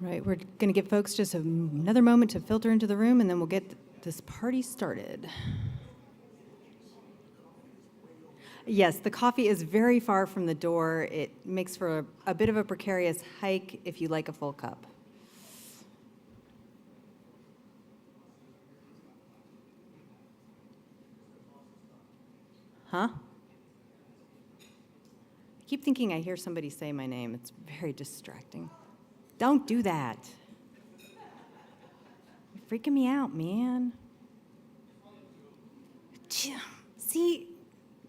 Right, we're going to give folks just another moment to filter into the room, and then we'll get this party started. Yes, the coffee is very far from the door. It makes for a bit of a precarious hike if you like a full cup. Huh? I keep thinking I hear somebody say my name. It's very distracting. Don't do that. You're freaking me out, man. See,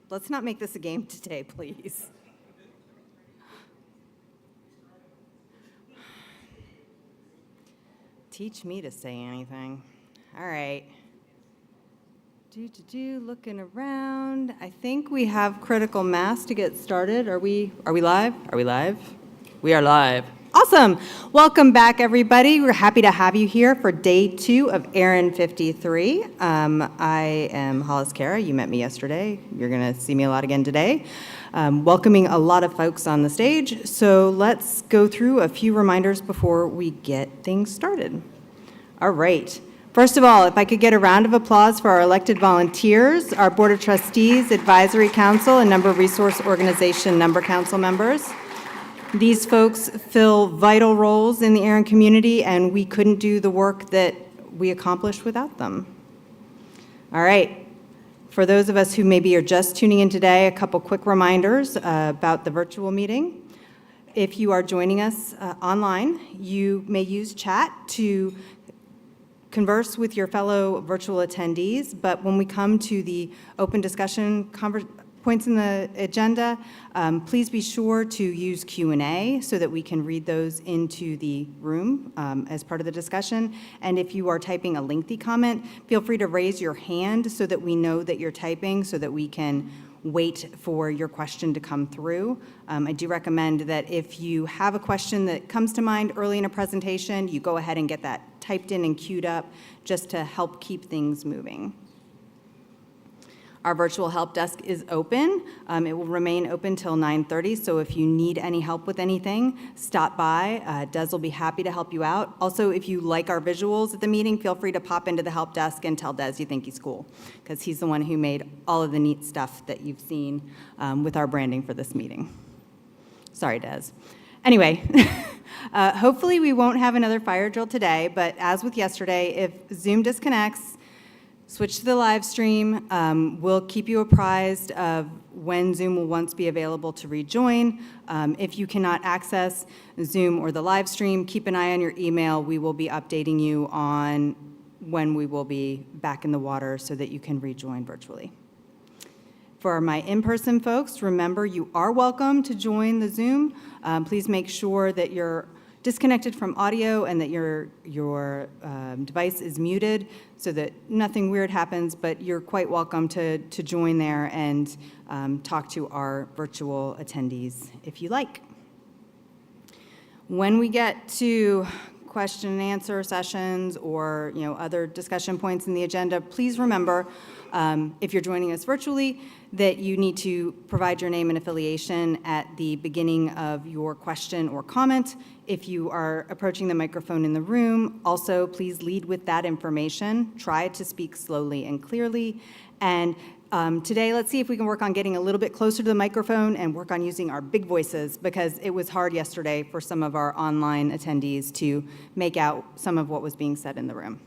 let's not make this a game today, please. Teach me to say anything. All right. Looking around. I think we have critical mass to get started. Are we live? Are we live? We are live. Awesome. Welcome back, everybody. We're happy to have you here for day 2 of ARIN 53. I am Hollis Kara. You met me yesterday. You're going to see me a lot again today. Welcoming a lot of folks on the stage. So let's go through a few reminders before we get things started. All right. First of all, if I could get a round of applause for our elected volunteers, our Board of Trustees, Advisory Council, and Number Resource Organization Number Council members. These folks fill vital roles in the ARIN community, and we couldn't do the work that we accomplished without them. All right. For those of us who maybe are just tuning in today, a couple quick reminders about the virtual meeting. If you are joining us online, you may use chat to converse with your fellow virtual attendees, but when we come to the open discussion points in the agenda, please be sure to use Q&A so that we can read those into the room as part of the discussion. And if you are typing a lengthy comment, feel free to raise your hand so that we know that you're typing so that we can wait for your question to come through. I do recommend that if you have a question that comes to mind early in a presentation, you go ahead and get that typed in and queued up just to help keep things moving. Our virtual help desk is open. It will remain open till 9:30, so if you need any help with anything, stop by. Des will be happy to help you out. Also, if you like our visuals at the meeting, feel free to pop into the help desk and tell Des you think he's cool, because he's the one who made all of the neat stuff that you've seen with our branding for this meeting. Sorry, Des. Anyway, hopefully we won't have another fire drill today, but as with yesterday, if Zoom disconnects, switch to the live stream. We'll keep you apprised of when Zoom will once be available to rejoin. If you cannot access Zoom or the live stream, keep an eye on your email. We will be updating you on when we will be back in the water so that you can rejoin virtually. For my in-person folks, remember you are welcome to join the Zoom. Please make sure that you're disconnected from audio and that your device is muted so that nothing weird happens, but you're quite welcome to join there and talk to our virtual attendees if you like. When we get to question and answer sessions or other discussion points in the agenda, please remember if you're joining us virtually that you need to provide your name and affiliation at the beginning of your question or comment. If you are approaching the microphone in the room, also please lead with that information. Try to speak slowly and clearly. And today, let's see if we can work on getting a little bit closer to the microphone and work on using our big voices, because it was hard yesterday for some of our online attendees to make out some of what was being said in the room.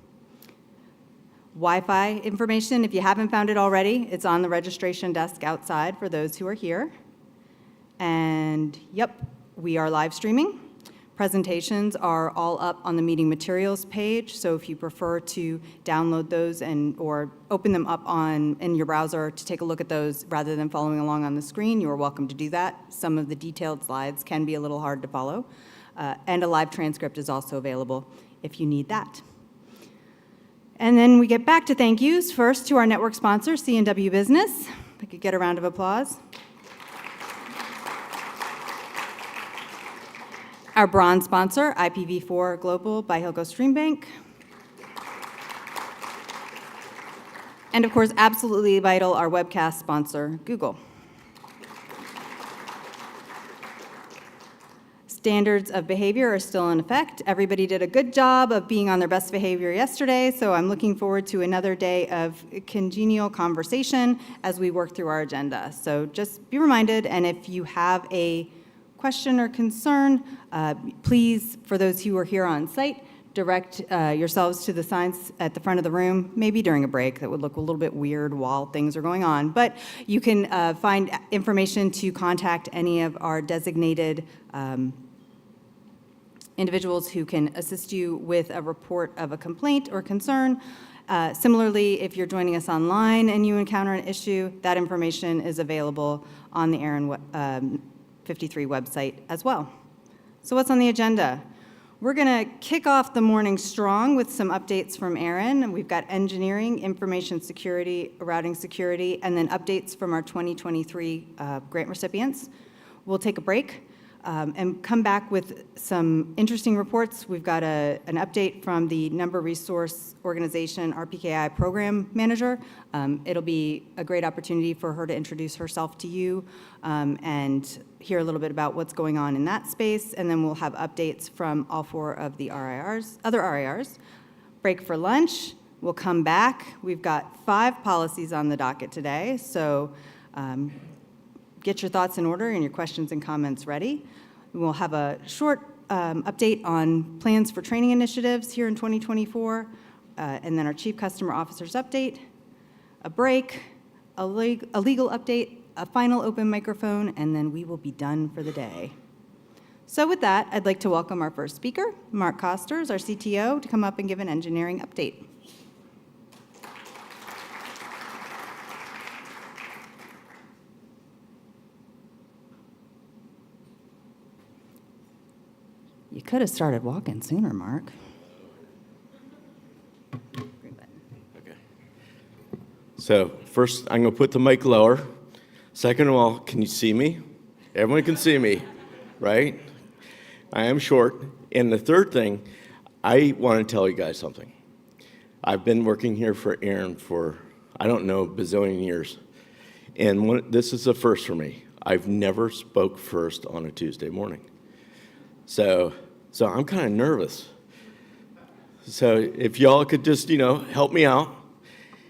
Wi-Fi information, if you haven't found it already, it's on the registration desk outside for those who are here. And yep, we are live streaming. Presentations are all up on the meeting materials page, so if you prefer to download those or open them up in your browser to take a look at those rather than following along on the screen, you are welcome to do that. Some of the detailed slides can be a little hard to follow, and a live transcript is also available if you need that. And then we get back to thank yous. First to our network sponsor, C&W Business. If I could get a round of applause. Our bronze sponsor, IPv4 Global by Hilco Stream Bank. And of course, absolutely vital, our webcast sponsor, Google. Standards of behavior are still in effect. Everybody did a good job of being on their best behavior yesterday, so I'm looking forward to another day of congenial conversation as we work through our agenda. So just be reminded, and if you have a question or concern, please, for those who are here on site, direct yourselves to the signs at the front of the room, maybe during a break. That would look a little bit weird while things are going on. But you can find information to contact any of our designated individuals who can assist you with a report of a complaint or concern. Similarly, if you're joining us online and you encounter an issue, that information is available on the ARIN 53 website as well. So what's on the agenda? We're going to kick off the morning strong with some updates from ARIN. We've got engineering, information security, routing security, and then updates from our 2023 grant recipients. We'll take a break and come back with some interesting reports. We've got an update from the Number Resource Organization RPKI program manager. It'll be a great opportunity for her to introduce herself to you and hear a little bit about what's going on in that space, and then we'll have updates from all 4 of the other RIRs. Break for lunch. We'll come back. We've got 5 policies on the docket today, so get your thoughts in order and your questions and comments ready. We'll have a short update on plans for training initiatives here in 2024, and then our Chief Customer Officer's update, a break, a legal update, a final open microphone, and then we will be done for the day. So with that, I'd like to welcome our first speaker, Mark Costers, our CTO, to come up and give an engineering update. You could have started walking sooner, Mark. Okay. So first, I'm going to put the mic lower. Second of all, can you see me? Everyone can see me, right? I am short. And the third thing, I want to tell you guys something. I've been working here for ARIN for, I don't know, bazillion years. And this is a first for me. I've never spoke first on a Tuesday morning. So I'm kind of nervous. So if y'all could just, help me out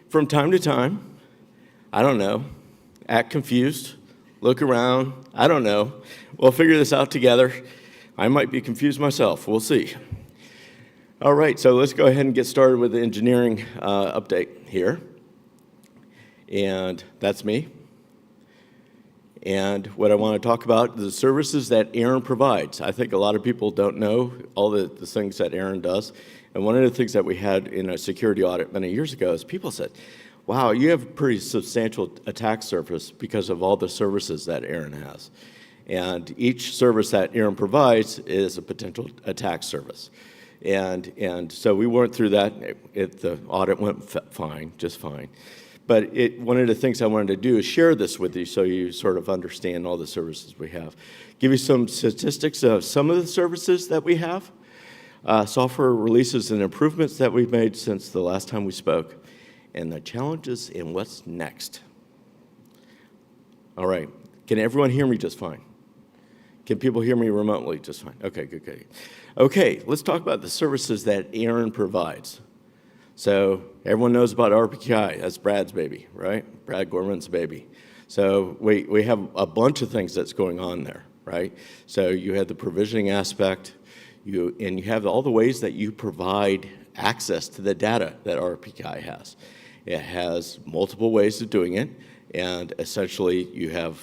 from time to time, I don't know, act confused, look around, I don't know. We'll figure this out together. I might be confused myself. We'll see. All right, so let's go ahead and get started with the engineering update here. And that's me. And what I want to talk about is the services that ARIN provides. I think a lot of people don't know all the things that ARIN does. And one of the things that we had in a security audit many years ago is people said, wow, you have a pretty substantial attack surface because of all the services that ARIN has. And each service that ARIN provides is a potential attack surface. And so we went through that. The audit went fine, just fine. But one of the things I wanted to do is share this with you so you sort of understand all the services we have. Give you some statistics of some of the services that we have, software releases and improvements that we've made since the last time we spoke, and the challenges and what's next. All right. Can everyone hear me just fine? Can people hear me remotely just fine? Okay, good. Okay, let's talk about the services that ARIN provides. So everyone knows about RPKI. That's Brad's baby, right? Brad Gorman's baby. So we have a bunch of things that's going on there, right? So you have the provisioning aspect, and you have all the ways that you provide access to the data that RPKI has. It has multiple ways of doing it, and essentially you have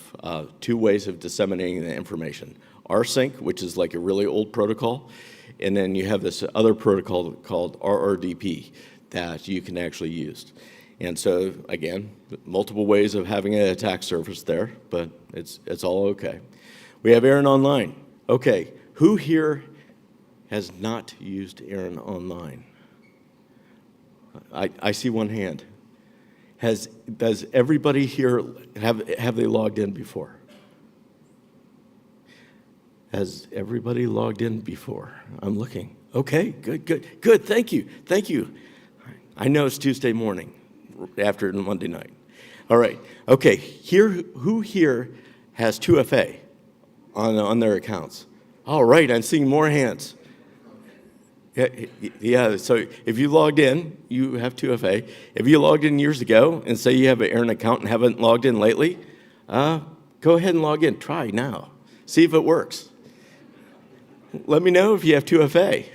2 ways of disseminating the information. rsync, which is like a really old protocol, and then you have this other protocol called RRDP that you can actually use. And so, again, multiple ways of having an attack surface there, but it's all okay. We have ARIN Online. Okay, who here has not used ARIN Online? I see one hand. Does everybody here, have they logged in before? Has everybody logged in before? I'm looking. Okay, good, thank you. I know it's Tuesday morning after Monday night. All right, okay, who here has 2FA on their accounts? All right, I'm seeing more hands. Yeah, so if you logged in, you have 2FA. If you logged in years ago and say you have an ARIN account and haven't logged in lately, go ahead and log in. Try now. See if it works. Let me know if you have 2FA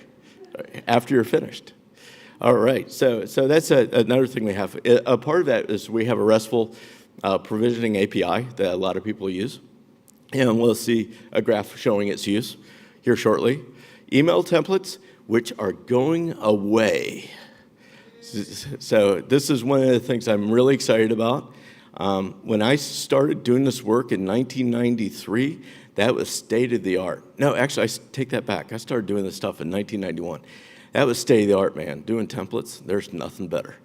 after you're finished. All right, so that's another thing we have. A part of that is we have a RESTful provisioning API that a lot of people use. And we'll see a graph showing its use here shortly. Email templates, which are going away. So this is one of the things I'm really excited about. When I started doing this work in 1993, that was state of the art. No, actually, I take that back. I started doing this stuff in 1991. That was state of the art, man. Doing templates, there's nothing better.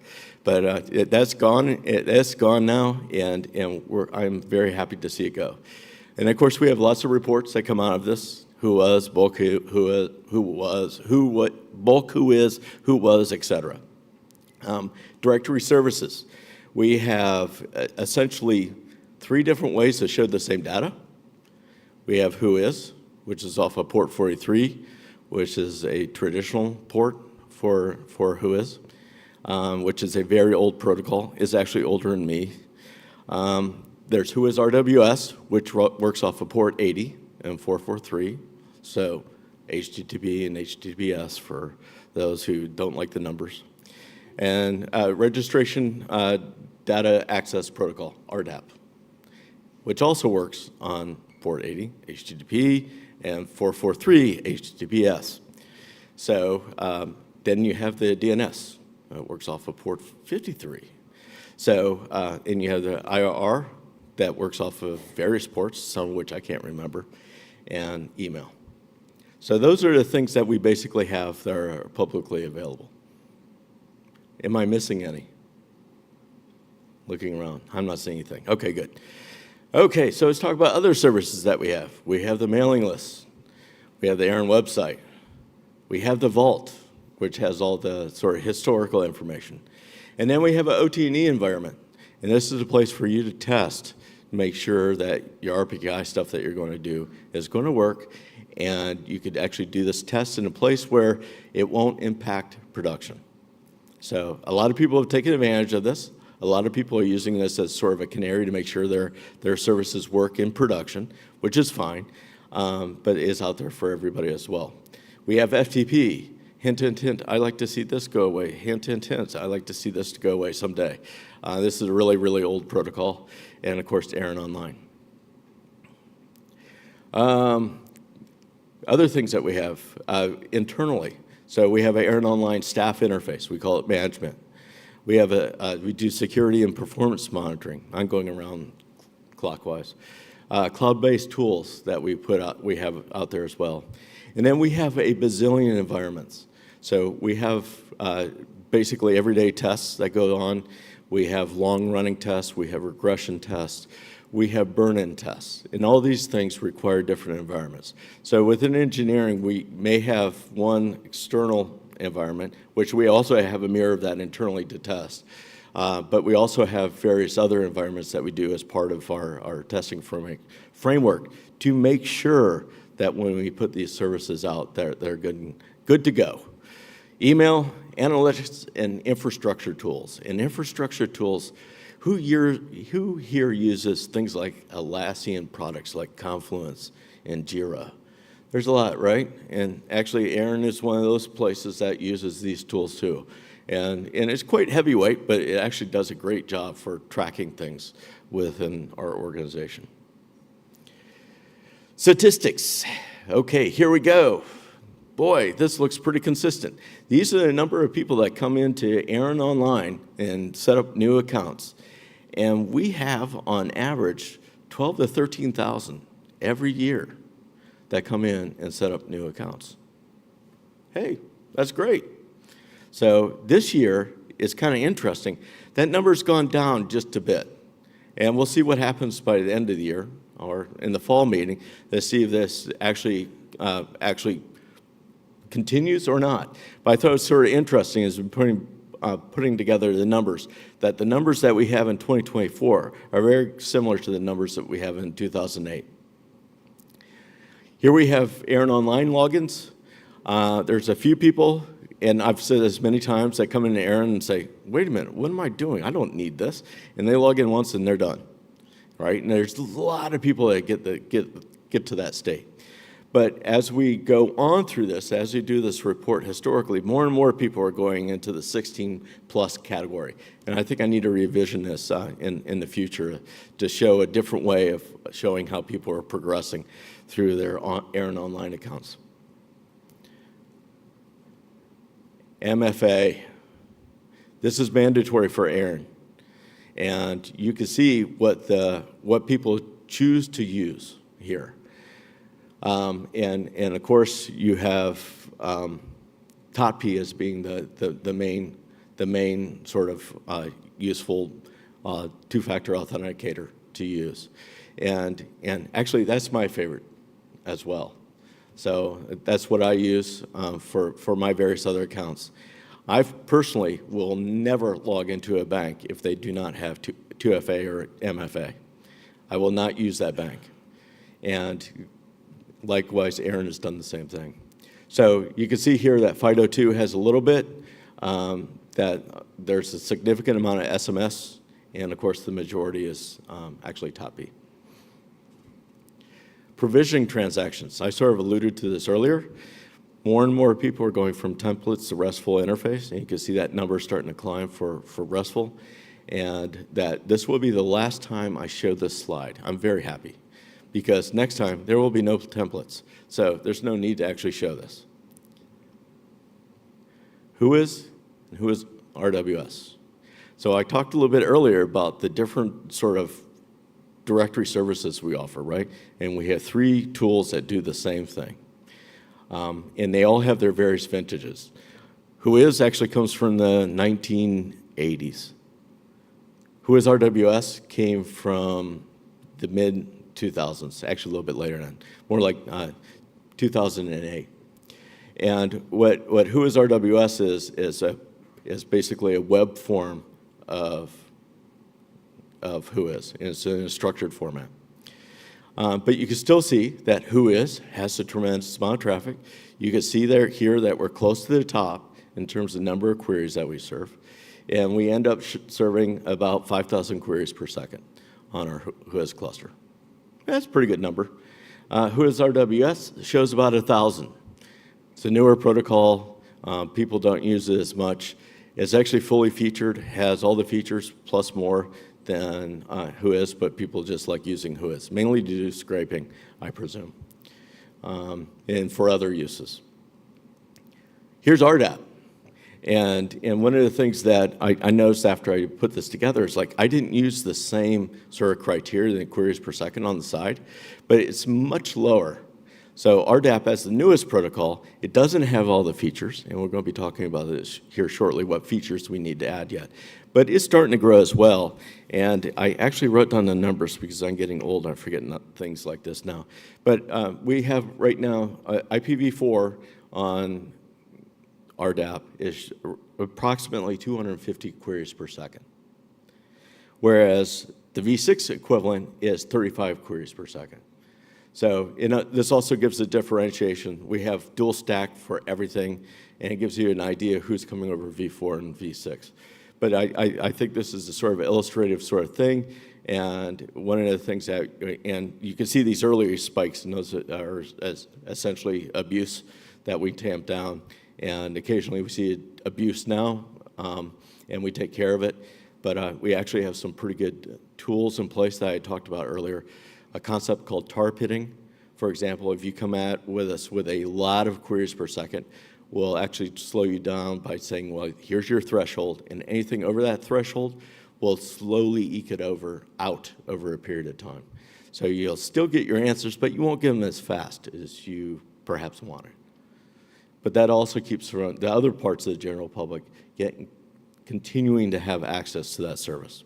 But that's gone. That's gone now, and I'm very happy to see it go. And of course, we have lots of reports that come out of this. Who was, bulk who was, bulk who is, who was, etc. Directory services. We have essentially 3 different ways to show the same data. We have who is, which is off of port 43, which is a traditional port for who is, which is a very old protocol. It's actually older than me. There's who is RWS, which works off of port 80 and 443. So HTTP and HTTPS for those who don't like the numbers. And Registration Data Access Protocol, RDAP, which also works on port 80, HTTP, and 443, HTTPS. So then you have the DNS. It works off of port 53. So, and you have the RIR that works off of various ports, some of which I can't remember, and email. So those are the things that we basically have that are publicly available. Am I missing any? Looking around, I'm not seeing anything. Okay, good. Okay, so let's talk about other services that we have. We have the mailing list. We have the ARIN website. We have the Vault, which has all the sort of historical information. And then we have an OT&E environment. And this is a place for you to test, make sure that your RPKI stuff that you're going to do is going to work. And you could actually do this test in a place where it won't impact production. So a lot of people have taken advantage of this. A lot of people are using this as sort of a canary to make sure their services work in production, which is fine, but it is out there for everybody as well. We have FTP. Hint, hint, hint, I like to see this go away. Hint, hint, hint, I like to see this go away someday. This is a really, really old protocol. And of course, ARIN Online. Other things that we have internally. So we have an ARIN Online staff interface. We call it management. We have we do security and performance monitoring. I'm going around clockwise. Cloud-based tools that we have out there as well. And then we have a bazillion environments. So we have basically everyday tests that go on. We have long-running tests. We have regression tests. We have burn-in tests. And all these things require different environments. So within engineering, we may have one external environment, which we also have a mirror of that internally to test. But we also have various other environments that we do as part of our testing framework to make sure that when we put these services out, they're good to go. Email, analytics, and infrastructure tools. And infrastructure tools, who here uses things like Atlassian products like Confluence and Jira? There's a lot, right? And actually, ARIN is one of those places that uses these tools too. And it's quite heavyweight, but it actually does a great job for tracking things within our organization. Statistics. Okay, here we go. Boy, this looks pretty consistent. These are the number of people that come into ARIN Online and set up new accounts. And we have, on average, 12 to 13,000 every year that come in and set up new accounts. Hey, that's great. So this year is kind of interesting. That number's gone down just a bit. And we'll see what happens by the end of the year or in the fall meeting to see if this actually continues or not. But I thought it was sort of interesting as we're putting together the numbers, that the numbers that we have in 2024 are very similar to the numbers that we have in 2008. Here we have ARIN Online logins. There's a few people, and I've said this many times, that come into ARIN and say, wait a minute, what am I doing? I don't need this. And they log in once and they're done, right? And there's a lot of people that get to that state. But as we go on through this, as we do this report historically, more and more people are going into the 16-plus category. And I think I need to revision this in the future to show a different way of showing how people are progressing through their ARIN Online accounts. MFA. This is mandatory for ARIN. And you can see what people choose to use here. And of course, you have TOTP as being the main sort of useful two-factor authenticator to use. And actually, that's my favorite as well. So that's what I use for my various other accounts. I personally will never log into a bank if they do not have 2FA or MFA. I will not use that bank. And likewise, ARIN has done the same thing. So you can see here that FIDO2 has a little bit, that there's a significant amount of SMS, and of course the majority is actually TOTP. Provisioning transactions. I sort of alluded to this earlier. More and more people are going from templates to RESTful interface, and you can see that number starting to climb for RESTful, and that this will be the last time I show this slide. I'm very happy, because next time there will be no templates, so there's no need to actually show this. Who is RWS? So I talked a little bit earlier about the different sort of directory services we offer, right? And we have 3 tools that do the same thing. And they all have their various vintages. WHOIS actually comes from the 1980s. WHOIS RWS came from the mid-2000s, actually a little bit later than, more like 2008. And what WHOIS RWS is basically a web form of WHOIS, and it's in a structured format. But you can still see that WHOIS has a tremendous amount of traffic. You can see here that we're close to the top in terms of number of queries that we serve. And we end up serving about 5,000 queries per second on our WHOIS cluster. That's a pretty good number. WHOIS RWS shows about 1,000. It's a newer protocol. People don't use it as much. It's actually fully featured, has all the features plus more than WHOIS, but people just like using WHOIS, mainly to do scraping, I presume, and for other uses. Here's RDAP. And one of the things that I noticed after I put this together is like I didn't use the same sort of criteria than queries per second on the side, but it's much lower. So RDAP, as the newest protocol, it doesn't have all the features, and we're going to be talking about this here shortly, what features we need to add yet. But it's starting to grow as well, and I actually wrote down the numbers because I'm getting old and I forget things like this now. But we have right now IPv4 on RDAP is approximately 250 queries per second, whereas the V6 equivalent is 35 queries per second. So this also gives a differentiation. We have dual stack for everything, and it gives you an idea who's coming over V4 and V6. But I think this is a sort of illustrative sort of thing, and one of the things that, and you can see these earlier spikes, and those are essentially abuse that we tamp down, and occasionally we see abuse now, and we take care of it. But we actually have some pretty good tools in place that I talked about earlier. A concept called tar pitting. For example, if you come with us with a lot of queries per second, we'll actually slow you down by saying, well, here's your threshold, and anything over that threshold, we'll slowly eke it out over a period of time. So you'll still get your answers, but you won't get them as fast as you perhaps wanted. But that also keeps the other parts of the general public continuing to have access to that service.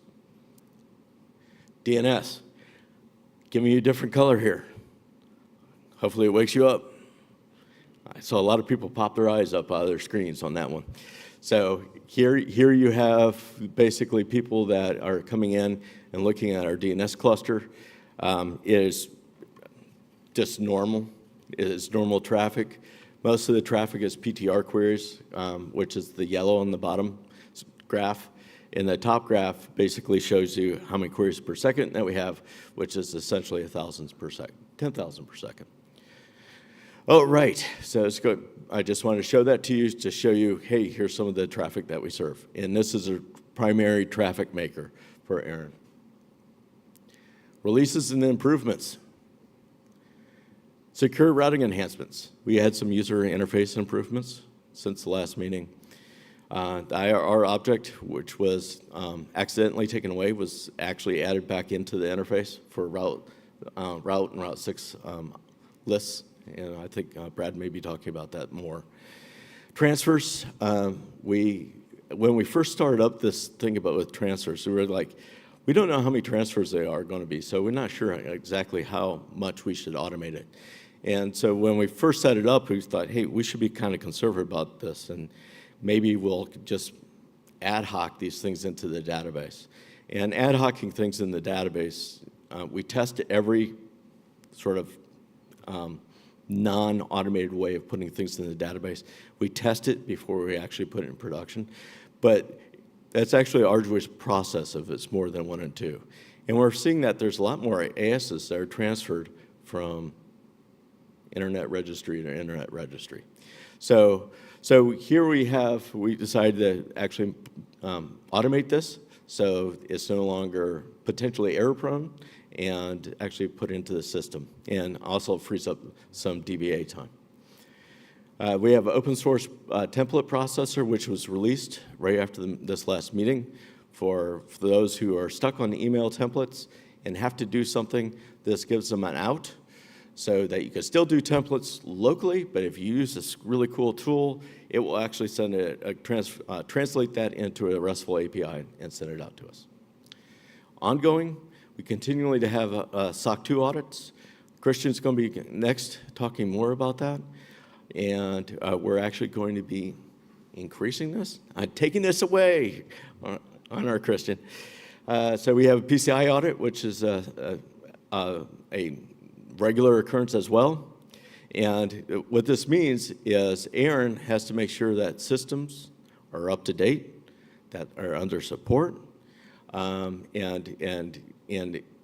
DNS. Giving you a different color here. Hopefully it wakes you up. I saw a lot of people pop their eyes up out of their screens on that one. So here you have basically people that are coming in and looking at our DNS cluster. It is just normal. is normal traffic. Most of the traffic is PTR queries, which is the yellow on the bottom graph. And the top graph basically shows you how many queries per second that we have, which is essentially 1,000 per second, 10,000 per second. Oh, right. So it's good. I just wanted to show that to you to show you, hey, here's some of the traffic that we serve. And this is a primary traffic maker for ARIN. Releases and improvements. Secure routing enhancements. We had some user interface improvements since the last meeting. The RIR object, which was accidentally taken away, was actually added back into the interface for route and Route 6 lists. And I think Brad may be talking about that more. Transfers, when we first started up this thing about with transfers, we were like, we don't know how many transfers they are going to be, so we're not sure exactly how much we should automate it. And so when we first set it up, we thought, hey, we should be kind of conservative about this, and maybe we'll just ad hoc these things into the database. And ad hocing things in the database, we test every sort of non-automated way of putting things in the database. We test it before we actually put it in production. But that's actually an arduous process if it's more than 1 and 2. And we're seeing that there's a lot more ASs that are transferred from internet registry to internet registry. So here we decided to actually automate this, so it's no longer potentially error prone, and actually put into the system, and also frees up some DBA time. We have an open source template processor, which was released right after this last meeting. For those who are stuck on email templates and have to do something, this gives them an out so that you can still do templates locally, but if you use this really cool tool, it will actually send translate that into a RESTful API and send it out to us. Ongoing, we continually to have SOC 2 audits. Christian's going to be next talking more about that. And we're actually going to be increasing this. I'm taking this away on our Christian. So we have a PCI audit, which is a regular occurrence as well. And what this means is ARIN has to make sure that systems are up to date, that are under support, and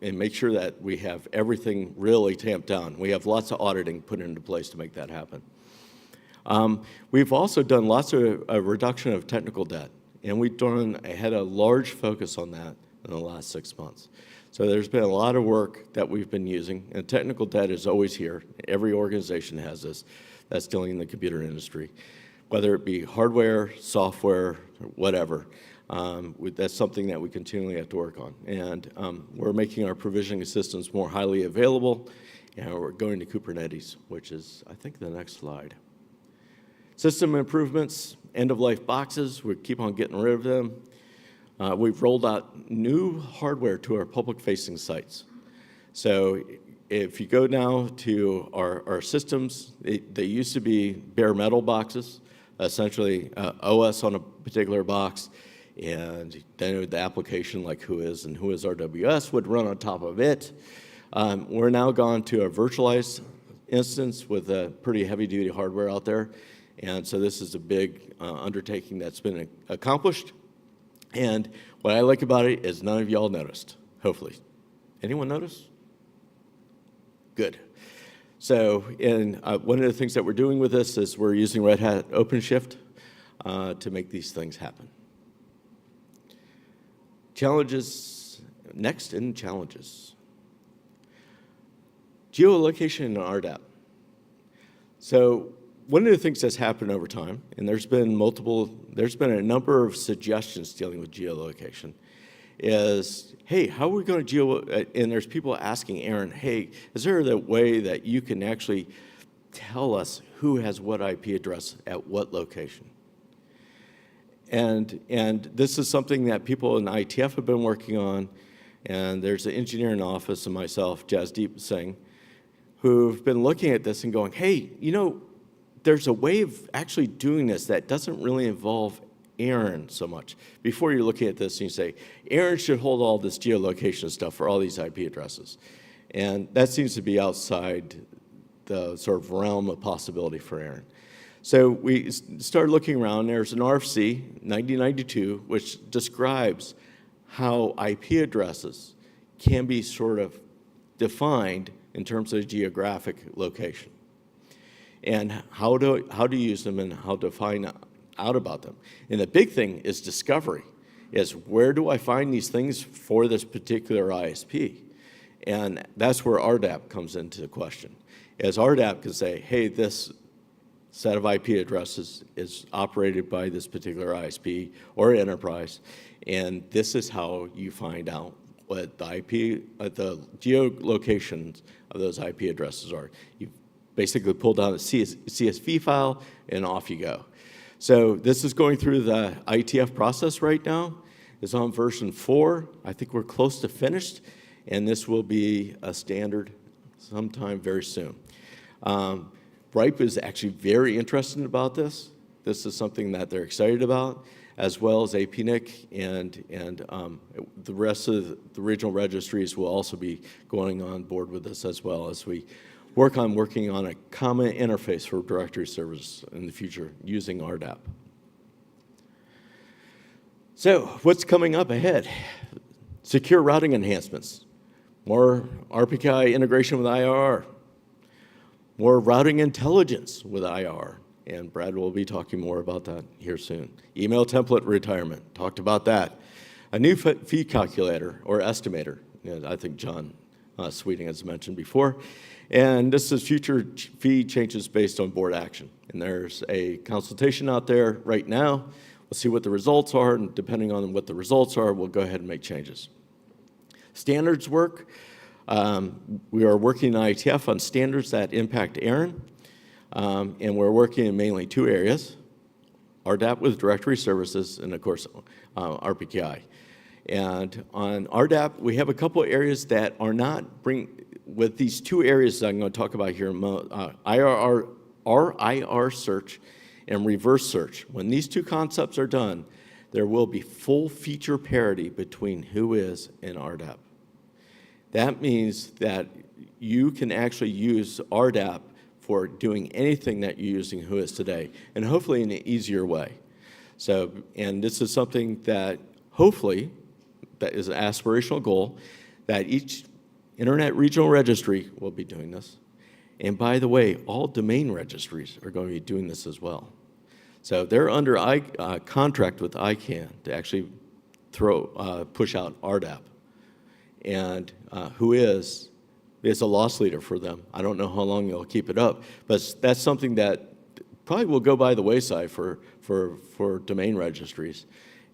make sure that we have everything really tamped down. We have lots of auditing put into place to make that happen. We've also done lots of reduction of technical debt, and we've had a large focus on that in the last 6 months. So there's been a lot of work that we've been using, and technical debt is always here. Every organization has this that's dealing in the computer industry, whether it be hardware, software, whatever. That's something that we continually have to work on. And we're making our provisioning systems more highly available, and we're going to Kubernetes, which is, I think, the next slide. System improvements, end-of-life boxes, we keep on getting rid of them. We've rolled out new hardware to our public-facing sites. So if you go now to our systems, they used to be bare metal boxes, essentially OS on a particular box, and then the application like WHOIS and WHOIS RWS would run on top of it. We're now gone to a virtualized instance with a pretty heavy-duty hardware out there. And so this is a big undertaking that's been accomplished. And what I like about it is none of y'all noticed, hopefully. Anyone notice? Good. So one of the things that we're doing with this is we're using Red Hat OpenShift to make these things happen. Challenges, next in challenges. Geolocation and RDAP. So one of the things that's happened over time, and there's been a number of suggestions dealing with geolocation, is, hey, how are we going to and there's people asking ARIN, hey, is there a way that you can actually tell us who has what IP address at what location? And this is something that people in ITF have been working on, and there's an engineer in the office and myself, Jasdeep Singh, who've been looking at this and going, hey, you know, there's a way of actually doing this that doesn't really involve ARIN so much. Before you're looking at this and you say, ARIN should hold all this geolocation stuff for all these IP addresses. And that seems to be outside the sort of realm of possibility for ARIN. So we started looking around. There's an RFC, 1992, which describes how IP addresses can be sort of defined in terms of geographic location, and how to use them and how to find out about them. And the big thing is discovery, is where do I find these things for this particular ISP? And that's where RDAP comes into the question. As RDAP can say, hey, this set of IP addresses is operated by this particular ISP or enterprise, and this is how you find out what the the geolocations of those IP addresses are. You basically pull down a CSV file, and off you go. So this is going through the IETF process right now. It's on version 4. I think we're close to finished, and this will be a standard sometime very soon. RIPE is actually very interested about this. This is something that they're excited about, as well as APNIC, and the rest of the regional registries will also be going on board with this, as well as we working on a common interface for directory service in the future using RDAP. So what's coming up ahead? Secure routing enhancements, more RPKI integration with IRR, more routing intelligence with IR, and Brad will be talking more about that here soon. Email template retirement, talked about that. A new fee calculator or estimator, I think John Sweeting has mentioned before. And this is future fee changes based on board action. And there's a consultation out there right now. We'll see what the results are, and depending on what the results are, we'll go ahead and make changes. Standards work. We are working in IETF on standards that impact ARIN, and we're working in mainly 2 areas, RDAP with directory services, and of course, RPKI. And on RDAP, we have a couple of areas that are not with these 2 areas that I'm going to talk about here, RIR search and reverse search. When these 2 concepts are done, there will be full feature parity between WHOIS and RDAP. That means that you can actually use RDAP for doing anything that you're using WHOIS today, and hopefully in an easier way. So, and this is something that hopefully, that is an aspirational goal, that each Internet Regional Registry will be doing this. And by the way, all domain registries are going to be doing this as well. So they're under contract with ICANN to actually push out RDAP. And WHOIS is a loss leader for them. I don't know how long they'll keep it up, but that's something that probably will go by the wayside for domain registries.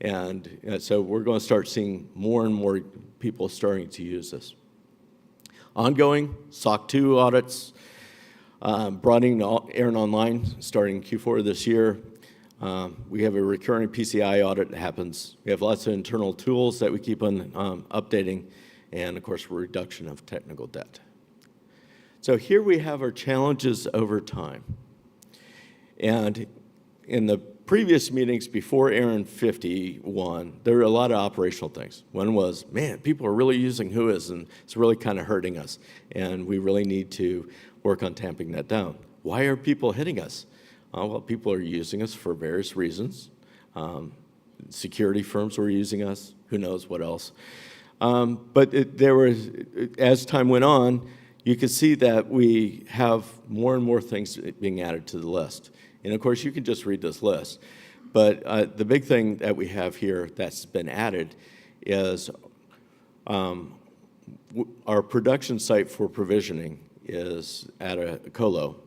And so we're going to start seeing more and more people starting to use this. Ongoing SOC 2 audits, broadening ARIN Online starting Q4 this year. We have a recurring PCI audit that happens. We have lots of internal tools that we keep on updating, and of course, reduction of technical debt. So here we have our challenges over time. And in the previous meetings before ARIN 51, there were a lot of operational things. One was, man, people are really using WHOIS, and it's really kind of hurting us, and we really need to work on tamping that down. Why are people hitting us? Well, people are using us for various reasons. Security firms were using us, who knows what else. But there was, as time went on, you could see that we have more and more things being added to the list. And of course, you can just read this list. But the big thing that we have here that's been added is our production site for provisioning is at a colo,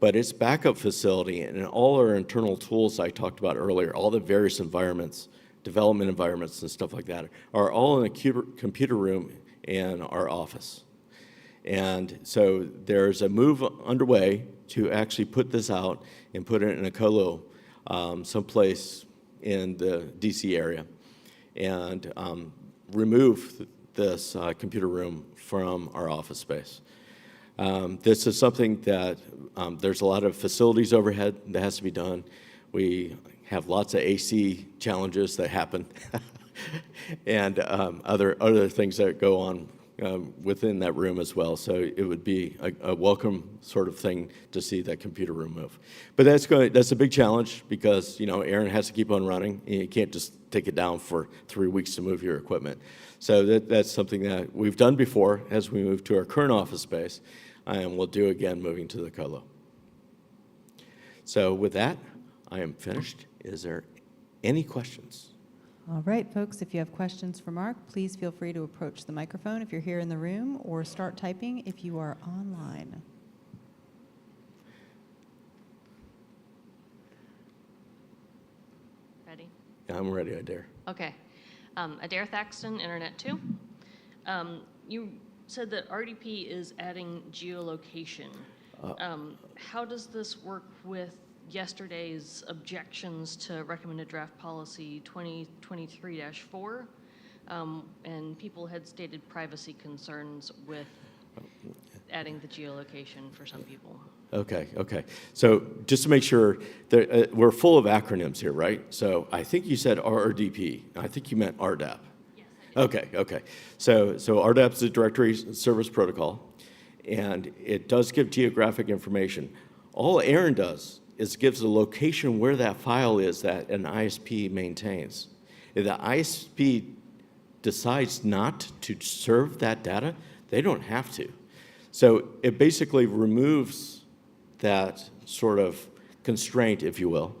but its backup facility and all our internal tools I talked about earlier, all the various environments, development environments and stuff like that, are all in a computer room in our office. And so there's a move underway to actually put this out and put it in a colo someplace in the DC area and remove this computer room from our office space. This is something that there's a lot of facilities overhead that has to be done. We have lots of AC challenges that happen and other things that go on within that room as well. So it would be a welcome sort of thing to see that computer room move. But that's a big challenge because, you know, ARIN has to keep on running. And you can't just take it down for 3 weeks to move your equipment. So that's something that we've done before as we move to our current office space, and we'll do again moving to the colo. So with that, I am finished. Is there any questions? All right, folks, if you have questions for Mark, please feel free to approach the microphone if you're here in the room, or start typing if you are online. Ready? Yeah, I'm ready, Adair. Okay. Adair Thaxton, Internet 2. You said that RDP is adding geolocation. How does this work with yesterday's objections to recommended draft policy 2023-4? And people had stated privacy concerns with adding the geolocation for some people. Okay. So just to make sure, we're full of acronyms here, right? So I think you said RRDP. I think you meant RDAP. Yes, I did. Okay. So RDAP is a Directory Service Protocol, and it does give geographic information. All ARIN does is gives the location where that file is that an ISP maintains. If the ISP decides not to serve that data, they don't have to. So it basically removes that sort of constraint, if you will,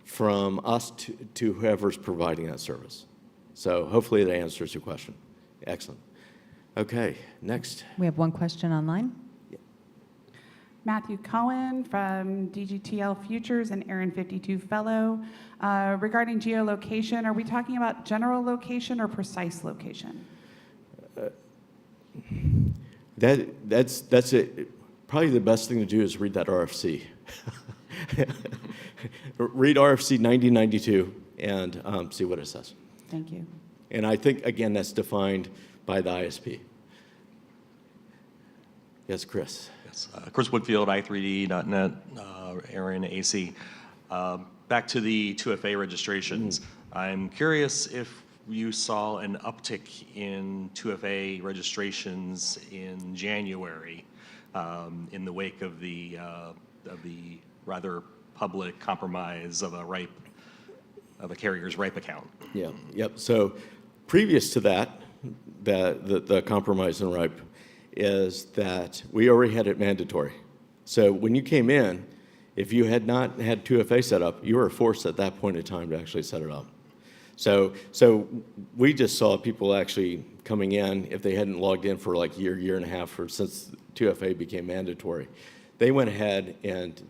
from us to whoever's providing that service. So hopefully that answers your question. Excellent. Okay, next. We have one question online. Matthew Cohen from DGTL Futures and ARIN 52 Fellow. Regarding geolocation, are we talking about general location or precise location? That's it. Probably the best thing to do is read that RFC. Read RFC 9092 and see what it says. Thank you. And I think, again, that's defined by the ISP. Yes, Chris. Yes, Chris Woodfield, i3d.net, ARIN AC. Back to the 2FA registrations. I'm curious if you saw an uptick in 2FA registrations in January in the wake of the rather public compromise of a carrier's RIPE account. Yeah. Yep. So previous to that, the compromise in RIPE is that we already had it mandatory. So when you came in, if you had not had 2FA set up, you were forced at that point in time to actually set it up. So we just saw people actually coming in, if they hadn't logged in for like a year and a half, or since 2FA became mandatory, they went ahead and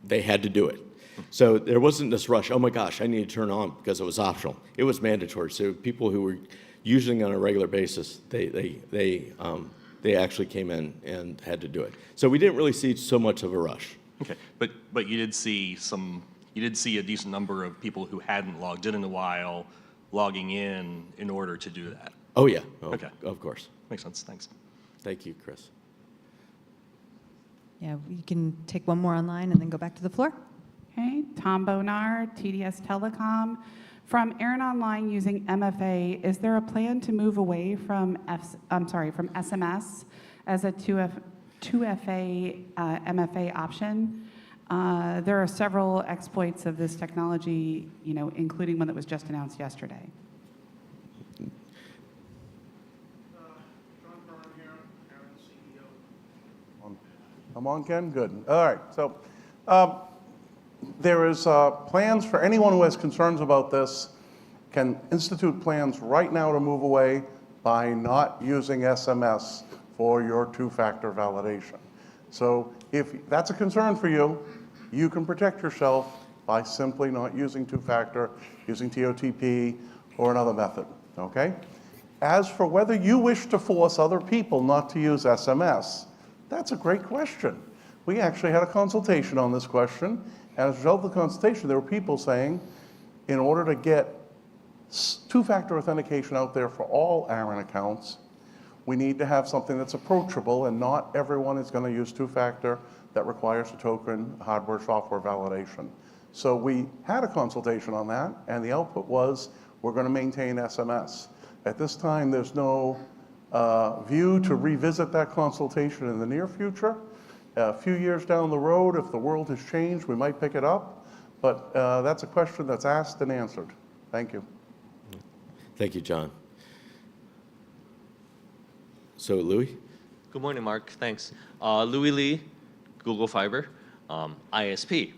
they had to do it. So there wasn't this rush, oh my gosh, I need to turn on because it was optional. It was mandatory. So people who were using it on a regular basis, they actually came in and had to do it. So we didn't really see so much of a rush. Okay, but you did see a decent number of people who hadn't logged in a while logging in order to do that. Oh yeah. Okay. Of course. Makes sense. Thanks. Thank you, Chris. Yeah, you can take one more online and then go back to the floor. Okay, Tom Bonar, TDS Telecom. From ARIN Online using MFA, is there a plan to move away from SMS as a 2FA MFA option? There are several exploits of this technology, including one that was just announced yesterday. John Byrne here, ARIN CEO. I'm on, Ken? Good. All right. So there is plans for anyone who has concerns about this can institute plans right now to move away by not using SMS for your two-factor validation. So if that's a concern for you, you can protect yourself by simply not using two-factor, using TOTP or another method, okay? As for whether you wish to force other people not to use SMS, that's a great question. We actually had a consultation on this question, and as a result of the consultation, there were people saying, in order to get two-factor authentication out there for all ARIN accounts, we need to have something that's approachable, and not everyone is going to use two-factor. That requires a token, hardware, software validation. So we had a consultation on that, and the output was we're going to maintain SMS. At this time, there's no view to revisit that consultation in the near future. A few years down the road, if the world has changed, we might pick it up. But that's a question that's asked and answered. Thank you. Thank you, John. So, Louis? Good morning, Mark. Thanks. Louis Lee, Google Fiber, ISP.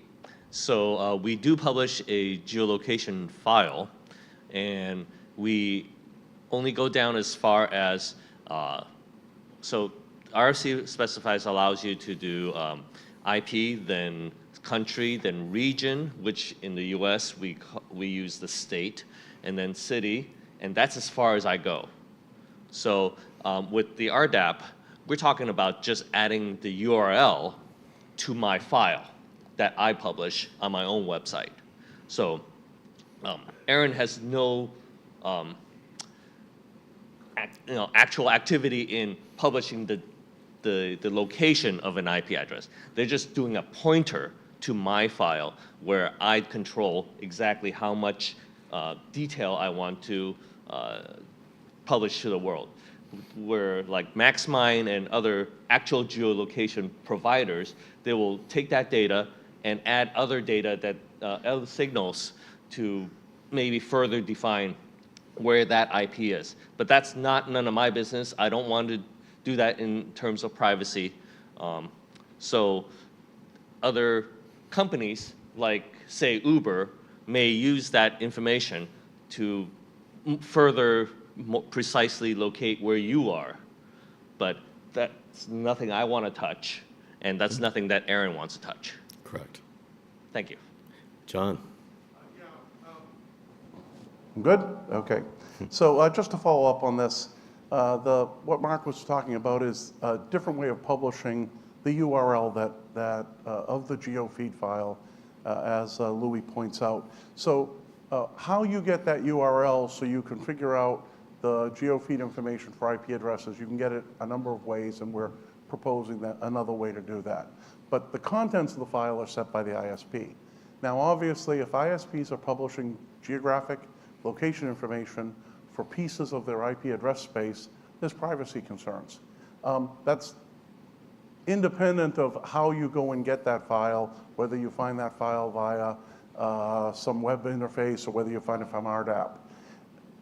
So we do publish a geolocation file, and we only go down as far as, so RFC specifies allows you to do IP, then country, then region, which in the US we use the state, and then city, and that's as far as I go. So with the RDAP, we're talking about just adding the URL to my file that I publish on my own website. So ARIN has no actual activity in publishing the location of an IP address. They're just doing a pointer to my file where I control exactly how much detail I want to publish to the world. Where like MaxMine and other actual geolocation providers, they will take that data and add other data that other signals to maybe further define where that IP is. But that's none of my business. I don't want to do that in terms of privacy. So other companies, like say Uber, may use that information to further precisely locate where you are. But that's nothing I want to touch, and that's nothing that ARIN wants to touch. Correct. Thank you. John? Good? Okay. So just to follow up on this, what Mark was talking about is a different way of publishing the URL of the geofeed file, as Louis points out. So how you get that URL so you can figure out the geofeed information for IP addresses, you can get it a number of ways, and we're proposing another way to do that. But the contents of the file are set by the ISP. Now, obviously, if ISPs are publishing geographic location information for pieces of their IP address space, there's privacy concerns. That's independent of how you go and get that file, whether you find that file via some web interface or whether you find it from RDAP.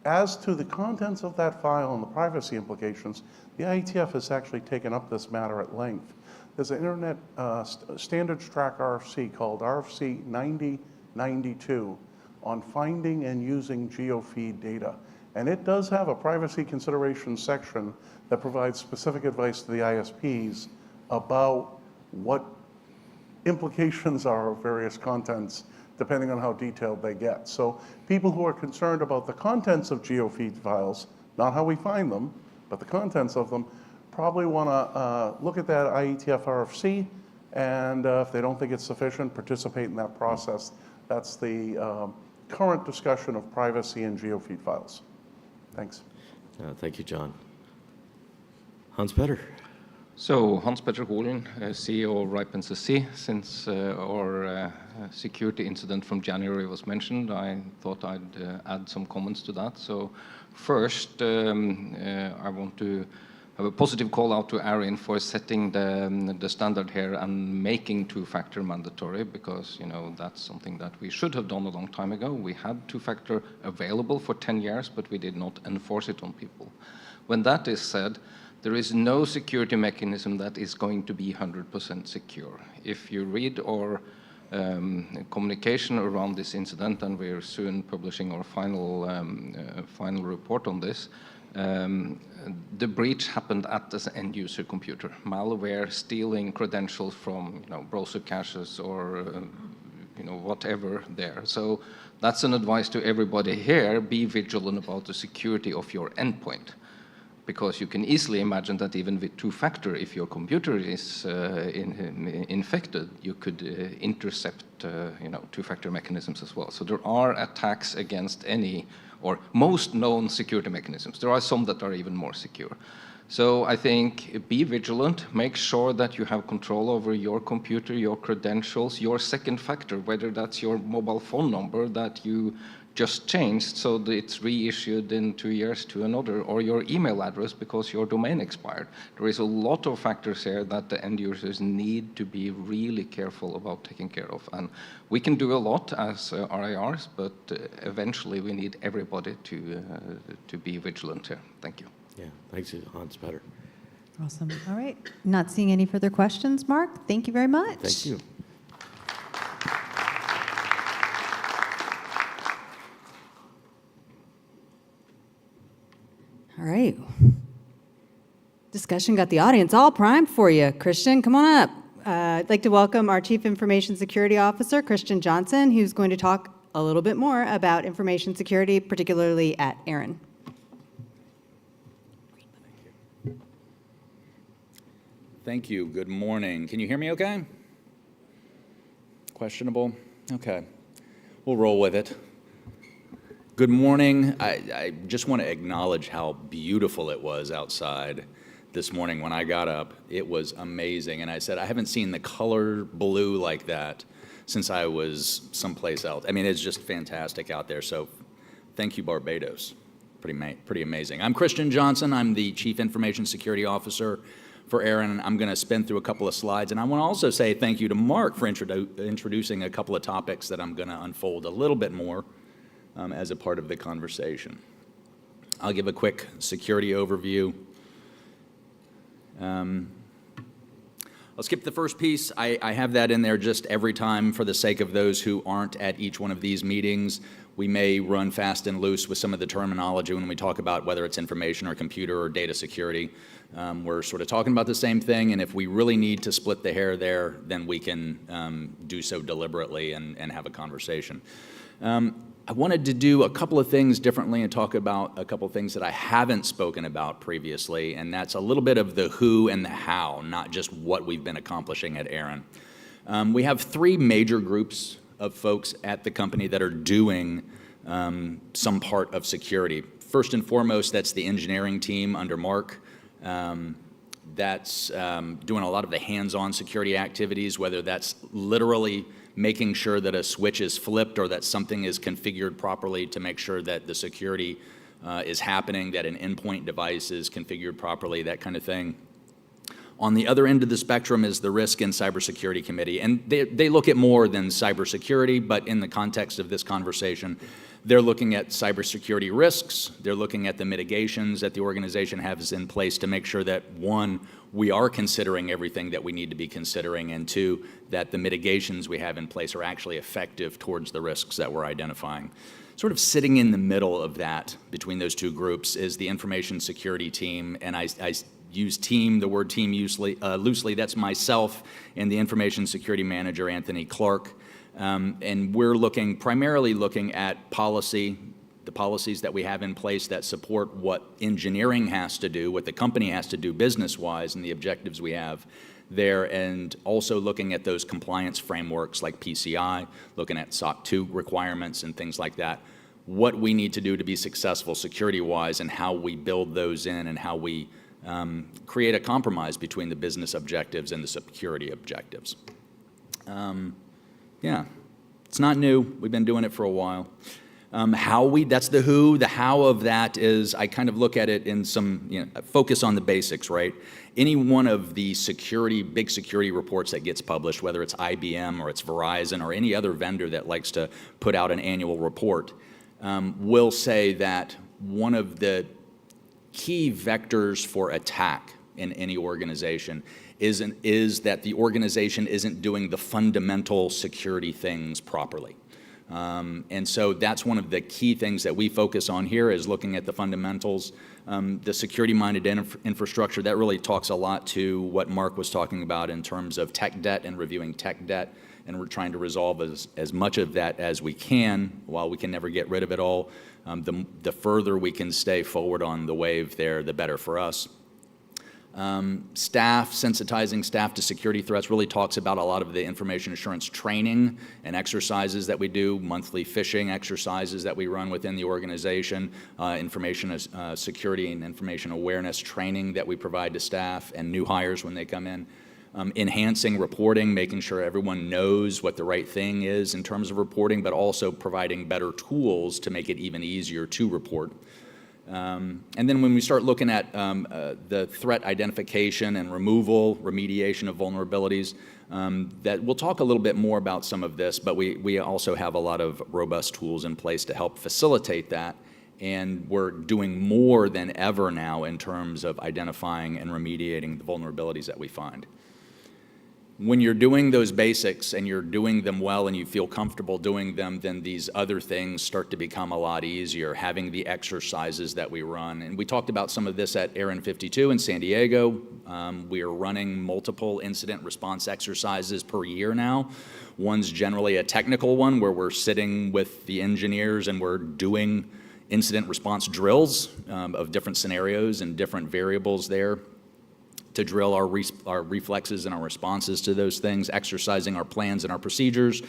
As to the contents of that file and the privacy implications, the IETF has actually taken up this matter at length. There's an internet standards track RFC called RFC 9092 on finding and using geofeed data. And it does have a privacy consideration section that provides specific advice to the ISPs about what implications are of various contents depending on how detailed they get. So people who are concerned about the contents of geofeed files, not how we find them, but the contents of them, probably want to look at that IETF RFC, and if they don't think it's sufficient, participate in that process. That's the current discussion of privacy in geofeed files. Thanks. Thank you, John. Hans-Petter. So, Hans-Petter Holin, CEO of RIPE NCC. Since our security incident from January was mentioned, I thought I'd add some comments to that. So, first, I want to have a positive call out to ARIN for setting the standard here and making two-factor mandatory, because that's something that we should have done a long time ago. We had two-factor available for 10 years, but we did not enforce it on people. When that is said, there is no security mechanism that is going to be 100% secure. If you read our communication around this incident, and we're soon publishing our final report on this, the breach happened at the end-user computer. Malware stealing credentials from browser caches or whatever there. So that's an advice to everybody here: be vigilant about the security of your endpoint. Because you can easily imagine that even with two-factor, if your computer is infected, you could intercept two-factor mechanisms as well. So there are attacks against any or most known security mechanisms. There are some that are even more secure. So I think be vigilant, make sure that you have control over your computer, your credentials, your second factor, whether that's your mobile phone number that you just changed, so that it's reissued in 2 years to another, or your email address because your domain expired. There is a lot of factors here that the end users need to be really careful about taking care of. And we can do a lot as RIRs, but eventually we need everybody to be vigilant here. Thank you. Yeah, thanks, Hans Petter. Awesome. All right. Not seeing any further questions, Mark. Thank you very much. Thank you. All right. Discussion got the audience all primed for you. Christian, come on up. I'd like to welcome our Chief Information Security Officer, Christian Johnson, who's going to talk a little bit more about information security, particularly at ARIN. Thank you. Good morning. Can you hear me okay? Questionable? Okay. We'll roll with it. Good morning. I just want to acknowledge how beautiful it was outside this morning when I got up. It was amazing. And I said, I haven't seen the color blue like that since I was someplace else. I mean, it's just fantastic out there. So thank you, Barbados. Pretty amazing. I'm Christian Johnson. I'm the Chief Information Security Officer for ARIN. I'm going to spin through a couple of slides. And I want to also say thank you to Mark for introducing a couple of topics that I'm going to unfold a little bit more as a part of the conversation. I'll give a quick security overview. I'll skip the first piece. I have that in there just every time for the sake of those who aren't at each one of these meetings. We may run fast and loose with some of the terminology when we talk about whether it's information or computer or data security. We're sort of talking about the same thing, and if we really need to split the hair there, then we can do so deliberately and have a conversation. I wanted to do a couple of things differently and talk about a couple of things that I haven't spoken about previously, and that's a little bit of the who and the how, not just what we've been accomplishing at ARIN. We have three major groups of folks at the company that are doing some part of security. First and foremost, that's the engineering team under Mark. That's doing a lot of the hands-on security activities, whether that's literally making sure that a switch is flipped or that something is configured properly to make sure that the security is happening, that an endpoint device is configured properly, that kind of thing. On the other end of the spectrum is the Risk and Cybersecurity Committee, and they look at more than cybersecurity, but in the context of this conversation, they're looking at cybersecurity risks, they're looking at the mitigations that the organization has in place to make sure that, one, we are considering everything that we need to be considering, and two, that the mitigations we have in place are actually effective towards the risks that we're identifying. Sort of sitting in the middle of that between those two groups is the information security team, and I use team, the word team loosely. That's myself and the information security manager, Anthony Clark. And we're primarily looking at policy, the policies that we have in place that support what engineering has to do, what the company has to do business-wise, and the objectives we have there, and also looking at those compliance frameworks like PCI, looking at SOC 2 requirements and things like that, what we need to do to be successful security-wise and how we build those in and how we create a compromise between the business objectives and the security objectives. Yeah, it's not new. We've been doing it for a while. That's the who. The how of that is I kind of look at it in some, focus on the basics, right? Any one of the big security reports that gets published, whether it's IBM or it's Verizon or any other vendor that likes to put out an annual report, will say that one of the key vectors for attack in any organization is that the organization isn't doing the fundamental security things properly. And so that's one of the key things that we focus on here is looking at the fundamentals. The security-minded infrastructure, that really talks a lot to what Mark was talking about in terms of tech debt and reviewing tech debt, and we're trying to resolve as much of that as we can. While we can never get rid of it all, the further we can stay forward on the wave there, the better for us. Sensitizing staff to security threats really talks about a lot of the information assurance training and exercises that we do, monthly phishing exercises that we run within the organization, information security and information awareness training that we provide to staff and new hires when they come in. enhancing reporting, making sure everyone knows what the right thing is in terms of reporting, but also providing better tools to make it even easier to report. And then when we start looking at the threat identification and removal, remediation of vulnerabilities, that we'll talk a little bit more about some of this, but we also have a lot of robust tools in place to help facilitate that. And we're doing more than ever now in terms of identifying and remediating the vulnerabilities that we find. When you're doing those basics and you're doing them well and you feel comfortable doing them, then these other things start to become a lot easier, having the exercises that we run. And we talked about some of this at ARIN 52 in San Diego. We are running multiple incident response exercises per year now. One's generally a technical one where we're sitting with the engineers and we're doing incident response drills of different scenarios and different variables there to drill our reflexes and our responses to those things, exercising our plans and our procedures.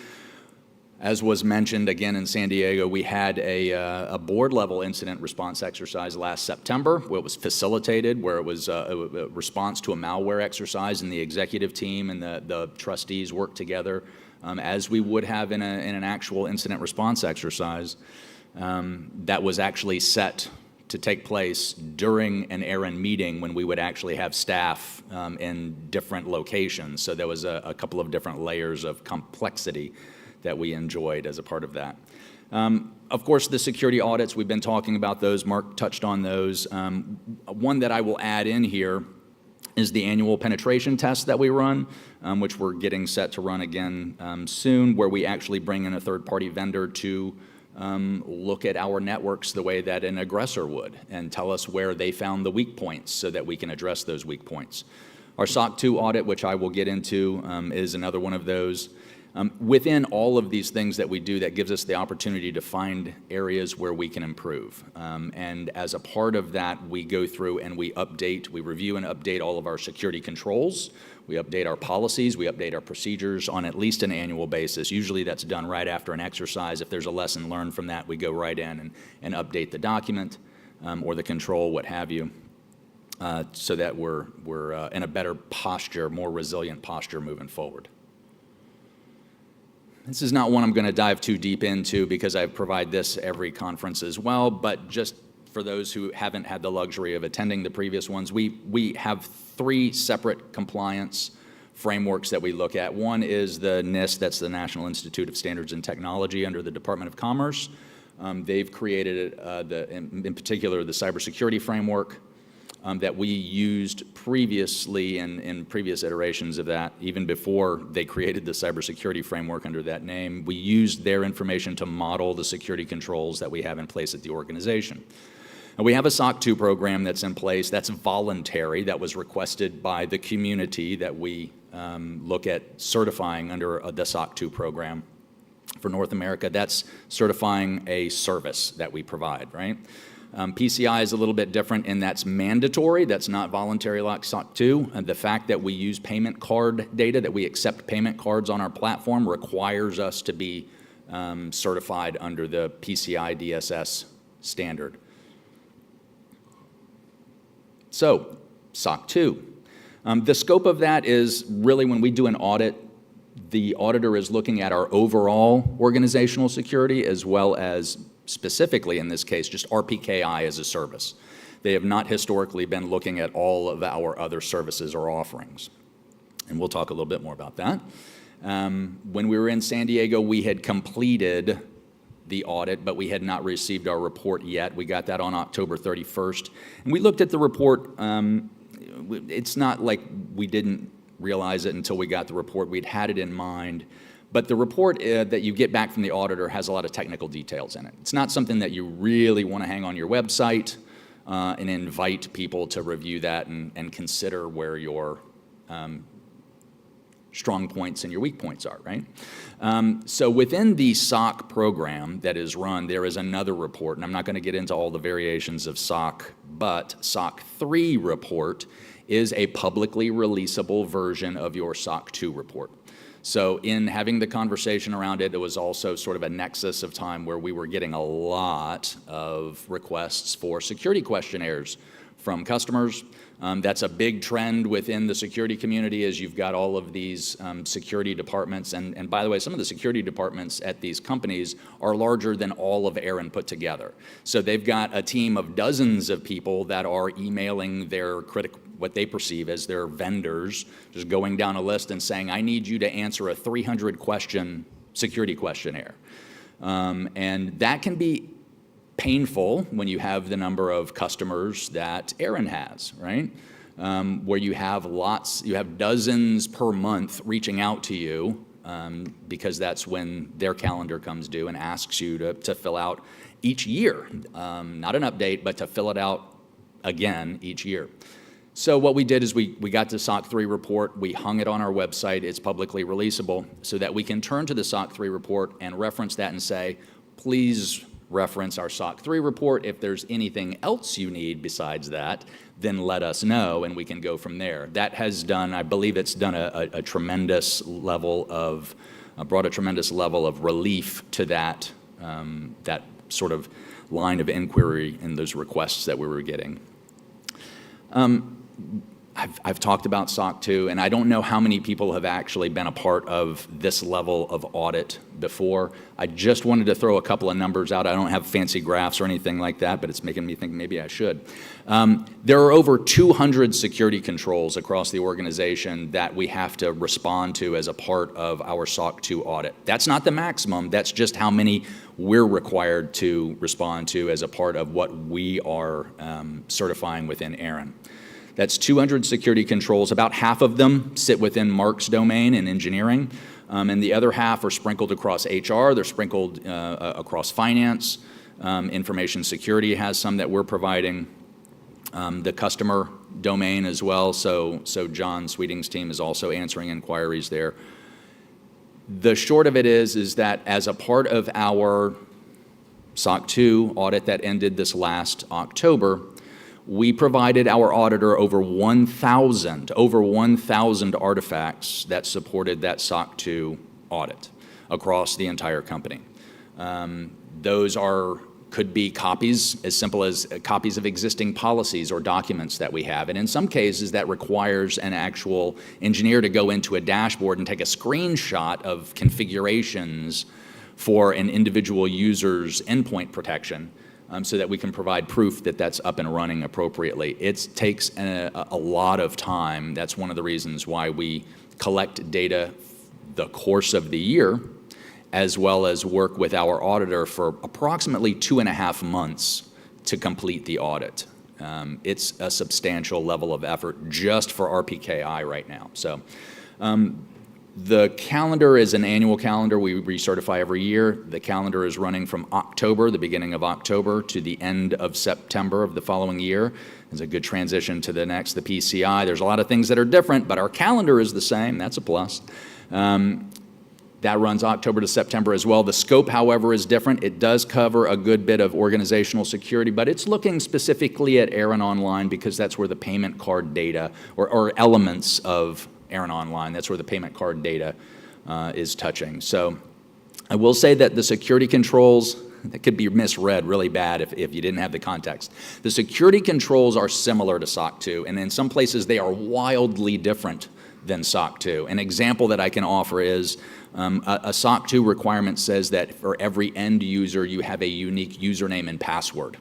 As was mentioned again in San Diego, we had a board-level incident response exercise last September where it was facilitated, where it was a response to a malware exercise, and the executive team and the trustees worked together as we would have in an actual incident response exercise. That was actually set to take place during an ARIN meeting when we would actually have staff in different locations. So there was a couple of different layers of complexity that we enjoyed as a part of that. Of course, the security audits, we've been talking about those. Mark touched on those. One that I will add in here is the annual penetration test that we run, which we're getting set to run again soon, where we actually bring in a third-party vendor to look at our networks the way that an aggressor would and tell us where they found the weak points so that we can address those weak points. Our SOC 2 audit, which I will get into, is another one of those. Within all of these things that we do, that gives us the opportunity to find areas where we can improve. And as a part of that, we go through and we review and update all of our security controls. We update our policies, we update our procedures on at least an annual basis. Usually that's done right after an exercise. If there's a lesson learned from that, we go right in and update the document or the control, what have you, so that we're in a better posture, more resilient posture moving forward. This is not one I'm going to dive too deep into because I provide this every conference as well, but just for those who haven't had the luxury of attending the previous ones, we have 3 separate compliance frameworks that we look at. One is the NIST, that's the National Institute of Standards and Technology under the Department of Commerce. They've created, in particular, the cybersecurity framework that we used previously in previous iterations of that, even before they created the cybersecurity framework under that name. We used their information to model the security controls that we have in place at the organization. And we have a SOC 2 program that's in place that's voluntary, that was requested by the community that we look at certifying under the SOC 2 program for North America. That's certifying a service that we provide, right? PCI is a little bit different in that's mandatory, that's not voluntary like SOC 2. And the fact that we use payment card data, that we accept payment cards on our platform requires us to be certified under the PCI DSS standard. So, SOC 2. The scope of that is really when we do an audit, the auditor is looking at our overall organizational security as well as specifically in this case, just RPKI as a service. They have not historically been looking at all of our other services or offerings. And we'll talk a little bit more about that. When we were in San Diego, we had completed the audit, but we had not received our report yet. We got that on October 31st. And we looked at the report. It's not like we didn't realize it until we got the report. We'd had it in mind. But the report that you get back from the auditor has a lot of technical details in it. It's not something that you really want to hang on your website and invite people to review that and consider where your strong points and your weak points are, right? So within the SOC program that is run, there is another report, and I'm not going to get into all the variations of SOC, but SOC 3 report is a publicly releasable version of your SOC 2 report. So in having the conversation around it, it was also sort of a nexus of time where we were getting a lot of requests for security questionnaires from customers. That's a big trend within the security community, as you've got all of these security departments. And by the way, some of the security departments at these companies are larger than all of ARIN put together. So they've got a team of dozens of people that are emailing their what they perceive as their vendors, just going down a list and saying, I need you to answer a 300-question security questionnaire. And that can be painful when you have the number of customers that ARIN has, right? Where you have dozens per month reaching out to you because that's when their calendar comes due and asks you to fill out each year, not an update, but to fill it out again each year. So what we did is we got the SOC 3 report, we hung it on our website, it's publicly releasable, so that we can turn to the SOC 3 report and reference that and say, please reference our SOC 3 report. If there's anything else you need besides that, then let us know and we can go from there. That has done, I believe it's done a tremendous level of, brought a tremendous level of relief to that, that sort of line of inquiry in those requests that we were getting. I've talked about SOC 2, and I don't know how many people have actually been a part of this level of audit before. I just wanted to throw a couple of numbers out. I don't have fancy graphs or anything like that, but it's making me think maybe I should. There are over 200 security controls across the organization that we have to respond to as a part of our SOC 2 audit. That's not the maximum. That's just how many we're required to respond to as a part of what we are certifying within ARIN. That's 200 security controls. About half of them sit within Mark's domain in engineering, and the other half are sprinkled across HR. They're sprinkled across finance. Information security has some that we're providing. The customer domain as well, so John Sweeting's team is also answering inquiries there. The short of it is that as a part of our SOC 2 audit that ended this last October, we provided our auditor over 1,000 artifacts that supported that SOC 2 audit across the entire company. Those could be copies, as simple as copies of existing policies or documents that we have. And in some cases, that requires an actual engineer to go into a dashboard and take a screenshot of configurations for an individual user's endpoint protection, so that we can provide proof that that's up and running appropriately. It takes a lot of time. That's one of the reasons why we collect data the course of the year, as well as work with our auditor for approximately 2.5 months to complete the audit. It's a substantial level of effort just for RPKI right now. So the calendar is an annual calendar. We recertify every year. The calendar is running from October, the beginning of October, to the end of September of the following year. It's a good transition to the next, the PCI. There's a lot of things that are different, but our calendar is the same. That's a plus. That runs October to September as well. The scope, however, is different. It does cover a good bit of organizational security, but it's looking specifically at ARIN Online because that's where the payment card data, or elements of ARIN Online, that's where the payment card data is touching. So I will say that the security controls, that could be misread really bad if you didn't have the context. The security controls are similar to SOC 2, and in some places they are wildly different than SOC 2. An example that I can offer is a SOC 2 requirement says that for every end user you have a unique username and password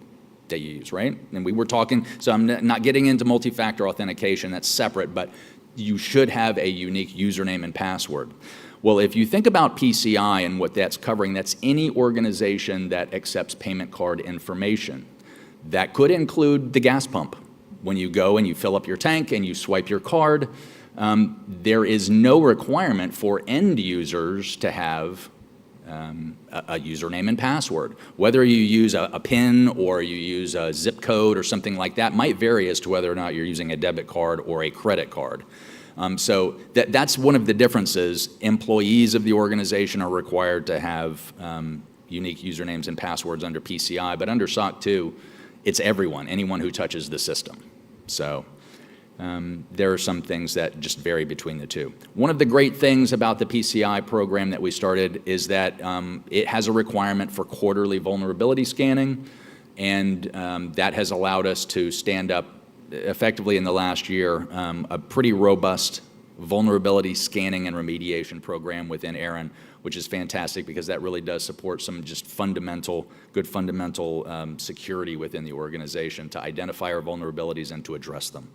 that you use, right? And we were talking, so I'm not getting into multi-factor authentication, that's separate, but you should have a unique username and password. Well, if you think about PCI and what that's covering, that's any organization that accepts payment card information. That could include the gas pump. When you go and you fill up your tank and you swipe your card, there is no requirement for end users to have a username and password. Whether you use a PIN or you use a zip code or something like that might vary as to whether or not you're using a debit card or a credit card. So that's one of the differences. Employees of the organization are required to have unique usernames and passwords under PCI, but under SOC 2, it's everyone, anyone who touches the system. So there are some things that just vary between the two. One of the great things about the PCI program that we started is that it has a requirement for quarterly vulnerability scanning, and that has allowed us to stand up effectively in the last year a pretty robust vulnerability scanning and remediation program within ARIN, which is fantastic because that really does support some just good fundamental security within the organization to identify our vulnerabilities and to address them.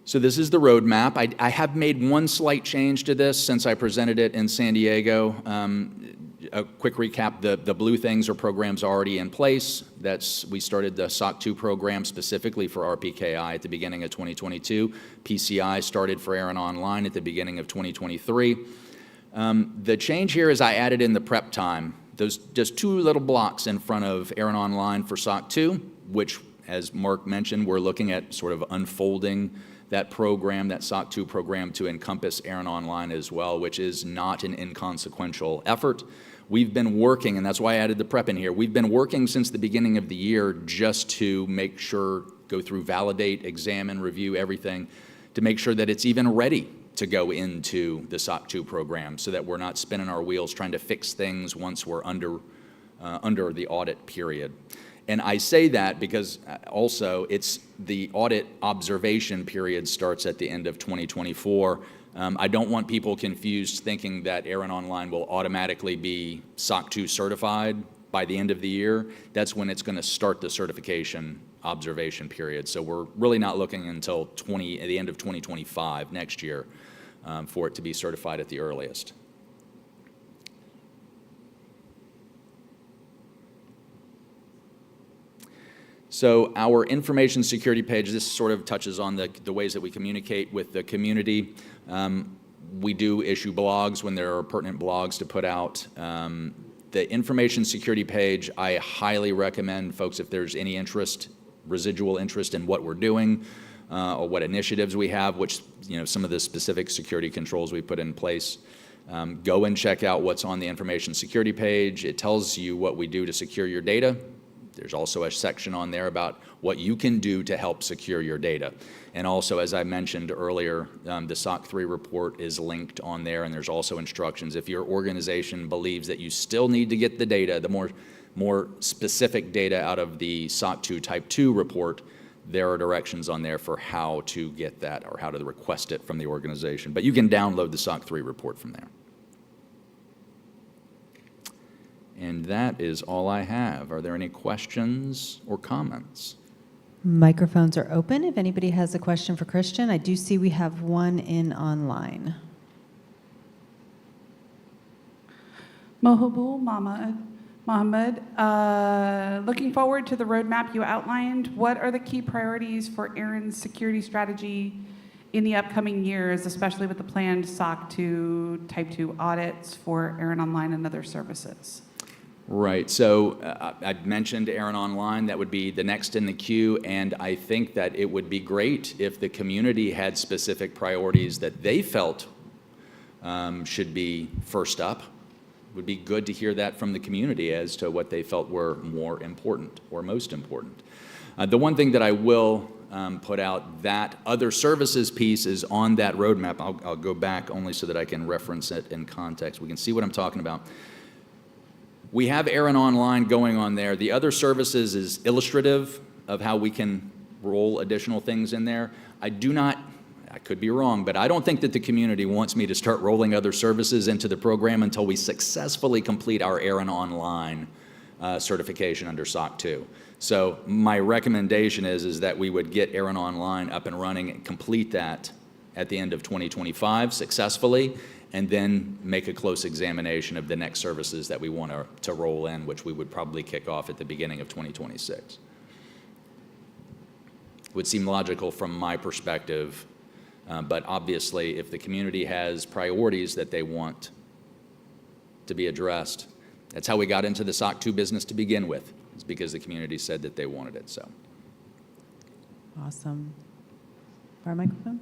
So this is the roadmap. I have made one slight change to this since I presented it in San Diego. A quick recap, the blue things are programs already in place. We started the SOC 2 program specifically for RPKI at the beginning of 2022. PCI started for ARIN Online at the beginning of 2023. The change here is I added in the prep time. Those just two little blocks in front of ARIN Online for SOC 2, which, as Mark mentioned, we're looking at sort of unfolding that program, that SOC 2 program, to encompass ARIN Online as well, which is not an inconsequential effort. We've been working, and that's why I added the prep in here, we've been working since the beginning of the year just to make sure, go through, validate, examine, review everything, to make sure that it's even ready to go into the SOC 2 program so that we're not spinning our wheels trying to fix things once we're under the audit period. And I say that because also it's the audit observation period starts at the end of 2024. I don't want people confused thinking that ARIN Online will automatically be SOC 2 certified by the end of the year. That's when it's going to start the certification observation period. So we're really not looking until the end of 2025, next year, for it to be certified at the earliest. So our information security page, this sort of touches on the ways that we communicate with the community. We do issue blogs when there are pertinent blogs to put out. The information security page, I highly recommend folks, if there's any interest, residual interest in what we're doing or what initiatives we have, which, some of the specific security controls we put in place, go and check out what's on the information security page. It tells you what we do to secure your data. There's also a section on there about what you can do to help secure your data. And also, as I mentioned earlier, the SOC 3 report is linked on there, and there's also instructions. If your organization believes that you still need to get the data, the more specific data out of the SOC 2 Type 2 report, there are directions on there for how to get that or how to request it from the organization. But you can download the SOC 3 report from there. And that is all I have. Are there any questions or comments? Microphones are open. If anybody has a question for Christian, I do see we have one in online. Mohibul Mohammed, looking forward to the roadmap you outlined. What are the key priorities for ARIN's security strategy in the upcoming years, especially with the planned SOC 2 Type 2 audits for ARIN Online and other services? Right, so I mentioned ARIN Online, that would be the next in the queue, and I think that it would be great if the community had specific priorities that they felt should be first up. It would be good to hear that from the community as to what they felt were more important or most important. The one thing that I will put out, that other services piece is on that roadmap. I'll go back only so that I can reference it in context. We can see what I'm talking about. We have ARIN Online going on there. The other services is illustrative of how we can roll additional things in there. I could be wrong, but I don't think that the community wants me to start rolling other services into the program until we successfully complete our ARIN Online certification under SOC 2. So my recommendation is that we would get ARIN Online up and running and complete that at the end of 2025 successfully, and then make a close examination of the next services that we want to roll in, which we would probably kick off at the beginning of 2026. Would seem logical from my perspective, but obviously if the community has priorities that they want to be addressed, that's how we got into the SOC 2 business to begin with. It's because the community said that they wanted it, so. Awesome. Our microphone.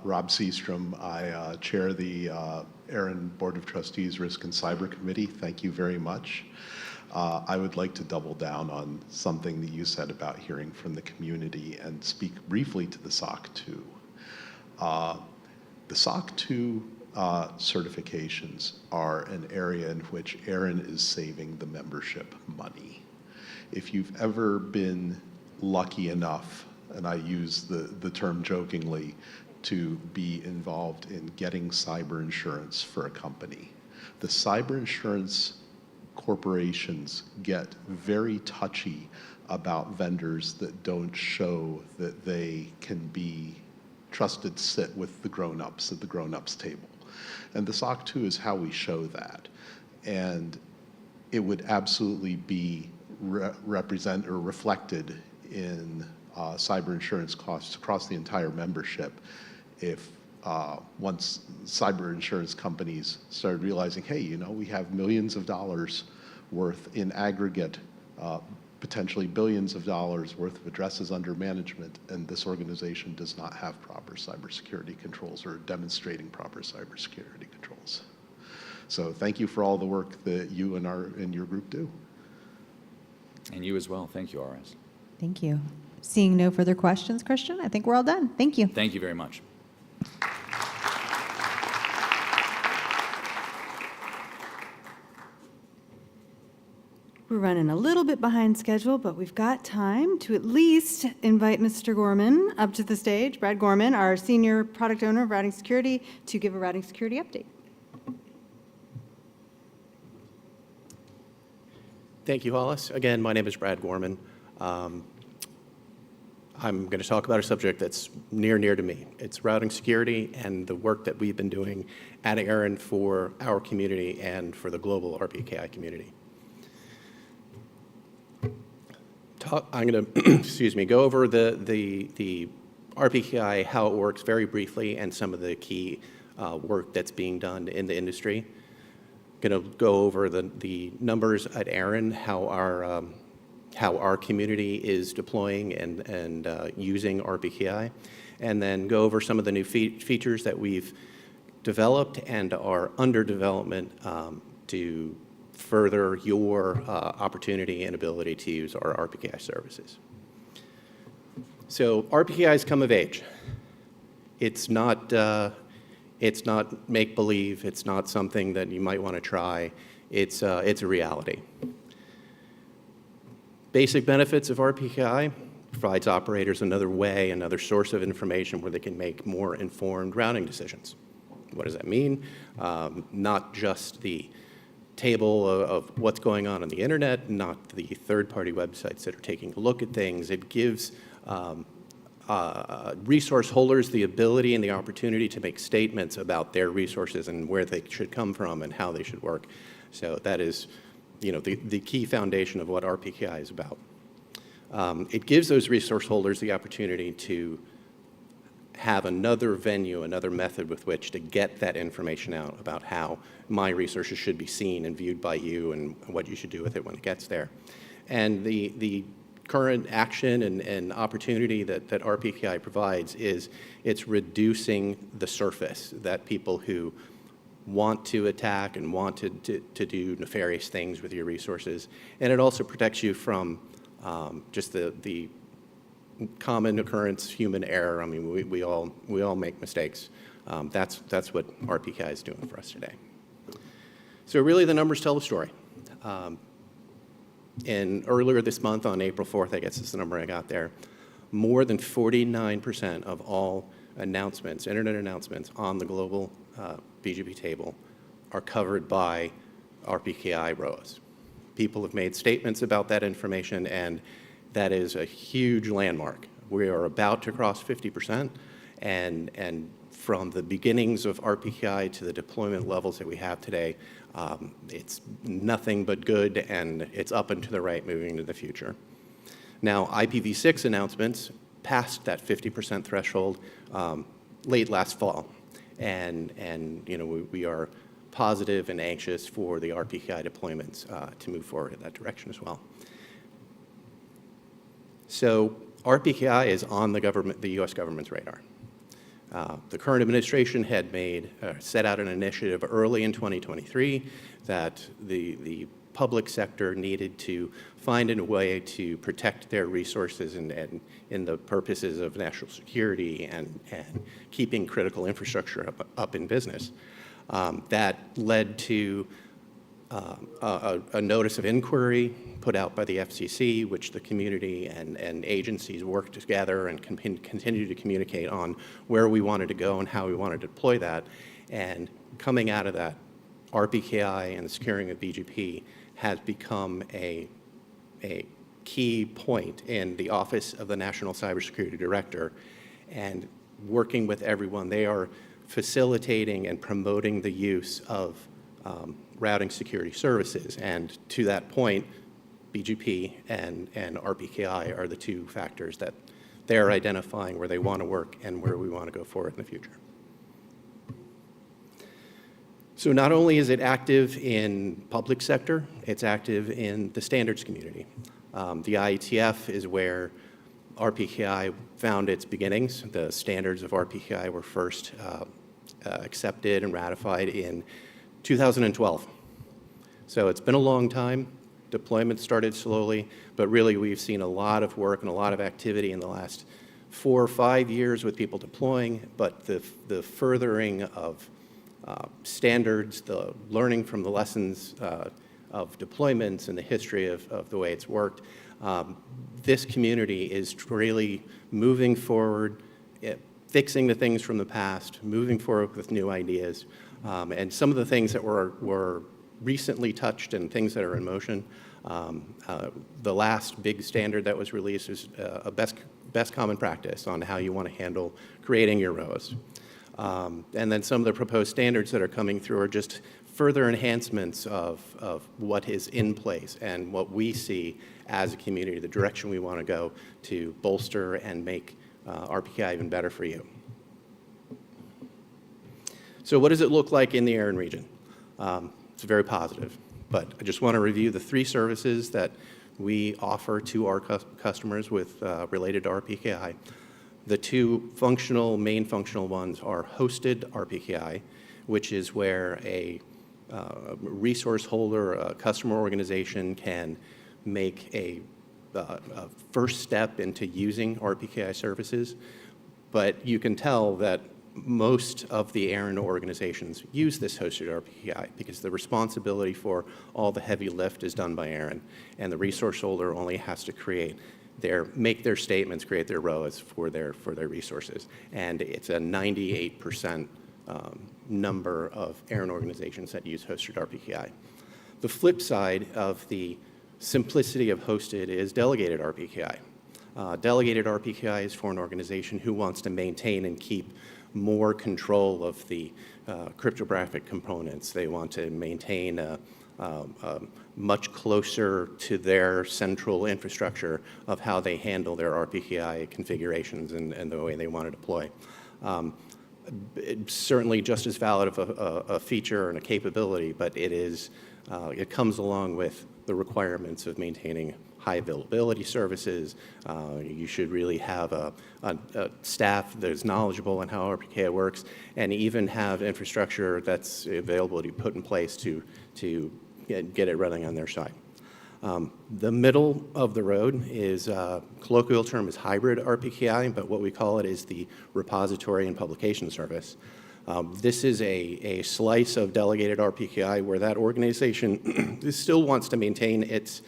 Rob Seastrom. I chair the ARIN Board of Trustees Risk and Cyber Committee. Thank you very much. I would like to double down on something that you said about hearing from the community and speak briefly to the SOC 2. The SOC 2 certifications are an area in which ARIN is saving the membership money. If you've ever been lucky enough, and I use the term jokingly, to be involved in getting cyber insurance for a company, the cyber insurance corporations get very touchy about vendors that don't show that they can be trusted to sit with the grown-ups at the grown-ups table. And the SOC 2 is how we show that. And it would absolutely be reflected in cyber insurance costs across the entire membership if once cyber insurance companies started realizing, hey, you know, we have millions of dollars worth in aggregate, potentially billions of dollars worth of addresses under management, and this organization does not have proper cybersecurity controls or demonstrating proper cybersecurity controls. So thank you for all the work that you and your group do. And you as well. Thank you, RS. Thank you. Seeing no further questions, Christian, I think we're all done. Thank you. Thank you very much. We're running a little bit behind schedule, but we've got time to at least invite Mr. Gorman up to the stage, Brad Gorman, our Senior Product Owner of Routing Security, to give a routing security update. Thank you, Hollis. Again, my name is Brad Gorman. I'm going to talk about a subject that's near to me. It's routing security and the work that we've been doing at ARIN for our community and for the global RPKI community. I'm going to, excuse me, go over the RPKI, how it works very briefly, and some of the key work that's being done in the industry. Going to go over the numbers at ARIN, how our community is deploying and using RPKI, and then go over some of the new features that we've developed and are under development to further your opportunity and ability to use our RPKI services. So RPKI's come of age. It's not make-believe. It's not something that you might want to try. It's a reality. Basic benefits of RPKI: provides operators another way, another source of information where they can make more informed routing decisions. What does that mean? Not just the table of what's going on the internet, not the third-party websites that are taking a look at things. It gives resource holders the ability and the opportunity to make statements about their resources and where they should come from and how they should work. So that is, you know, the key foundation of what RPKI is about. It gives those resource holders the opportunity to have another venue, another method with which to get that information out about how my resources should be seen and viewed by you and what you should do with it when it gets there. And the current action and opportunity that RPKI provides is it's reducing the surface that people who want to attack and want to do nefarious things with your resources. And it also protects you from just the common occurrence human error. I mean, we all make mistakes. That's what RPKI is doing for us today. So really the numbers tell the story. And earlier this month, on April 4th, I guess is the number I got there, more than 49% of all announcements, internet announcements on the global BGP table are covered by RPKI ROAs. People have made statements about that information, and that is a huge landmark. We are about to cross 50%, and from the beginnings of RPKI to the deployment levels that we have today, it's nothing but good, and it's up and to the right moving into the future. Now, IPv6 announcements passed that 50% threshold late last fall, and you know, we are positive and anxious for the RPKI deployments to move forward in that direction as well. So RPKI is on the U.S. government's radar. The current administration had set out an initiative early in 2023 that the public sector needed to find a way to protect their resources and in the purposes of national security and keeping critical infrastructure up in business. That led to a notice of inquiry put out by the FCC, which the community and agencies worked together and continue to communicate on where we wanted to go and how we wanted to deploy that. And coming out of that, RPKI and the securing of BGP has become a key point in the Office of the National Cybersecurity Director. And working with everyone, they are facilitating and promoting the use of routing security services. And to that point, BGP and RPKI are the two factors that they're identifying where they want to work and where we want to go forward in the future. So not only is it active in public sector, it's active in the standards community. The IETF is where RPKI found its beginnings. The standards of RPKI were first accepted and ratified in 2012. So it's been a long time. Deployment started slowly, but really we've seen a lot of work and a lot of activity in the last 4 or 5 years with people deploying, but the furthering of standards, the learning from the lessons of deployments and the history of the way it's worked, this community is really moving forward, fixing the things from the past, moving forward with new ideas, and some of the things that were recently touched and things that are in motion. The last big standard that was released is a best common practice on how you want to handle creating your ROAs. And then some of the proposed standards that are coming through are just further enhancements of what is in place and what we see as a community, the direction we want to go to bolster and make RPKI even better for you. So what does it look like in the ARIN region? It's very positive, but I just want to review the 3 services that we offer to our customers with related to RPKI. The 2 main functional ones are hosted RPKI, which is where a resource holder, a customer organization can make a first step into using RPKI services. But you can tell that most of the ARIN organizations use this hosted RPKI because the responsibility for all the heavy lift is done by ARIN, and the resource holder only has to make their statements, create their ROAs for their resources. And it's a 98% number of ARIN organizations that use hosted RPKI. The flip side of the simplicity of hosted is delegated RPKI. Delegated RPKI is for an organization who wants to maintain and keep more control of the cryptographic components. They want to maintain much closer to their central infrastructure of how they handle their RPKI configurations and the way they want to deploy. It's certainly just as valid of a feature and a capability, but it comes along with the requirements of maintaining high availability services. You should really have a staff that is knowledgeable on how RPKI works, and even have infrastructure that's available to be put in place to get it running on their side. The middle of the road is, colloquial term is hybrid RPKI, but what we call it is the repository and publication service. This is a slice of delegated RPKI where that organization still wants to maintain its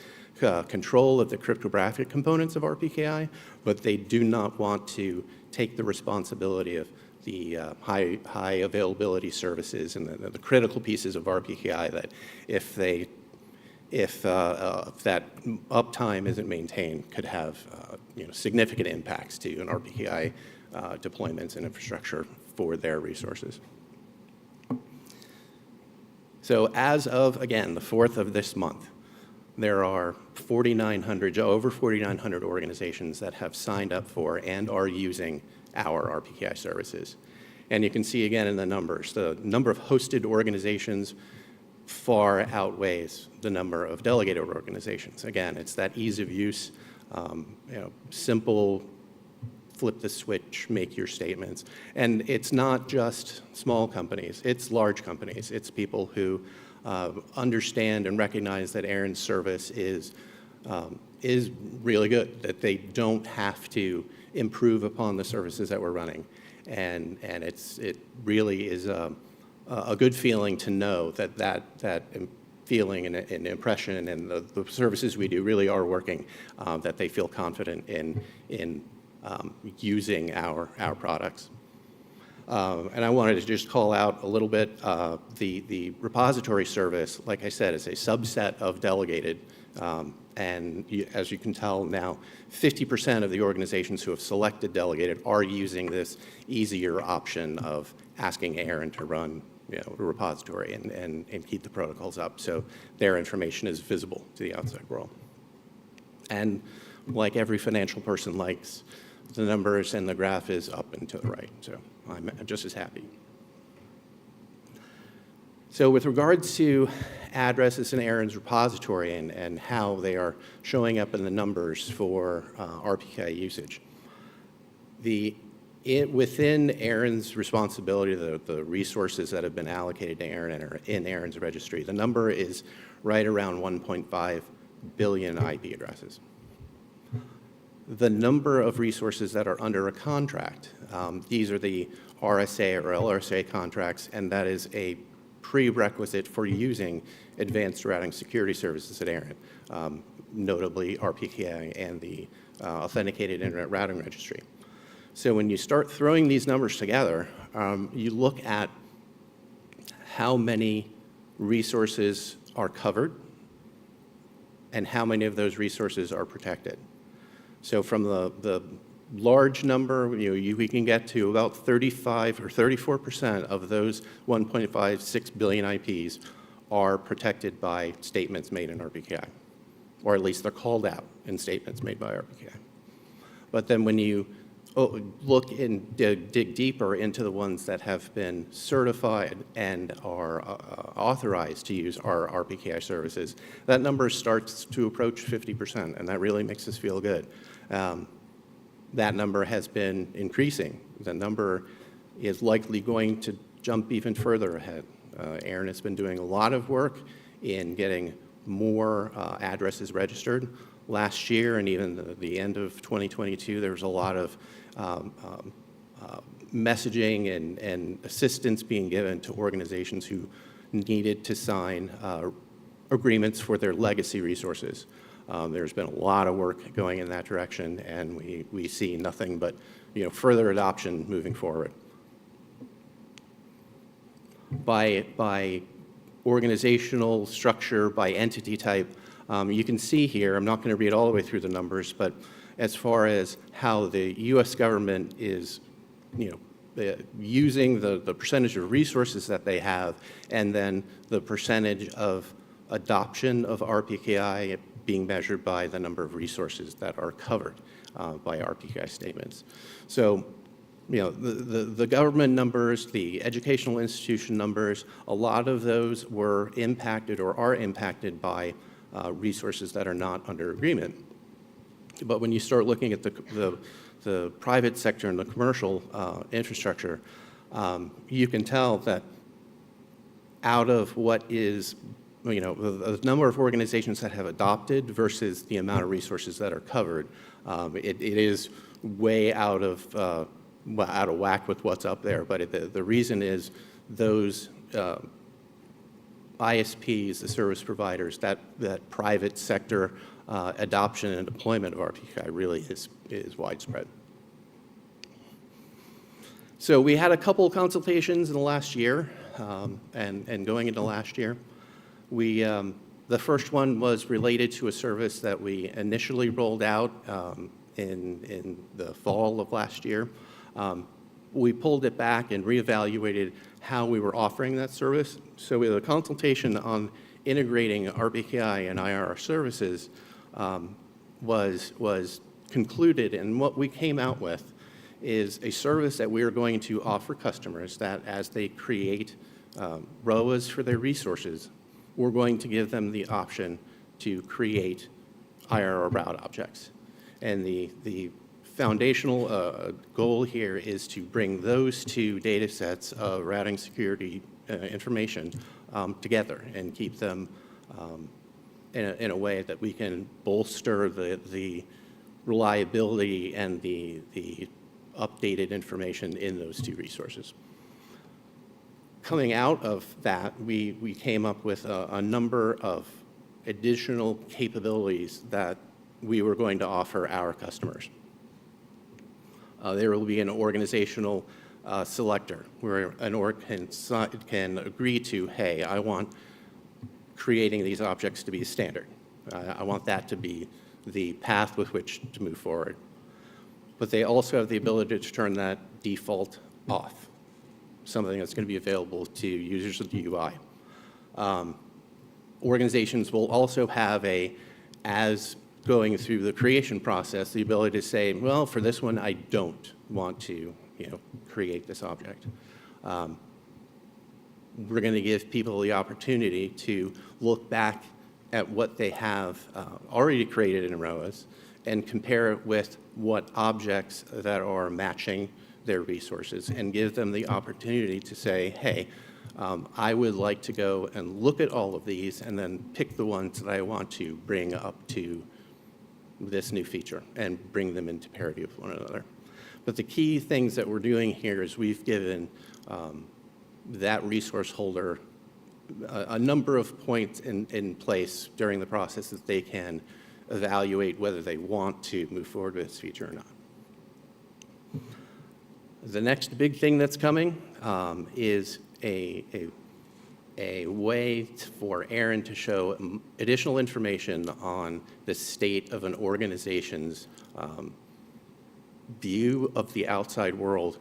control of the cryptographic components of RPKI, but they do not want to take the responsibility of the high availability services and the critical pieces of RPKI that if that uptime isn't maintained, could have significant impacts to an RPKI deployments and infrastructure for their resources. So as of, again, the 4th of this month, there are over 4,900 organizations that have signed up for and are using our RPKI services. And you can see again in the numbers, the number of hosted organizations far outweighs the number of delegated organizations. Again, it's that ease of use, simple, flip the switch, make your statements. And it's not just small companies, it's large companies. It's people who understand and recognize that ARIN's service is really good, that they don't have to improve upon the services that we're running. And it really is a good feeling to know that feeling and impression, and the services we do really are working, that they feel confident in using our products. And I wanted to just call out a little bit, the repository service, like I said, is a subset of delegated. And as you can tell now, 50% of the organizations who have selected delegated are using this easier option of asking ARIN to run a repository and keep the protocols up so their information is visible to the outside world. And like every financial person likes, the numbers and the graph is up and to the right, so I'm just as happy. So with regards to addresses in ARIN's repository and how they are showing up in the numbers for RPKI usage, within ARIN's responsibility, the resources that have been allocated to ARIN and are in ARIN's registry, the number is right around 1.5 billion IP addresses. The number of resources that are under a contract, these are the RSA or LRSA contracts, and that is a prerequisite for using advanced routing security services at ARIN, notably RPKI and the Authenticated Internet Routing Registry. So when you start throwing these numbers together, you look at how many resources are covered and how many of those resources are protected. So from the large number, we can get to about 35 or 34% of those 1.56 billion IPs are protected by statements made in RPKI, or at least they're called out in statements made by RPKI. But then when you look and dig deeper into the ones that have been certified and are authorized to use our RPKI services, that number starts to approach 50%, and that really makes us feel good. That number has been increasing. The number is likely going to jump even further ahead. ARIN has been doing a lot of work in getting more addresses registered. Last year and even the end of 2022, there was a lot of messaging and assistance being given to organizations who needed to sign agreements for their legacy resources. There's been a lot of work going in that direction, and we see nothing but further adoption moving forward. By organizational structure, by entity type, you can see here, I'm not going to read all the way through the numbers, but as far as how the U.S. government is using the percentage of resources that they have, and then the percentage of adoption of RPKI being measured by the number of resources that are covered by RPKI statements. So, the government numbers, the educational institution numbers, a lot of those were impacted or are impacted by resources that are not under agreement. But when you start looking at the private sector and the commercial infrastructure, you can tell that out of what is the number of organizations that have adopted versus the amount of resources that are covered, it is way out of whack with what's up there. But the reason is those ISPs, the service providers, that private sector adoption and deployment of RPKI really is widespread. So we had a couple of consultations in the last year, and going into last year. The first one was related to a service that we initially rolled out in the fall of last year. We pulled it back and reevaluated how we were offering that service. So we had a consultation on integrating RPKI and IRR services was concluded, and what we came out with is a service that we are going to offer customers that as they create ROAs for their resources, we're going to give them the option to create IRR route objects. And the foundational goal here is to bring those two data sets of routing security information together and keep them in a way that we can bolster the reliability and the updated information in those two resources. Coming out of that, we came up with a number of additional capabilities that we were going to offer our customers. There will be an organizational selector where an org can agree to, hey, I want creating these objects to be standard. I want that to be the path with which to move forward. But they also have the ability to turn that default off, something that's going to be available to users of the UI. Organizations will also have as going through the creation process, the ability to say, well, for this one, I don't want to create this object. We're going to give people the opportunity to look back at what they have already created in ROAS and compare it with what objects that are matching their resources and give them the opportunity to say, hey, I would like to go and look at all of these and then pick the ones that I want to bring up to this new feature and bring them into parity with one another. But the key things that we're doing here is we've given that resource holder a number of points in place during the process that they can evaluate whether they want to move forward with this feature or not. The next big thing that's coming is a way for ARIN to show additional information on the state of an organization's view of the outside world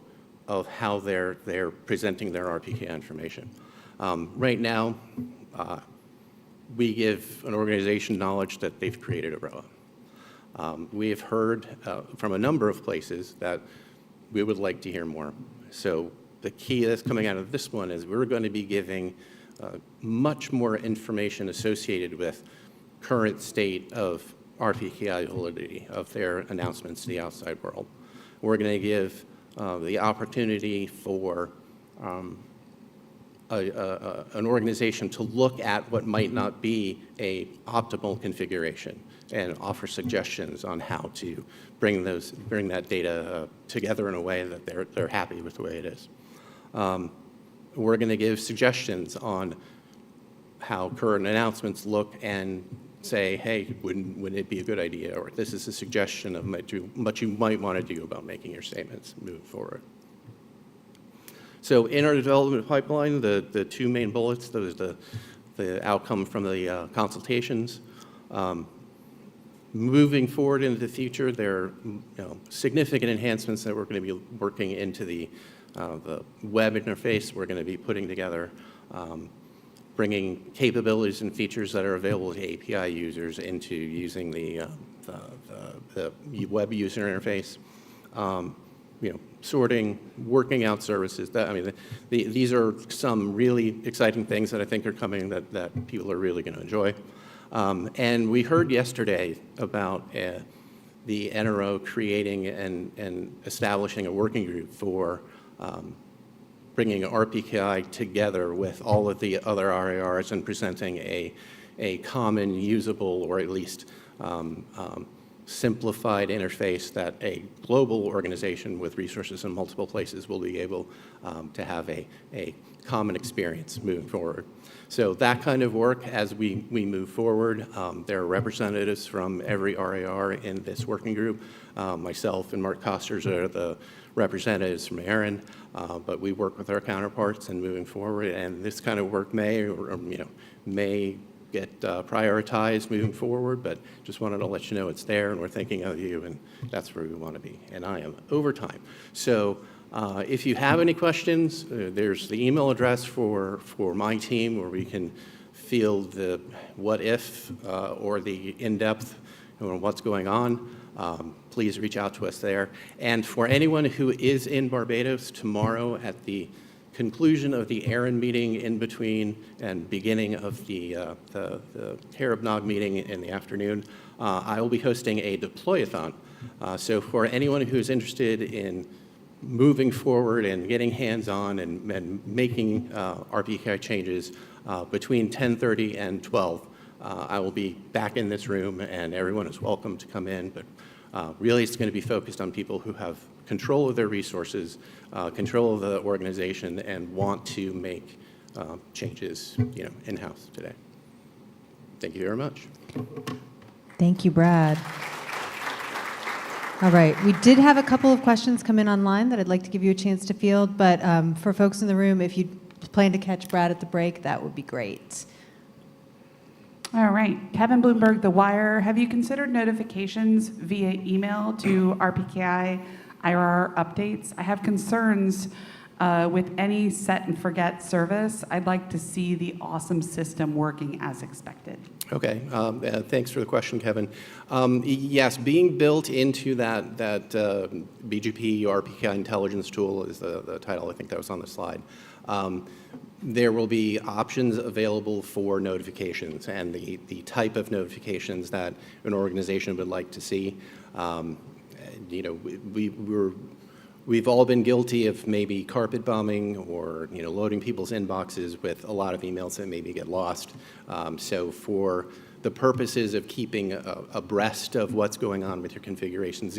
of how they're presenting their RPKI information. Right now, we give an organization knowledge that they've created a ROA. We have heard from a number of places that we would like to hear more. So the key that's coming out of this one is we're going to be giving much more information associated with current state of RPKI validity of their announcements to the outside world. We're going to give the opportunity for an organization to look at what might not be a optimal configuration and offer suggestions on how to bring that data together in a way that they're happy with the way it is. We're going to give suggestions on how current announcements look and say, hey, wouldn't it be a good idea, or this is a suggestion of what you might want to do about making your statements moving forward. So in our development pipeline, the two main bullets, those are the outcome from the consultations. Moving forward into the future, there are significant enhancements that we're going to be working into the web interface. We're going to be putting together, bringing capabilities and features that are available to API users into using the web user interface. Sorting, working out services. These are some really exciting things that I think are coming that people are really going to enjoy. And we heard yesterday about the NRO creating and establishing a working group for bringing RPKI together with all of the other RIRs and presenting a common, usable, or at least simplified interface that a global organization with resources in multiple places will be able to have a common experience moving forward. So that kind of work as we move forward, there are representatives from every RIR in this working group. Myself and Mark Costers are the representatives from ARIN, but we work with our counterparts in moving forward, and this kind of work may get prioritized moving forward, but just wanted to let you know it's there and we're thinking of you, and that's where we want to be. And I am over time. So if you have any questions, there's the email address for my team where we can field the what if or the in-depth on what's going on. Please reach out to us there. And for anyone who is in Barbados tomorrow at the conclusion of the ARIN meeting in between and beginning of the Caribnog meeting in the afternoon, I will be hosting a deploy-a-thon. So for anyone who's interested in moving forward and getting hands-on and making RPKI changes between 10:30 and 12, I will be back in this room, and everyone is welcome to come in, but Really, it's going to be focused on people who have control of their resources, control of the organization, and want to make changes, in-house today. Thank you very much. Thank you, Brad. All right, we did have a couple of questions come in online that I'd like to give you a chance to field, but for folks in the room, if you plan to catch Brad at the break, that would be great. All right, Kevin Bloomberg, The Wire. Have you considered notifications via email to RPKI IRR updates? I have concerns with any set and forget service. I'd like to see the awesome system working as expected. Okay, thanks for the question, Kevin. Yes, being built into that BGP RPKI intelligence tool is the title. I think that was on the slide. There will be options available for notifications and the type of notifications that an organization would like to see. We've all been guilty of maybe carpet bombing or loading people's inboxes with a lot of emails that maybe get lost. So for the purposes of keeping abreast of what's going on with your configurations,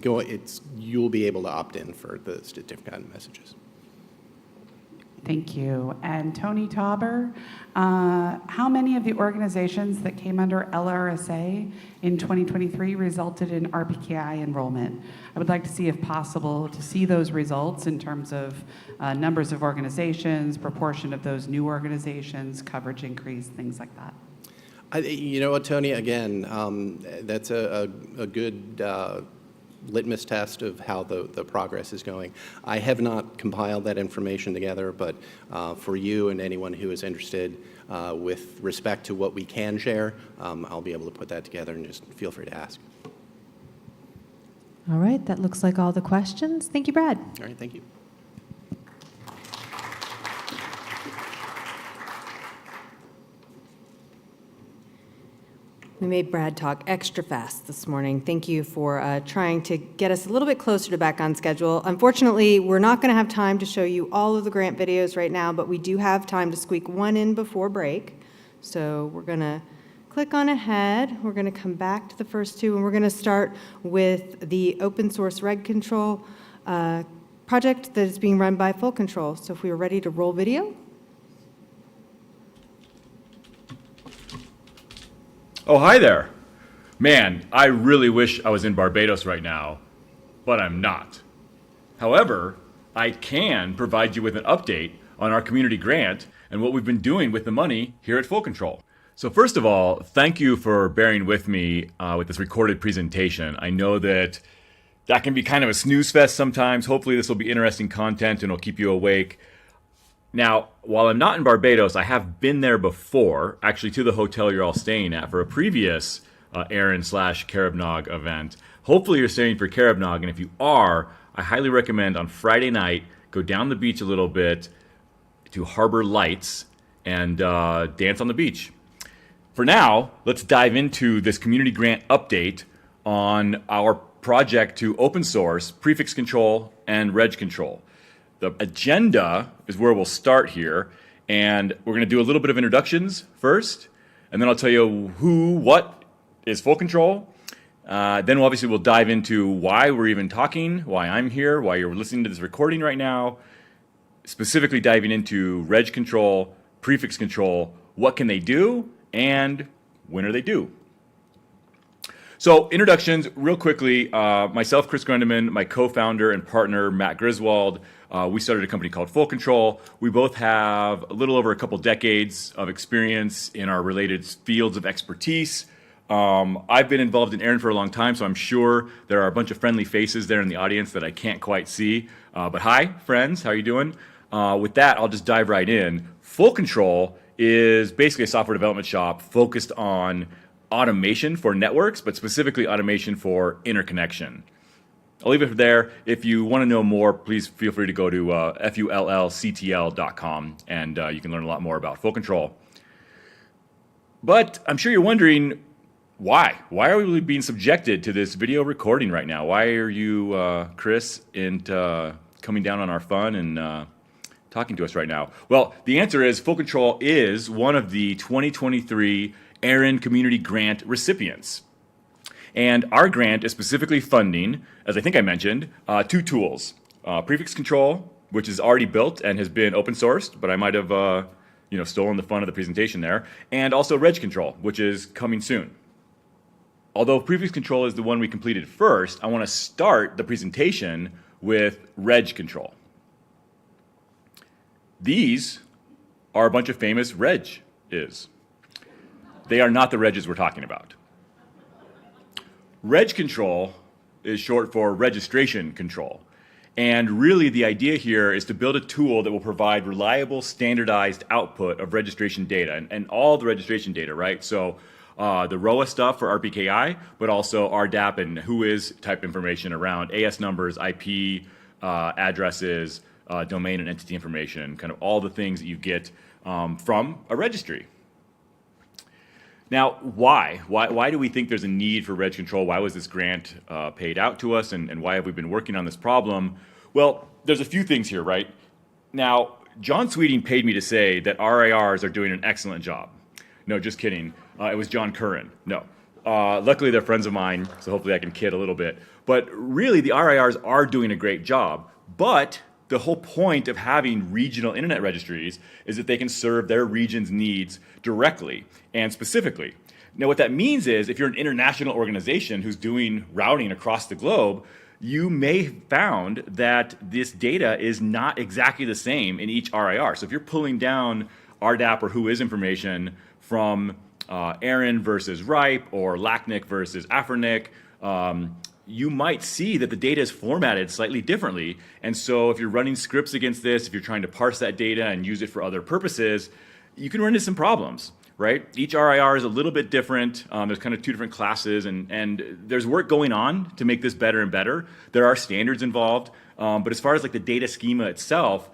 you'll be able to opt in for the different kind of messages. Thank you. And Tony Tauber, how many of the organizations that came under LRSA in 2023 resulted in RPKI enrollment? I would like to see, if possible, to see those results in terms of numbers of organizations, proportion of those new organizations, coverage increase, things like that. You know what, Tony, again, that's a good litmus test of how the progress is going. I have not compiled that information together, but for you and anyone who is interested with respect to what we can share, I'll be able to put that together, and just feel free to ask. All right, that looks like all the questions. Thank you, Brad. All right, thank you. We made Brad talk extra fast this morning. Thank you for trying to get us a little bit closer to back on schedule. Unfortunately, we're not going to have time to show you all of the grant videos right now, but we do have time to squeak one in before break. So we're going to click on ahead. We're going to come back to the first two, and we're going to start with the open source reg control project that is being run by FullCtrl. So if we are ready to roll video. Oh, hi there. Man, I really wish I was in Barbados right now, but I'm not. However, I can provide you with an update on our community grant and what we've been doing with the money here at FullCtrl. So first of all, thank you for bearing with me with this recorded presentation. I know that can be kind of a snooze fest sometimes. Hopefully this will be interesting content and it'll keep you awake. Now, while I'm not in Barbados, I have been there before, actually to the hotel you're all staying at for a previous ARIN/Caribnog event. Hopefully you're staying for Caribnog, and if you are, I highly recommend on Friday night, go down the beach a little bit to Harbor Lights and dance on the beach. For now, let's dive into this community grant update on our project to open source prefix control and reg control. The agenda is where we'll start here, and we're going to do a little bit of introductions first, and then I'll tell you what is FullCtrl. Then obviously we'll dive into why we're even talking, why I'm here, why you're listening to this recording right now, specifically diving into reg control, prefix control, what can they do, and when are they due. So introductions, real quickly, myself, Chris Grundeman, my co-founder and partner, Matt Griswold, we started a company called FullCtrl. We both have a little over a couple decades of experience in our related fields of expertise. I've been involved in ARIN for a long time, so I'm sure there are a bunch of friendly faces there in the audience that I can't quite see. But hi, friends, how are you doing? With that, I'll just dive right in. FullCtrl is basically a software development shop focused on automation for networks, but specifically automation for interconnection. I'll leave it there. If you want to know more, please feel free to go to fullctl.com, and you can learn a lot more about FullCtrl. But I'm sure you're wondering, why? Why are we being subjected to this video recording right now? Why are you, Chris, coming down on our fun and talking to us right now? Well, the answer is FullCtrl is one of the 2023 ARIN Community Grant recipients. And our grant is specifically funding, as I think I mentioned, 2 tools. Prefix control, which is already built and has been open sourced, but I might have stolen the fun of the presentation there, and also reg control, which is coming soon. Although prefix control is the one we completed first, I want to start the presentation with reg control. These are a bunch of famous reg-is. They are not the regs we're talking about. Reg control is short for registration control. And really the idea here is to build a tool that will provide reliable, standardized output of registration data, and all the registration data, right? So the ROA stuff for RPKI, but also RDAP and WHOIS type information around AS numbers, IP addresses, domain and entity information, kind of all the things that you get from a registry. Now, why? Why do we think there's a need for reg control? Why was this grant paid out to us, and why have we been working on this problem? Well, there's a few things here, right? Now, John Sweeting paid me to say that RIRs are doing an excellent job. No, just kidding. It was John Curran. No. Luckily, they're friends of mine, so hopefully I can kid a little bit. But really, the RIRs are doing a great job. But the whole point of having regional internet registries is that they can serve their region's needs directly and specifically. Now, what that means is if you're an international organization who's doing routing across the globe, you may have found that this data is not exactly the same in each RIR. So if you're pulling down RDAP or WHOIS information from ARIN versus RIPE or LACNIC versus AFRINIC, you might see that the data is formatted slightly differently. And so if you're running scripts against this, if you're trying to parse that data and use it for other purposes, you can run into some problems, right? Each RIR is a little bit different. There's kind of 2 different classes, and there's work going on to make this better and better. There are standards involved, but as far as like the data schema itself,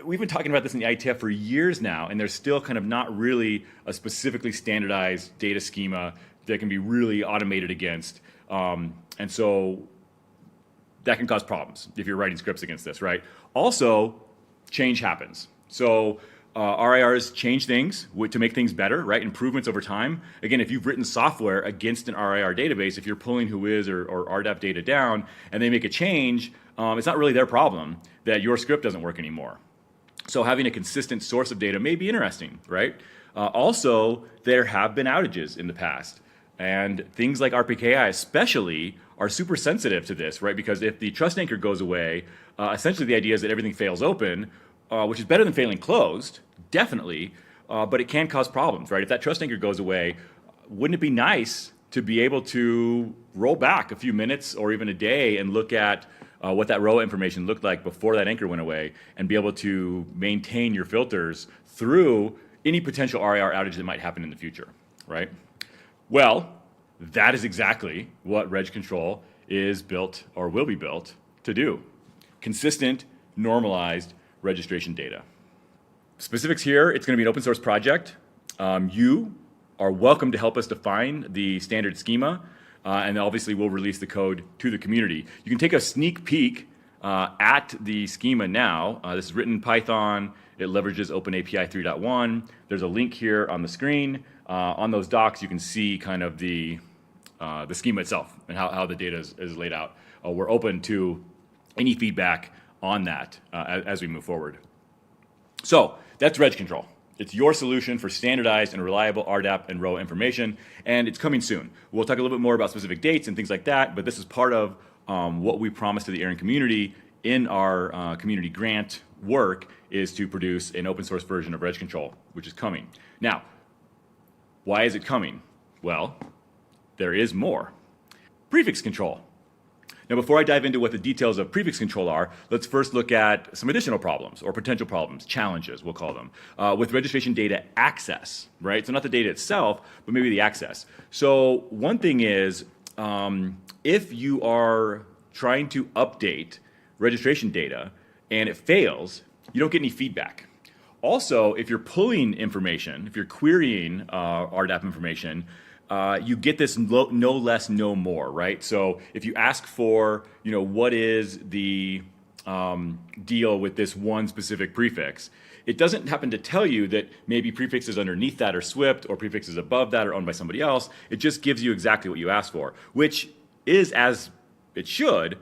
we've been talking about this in the IETF for years now, and there's still kind of not really a specifically standardized data schema that can be really automated against. And so that can cause problems if you're writing scripts against this, right? Also, change happens. So RIRs change things to make things better, right? Improvements over time. Again, if you've written software against an RIR database, if you're pulling WHOIS or RDAP data down and they make a change, it's not really their problem that your script doesn't work anymore. So having a consistent source of data may be interesting, right? Also, there have been outages in the past. And things like RPKI especially are super sensitive to this, right? Because if the trust anchor goes away, essentially the idea is that everything fails open, which is better than failing closed, definitely, but it can cause problems, right? If that trust anchor goes away, wouldn't it be nice to be able to roll back a few minutes or even a day and look at what that ROA information looked like before that anchor went away and be able to maintain your filters through any potential RIR outage that might happen in the future, right? Well, that is exactly what reg control is built or will be built to do. Consistent, normalized registration data. Specifics here, it's going to be an open source project. You are welcome to help us define the standard schema, and obviously we'll release the code to the community. You can take a sneak peek at the schema now. This is written in Python. It leverages OpenAPI 3.1. There's a link here on the screen. On those docs, you can see kind of the schema itself and how the data is laid out. We're open to any feedback on that as we move forward. So that's reg control. It's your solution for standardized and reliable RDAP and ROA information, and it's coming soon. We'll talk a little bit more about specific dates and things like that, but this is part of what we promised to the ARIN community in our community grant work is to produce an open source version of reg control, which is coming. Now, why is it coming? Well, there is more. Prefix control. Now, before I dive into what the details of prefix control are, let's first look at some additional problems or potential problems, challenges, we'll call them, with registration data access, right? So not the data itself, but maybe the access. So one thing is, if you are trying to update registration data and it fails, you don't get any feedback. Also, if you're pulling information, if you're querying RDAP information, you get this no less, no more, right? So if you ask for, what is the deal with this one specific prefix. It doesn't happen to tell you that maybe prefixes underneath that are SWIPT or prefixes above that are owned by somebody else. It just gives you exactly what you asked for, which is as it should,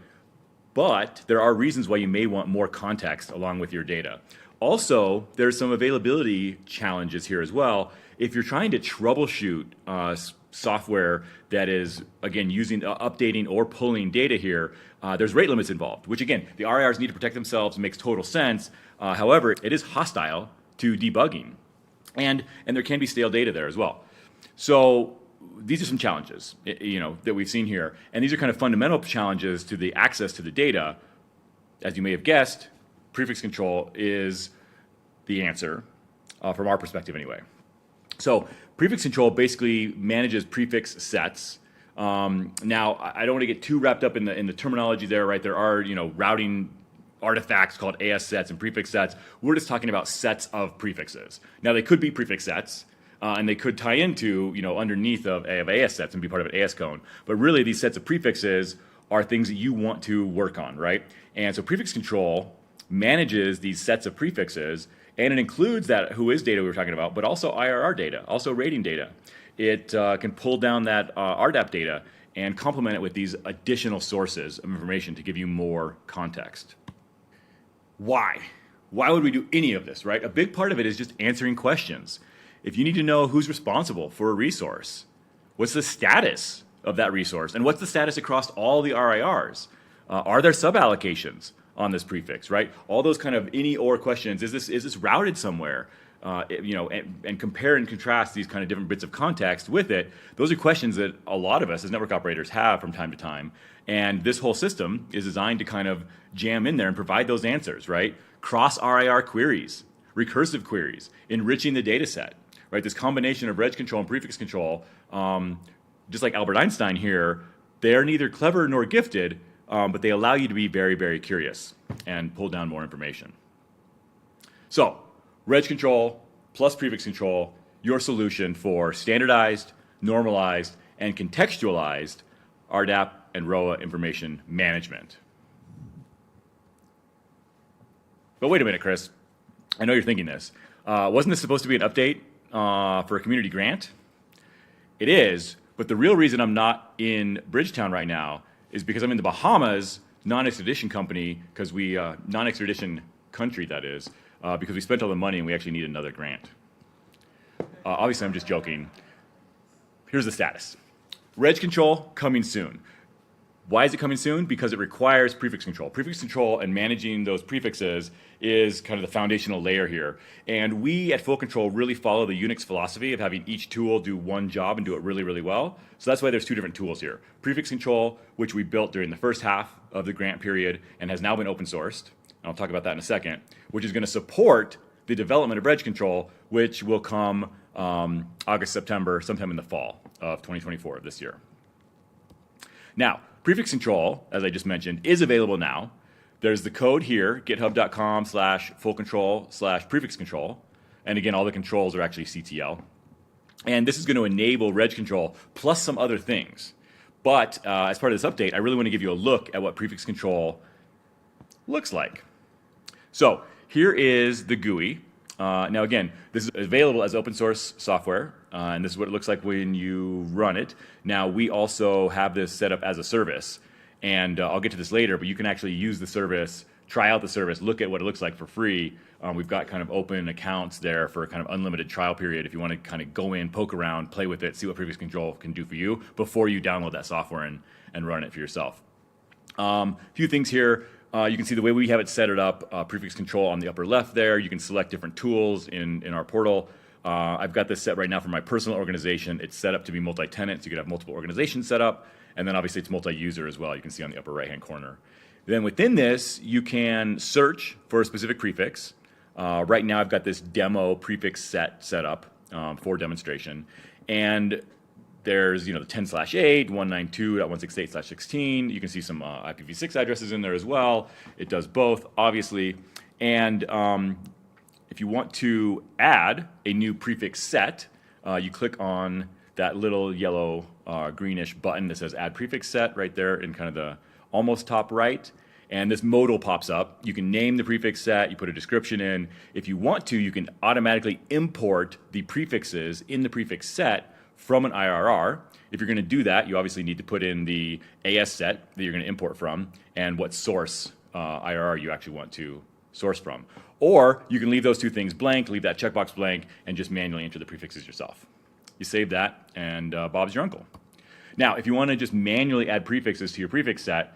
but there are reasons why you may want more context along with your data. Also, there's some availability challenges here as well. If you're trying to troubleshoot software that is, again, using updating or pulling data here, there's rate limits involved, which again, the RIRs need to protect themselves. It makes total sense. However, it is hostile to debugging, and there can be stale data there as well. So these are some challenges, that we've seen here, and these are kind of fundamental challenges to the access to the data. As you may have guessed, prefix control is the answer from our perspective anyway. So prefix control basically manages prefix sets. Now, I don't want to get too wrapped up in the terminology there, right? There are, routing artifacts called AS sets and prefix sets. We're just talking about sets of prefixes. Now, they could be prefix sets, and they could tie into, underneath of AS sets and be part of an AS cone. But really, these sets of prefixes are things that you want to work on, right? And so prefix control manages these sets of prefixes, and it includes that WHOIS data we were talking about, but also IRR data, also rating data. It can pull down that RDAP data and complement it with these additional sources of information to give you more context. Why? Why would we do any of this, right? A big part of it is just answering questions. If you need to know who's responsible for a resource, what's the status of that resource, and what's the status across all the RIRs? Are there sub-allocations on this prefix, right? All those kind of any or questions. Is this routed somewhere? And compare and contrast these kind of different bits of context with it. Those are questions that a lot of us as network operators have from time to time. And this whole system is designed to kind of jam in there and provide those answers, right? Cross RIR queries, recursive queries, enriching the data set, right? This combination of reg control and prefix control, just like Albert Einstein here, they're neither clever nor gifted, but they allow you to be very, very curious and pull down more information. So, reg control plus prefix control, your solution for standardized, normalized, and contextualized RDAP and ROA information management. But wait a minute, Chris. I know you're thinking this. Wasn't this supposed to be an update for a community grant? It is, but the real reason I'm not in Bridgetown right now is because I'm in the Bahamas, non-extradition company, because we, non-extradition country that is, because we spent all the money and we actually need another grant. Obviously, I'm just joking. Here's the status. Reg control coming soon. Why is it coming soon? Because it requires prefix control. Prefix control and managing those prefixes is kind of the foundational layer here. And we at FullCtrl really follow the Unix philosophy of having each tool do one job and do it really, really well. So that's why there's two different tools here. Prefix control, which we built during the first half of the grant period and has now been open sourced. I'll talk about that in a second, which is going to support the development of reg control, which will come August, September, sometime in the fall of 2024 of this year. Now, prefix control, as I just mentioned, is available now. There's the code here, github.com/fullcontrol/prefix control. And again, all the controls are actually CTL. And this is going to enable reg control plus some other things. But as part of this update, I really want to give you a look at what prefix control looks like. So here is the GUI. Now again, this is available as open source software, and this is what it looks like when you run it. Now we also have this set up as a service, and I'll get to this later, but you can actually use the service, try out the service, look at what it looks like for free. We've got kind of open accounts there for a kind of unlimited trial period if you want to kind of go in, poke around, play with it, see what prefix control can do for you before you download that software and run it for yourself. A few things here. You can see the way we have it set it up, prefix control on the upper left there. You can select different tools in our portal. I've got this set right now for my personal organization. It's set up to be multi-tenant, so you could have multiple organizations set up. And then obviously it's multi-user as well. You can see on the upper right-hand corner. Then within this, you can search for a specific prefix. Right now I've got this demo prefix set up for demonstration. And there's, the 10/8, 192.168/16. You can see some IPv6 addresses in there as well. It does both, obviously. And if you want to add a new prefix set, you click on that little yellow greenish button that says Add Prefix Set right there in kind of the almost top right. and this modal pops up. You can name the prefix set, you put a description in. If you want to, you can automatically import the prefixes in the prefix set from an IRR. If you're going to do that, you obviously need to put in the AS set that you're going to import from and what source IRR you actually want to source from. Or you can leave those two things blank, leave that checkbox blank, and just manually enter the prefixes yourself. You save that, and Bob's your uncle. Now, if you want to just manually add prefixes to your prefix set,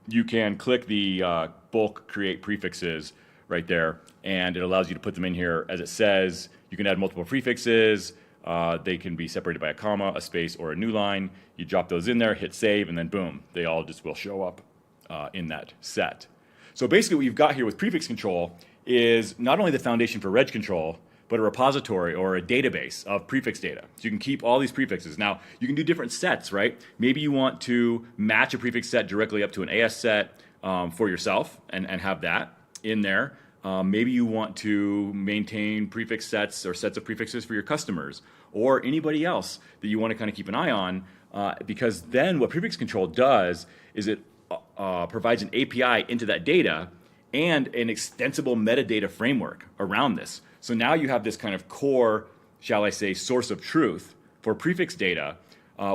you can click the bulk create prefixes right there, and it allows you to put them in here. As it says, you can add multiple prefixes. They can be separated by a comma, a space, or a new line. You drop those in there, hit save, and then boom, they all just will show up in that set. So basically what you've got here with prefix control is not only the foundation for reg control, but a repository or a database of prefix data. So you can keep all these prefixes. Now, you can do different sets, right? Maybe you want to match a prefix set directly up to an AS set for yourself and have that in there. Maybe you want to maintain prefix sets or sets of prefixes for your customers or anybody else that you want to kind of keep an eye on, because then what prefix control does is it provides an API into that data and an extensible metadata framework around this. So now you have this kind of core, shall I say, source of truth for prefix data,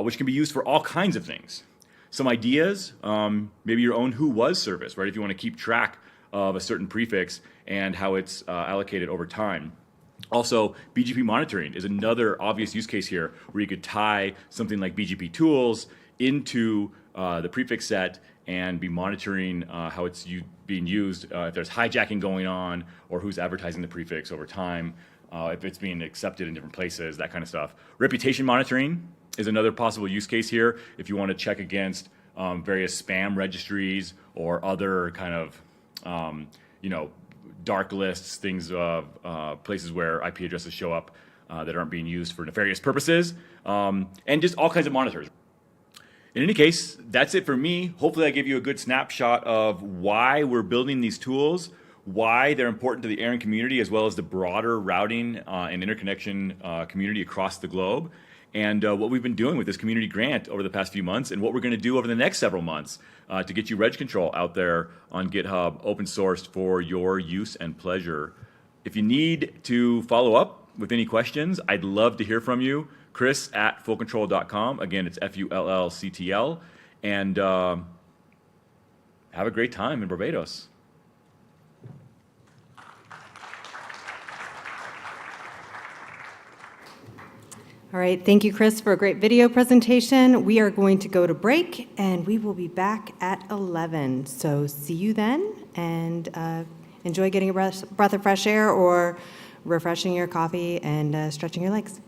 which can be used for all kinds of things. Some ideas, maybe your own WHOIS service, right? If you want to keep track of a certain prefix and how it's allocated over time. Also, BGP monitoring is another obvious use case here where you could tie something like BGP tools into the prefix set and be monitoring how it's being used, if there's hijacking going on or who's advertising the prefix over time, if it's being accepted in different places, that kind of stuff. Reputation monitoring is another possible use case here if you want to check against various spam registries or other kind of dark lists, things, places where IP addresses show up that aren't being used for nefarious purposes, and just all kinds of monitors. In any case, that's it for me. Hopefully I gave you a good snapshot of why we're building these tools, why they're important to the ARIN community, as well as the broader routing and interconnection community across the globe, and what we've been doing with this community grant over the past few months, and what we're going to do over the next several months to get you reg control out there on GitHub, open sourced for your use and pleasure. If you need to follow up with any questions, I'd love to hear from you. Chris at FullCtrl.com. Again, it's FullCTL. And have a great time in Barbados. All right, thank you, Chris, for a great video presentation. We are going to go to break, and we will be back at 11. So see you then, and enjoy getting a breath of fresh air or refreshing your coffee and stretching your legs.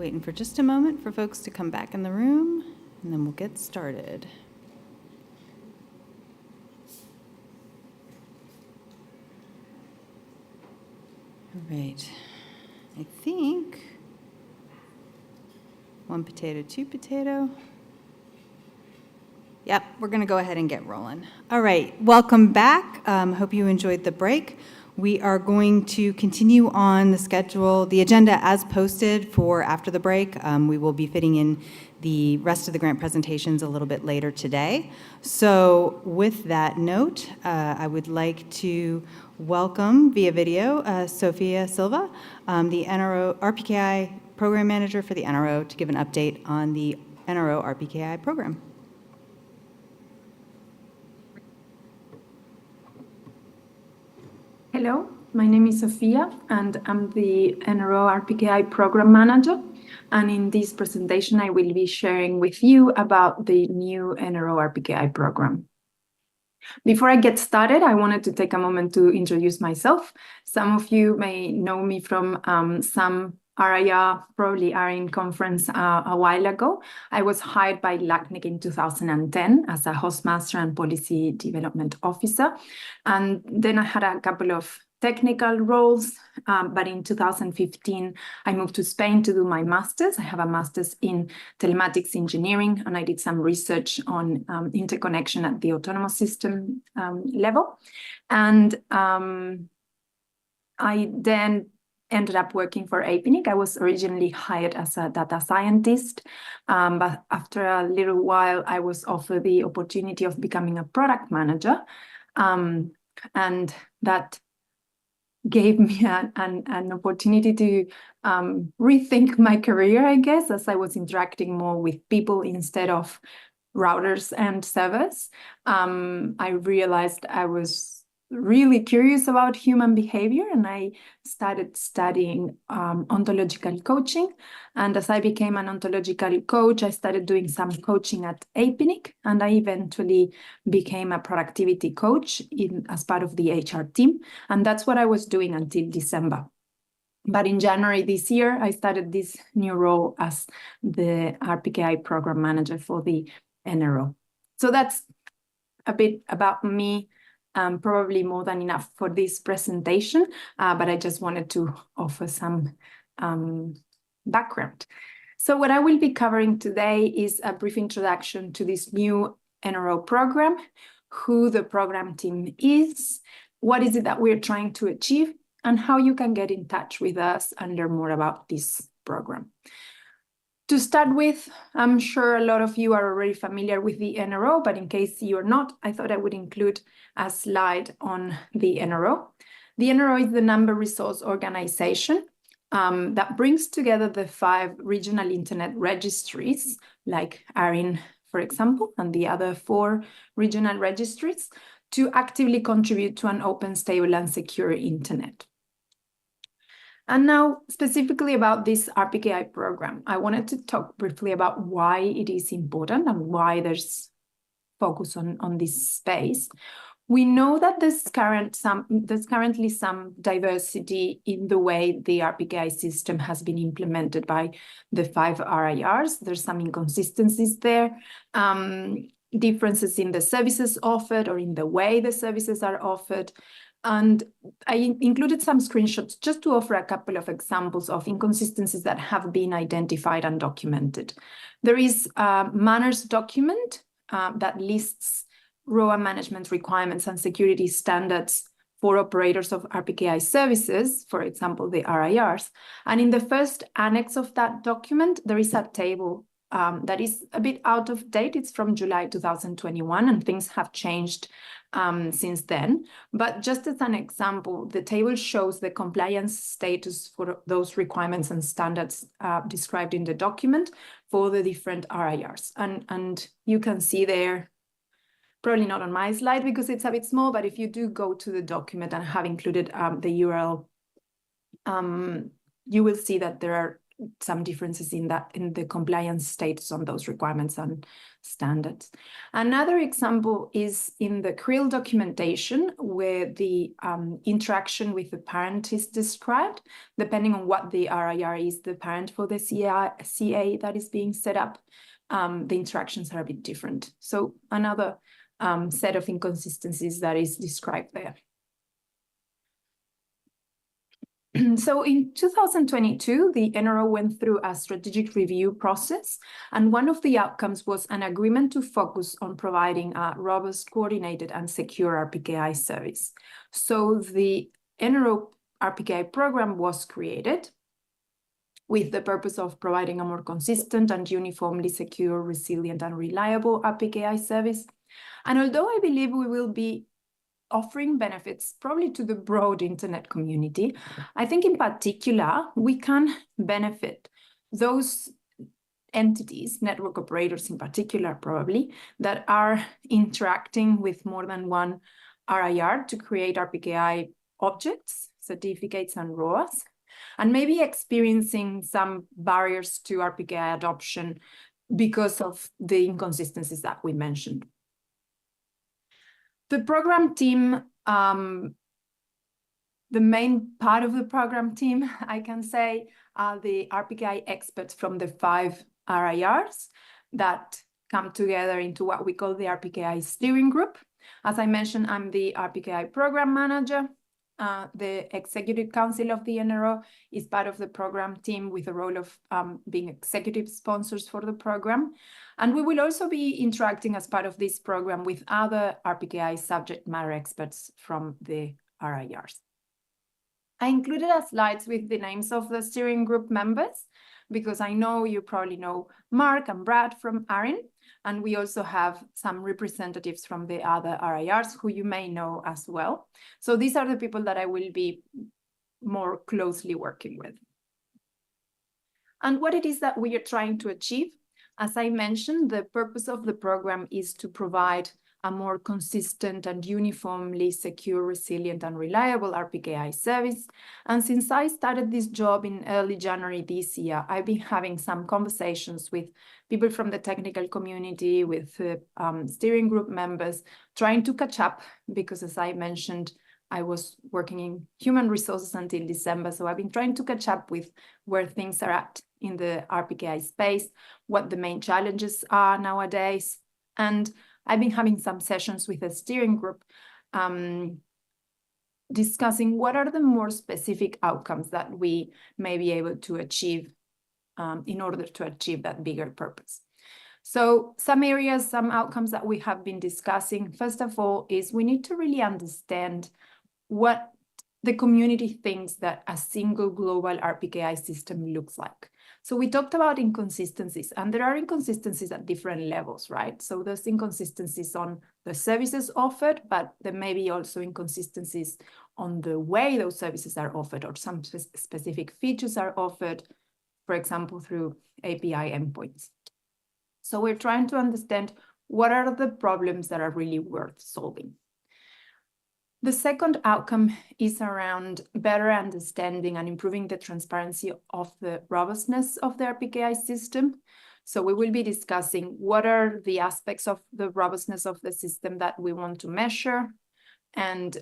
Waiting for just a moment for folks to come back in the room, and then we'll get started. All right. I think one potato, two potato. Yep, we're going to go ahead and get rolling. All right, welcome back. Hope you enjoyed the break. We are going to continue on the schedule, the agenda as posted for after the break. We will be fitting in the rest of the grant presentations a little bit later today. So with that note, I would like to welcome via video Sophia Silva, the NRO RPKI Program Manager for the NRO, to give an update on the NRO RPKI program. Hello, my name is Sophia, and I'm the NRO RPKI Program Manager. And in this presentation, I will be sharing with you about the new NRO RPKI program. Before I get started, I wanted to take a moment to introduce myself. Some of you may know me from some RIR, probably ARIN conference a while ago. I was hired by LACNIC in 2010 as a hostmaster and policy development officer. And then I had a couple of technical roles, but in 2015, I moved to Spain to do my master's. I have a master's in telematics engineering, and I did some research on interconnection at the autonomous system level. And I then ended up working for APNIC. I was originally hired as a data scientist, but after a little while, I was offered the opportunity of becoming a product manager, and that gave me an opportunity to rethink my career, I guess, as I was interacting more with people instead of routers and servers. I realized I was really curious about human behavior, and I started studying ontological coaching. And as I became an ontological coach, I started doing some coaching at APNIC, and I eventually became a productivity coach as part of the HR team. And that's what I was doing until December. But in January this year, I started this new role as the RPKI program manager for the NRO. So that's a bit about me. Probably more than enough for this presentation, but I just wanted to offer some background. So what I will be covering today is a brief introduction to this new NRO program, who the program team is, what is it that we're trying to achieve, and how you can get in touch with us and learn more about this program. To start with, I'm sure a lot of you are already familiar with the NRO, but in case you're not, I thought I would include a slide on the NRO. The NRO is the number resource organization that brings together the 5 regional internet registries, like ARIN, for example, and the other 4 regional registries, to actively contribute to an open, stable, and secure internet. And now, specifically about this RPKI program, I wanted to talk briefly about why it is important and why there's focus on this space. We know that there's currently some diversity in the way the RPKI system has been implemented by the 5 RIRs. There's some inconsistencies there, differences in the services offered or in the way the services are offered. And I included some screenshots just to offer a couple of examples of inconsistencies that have been identified and documented. There is a manners document that lists ROA management requirements and security standards for operators of RPKI services, for example, the RIRs. And in the first annex of that document, there is a table that is a bit out of date. It's from July 2021, and things have changed since then. But just as an example, the table shows the compliance status for those requirements and standards described in the document for the different RIRs. And you can see there, probably not on my slide because it's a bit small, but if you do go to the document and have included the URL, you will see that there are some differences in the compliance status on those requirements and standards. Another example is in the CRIL documentation, where the interaction with the parent is described. Depending on what the RIR is the parent for the CA that is being set up, the interactions are a bit different. So another set of inconsistencies that is described there. So in 2022, the NRO went through a strategic review process, and one of the outcomes was an agreement to focus on providing a robust, coordinated, and secure RPKI service. So the NRO RPKI program was created with the purpose of providing a more consistent and uniformly secure, resilient, and reliable RPKI service. And although I believe we will be offering benefits probably to the broad internet community, I think in particular, we can benefit those entities, network operators in particular probably, that are interacting with more than one RIR to create RPKI objects, certificates, and ROAs, and maybe experiencing some barriers to RPKI adoption because of the inconsistencies that we mentioned. The program team, the main part of the program team, I can say, are the RPKI experts from the 5 RIRs that come together into what we call the RPKI steering group. As I mentioned, I'm the RPKI program manager. The executive council of the NRO is part of the program team with the role of being executive sponsors for the program. And we will also be interacting as part of this program with other RPKI subject matter experts from the RIRs. I included a slides with the names of the steering group members, because I know you probably know Mark and Brad from ARIN, and we also have some representatives from the other RIRs who you may know as well. So these are the people that I will be more closely working with. And what it is that we are trying to achieve, as I mentioned, the purpose of the program is to provide a more consistent and uniformly secure, resilient, and reliable RPKI service. And since I started this job in early January this year, I've been having some conversations with people from the technical community, with steering group members, trying to catch up, because as I mentioned, I was working in human resources until December. So I've been trying to catch up with where things are at in the RPKI space, what the main challenges are nowadays. And I've been having some sessions with a steering group discussing what are the more specific outcomes that we may be able to achieve in order to achieve that bigger purpose. So some areas, some outcomes that we have been discussing, first of all, is we need to really understand what the community thinks that a single global RPKI system looks like. So we talked about inconsistencies, and there are inconsistencies at different levels, right? So there's inconsistencies on the services offered, but there may be also inconsistencies on the way those services are offered, or some specific features are offered, for example, through API endpoints. So we're trying to understand what are the problems that are really worth solving. The second outcome is around better understanding and improving the transparency of the robustness of the RPKI system. So we will be discussing what are the aspects of the robustness of the system that we want to measure, and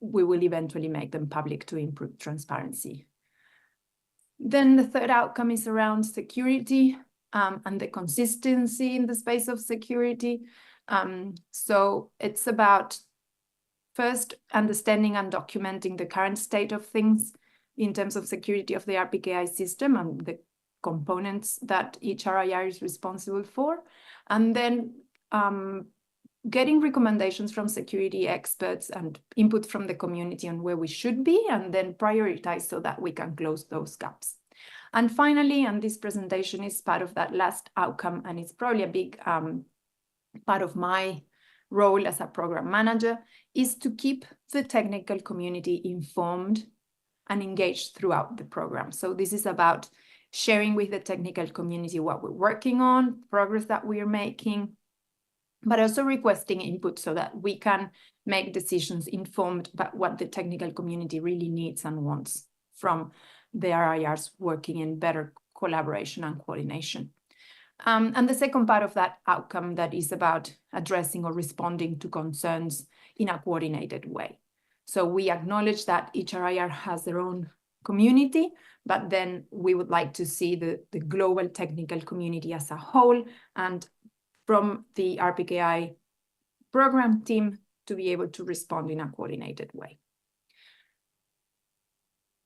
we will eventually make them public to improve transparency. Then the third outcome is around security and the consistency in the space of security. So it's about first understanding and documenting the current state of things in terms of security of the RPKI system and the components that each RIR is responsible for, and then getting recommendations from security experts and input from the community on where we should be, and then prioritize so that we can close those gaps. And finally, and this presentation is part of that last outcome, and it's probably a big part of my role as a program manager, is to keep the technical community informed and engaged throughout the program. So this is about sharing with the technical community what we're working on, progress that we are making, but also requesting input so that we can make decisions informed about what the technical community really needs and wants from the RIRs working in better collaboration and coordination. And the second part of that outcome that is about addressing or responding to concerns in a coordinated way. So we acknowledge that each RIR has their own community, but then we would like to see the global technical community as a whole, and from the RPKI program team to be able to respond in a coordinated way.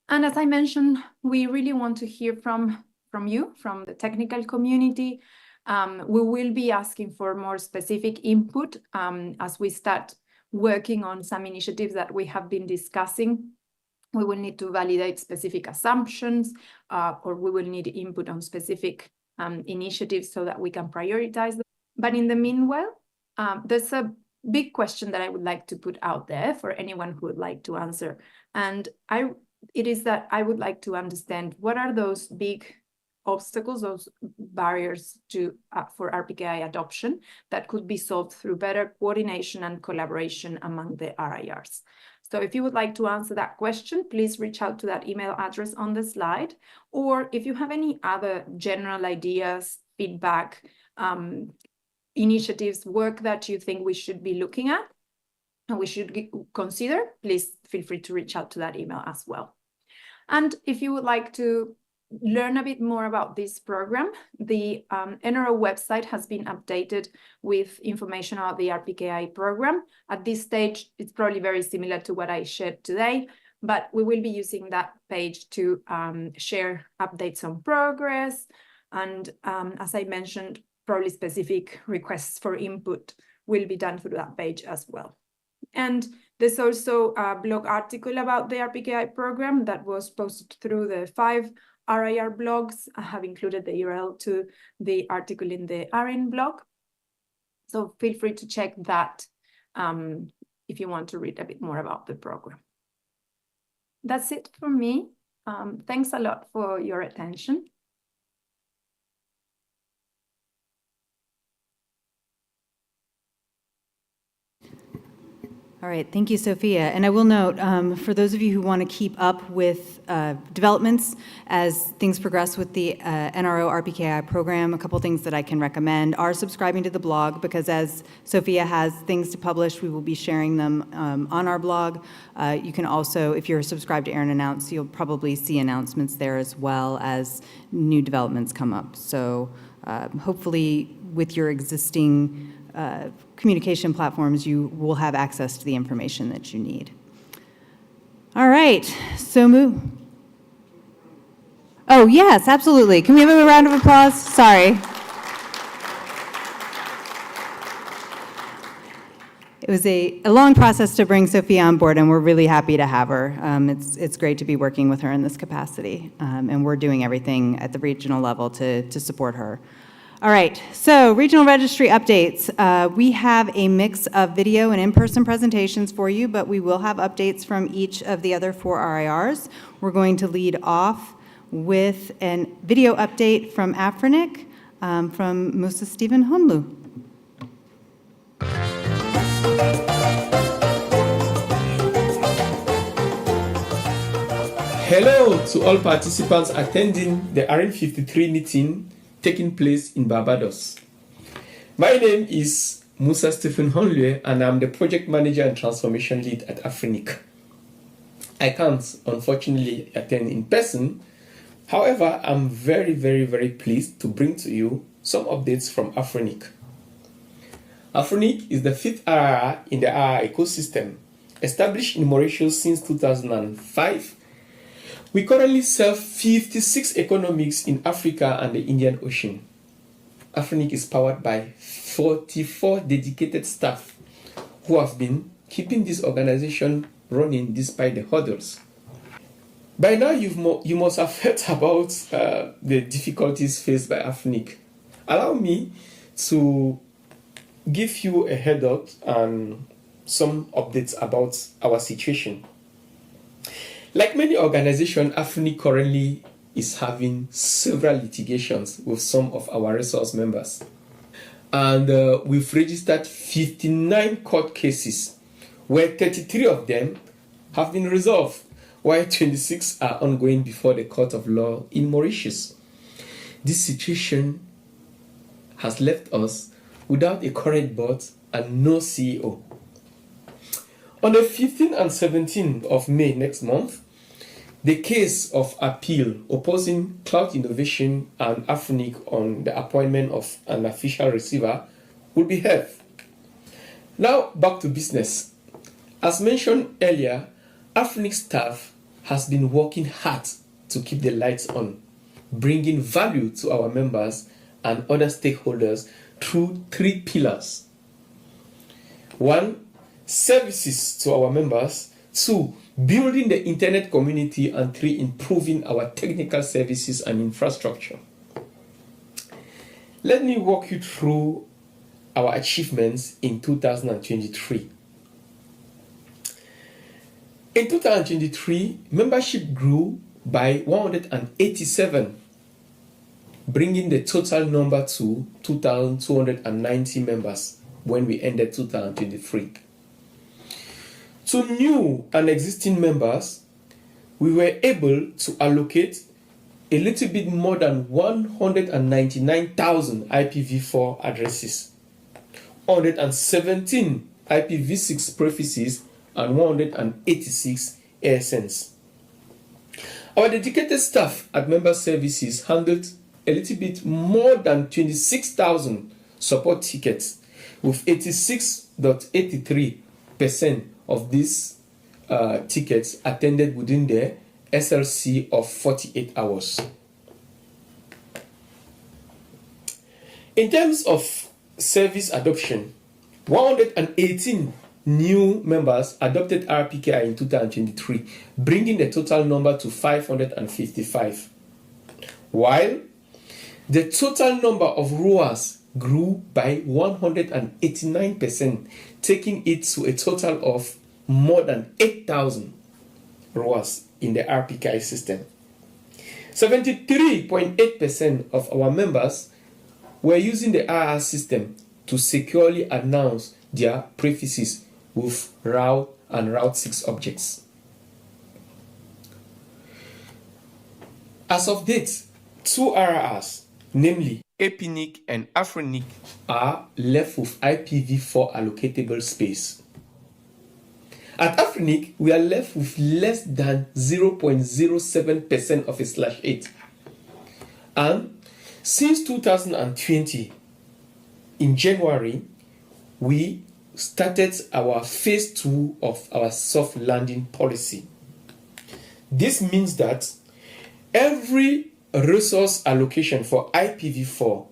And as I mentioned, we really want to hear from you, from the technical community. We will be asking for more specific input as we start working on some initiatives that we have been discussing. We will need to validate specific assumptions, or we will need input on specific initiatives so that we can prioritize them. But in the meanwhile, there's a big question that I would like to put out there for anyone who would like to answer. And it is that I would like to understand what are those big obstacles, those barriers for RPKI adoption that could be solved through better coordination and collaboration among the RIRs. So if you would like to answer that question, please reach out to that email address on the slide. Or if you have any other general ideas, feedback, initiatives, work that you think we should be looking at and we should consider, please feel free to reach out to that email as well. And if you would like to learn a bit more about this program, the NRO website has been updated with information about the RPKI program. At this stage, it's probably very similar to what I shared today, but we will be using that page to share updates on progress. And as I mentioned, probably specific requests for input will be done through that page as well. And there's also a blog article about the RPKI program that was posted through the 5 RIR blogs. I have included the URL to the article in the ARIN blog. So feel free to check that if you want to read a bit more about the program. That's it for me. Thanks a lot for your attention. All right, thank you, Sophia. And I will note, for those of you who want to keep up with developments as things progress with the NRO RPKI program, a couple things that I can recommend are subscribing to the blog, because as Sophia has things to publish, we will be sharing them on our blog. You can also, if you're subscribed to ARIN Announce, you'll probably see announcements there as well as new developments come up. So hopefully with your existing communication platforms, you will have access to the information that you need. All right, so move. Oh, yes, absolutely. Can we have a round of applause? Sorry. It was a long process to bring Sophia on board, and we're really happy to have her. It's great to be working with her in this capacity, and we're doing everything at the regional level to support her. All right, so regional registry updates. We have a mix of video and in-person presentations for you, but we will have updates from each of the other 4 RIRs. We're going to lead off with a video update from AFRINIC from Musa Stephen Honlu. Hello to all participants attending the ARIN 53 meeting taking place in Barbados. My name is Musa Stephen Honlu, and I'm the Project Manager and Transformation Lead at AFRINIC. I can't, unfortunately, attend in person. However, I'm very, very, very pleased to bring to you some updates from AFRINIC. AFRINIC is the 5th RIR in the RIR ecosystem, established in Mauritius since 2005. We currently serve 56 economies in Africa and the Indian Ocean. AFRINIC is powered by 44 dedicated staff who have been keeping this organization running despite the hurdles. By now, you must have heard about the difficulties faced by AFRINIC. Allow me to give you a head up and some updates about our situation. Like many organizations, AFRINIC currently is having several litigations with some of our resource members. And we've registered 59 court cases, where 33 of them have been resolved, while 26 are ongoing before the Court of Law in Mauritius. This situation has left us without a current board and no CEO. On the 15th and 17th of May next month, the case of appeal opposing Cloud Innovation and AFRINIC on the appointment of an official receiver will be heard. Now back to business. As mentioned earlier, AFRINIC staff has been working hard to keep the lights on, bringing value to our members and other stakeholders through 3 pillars. 1, services to our members. 2, building the internet community. And 3, improving our technical services and infrastructure. Let me walk you through our achievements in 2023. In 2023, membership grew by 187, bringing the total number to 2,290 members when we ended 2023. To new and existing members, we were able to allocate a little bit more than 199,000 IPv4 addresses, 117 IPv6 prefixes, and 186 ASNs. Our dedicated staff at Member Services handled a little bit more than 26,000 support tickets, with 86.83% of these tickets attended within the SLC of 48 hours. In terms of service adoption, 118 new members adopted RPKI in 2023, bringing the total number to 555, while the total number of ROAs grew by 189%, taking it to a total of more than 8,000 ROAs in the RPKI system. 73.8% of our members were using the RIR system to securely announce their prefixes with route and route 6 objects. As of date, 2 RIRs, namely APNIC and AFRINIC, are left with IPv4 allocatable space. At AFRINIC, we are left with less than 0.07% of a /8. And since 2020, in January, we started our phase 2 of our soft landing policy. This means that every resource allocation for IPv4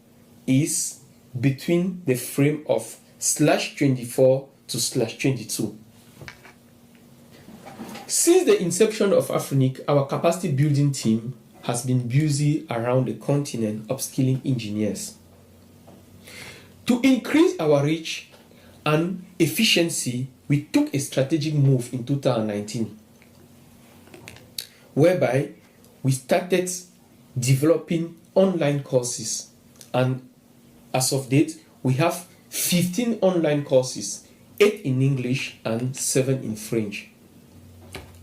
is between the frame of /24 to /22. Since the inception of AFRINIC, our capacity building team has been busy around the continent upskilling engineers. To increase our reach and efficiency, we took a strategic move in 2019, whereby we started developing online courses, and as of date, we have 15 online courses, 8 in English and 7 in French.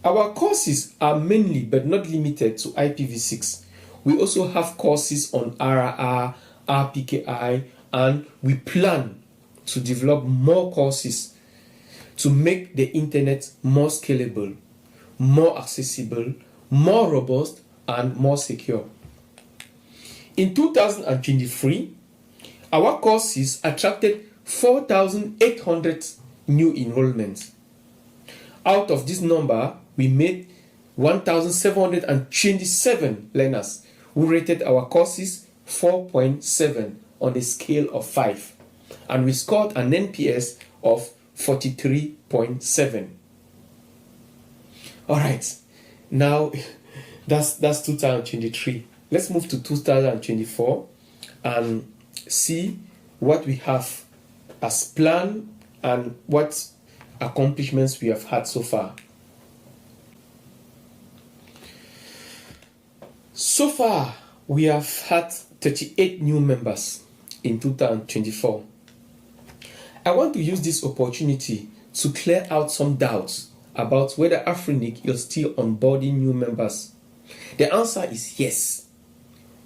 Our courses are mainly but not limited to IPv6. We also have courses on RIR, RPKI, and we plan to develop more courses to make the internet more scalable, more accessible, more robust, and more secure. In 2023, our courses attracted 4,800 new enrollments. Out of this number, we made 1,727 learners who rated our courses 4.7 on a scale of 5. And we scored an NPS of 43.7. All right, now that's 2023. Let's move to 2024 and see what we have as planned and what accomplishments we have had so far. So far, we have had 38 new members in 2024. I want to use this opportunity to clear out some doubts about whether AFRINIC is still onboarding new members. The answer is yes.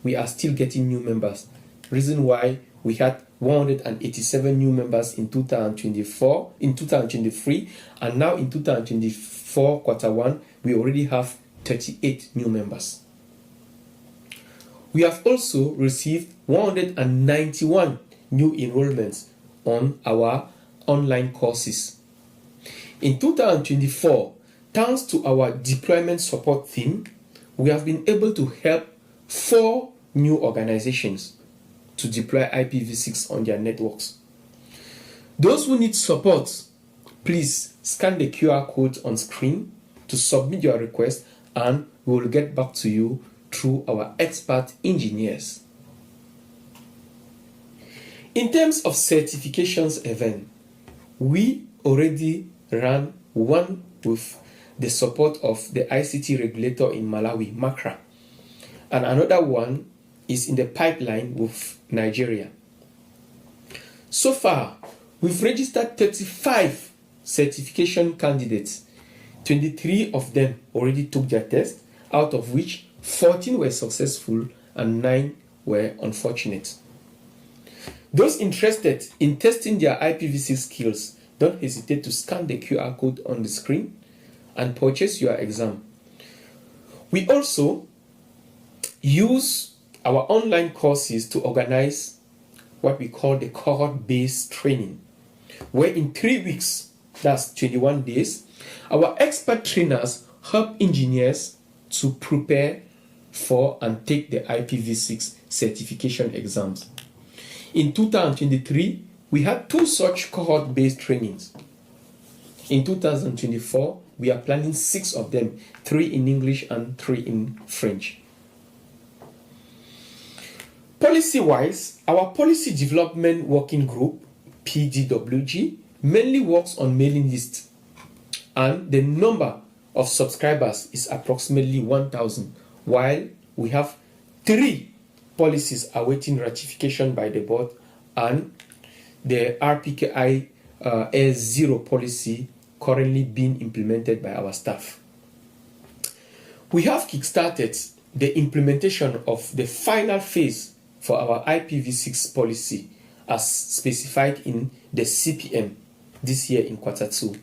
We are still getting new members. Reason why we had 187 new members in 2023, and now in 2024 quarter one, we already have 38 new members. We have also received 191 new enrollments on our online courses. In 2024, thanks to our deployment support team, we have been able to help 4 new organizations to deploy IPv6 on their networks. Those who need support, please scan the QR code on screen to submit your request, and we will get back to you through our expert engineers. In terms of certifications event, we already ran one with the support of the ICT regulator in Malawi, MACRA, and another one is in the pipeline with Nigeria. So far, we've registered 35 certification candidates. 23 of them already took their test, out of which 14 were successful and 9 were unfortunate. Those interested in testing their IPv6 skills, don't hesitate to scan the QR code on the screen and purchase your exam. We also use our online courses to organize what we call the cohort-based training, where in 3 weeks, that's 21 days, our expert trainers help engineers to prepare for and take the IPv6 certification exams. In 2023, we had 2 such cohort-based trainings. In 2024, we are planning 6 of them, 3 in English and 3 in French. Policy-wise, our Policy Development Working Group, PDWG, mainly works on mailing lists, and the number of subscribers is approximately 1,000, while we have 3 policies awaiting ratification by the board and the RPKI S0 policy currently being implemented by our staff. We have kickstarted the implementation of the final phase for our IPv6 policy as specified in the CPM this year in quarter 2.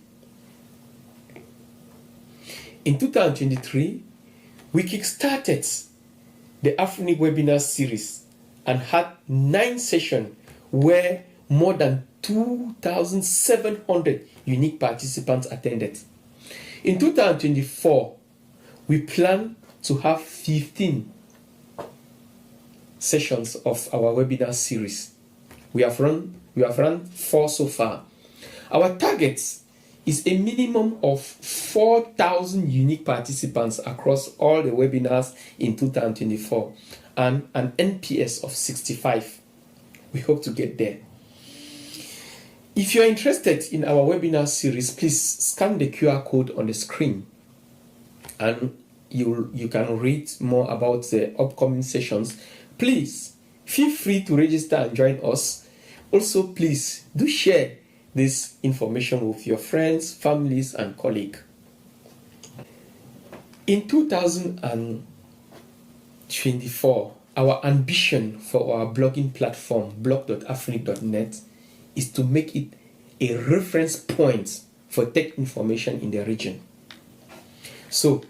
In 2023, we kickstarted the AFRINIC webinar series and had 9 sessions where more than 2,700 unique participants attended. In 2024, we plan to have 15 sessions of our webinar series. We have run 4 so far. Our target is a minimum of 4,000 unique participants across all the webinars in 2024 and an NPS of 65. We hope to get there. If you are interested in our webinar series, please scan the QR code on the screen and you can read more about the upcoming sessions. Please feel free to register and join us. Also, please do share this information with your friends, families, and colleagues. In 2024, our ambition for our blogging platform, blog.afrinic.net, is to make it a reference point for tech information in the region. So,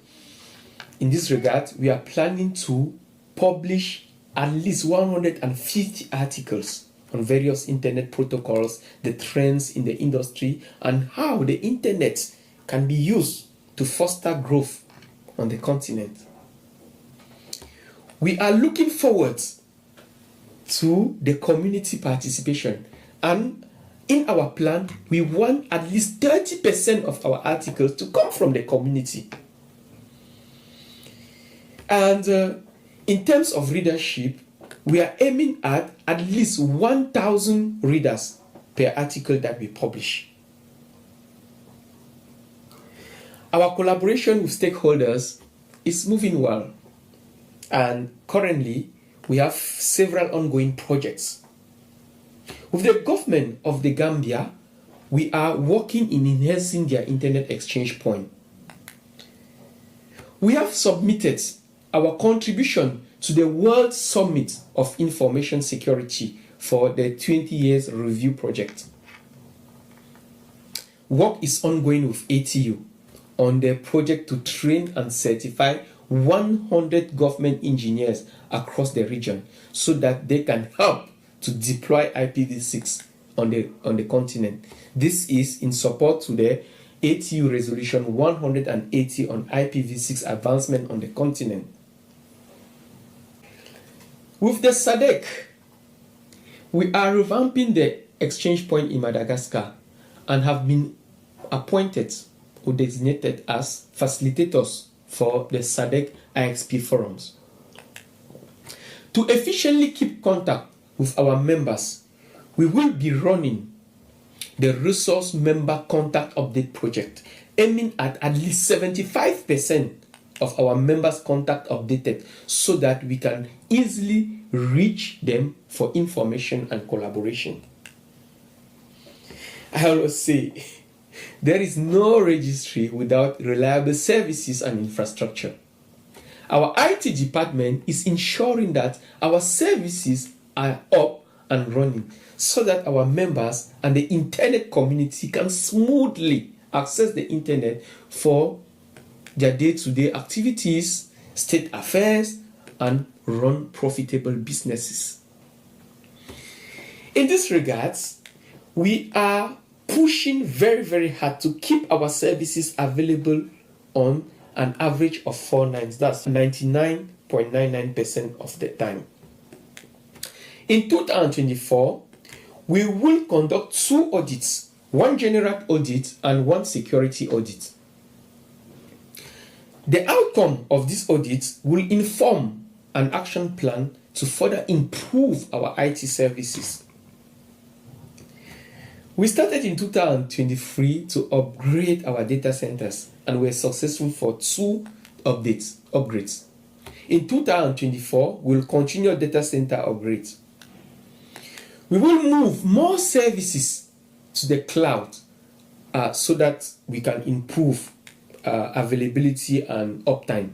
in this regard, we are planning to publish at least 150 articles on various internet protocols, the trends in the industry, and how the internet can be used to foster growth on the continent. We are looking forward to the community participation, and in our plan, we want at least 30% of our articles to come from the community. And in terms of readership, we are aiming at least 1,000 readers per article that we publish. Our collaboration with stakeholders is moving well, and currently we have several ongoing projects. With the government of the Gambia, we are working in enhancing their internet exchange point. We have submitted our contribution to the World Summit of Information Security for the 20 years review project. Work is ongoing with ATU on the project to train and certify 100 government engineers across the region so that they can help to deploy IPv6 on the continent. This is in support to the ATU Resolution 180 on IPv6 advancement on the continent. With the SADC, we are revamping the exchange point in Madagascar and have been appointed or designated as facilitators for the SADC IXP forums. To efficiently keep contact with our members, we will be running the Resource Member Contact Update project, aiming at least 75% of our members' contact updated so that we can easily reach them for information and collaboration. I always say, there is no registry without reliable services and infrastructure. Our IT department is ensuring that our services are up and running so that our members and the internet community can smoothly access the internet for their day-to-day activities, state affairs, and run profitable businesses. In this regards, we are pushing very, very hard to keep our services available on an average of 4 nines. That's 99.99% of the time. In 2024, we will conduct 2 audits, 1 general audit and 1 security audit. The outcome of these audits will inform an action plan to further improve our IT services. We started in 2023 to upgrade our data centers and were successful for 2 upgrades. In 2024, we'll continue data center upgrades. We will move more services to the cloud so that we can improve availability and uptime.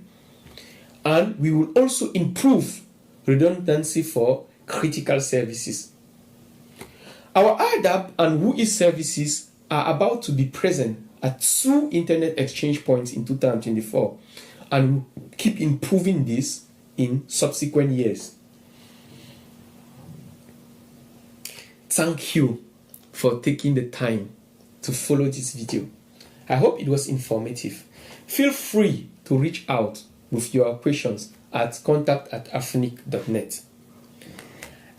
And we will also improve redundancy for critical services. Our RDAP and WHOIS services are about to be present at 2 internet exchange points in 2024 and we'll keep improving this in subsequent years. Thank you for taking the time to follow this video. I hope it was informative. Feel free to reach out with your questions at contact@afrinic.net.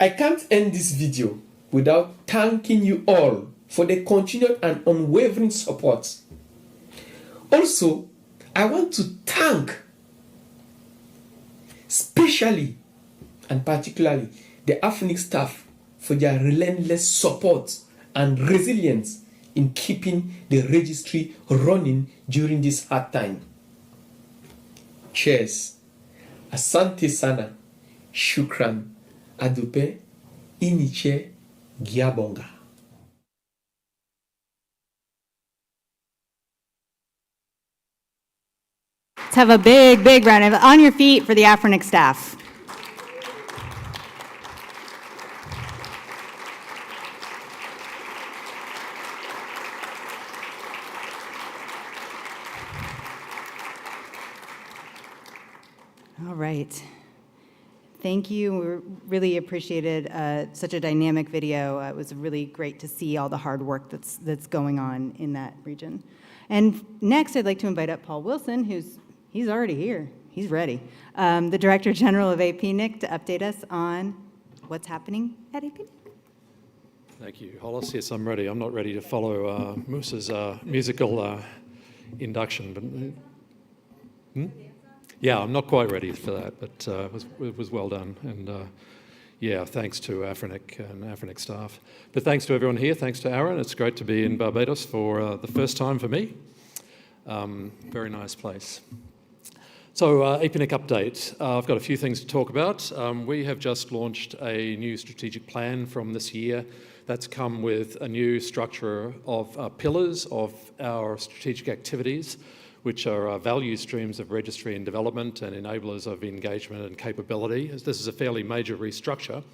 I can't end this video without thanking you all for the continued and unwavering support. Also, I want to thank specially and particularly the AFRINIC staff for their relentless support and resilience in keeping the registry running during this hard time. Cheers. Asante sana. Shukran. Adupe. Iniche. Giabonga. Let's have a big, big round of on your feet for the AFRINIC staff. All right. Thank you. We really appreciated such a dynamic video. It was really great to see all the hard work that's going on in that region. And next, I'd like to invite up Paul Wilson, he's already here. He's ready. The Director General of APNIC to update us on what's happening at APNIC. Thank you, Hollis. Yes, I'm ready. I'm not ready to follow Moose's musical induction, but yeah, I'm not quite ready for that, but it was well done. And yeah, thanks to AFRINIC and AFRINIC staff. But thanks to everyone here. Thanks to ARIN. It's great to be in Barbados for the first time for me. Very nice place. So APNIC update. I've got a few things to talk about. We have just launched a new strategic plan from this year that's come with a new structure of pillars of our strategic activities, which are value streams of registry and development and enablers of engagement and capability. This is a fairly major restructure,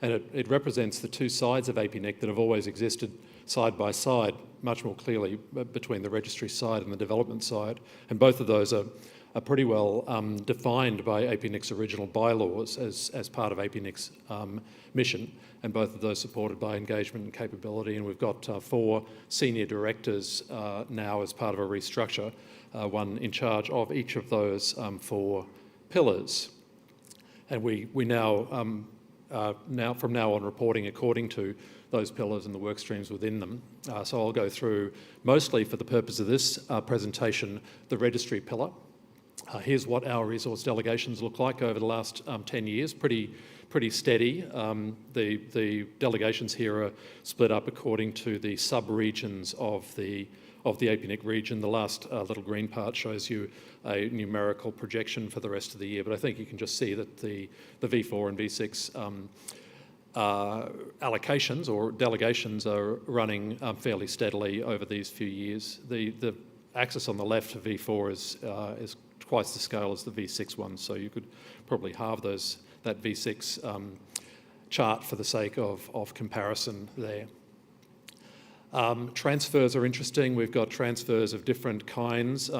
and it represents the two sides of APNIC that have always existed side by side, much more clearly between the registry side and the development side. And both of those are pretty well defined by APNIC's original bylaws as part of APNIC's mission, and both of those supported by engagement and capability. And we've got 4 senior directors now as part of a restructure, one in charge of each of those 4 pillars. And we now, from now on, reporting according to those pillars and the work streams within them. So I'll go through, mostly for the purpose of this presentation, the registry pillar. Here's what our resource delegations look like over the last 10 years, pretty steady. The delegations here are split up according to the sub-regions of the APNIC region. The last little green part shows you a numerical projection for the rest of the year, but I think you can just see that the V4 and V6 allocations or delegations are running fairly steadily over these few years. The axis on the left of V4 is twice the scale as the V6 one, so you could probably halve that V6 chart for the sake of comparison there. Transfers are interesting. We've got transfers of different kinds,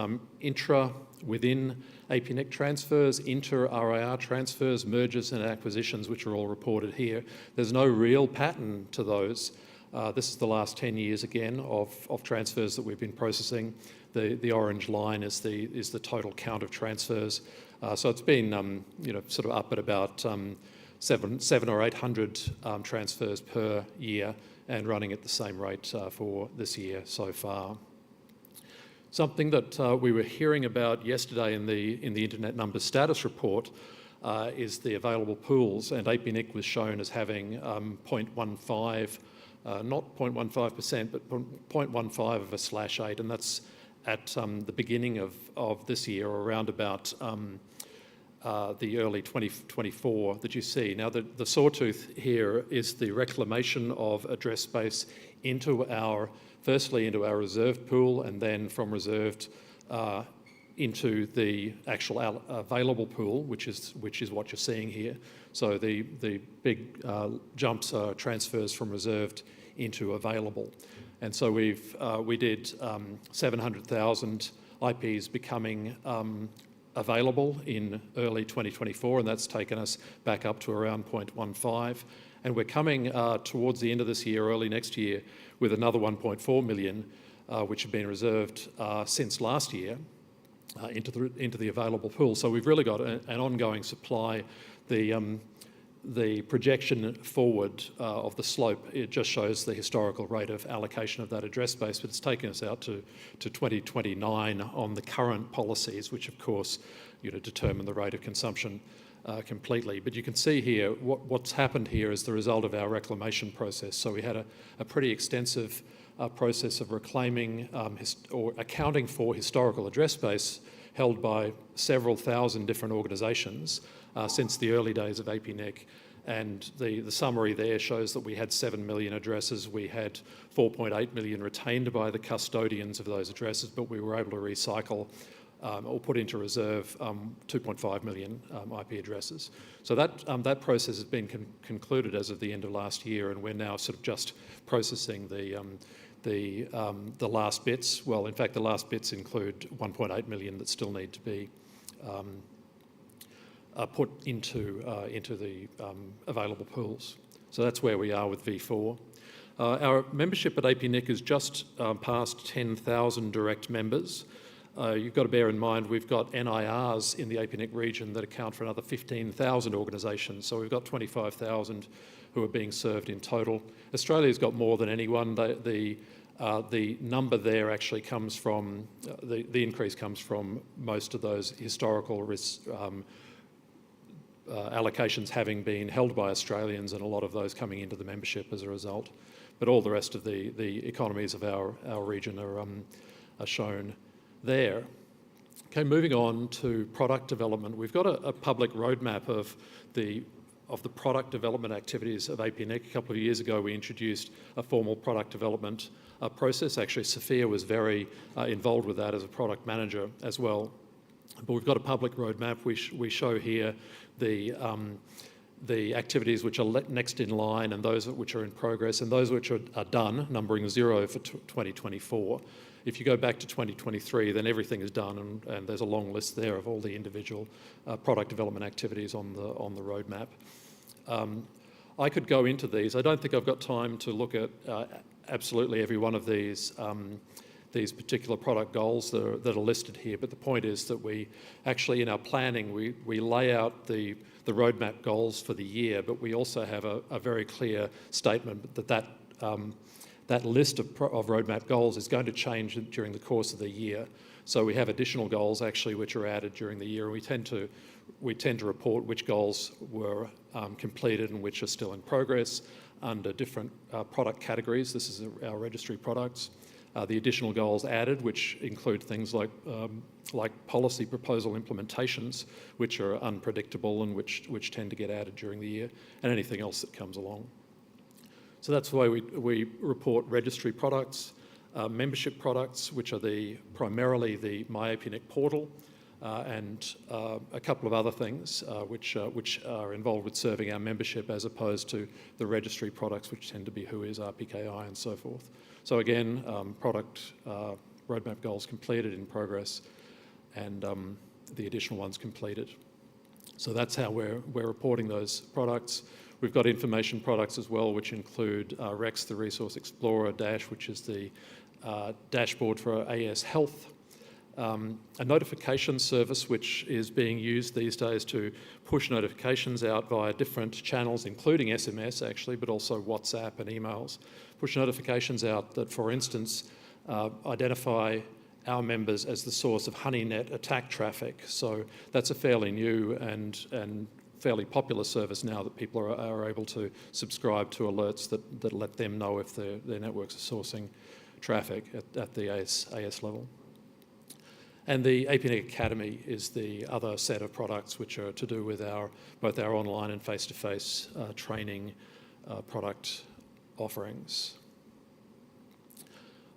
within APNIC transfers, inter-RIR transfers, mergers and acquisitions, which are all reported here. There's no real pattern to those. This is the last 10 years again of transfers that we've been processing. The orange line is the total count of transfers. So it's been sort of up at about 700 or 800 transfers per year, and running at the same rate for this year so far. Something that we were hearing about yesterday in the Internet Numbers Status Report is the available pools, and APNIC was shown as having 0.15, not 0.15%, but 0.15 of a /8, and that's at the beginning of this year, or around about the early 2024 that you see. Now, the sawtooth here is the reclamation of address space firstly into our reserved pool, and then from reserved into the actual available pool, which is what you're seeing here. So the big jumps are transfers from reserved into available. And so we did 700,000 IPs becoming available in early 2024, and that's taken us back up to around 0.15. And we're coming towards the end of this year, early next year, with another 1.4 million, which have been reserved since last year into the available pool. So we've really got an ongoing supply. The projection forward of the slope, it just shows the historical rate of allocation of that address space, but it's taken us out to 2029 on the current policies, which of course determine the rate of consumption completely. But you can see here what's happened here as the result of our reclamation process. So we had a pretty extensive process of reclaiming or accounting for historical address space held by several thousand different organisations since the early days of APNIC. And the summary there shows that we had 7 million addresses. We had 4.8 million retained by the custodians of those addresses, but we were able to recycle or put into reserve 2.5 million IP addresses. So that process has been concluded as of the end of last year, and we're now sort of just processing the last bits. Well, in fact, the last bits include 1.8 million that still need to be put into the available pools. So that's where we are with V4. Our membership at APNIC is just past 10,000 direct members. You've got to bear in mind we've got NIRs in the APNIC region that account for another 15,000 organisations. So we've got 25,000 who are being served in total. Australia's got more than anyone. The number there actually comes from, the increase comes from most of those historical allocations having been held by Australians, and a lot of those coming into the membership as a result. But all the rest of the economies of our region are shown there. Okay, moving on to product development. We've got a public roadmap of the product development activities of APNIC. A couple of years ago, we introduced a formal product development process. Actually, Sophia was very involved with that as a product manager as well. But we've got a public roadmap. We show here the activities which are next in line and those which are in progress and those which are done, numbering 0 for 2024. If you go back to 2023, then everything is done, and there's a long list there of all the individual product development activities on the roadmap. I could go into these. I don't think I've got time to look at absolutely every one of these particular product goals that are listed here, but the point is that we actually, in our planning, we lay out the roadmap goals for the year, but we also have a very clear statement that list of roadmap goals is going to change during the course of the year. So we have additional goals actually which are added during the year, and we tend to report which goals were completed and which are still in progress under different product categories. This is our registry products. The additional goals added, which include things like policy proposal implementations, which are unpredictable and which tend to get added during the year, and anything else that comes along. So that's the way we report registry products, membership products, which are primarily the MyAPNIC portal, and a couple of other things which are involved with serving our membership as opposed to the registry products, which tend to be WHOIS, RPKI, and so forth. So again, product roadmap goals completed, in progress, and the additional ones completed. So that's how we're reporting those products. We've got information products as well, which include REX, the Resource Explorer, Dash, which is the dashboard for AS Health, a notification service which is being used these days to push notifications out via different channels, including SMS actually, but also WhatsApp and emails. Push notifications out that, for instance, identify our members as the source of HoneyNet attack traffic. So that's a fairly new and fairly popular service now that people are able to subscribe to alerts that let them know if their networks are sourcing traffic at the AS level. And the APNIC Academy is the other set of products which are to do with both our online and face-to-face training product offerings.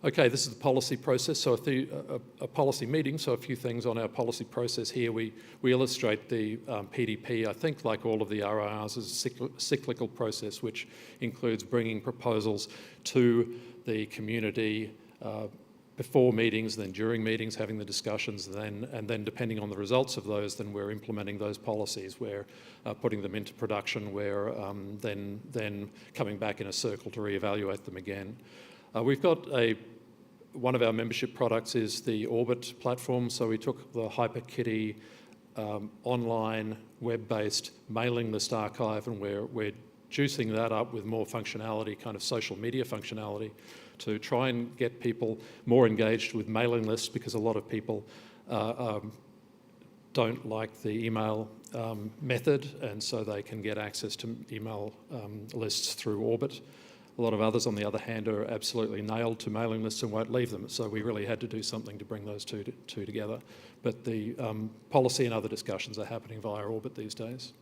Okay, this is the policy process, so a policy meeting, so a few things on our policy process here. We illustrate the PDP, I think, like all of the RIRs, as a cyclical process, which includes bringing proposals to the community before meetings, then during meetings, having the discussions, and then depending on the results of those, then we're implementing those policies. We're putting them into production, we're then coming back in a circle to reevaluate them again. We've got one of our membership products is the Orbit platform. So we took the HyperKitty online web-based mailing list archive, and we're juicing that up with more functionality, kind of social media functionality, to try and get people more engaged with mailing lists, because a lot of people don't like the email method, and so they can get access to email lists through Orbit. A lot of others, on the other hand, are absolutely nailed to mailing lists and won't leave them. So we really had to do something to bring those two together. But the policy and other discussions are happening via Orbit these days.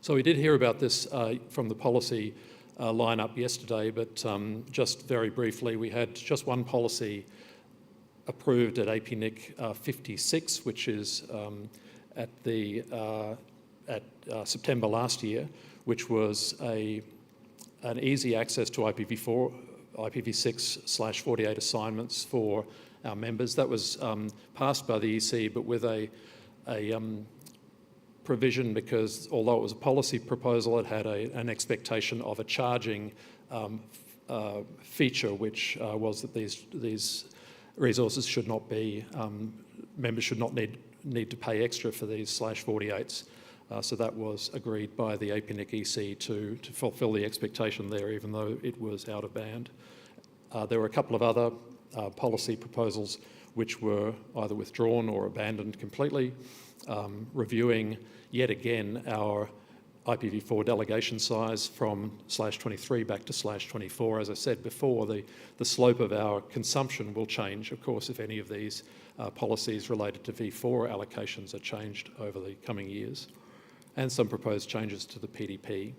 So we did hear about this from the policy lineup yesterday, but just very briefly, we had just one policy approved at APNIC 56, which is at September last year, which was an easy access to IPv6/48 assignments for our members. That was passed by the EC, but with a provision, because although it was a policy proposal, it had an expectation of a charging feature, which was that these resources should not be, members should not need to pay extra for these /48s. So that was agreed by the APNIC EC to fulfil the expectation there, even though it was out of band. There were a couple of other policy proposals which were either withdrawn or abandoned completely, reviewing yet again our IPv4 delegation size from /23 back to /24. As I said before, the slope of our consumption will change, of course, if any of these policies related to v4 allocations are changed over the coming years, and some proposed changes to the PDP.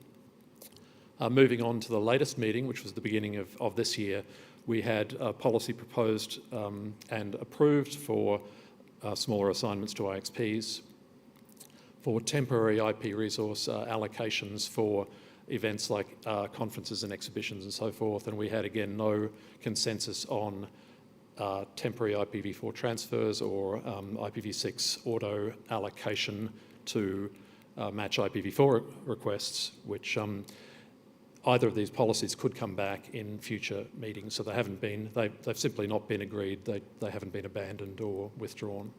Moving on to the latest meeting, which was the beginning of this year, we had a policy proposed and approved for smaller assignments to IXPs, for temporary IP resource allocations for events like conferences and exhibitions and so forth. And we had, again, no consensus on temporary IPv4 transfers or IPv6 auto allocation to match IPv4 requests, which either of these policies could come back in future meetings. So they haven't been, they've simply not been agreed. They haven't been abandoned or withdrawn.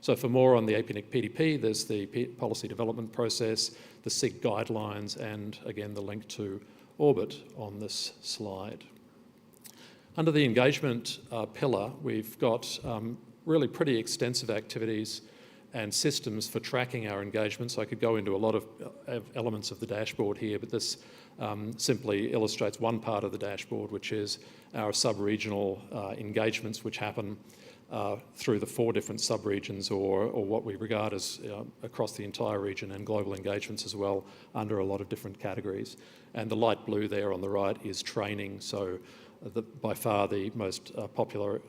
So for more on the APNIC PDP, there's the policy development process, the SIG guidelines, and again, the link to Orbit on this slide. Under the engagement pillar, we've got really pretty extensive activities and systems for tracking our engagement. So I could go into a lot of elements of the dashboard here, but this simply illustrates one part of the dashboard, which is our sub-regional engagements, which happen through the 4 different sub-regions, or what we regard as across the entire region, and global engagements as well, under a lot of different categories. And the light blue there on the right is training. So by far the most popular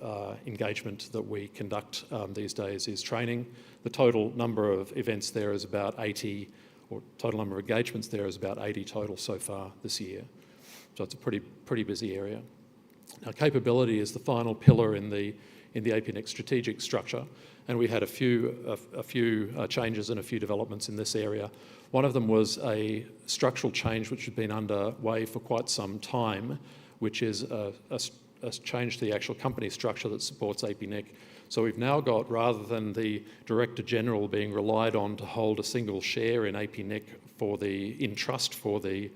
engagement that we conduct these days is training. The total number of events there is about 80, or total number of engagements there is about 80 total so far this year. So it's a pretty busy area. Now, capability is the final pillar in the APNIC strategic structure, and we had a few changes and a few developments in this area. One of them was a structural change which had been underway for quite some time, which is a change to the actual company structure that supports APNIC. So we've now got, rather than the Director General being relied on to hold a single share in APNIC in trust for the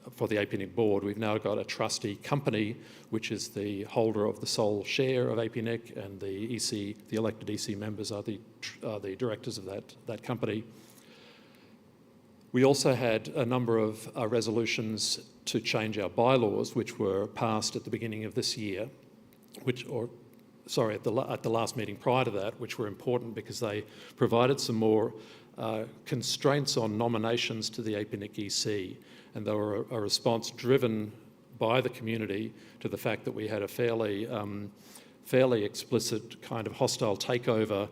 APNIC board, we've now got a trustee company, which is the holder of the sole share of APNIC, and the elected EC members are the directors of that company. We also had a number of resolutions to change our bylaws, which were passed at the beginning of this year, at the last meeting prior to that, which were important because they provided some more constraints on nominations to the APNIC EC, and they were a response driven by the community to the fact that we had a fairly explicit kind of hostile takeover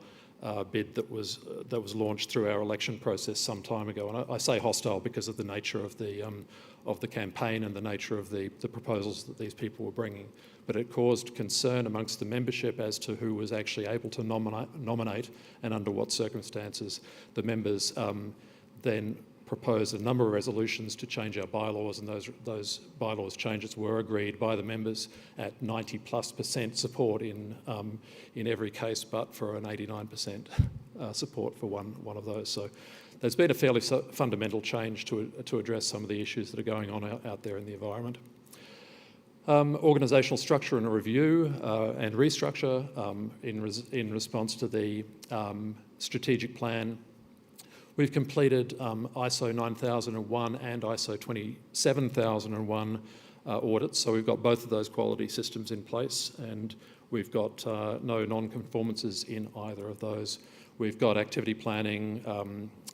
bid that was launched through our election process some time ago. And I say hostile because of the nature of the campaign and the nature of the proposals that these people were bringing. But it caused concern amongst the membership as to who was actually able to nominate and under what circumstances. The members then proposed a number of resolutions to change our bylaws, and those bylaws changes were agreed by the members at 90+% support in every case, but for an 89% support for one of those. So there's been a fairly fundamental change to address some of the issues that are going on out there in the environment. Organisational structure and a review and restructure in response to the strategic plan. We've completed ISO 9001 and ISO 27001 audits, so we've got both of those quality systems in place, and we've got no non-conformances in either of those. We've got activity planning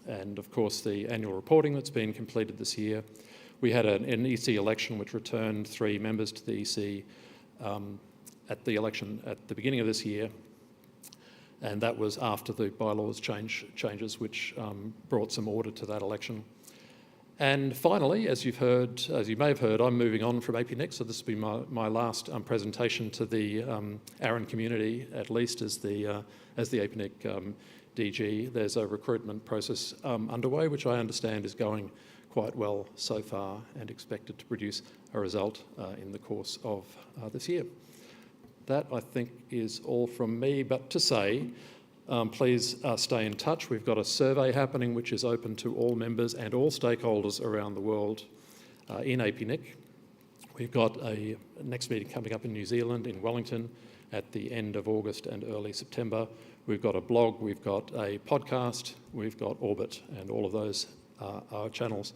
and, of course, the annual reporting that's been completed this year. We had an EC election which returned 3 members to the EC at the election at the beginning of this year, and that was after the bylaws changes, which brought some order to that election. And finally, as you may have heard, I'm moving on from APNIC, so this will be my last presentation to the ARIN community, at least as the APNIC DG. There's a recruitment process underway, which I understand is going quite well so far, and expected to produce a result in the course of this year. That, I think, is all from me, but to say, please stay in touch. We've got a survey happening which is open to all members and all stakeholders around the world in APNIC. We've got a next meeting coming up in New Zealand, in Wellington, at the end of August and early September. We've got a blog, we've got a podcast, we've got Orbit, and all of those our channels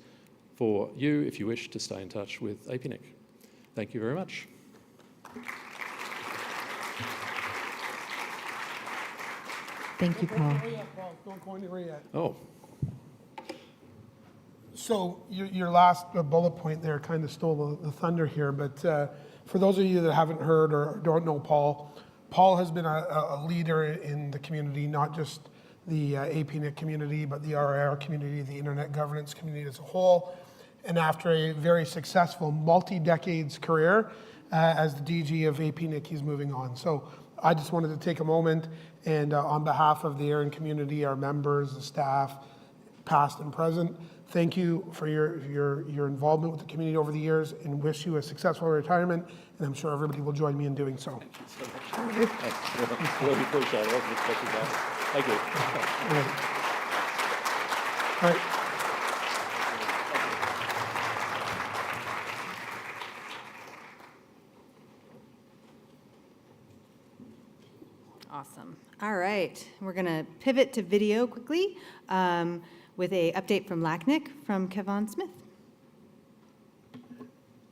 for you if you wish to stay in touch with APNIC. Thank you very much. Thank you, Paul. Don't go anywhere yet. Oh. So your last bullet point there kind of stole the thunder here, but for those of you that haven't heard or don't know Paul, Paul has been a leader in the community, not just the APNIC community, but the RIR community, the internet governance community as a whole. And after a very successful multi-decades career as the DG of APNIC, he's moving on. So I just wanted to take a moment and on behalf of the ARIN community, our members, the staff, past and present, thank you for your involvement with the community over the years and wish you a successful retirement. And I'm sure everybody will join me in doing so. Thank you so much. Really appreciate it. I wasn't expecting that. Thank you. All right. Awesome. All right, we're going to pivot to video quickly with an update from LACNIC from Kevon Smith.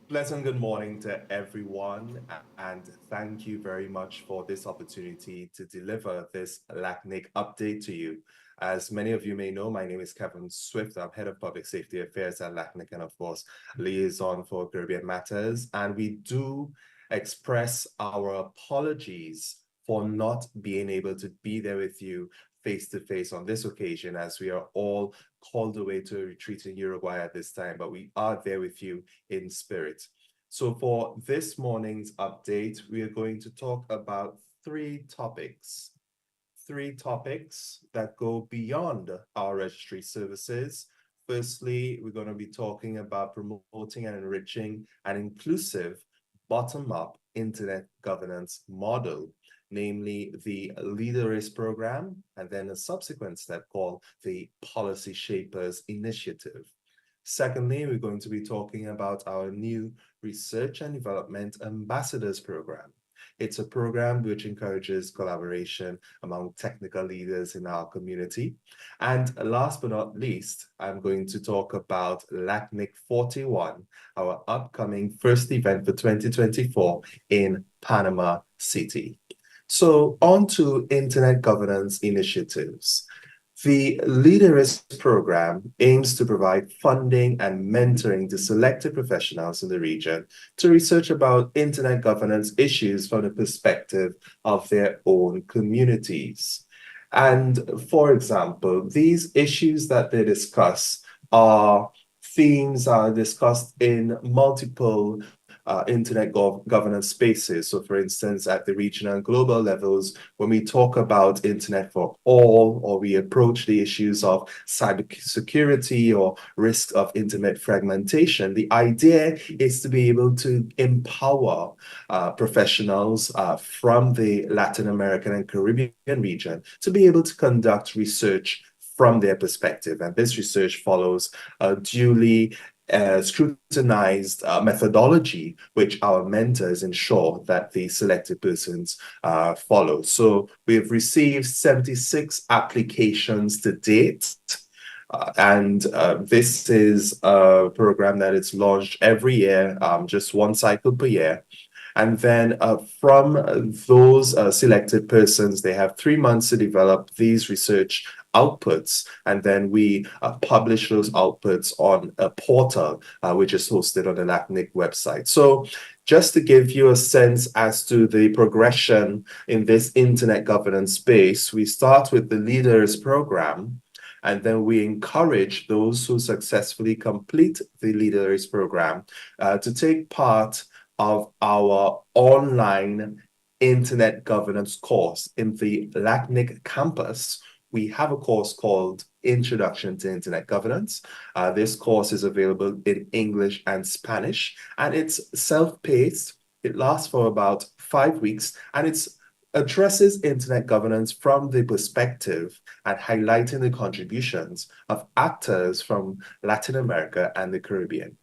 Pleasant good morning to everyone, and thank you very much for this opportunity to deliver this LACNIC update to you. As many of you may know, my name is Kevin Swift. I'm Head of Public Safety Affairs at LACNIC and, of course, Liaison for Caribbean Matters. And we do express our apologies for not being able to be there with you face-to-face on this occasion, as we are all called away to a retreat in Uruguay at this time, but we are there with you in spirit. So for this morning's update, we are going to talk about three topics that go beyond our registry services. Firstly, we're going to be talking about promoting and enriching an inclusive bottom-up internet governance model, namely the Leaders program, and then a subsequent step called the Policy Shapers Initiative. Secondly, we're going to be talking about our new Research and Development Ambassadors program. It's a program which encourages collaboration among technical leaders in our community. And last but not least, I'm going to talk about LACNIC 41, our upcoming first event for 2024 in Panama City. So on to internet governance initiatives. The Leaders program aims to provide funding and mentoring to selected professionals in the region to research about internet governance issues from the perspective of their own communities. And for example, these issues that they discuss are themes discussed in multiple internet governance spaces. So for instance, at the regional and global levels, when we talk about internet for all, or we approach the issues of cybersecurity or risk of internet fragmentation, the idea is to be able to empower professionals from the Latin American and Caribbean region to be able to conduct research from their perspective. And this research follows a duly scrutinized methodology, which our mentors ensure that the selected persons follow. So we have received 76 applications to date. And this is a program that is launched every year, just one cycle per year. And then from those selected persons, they have 3 months to develop these research outputs, and then we publish those outputs on a portal which is hosted on the LACNIC website. So just to give you a sense as to the progression in this internet governance space, we start with the Leaders program, and then we encourage those who successfully complete the Leaders program to take part of our online internet governance course in the LACNIC campus. We have a course called Introduction to Internet Governance. This course is available in English and Spanish, and it's self-paced. It lasts for about 5 weeks, and it addresses internet governance from the perspective and highlighting the contributions of actors from Latin America and the Caribbean.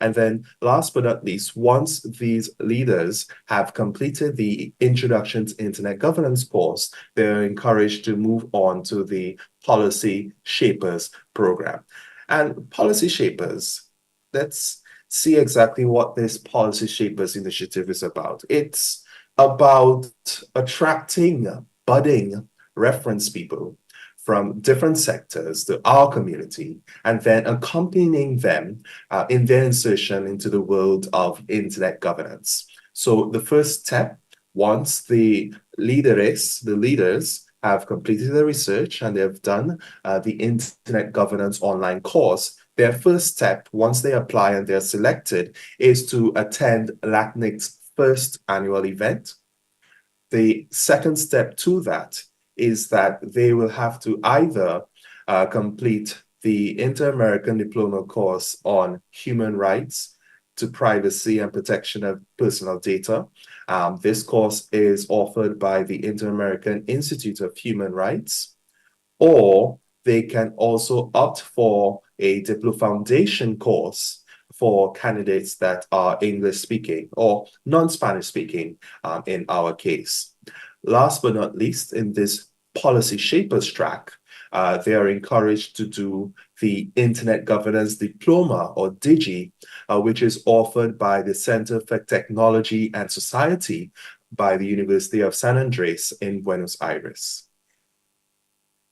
And then last but not least, once these leaders have completed the Introduction to Internet Governance course, they're encouraged to move on to the Policy Shapers program. And policy shapers, let's see exactly what this policy shapers initiative is about. It's about attracting budding reference people from different sectors to our community, and then accompanying them in their insertion into the world of internet governance. So the first step, once the leaders have completed their research and they have done the internet governance online course, their first step, once they apply and they're selected, is to attend LACNIC's first annual event. The second step to that is that they will have to either complete the Inter-American Diploma course on human rights to privacy and protection of personal data. This course is offered by the Inter-American Institute of Human Rights, or they can also opt for a Diplo Foundation course for candidates that are English speaking or non-Spanish speaking in our case. Last but not least, in this policy shapers track, they are encouraged to do the Internet Governance Diploma, or DIGI, which is offered by the Center for Technology and Society by the University of San Andres in Buenos Aires.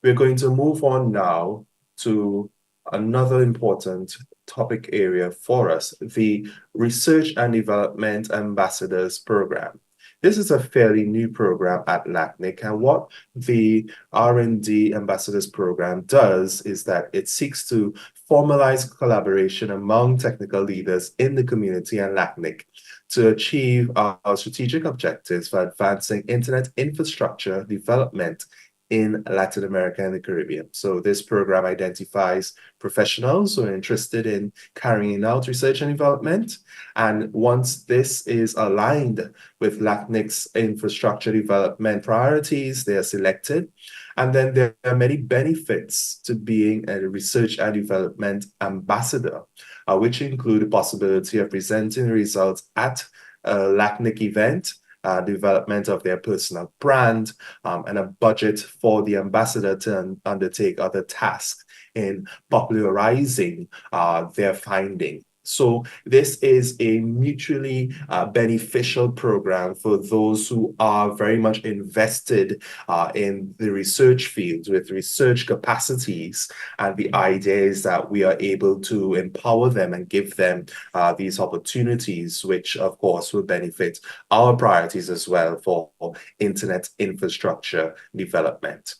We're going to move on now to another important topic area for us, the Research and Development Ambassadors Program. This is a fairly new program at LACNIC, and what the R&D Ambassadors Program does is that it seeks to formalize collaboration among technical leaders in the community and LACNIC to achieve our strategic objectives for advancing internet infrastructure development in Latin America and the Caribbean. So this program identifies professionals who are interested in carrying out research and development. And once this is aligned with LACNIC's infrastructure development priorities, they are selected. And then there are many benefits to being a research and development ambassador, which include the possibility of presenting results at a LACNIC event, development of their personal brand, and a budget for the ambassador to undertake other tasks in popularizing their finding. So this is a mutually beneficial program for those who are very much invested in the research field with research capacities. And the idea is that we are able to empower them and give them these opportunities, which of course will benefit our priorities as well for internet infrastructure development.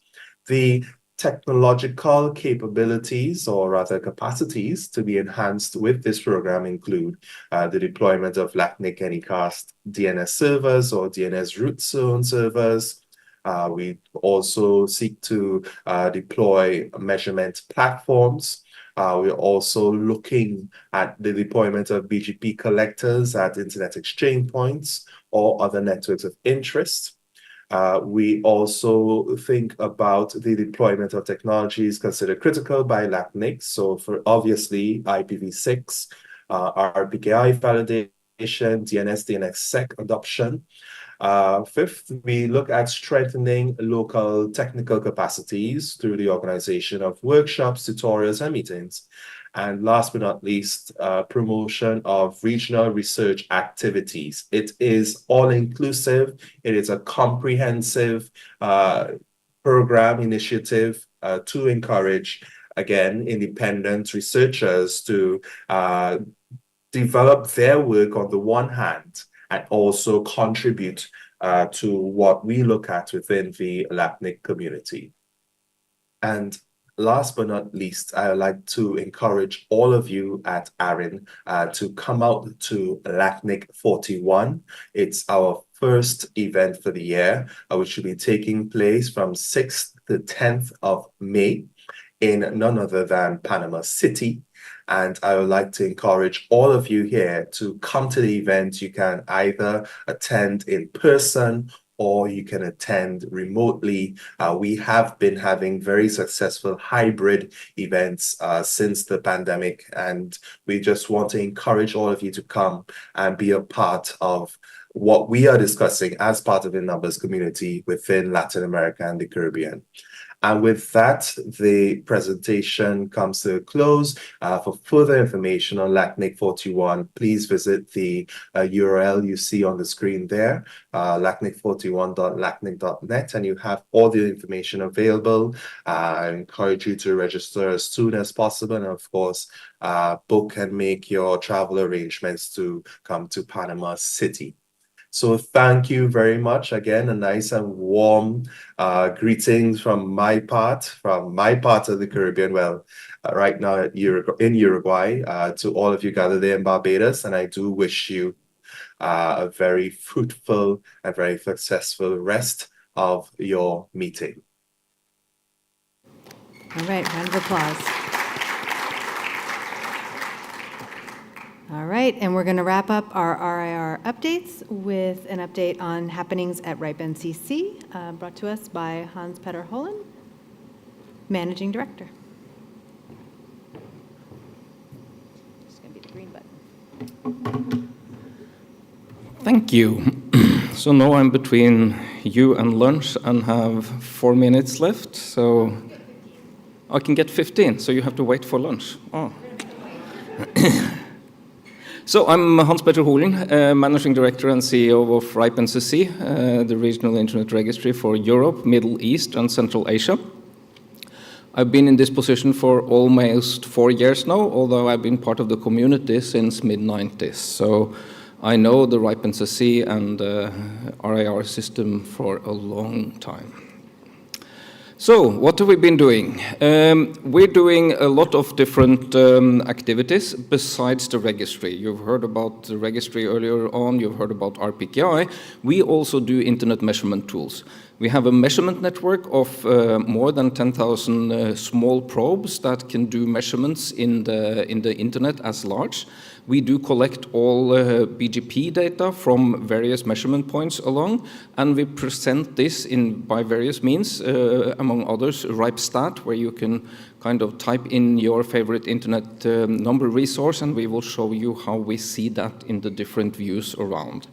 The technological capabilities, or rather capacities, to be enhanced with this program include the deployment of LACNIC Anycast DNS servers or DNS root zone servers. We also seek to deploy measurement platforms. We're also looking at the deployment of BGP collectors at internet exchange points or other networks of interest. We also think about the deployment of technologies considered critical by LACNIC. So for obviously IPv6, RPKI validation, DNS, DNSSEC adoption. Fifth, we look at strengthening local technical capacities through the organization of workshops, tutorials, and meetings. And last but not least, promotion of regional research activities. It is all-inclusive. It is a comprehensive program initiative to encourage, again, independent researchers to develop their work on the one hand and also contribute to what we look at within the LACNIC community. And last but not least, I would like to encourage all of you at ARIN to come out to LACNIC 41. It's our first event for the year, which will be taking place from 6th to 10th of May in none other than Panama City. And I would like to encourage all of you here to come to the event. You can either attend in person or you can attend remotely. We have been having very successful hybrid events since the pandemic, and we just want to encourage all of you to come and be a part of what we are discussing as part of the numbers community within Latin America and the Caribbean. And with that, the presentation comes to a close. For further information on LACNIC 41, please visit the URL you see on the screen there, lacnic41.lacnic.net, and you have all the information available. I encourage you to register as soon as possible, and of course, book and make your travel arrangements to come to Panama City. So thank you very much. Again, a nice and warm greetings from my part of the Caribbean. Well, right now in Uruguay, to all of you gathered there in Barbados, and I do wish you a very fruitful and very successful rest of your meeting. All right, round of applause. All right, and we're going to wrap up our RIR updates with an update on happenings at RIPE NCC, brought to us by Hans-Peter Hollen, Managing Director. It's going to be the green button. Thank you. So now I'm between you and lunch and have 4 minutes left, so I can get 15, so you have to wait for lunch. Oh. So I'm Hans-Peter Hollen, Managing Director and CEO of RIPE NCC, the regional internet registry for Europe, Middle East, and Central Asia. I've been in this position for almost 4 years now, although I've been part of the community since mid-90s. So I know the RIPE NCC and RIR system for a long time. So, what have we been doing? We're doing a lot of different activities besides the registry. You've heard about the registry earlier on, you've heard about RPKI. We also do internet measurement tools. We have a measurement network of more than 10,000 small probes that can do measurements in the internet as large. We do collect all BGP data from various measurement points along, and we present this by various means, among others, RIPE-Stat, where you can kind of type in your favorite internet number resource, and we will show you how we see that in the different views around.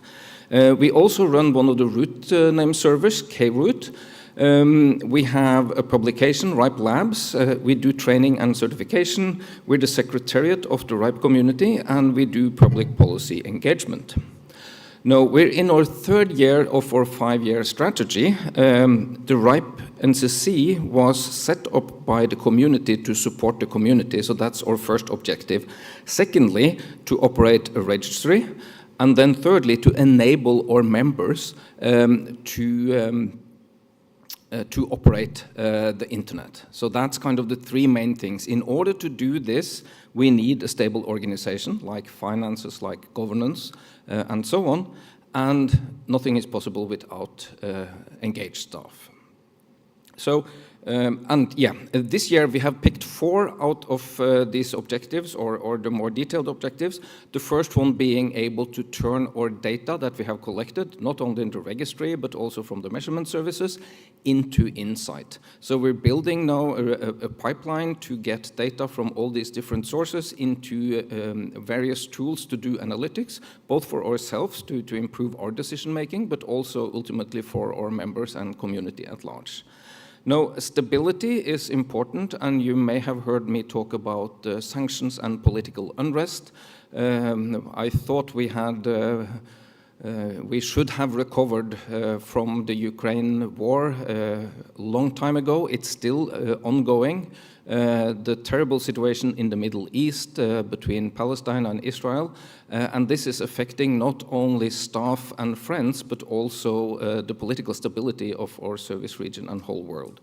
We also run one of the root name servers, KRoot. We have a publication, RIPE Labs. We do training and certification. We're the secretariat of the RIPE community, and we do public policy engagement. Now, we're in our 3rd year of our 5-year strategy. The RIPE NCC was set up by the community to support the community, so that's our first objective. Secondly, to operate a registry, and then thirdly, to enable our members to operate the internet. So that's kind of the 3 main things. In order to do this, we need a stable organization, like finances, like governance, and so on, and nothing is possible without engaged staff. So, this year we have picked 4 out of these objectives, or the more detailed objectives. The first one being able to turn our data that we have collected, not only in the registry, but also from the measurement services, into insight. So we're building now a pipeline to get data from all these different sources into various tools to do analytics, both for ourselves to improve our decision making, but also ultimately for our members and community at large. Now, stability is important, and you may have heard me talk about sanctions and political unrest. I thought we should have recovered from the Ukraine war a long time ago. It's still ongoing. The terrible situation in the Middle East between Palestine and Israel, and this is affecting not only staff and friends, but also the political stability of our service region and whole world.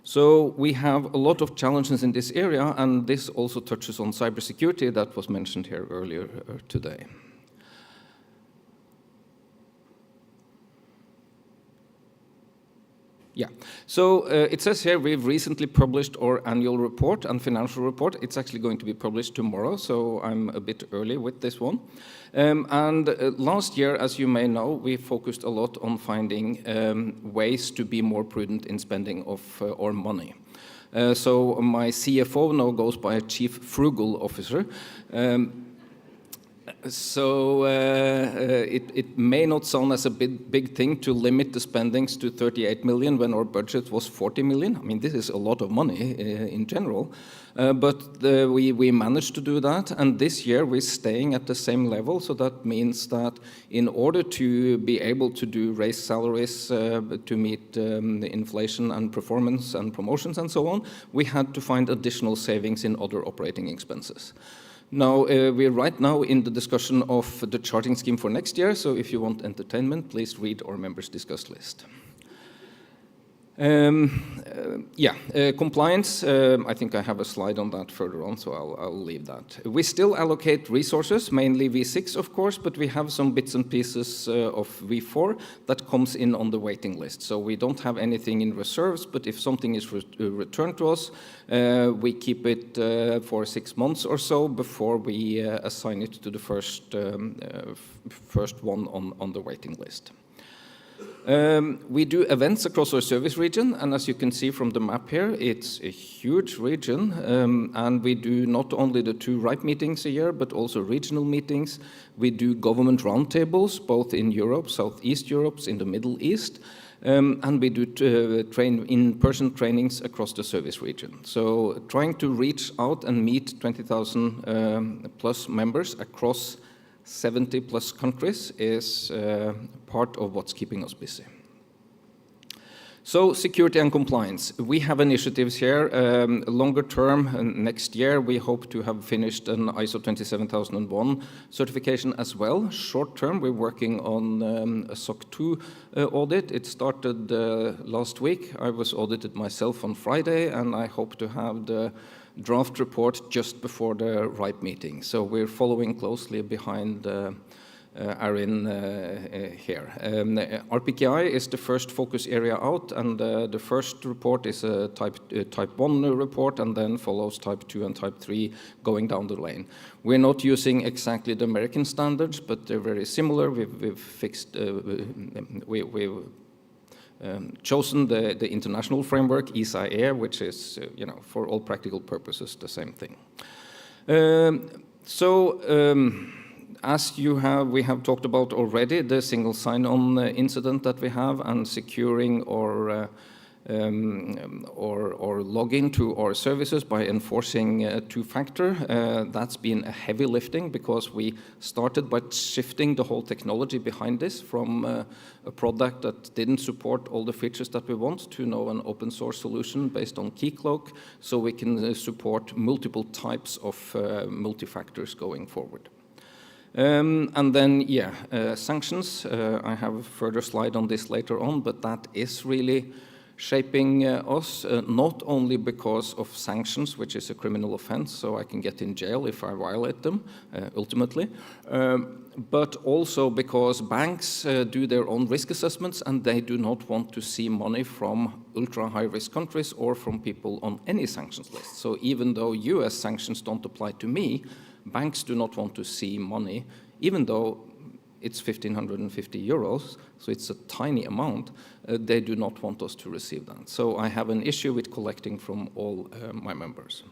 So we have a lot of challenges in this area, and this also touches on cybersecurity that was mentioned here earlier today. Yeah, so it says here we've recently published our annual report and financial report. It's actually going to be published tomorrow, so I'm a bit early with this one. Last year, as you may know, we focused a lot on finding ways to be more prudent in spending of our money. So my CFO now goes by a Chief Frugal Officer. So it may not sound as a big thing to limit the spendings to 38 million when our budget was 40 million. I mean, this is a lot of money in general, but we managed to do that. And this year we're staying at the same level. So that means that in order to be able to raise salaries to meet the inflation and performance and promotions and so on, we had to find additional savings in other operating expenses. Now, we're right now in the discussion of the charging scheme for next year, so if you want entertainment, please read our members' discuss list. Compliance, I think I have a slide on that further on, so I'll leave that. We still allocate resources, mainly V6, of course, but we have some bits and pieces of V4 that comes in on the waiting list. So we don't have anything in reserves, but if something is returned to us, we keep it for 6 months or so before we assign it to the first one on the waiting list. We do events across our service region, and as you can see from the map here, it's a huge region, and we do not only the 2 RIPE meetings a year, but also regional meetings. We do government roundtables, both in Europe, Southeast Europe, in the Middle East, and we do in-person trainings across the service region. So trying to reach out and meet 20,000 plus members across 70 plus countries is part of what's keeping us busy. So security and compliance. We have initiatives here. Longer term, next year, we hope to have finished an ISO 27001 certification as well. Short term, we're working on a SOC 2 audit. It started last week. I was audited myself on Friday, and I hope to have the draft report just before the RIPE meeting. So we're following closely behind ARIN here. RPKI is the first focus area out, and the first report is a type 1 report, and then follows type 2 and type 3 going down the lane. We're not using exactly the American standards, but they're very similar. We've fixed, we've chosen the international framework, ESA-AIR, which is, for all practical purposes, the same thing. As we have talked about already, the single sign-on incident that we have, and securing or login to our services by enforcing two-factor. That's been a heavy lifting because we started by shifting the whole technology behind this from a product that didn't support all the features that we want to now an open source solution based on Keycloak, so we can support multiple types of multi-factors going forward. And then, sanctions. I have a further slide on this later on, but that is really shaping us, not only because of sanctions, which is a criminal offense, so I can get in jail if I violate them, ultimately, but also because banks do their own risk assessments, and they do not want to see money from ultra-high-risk countries or from people on any sanctions list. So even though US sanctions don't apply to me, banks do not want to see money, even though it's 1,550 euros, so it's a tiny amount, they do not want us to receive that. So I have an issue with collecting from all my members.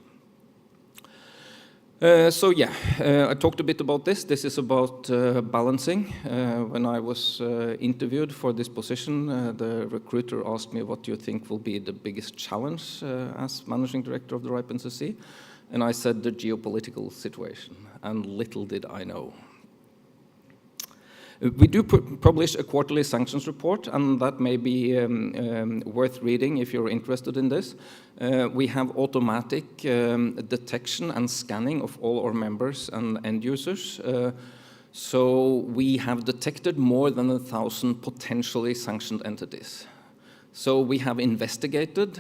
I talked a bit about this. This is about balancing. When I was interviewed for this position, the recruiter asked me, what do you think will be the biggest challenge as managing director of the RIPE NCC? And I said the geopolitical situation, and little did I know. We do publish a quarterly sanctions report, and that may be worth reading if you're interested in this. We have automatic detection and scanning of all our members and end users. So we have detected more than 1,000 potentially sanctioned entities. So we have investigated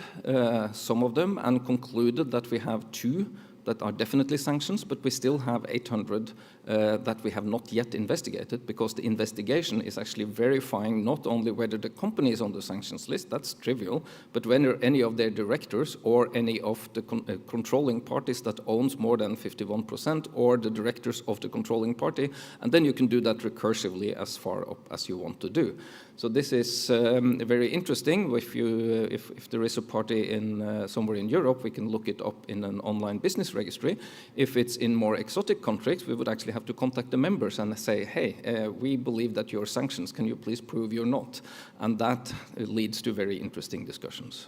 some of them and concluded that we have 2 that are definitely sanctions, but we still have 800 that we have not yet investigated, because the investigation is actually verifying not only whether the company is on the sanctions list, that's trivial, but whether any of their directors or any of the controlling parties that owns more than 51%, or the directors of the controlling party, and then you can do that recursively as far up as you want to do. So this is very interesting. If there is a party in somewhere in Europe, we can look it up in an online business this registry. If it's in more exotic countries, we would actually have to contact the members and say, hey, we believe that you're sanctions, can you please prove you're not? And that leads to very interesting discussions.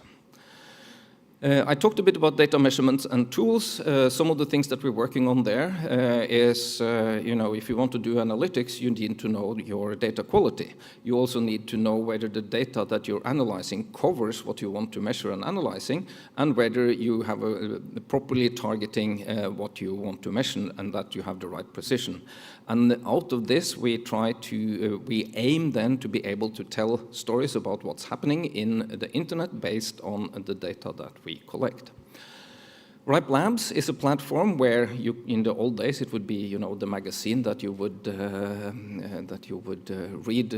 I talked a bit about data measurements and tools. Some of the things that we're working on there is, if you want to do analytics, you need to know your data quality. You also need to know whether the data that you're analyzing covers what you want to measure and analyzing, and whether you have properly targeting what you want to measure and that you have the right precision. And out of this, we aim then to be able to tell stories about what's happening in the internet based on the data that we collect. RIPE Labs is a platform where in the old days, it would be, the magazine that you would read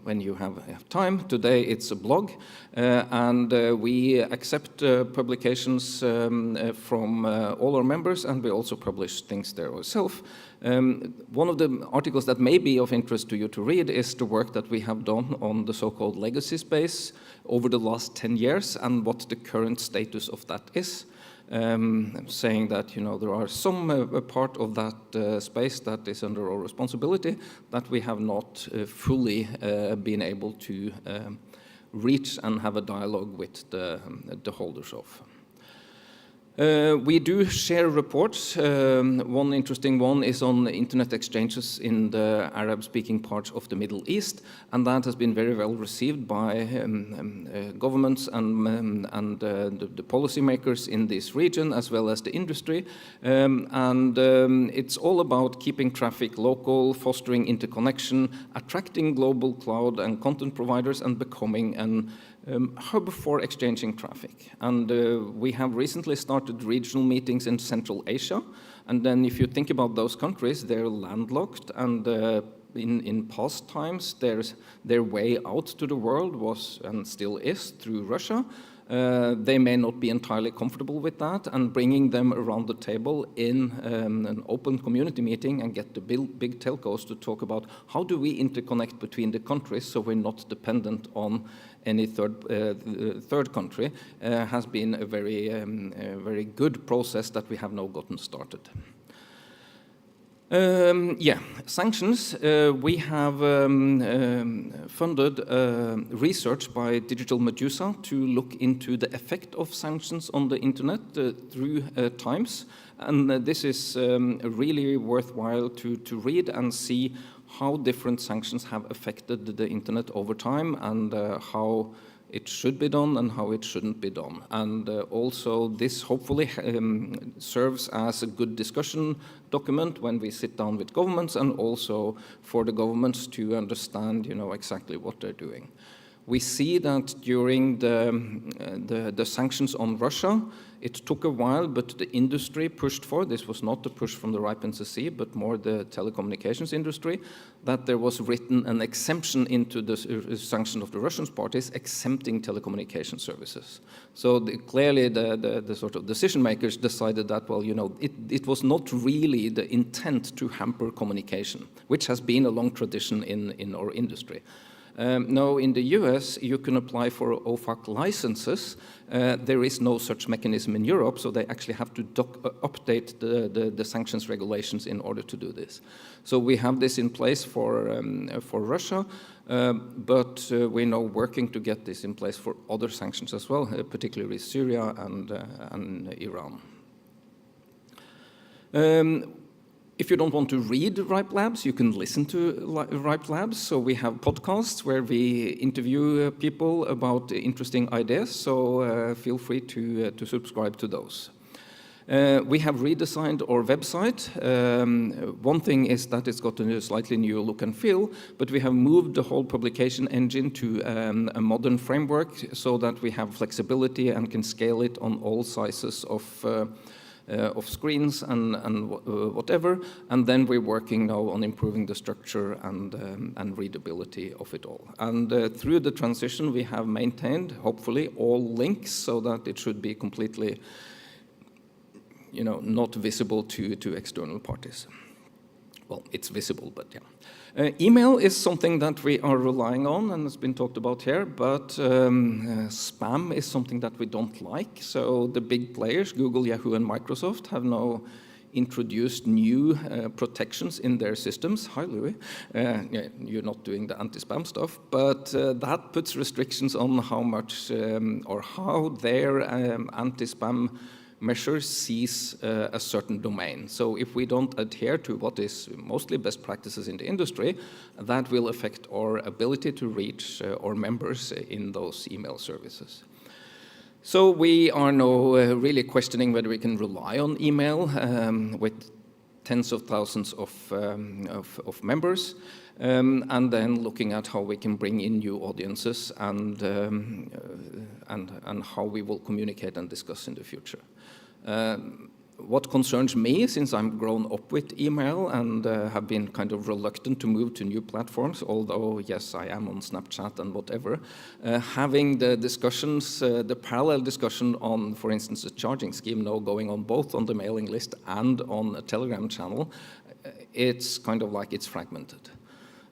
when you have time. Today, it's a blog, and we accept publications from all our members, and we also publish things there ourselves. One of the articles that may be of interest to you to read is the work that we have done on the so-called legacy space over the last 10 years and what the current status of that is. Saying that there are some part of that space that is under our responsibility that we have not fully been able to reach and have a dialogue with the holders of. We do share reports. One interesting one is on internet exchanges in the Arab-speaking parts of the Middle East, and that has been very well received by governments and the policymakers in this region, as well as the industry. It's all about keeping traffic local, fostering interconnection, attracting global cloud and content providers, and becoming an hub for exchanging traffic. And we have recently started regional meetings in Central Asia. And then if you think about those countries, they're landlocked, and in past times, their way out to the world was, and still is, through Russia. They may not be entirely comfortable with that, and bringing them around the table in an open community meeting and get the big telcos to talk about how do we interconnect between the countries so we're not dependent on any third country has been a very good process that we have now gotten started. Sanctions. We have funded research by Digital Medusa to look into the effect of sanctions on the internet through times. And this is really worthwhile to read and see how different sanctions have affected the internet over time, and how it should be done and how it shouldn't be done. And also this hopefully serves as a good discussion document when we sit down with governments, and also for the governments to understand exactly what they're doing. We see that during the sanctions on Russia, it took a while, but the industry pushed for, this was not the push from the RIPE NCC, but more the telecommunications industry, that there was written an exemption into the sanction of the Russian parties, exempting telecommunication services. So clearly the sort of decision makers decided that, well, it was not really the intent to hamper communication, which has been a long tradition in our industry. Now, in the US, you can apply for OFAC licenses. There is no such mechanism in Europe, so they actually have to update the sanctions regulations in order to do this. So we have this in place for Russia, but we're now working to get this in place for other sanctions as well, particularly Syria and Iran. If you don't want to read RIPE Labs, you can listen to RIPE Labs. So we have podcasts where we interview people about interesting ideas. So feel free to subscribe to those. We have redesigned our website. One thing is that it's got a slightly new look and feel, but we have moved the whole publication engine to a modern framework so that we have flexibility and can scale it on all sizes of screens and whatever, and then we're working now on improving the structure and readability of it all. And through the transition, we have maintained, hopefully, all links so that it should be completely, not visible to external parties. well, it's visible, but yeah. Email is something that we are relying on, and it's been talked about here, but spam is something that we don't like. So the big players, Google, Yahoo, and Microsoft, have now introduced new protections in their systems. Hi, Louis. Yeah, you're not doing the anti-spam stuff, but that puts restrictions on how much or how their anti-spam measure sees a certain domain. So if we don't adhere to what is mostly best practices in the industry, that will affect our ability to reach our members in those email services. So we are now really questioning whether we can rely on email with tens of thousands of members, and then looking at how we can bring in new audiences and how we will communicate and discuss in the future. What concerns me, since I'm grown up with email and have been kind of reluctant to move to new platforms, although yes, I am on Snapchat and whatever, having the discussions, the parallel discussion on, for instance, the charging scheme now going on both on the mailing list and on a Telegram channel, it's kind of like it's fragmented.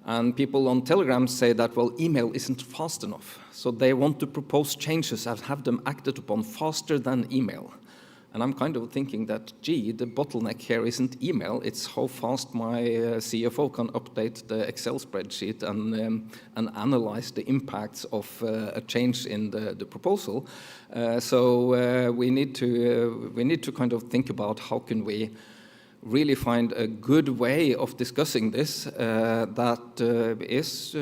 And people on Telegram say that, well, email isn't fast enough. So they want to propose changes and have them acted upon faster than email. And I'm kind of thinking that, gee, the bottleneck here isn't email, it's how fast my CFO can update the Excel spreadsheet and analyze the impacts of a change in the proposal. So we need to kind of think about how can we really find a good way of discussing this that is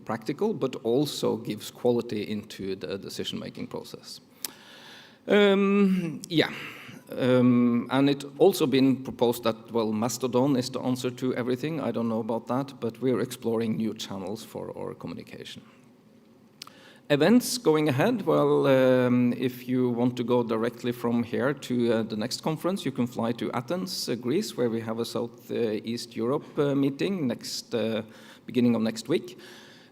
practical, but also gives quality into the decision-making process. And it's also been proposed that, well, Mastodon is the answer to everything. I don't know about that, but we're exploring new channels for our communication. Events going ahead, well, if you want to go directly from here to the next conference, you can fly to Athens, Greece, where we have a Southeast Europe meeting beginning of next week.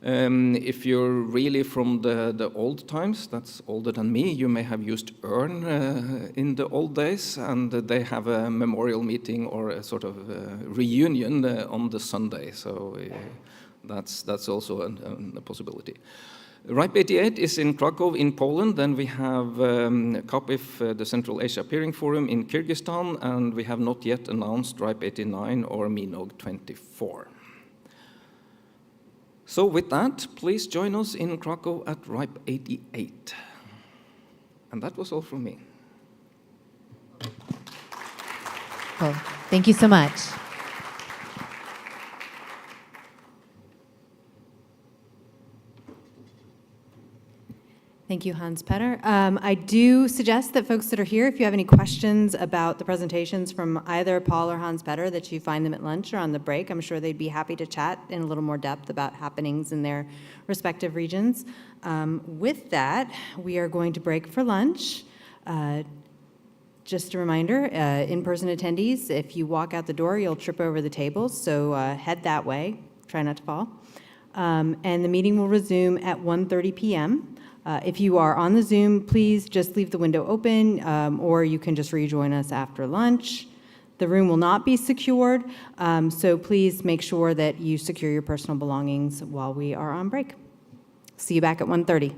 If you're really from the old times, that's older than me, you may have used RIR in the old days, and they have a memorial meeting or a sort of reunion on the Sunday, so that's also a possibility. RIPE 88 is in Krakow in Poland, then we have CAPIF, the Central Asia Peering Forum in Kyrgyzstan, and we have not yet announced RIPE 89 or MINOG 24. So with that, please join us in Krakow at RIPE 88. And that was all from me. Cool. Thank you so much. Thank you, Hans Petter. I do suggest that folks that are here, if you have any questions about the presentations from either Paul or Hans Petter, that you find them at lunch or on the break. I'm sure they'd be happy to chat in a little more depth about happenings in their respective regions. With that, we are going to break for lunch. Just a reminder, in-person attendees, if you walk out the door, you'll trip over the tables, so head that way. Try not to fall. And the meeting will resume at 1:30 p.m. If you are on the Zoom, please just leave the window open, or you can just rejoin us after lunch. The room will not be secured, so please make sure that you secure your personal belongings while we are on break. See you back at 1:30.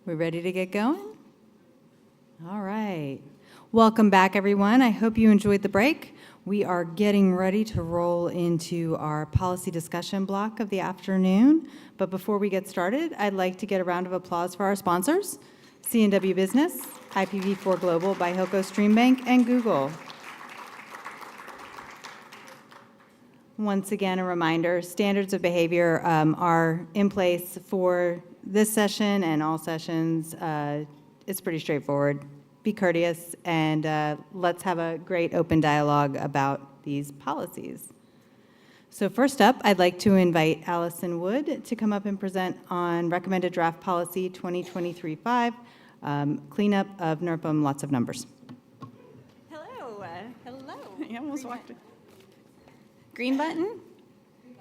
We ready to get going? All right. Welcome back, everyone. I hope you enjoyed the break. We are getting ready to roll into our policy discussion block of the afternoon. But before we get started, I'd like to get a round of applause for our sponsors, C&W Business, IPv4 Global by Hilco Streambank, and Google. Once again, a reminder, standards of behavior are in place for this session and all sessions. It's pretty straightforward. Be courteous, and let's have a great open dialogue about these policies. So first up, I'd like to invite Allison Wood to come up and present on Recommended Draft Policy 2023-5, cleanup of NRPM, lots of numbers. Hello. Hello. You almost walked in. Green button.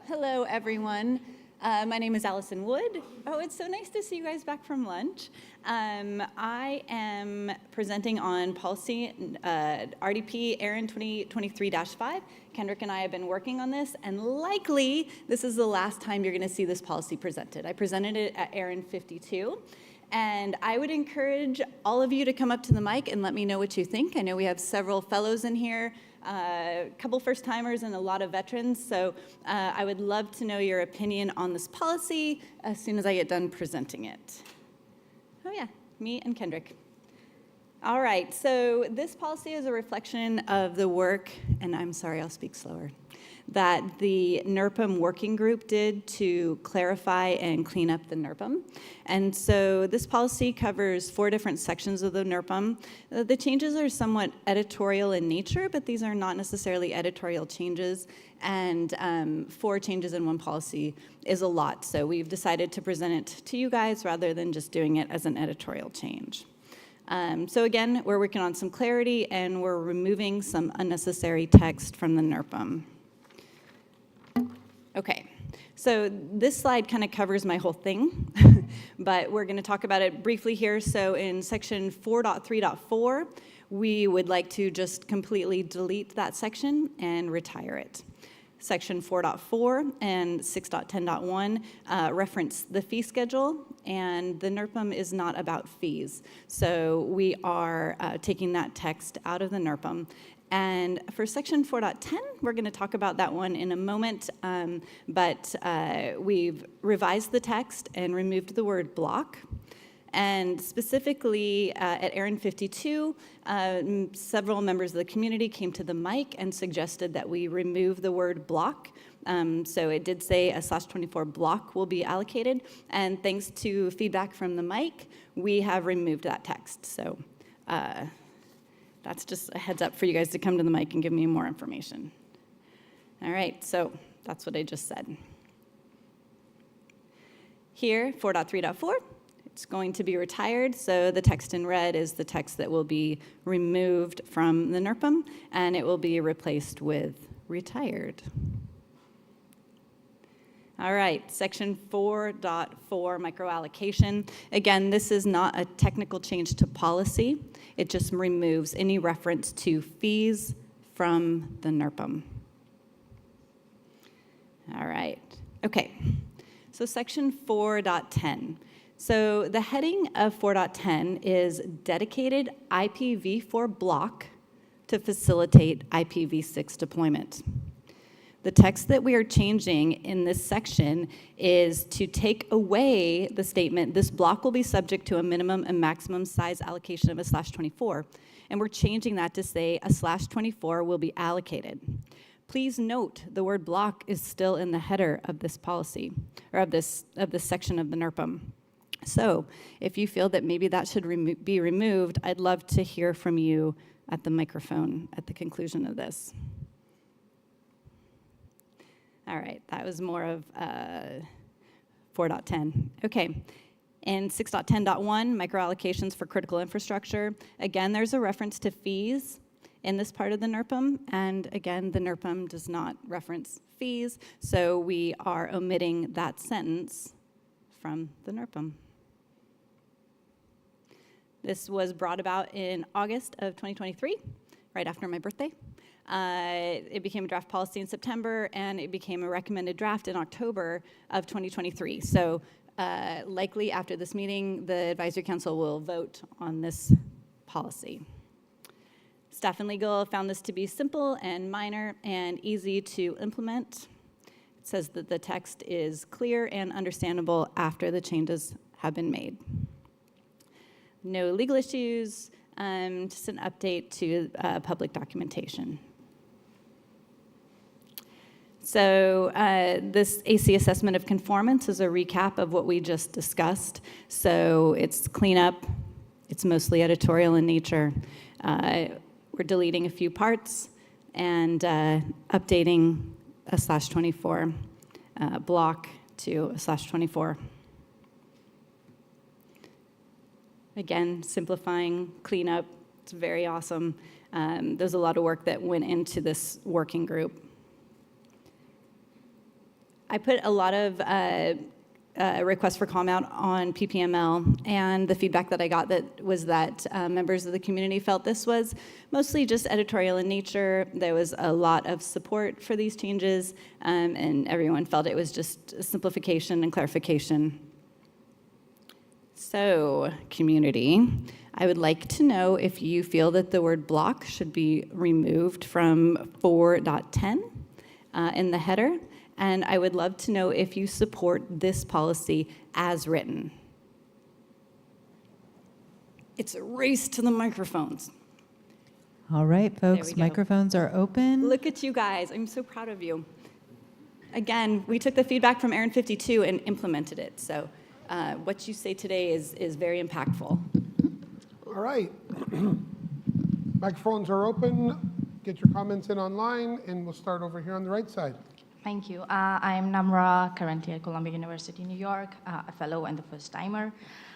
Hello, everyone. My name is Allison Wood. Oh, it's so nice to see you guys back from lunch. I am presenting on policy RDP ARIN 2023-5. Kendrick and I have been working on this, and likely this is the last time you're going to see this policy presented. I presented it at ARIN 52. And I would encourage all of you to come up to the mic and let me know what you think. I know we have several fellows in here, a couple first-timers and a lot of veterans, so I would love to know your opinion on this policy as soon as I get done presenting it. Oh yeah, me and Kendrick. All right, so this policy is a reflection of the work, and I'm sorry, I'll speak slower, that the NRPM working group did to clarify and clean up the NRPM. And so this policy covers 4 different sections of the NRPM. The changes are somewhat editorial in nature, but these are not necessarily editorial changes. And 4 changes in one policy is a lot. So we've decided to present it to you guys rather than just doing it as an editorial change. So again, we're working on some clarity, and we're removing some unnecessary text from the NRPM. Okay, so this slide kind of covers my whole thing, but we're going to talk about it briefly here. So in section 4.3.4, we would like to just completely delete that section and retire it. Section 4.4 and 6.10.1 reference the fee schedule, and the NRPM is not about fees. So we are taking that text out of the NRPM. And for section 4.10, we're going to talk about that one in a moment, but we've revised the text and removed the word block. And specifically at ARIN 52, several members of the community came to the mic and suggested that we remove the word block. So it did say a /24 block will be allocated, and thanks to feedback from the mic, we have removed that text. So that's just a heads up for you guys to come to the mic and give me more information. All right, so that's what I just said. Here, 4.3.4, it's going to be retired, so the text in red is the text that will be removed from the NRPM, and it will be replaced with retired. All right, section 4.4 microallocation. Again, this is not a technical change to policy. It just removes any reference to fees from the NRPM. All right, okay. So section 4.10. So the heading of 4.10 is dedicated IPv4 block to facilitate IPv6 deployment. The text that we are changing in this section is to take away the statement, this block will be subject to a minimum and maximum size allocation of a /24, and we're changing that to say a /24 will be allocated. Please note the word block is still in the header of this policy, or of this section of the NRPM. So if you feel that maybe that should be removed, I'd love to hear from you at the microphone at the conclusion of this. All right, that was more of 4.10. Okay, in 6.10.1, microallocations for critical infrastructure. Again, there's a reference to fees in this part of the NRPM, and again, the NRPM does not reference fees, so we are omitting that sentence from the NRPM. This was brought about in August of 2023, right after my birthday. It became a draft policy in September, and it became a recommended draft in October of 2023. So Likely after this meeting, the advisory council will vote on this policy. Staff and legal found this to be simple and minor and easy to implement. It says that the text is clear and understandable after the changes have been made. No legal issues, just an update to public documentation. So this AC assessment of conformance is a recap of what we just discussed. So it's cleanup, it's mostly editorial in nature. We're deleting a few parts and updating a /24 block to a /24. Again, simplifying, cleanup, it's very awesome. There's a lot of work that went into this working group. I put a lot of requests for comment on PPML, and the feedback that I got was that members of the community felt this was mostly just editorial in nature. There was a lot of support for these changes, and everyone felt it was just a simplification and clarification. So, community, I would like to know if you feel that the word block should be removed from 4.10 in the header. And I would love to know if you support this policy as written. It's a race to the microphones. All right, There folks, we go. microphones are open. Look at you guys. I'm so proud of you. Again, we took the feedback from ARIN 52 and implemented it. So what you say today is very impactful. All right. Microphones are open. Get your comments in online, and we'll start over here on the right side. Thank you. I'm Namra, currently at Columbia University, New York, a fellow and the first timer.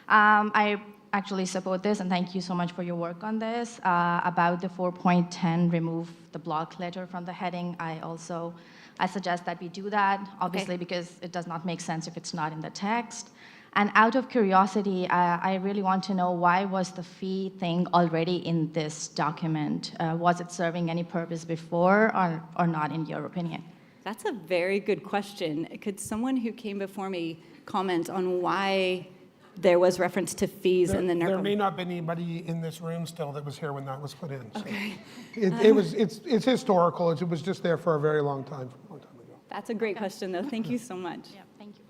I actually support this, and thank you so much for your work on this. About the 4.10, remove the block letter from the heading. I suggest that we do that, obviously, because it does not make sense if it's not in the text. And out of curiosity, I really want to know, why was the fee thing already in this document? Was it serving any purpose before or not, in your opinion? That's a very good question. Could someone who came before me comment on why there was reference to fees in the NRPM? There may not be anybody in this room still that was here when that was put in. So Okay. it's historical. It was just there for a very long time ago. That's a great question, though. Thank you so much. Yeah, thank you.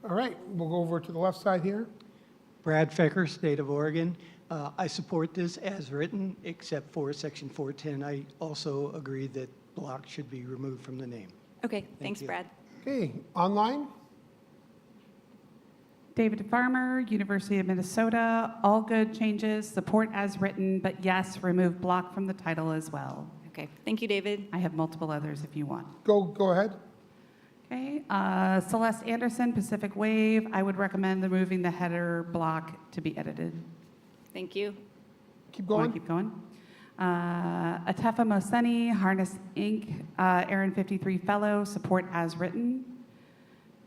All right, we'll go over to the left side here. Brad Fecker, State of Oregon. I support this as written, except for Section 410. I also agree that block should be removed from the name. Okay, thanks, you. Brad. Okay, online. David Farmer, University of Minnesota, all good changes, support as written, but yes, remove block from the title as well. Okay, thank you, David. I have multiple others if you want. Go ahead. Okay, Celeste Anderson, Pacific Wave, I would recommend removing the header block to be edited. Thank you. Keep Want going. to keep going? Atefa Moseni, Harness Inc., ARIN 53 Fellow, support as written.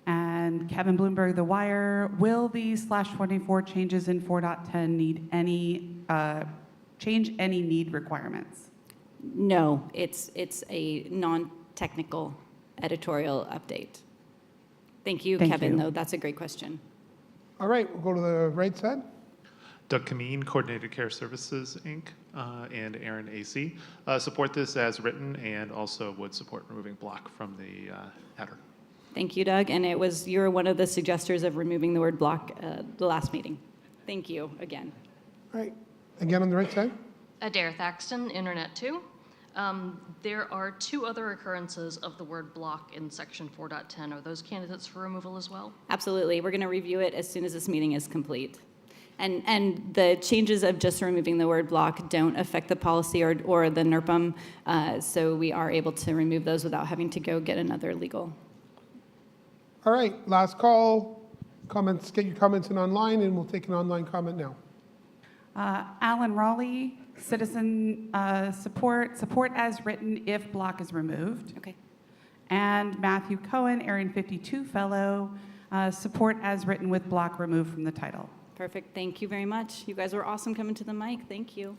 And Kevin Bloomberg, The Wire, will these /24 changes in 4.10 need any, change any need requirements? No, it's a non-technical editorial update. Thank you, Kevin, though. That's a great question. All right, we'll go to the right side. Doug Kameen, Coordinated Care Services, Inc., and ARIN AC. Support this as written, and also would support removing block from the header. Thank you, Doug. And you were one of the suggestors of removing the word block the last meeting. Thank you again. All right, again on the right side. Adair Thaxton, Internet 2. There are 2 other occurrences of the word block in section 4.10. Are those candidates for removal as well? Absolutely. We're going to review it as soon as this meeting is complete. And the changes of just removing the word block don't affect the policy or the NRPM, so we are able to remove those without having to go get another legal. All right, last call. Comments, get your comments in online, and we'll take an online comment now. Alan Raleigh, citizen support as written if block is removed. Okay. And Matthew Cohen, ARIN 52 Fellow, support as written with block removed from the title. Perfect. Thank you very much. You guys were awesome coming to the mic. Thank you.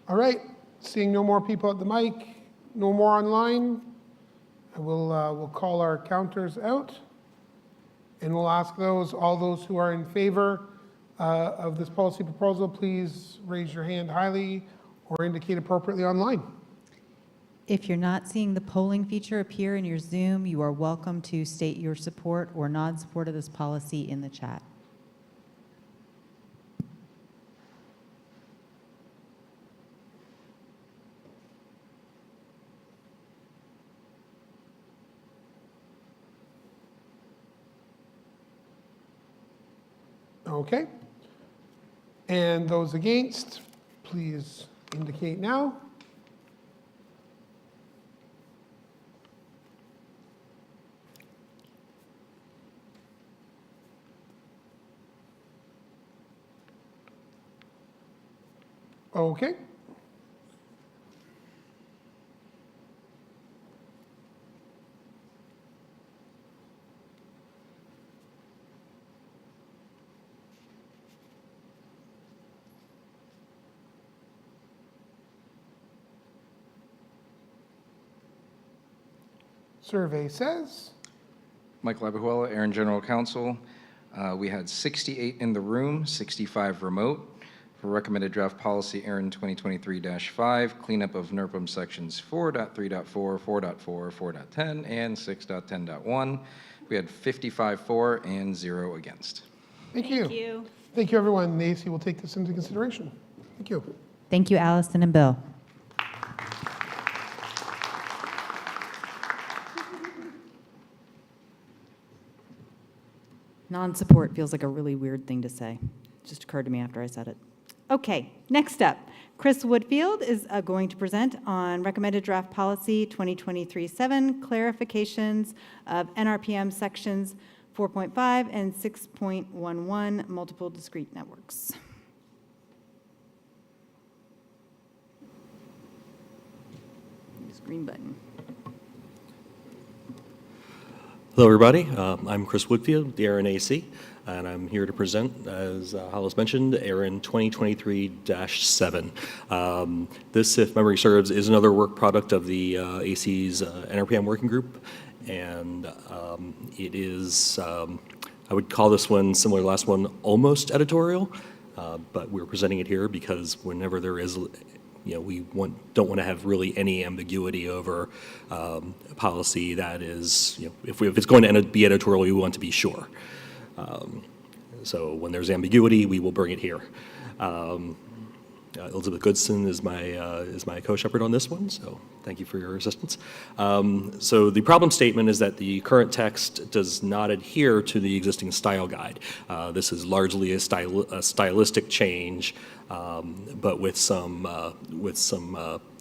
All right, seeing no more people at the mic, no more online, we'll call our counters out. And we'll ask all those who are in favor of this policy proposal, please raise your hand highly or indicate appropriately online. If you're not seeing the polling feature appear in your Zoom, you are welcome to state your support or non-support of this policy in the chat. Okay. And those against, please indicate now. Okay. Survey says. Mike Labajuela, ARIN General Counsel. We had 68 in the room, 65 remote. For recommended draft policy, ARIN 2023-5, cleanup of NRPM sections 4.3.4, 4.4, 4.10, and 6.10.1. We had 55 for and 0 against. Thank you. Thank you, everyone. The AC will take this into consideration. Thank you. Thank you, Allison and Bill. Non-support feels like a really weird thing to say. It just occurred to me after I said it. Okay, next up, Chris Woodfield is going to present on recommended draft policy 2023-7, clarifications of NRPM sections 4.5 and 6.11, multiple discrete networks. Use green button. Hello, everybody. I'm Chris Woodfield, the ARIN AC, and I'm here to present, as Hollis mentioned, ARIN 2023-7. This, if memory serves, is another work product of the AC's NRPM working group, and it is, I would call this one, similar to the last one, almost editorial, but we're presenting it here because whenever there is we don't want to have really any ambiguity over a policy that is, if it's going to be editorial, we want to be sure. So when there's ambiguity, we will bring it here. Elizabeth Goodson is my co-shepherd on this one, so thank you for your assistance. So the problem statement is that the current text does not adhere to the existing style guide. This is largely a stylistic change, but with some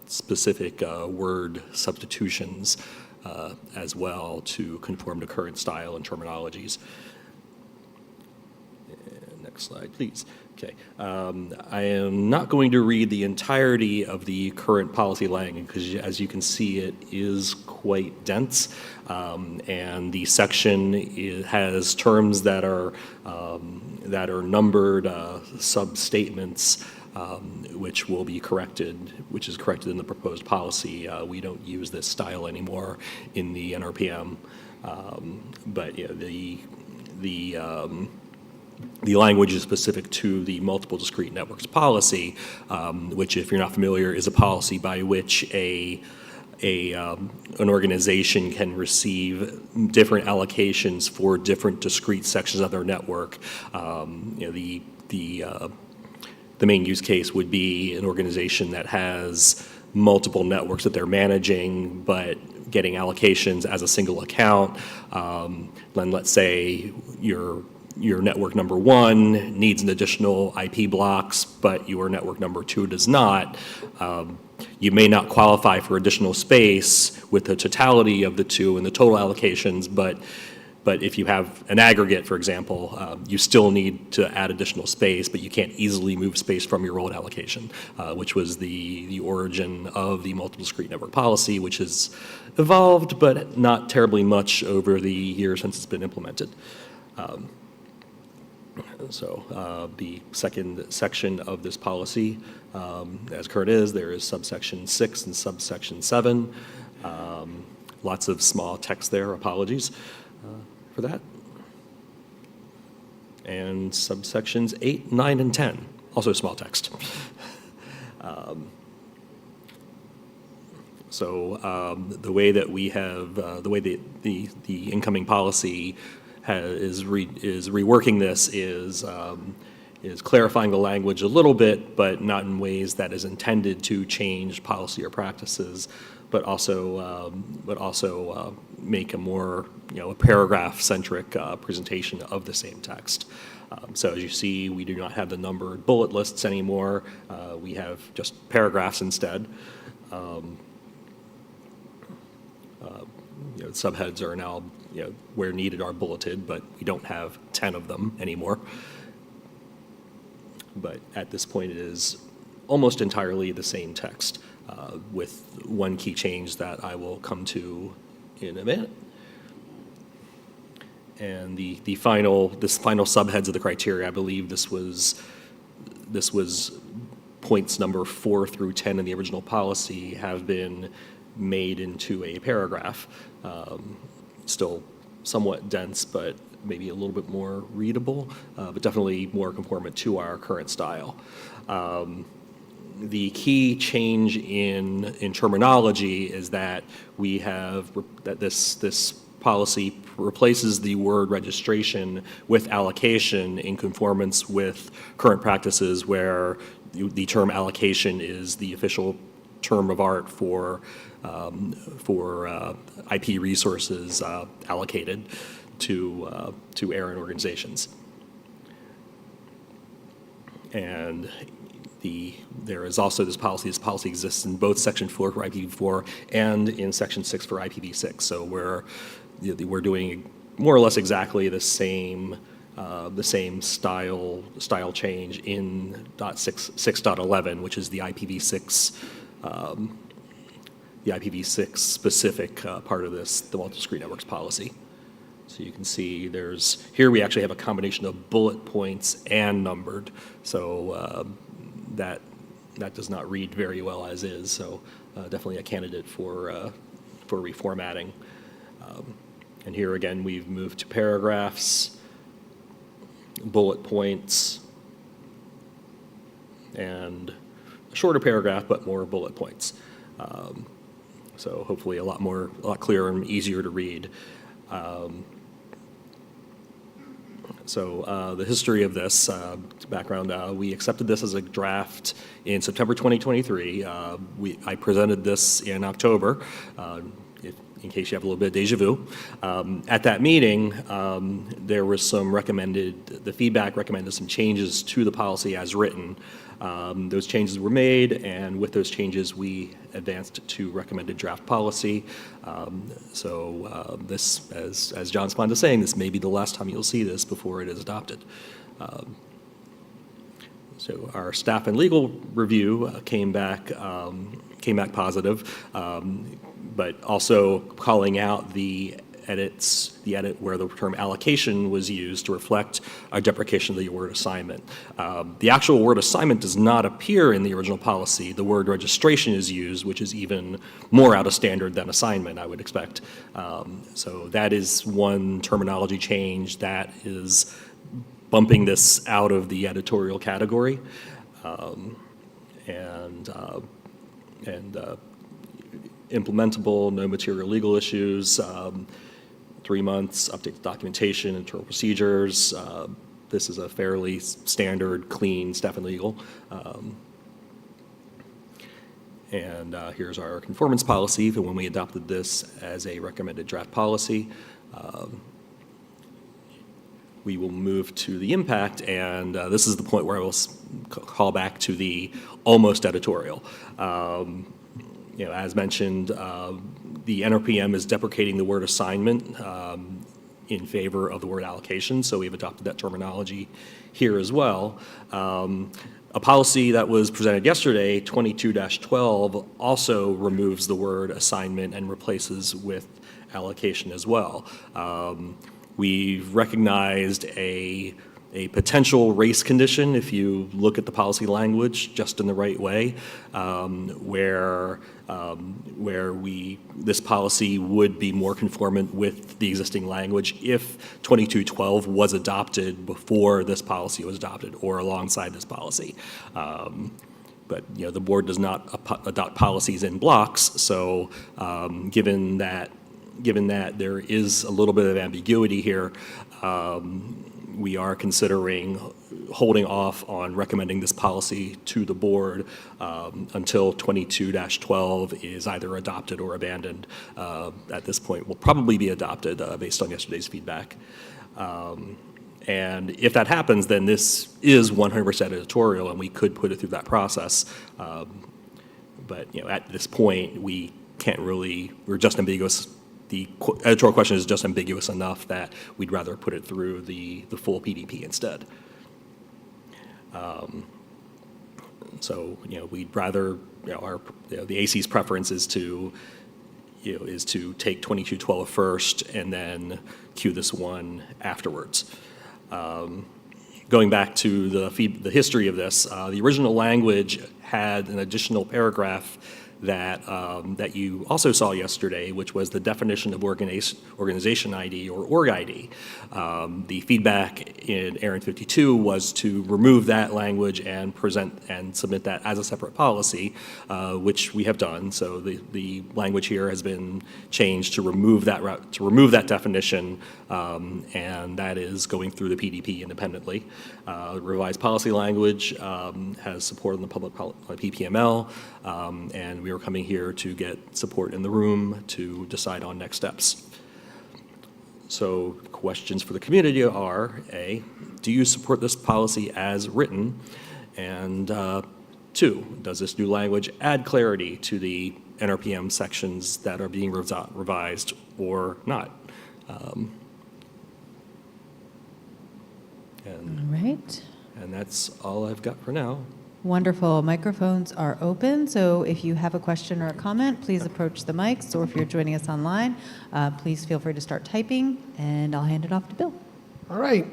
specific word substitutions as well to conform to current style and terminologies. Next slide, please. Okay. I am not going to read the entirety of the current policy language because, as you can see, it is quite dense, and the section has terms that are numbered sub-statements, which will be corrected, which is corrected in the proposed policy. We don't use this style anymore in the NRPM, but the language is specific to the multiple discrete networks policy, which, if you're not familiar, is a policy by which an organization can receive different allocations for different discrete sections of their network. The main use case would be an organization that has multiple networks that they're managing, but getting allocations as a single account. Then let's say your network number 1 needs an additional IP blocks, but your network number 2 does not. You may not qualify for additional space with the totality of the two and the total allocations, but if you have an aggregate, for example, you still need to add additional space, but you can't easily move space from your old allocation, which was the origin of the multiple discrete network policy, which has evolved, but not terribly much over the years since it's been implemented. So the second section of this policy, as current is, there is subsection 6 and subsection 7. Lots of small text there, apologies for that. and subsections 8, 9, and 10, also small text. The way that we have, the way the incoming policy is reworking this is clarifying the language a little bit, but not in ways that is intended to change policy or practices, but also make a more, a paragraph-centric presentation of the same text. So as you see, we do not have the numbered bullet lists anymore. We have just paragraphs instead. Subheads are now, where needed are bulleted, but we don't have 10 of them anymore. But at this point, it is almost entirely the same text, with one key change that I will come to in a minute. And the final subheads of the criteria, I believe this was points number 4 through 10 in the original policy, have been made into a paragraph. Still somewhat dense, but maybe a little bit more readable, but definitely more conformant to our current style. The key change in terminology is that we have that this policy replaces the word registration with allocation in conformance with current practices, where the term allocation is the official term of art for IP resources allocated to ARIN organizations. And there is also this policy. This policy exists in both Section 4 for IPv4 and in Section 6 for IPv6. So we're doing more or less exactly the same style change in 6.11, which is the IPv6 specific part of this, the multi-discrete networks policy. So you can see here we actually have a combination of bullet points and numbered. So that does not read very well as is. So definitely a candidate for reformatting. And here again, we've moved to paragraphs, bullet points, and a shorter paragraph, but more bullet points. So hopefully a lot clearer and easier to read. The history of this background, we accepted this as a draft in September 2023. I presented this in October, in case you have a little bit of deja vu. At that meeting, there was the feedback recommended some changes to the policy as written. Those changes were made, and with those changes, we advanced to recommended draft policy. This, as John Sponda is saying, this may be the last time you'll see this before it is adopted. So our staff and legal review came back positive, but also calling out the edit where the term allocation was used to reflect a deprecation of the word assignment. The actual word assignment does not appear in the original policy. The word registration is used, which is even more out of standard than assignment, I would expect. So that is one terminology change that is bumping this out of the editorial category. Implementable, no material legal issues, 3 months, update the documentation, internal procedures. This is a fairly standard, clean staff and legal. Here's our conformance policy for when we adopted this as a recommended draft policy. We will move to the impact, and this is the point where I will call back to the almost editorial. As mentioned, the NRPM is deprecating the word assignment in favor of the word allocation, so we've adopted that terminology here as well. A policy that was presented yesterday, 22-12, also removes the word assignment and replaces with allocation as well. We've recognized a a potential race condition if you look at the policy language just in the right way, where this policy would be more conformant with the existing language if 2212 was adopted before this policy was adopted or alongside this policy. But the board does not adopt policies in blocks, so given that there is a little bit of ambiguity here, we are considering holding off on recommending this policy to the board until 22-12 is either adopted or abandoned. At this point, will probably be adopted based on yesterday's feedback. And if that happens, then this is 100% editorial, and we could put it through that process. But at this point, we can't really. We're just ambiguous. The editorial question is just ambiguous enough that we'd rather put it through the full PDP instead. So we'd rather the AC's preference is to take 2212 first and then queue this one afterwards. Going back to the history of this, the original language had an additional paragraph that you also saw yesterday, which was the definition of organization ID or org ID. The feedback in ARIN 52 was to remove that language and present and submit that as a separate policy, which we have done. So the language here has been changed to remove that definition, and that is going through the PDP independently. Revised policy language has support in the public PPML, and we are coming here to get support in the room to decide on next steps. So questions for the community are, A, do you support this policy as written? And 2, does this new language add clarity to the NRPM sections that are being revised or not? All right. And that's all I've got for now. Wonderful. Microphones are open, so if you have a question or a comment, please approach the mics, or if you're joining us online, please feel free to start typing, and I'll hand it off to Bill. All right.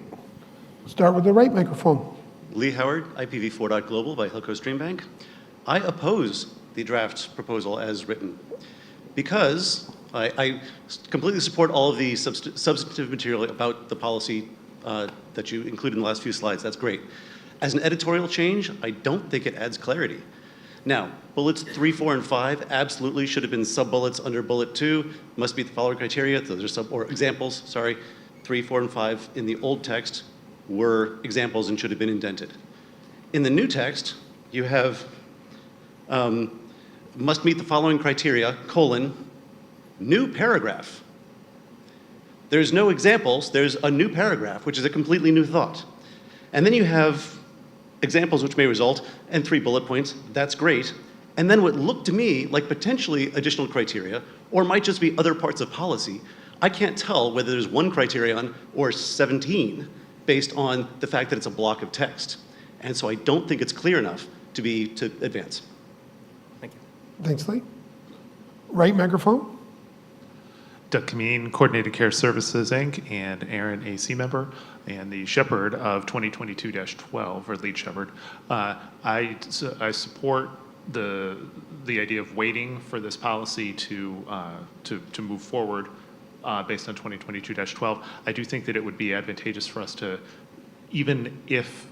Start with the right microphone. Lee Howard, IPv4.global by Hilco Streambank. I oppose the draft proposal as written because I completely support all of the substantive material about the policy that you included in the last few slides. That's great. As an editorial change, I don't think it adds clarity. Now, bullets 3, 4, and 5 absolutely should have been sub-bullets under bullet 2. Must meet the following criteria. Those are examples, sorry. 3, 4, and 5 in the old text were examples and should have been indented. In the new text, you have must meet the following criteria, new paragraph. There's no examples, there's a new paragraph, which is a completely new thought. And then you have examples which may result, and 3 bullet points, that's great. And then what looked to me like potentially additional criteria, or might just be other parts of policy, I can't tell whether there's 1 criterion or 17 based on the fact that it's a block of text. And so I don't think it's clear enough to advance. Thank you. Thanks, Lee. Right microphone. Doug Kameen, Coordinated Care Services, Inc., and ARIN AC member, and the shepherd of 2022-12, or lead shepherd. I support the idea of waiting for this policy to move forward based on 2022-12. I do think that it would be advantageous for us to, even if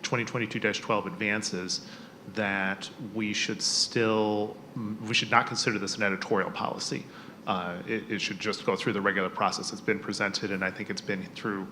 2022-12 advances, that we should not consider this an editorial policy. It should just go through the regular process. It's been presented, and I think it's been through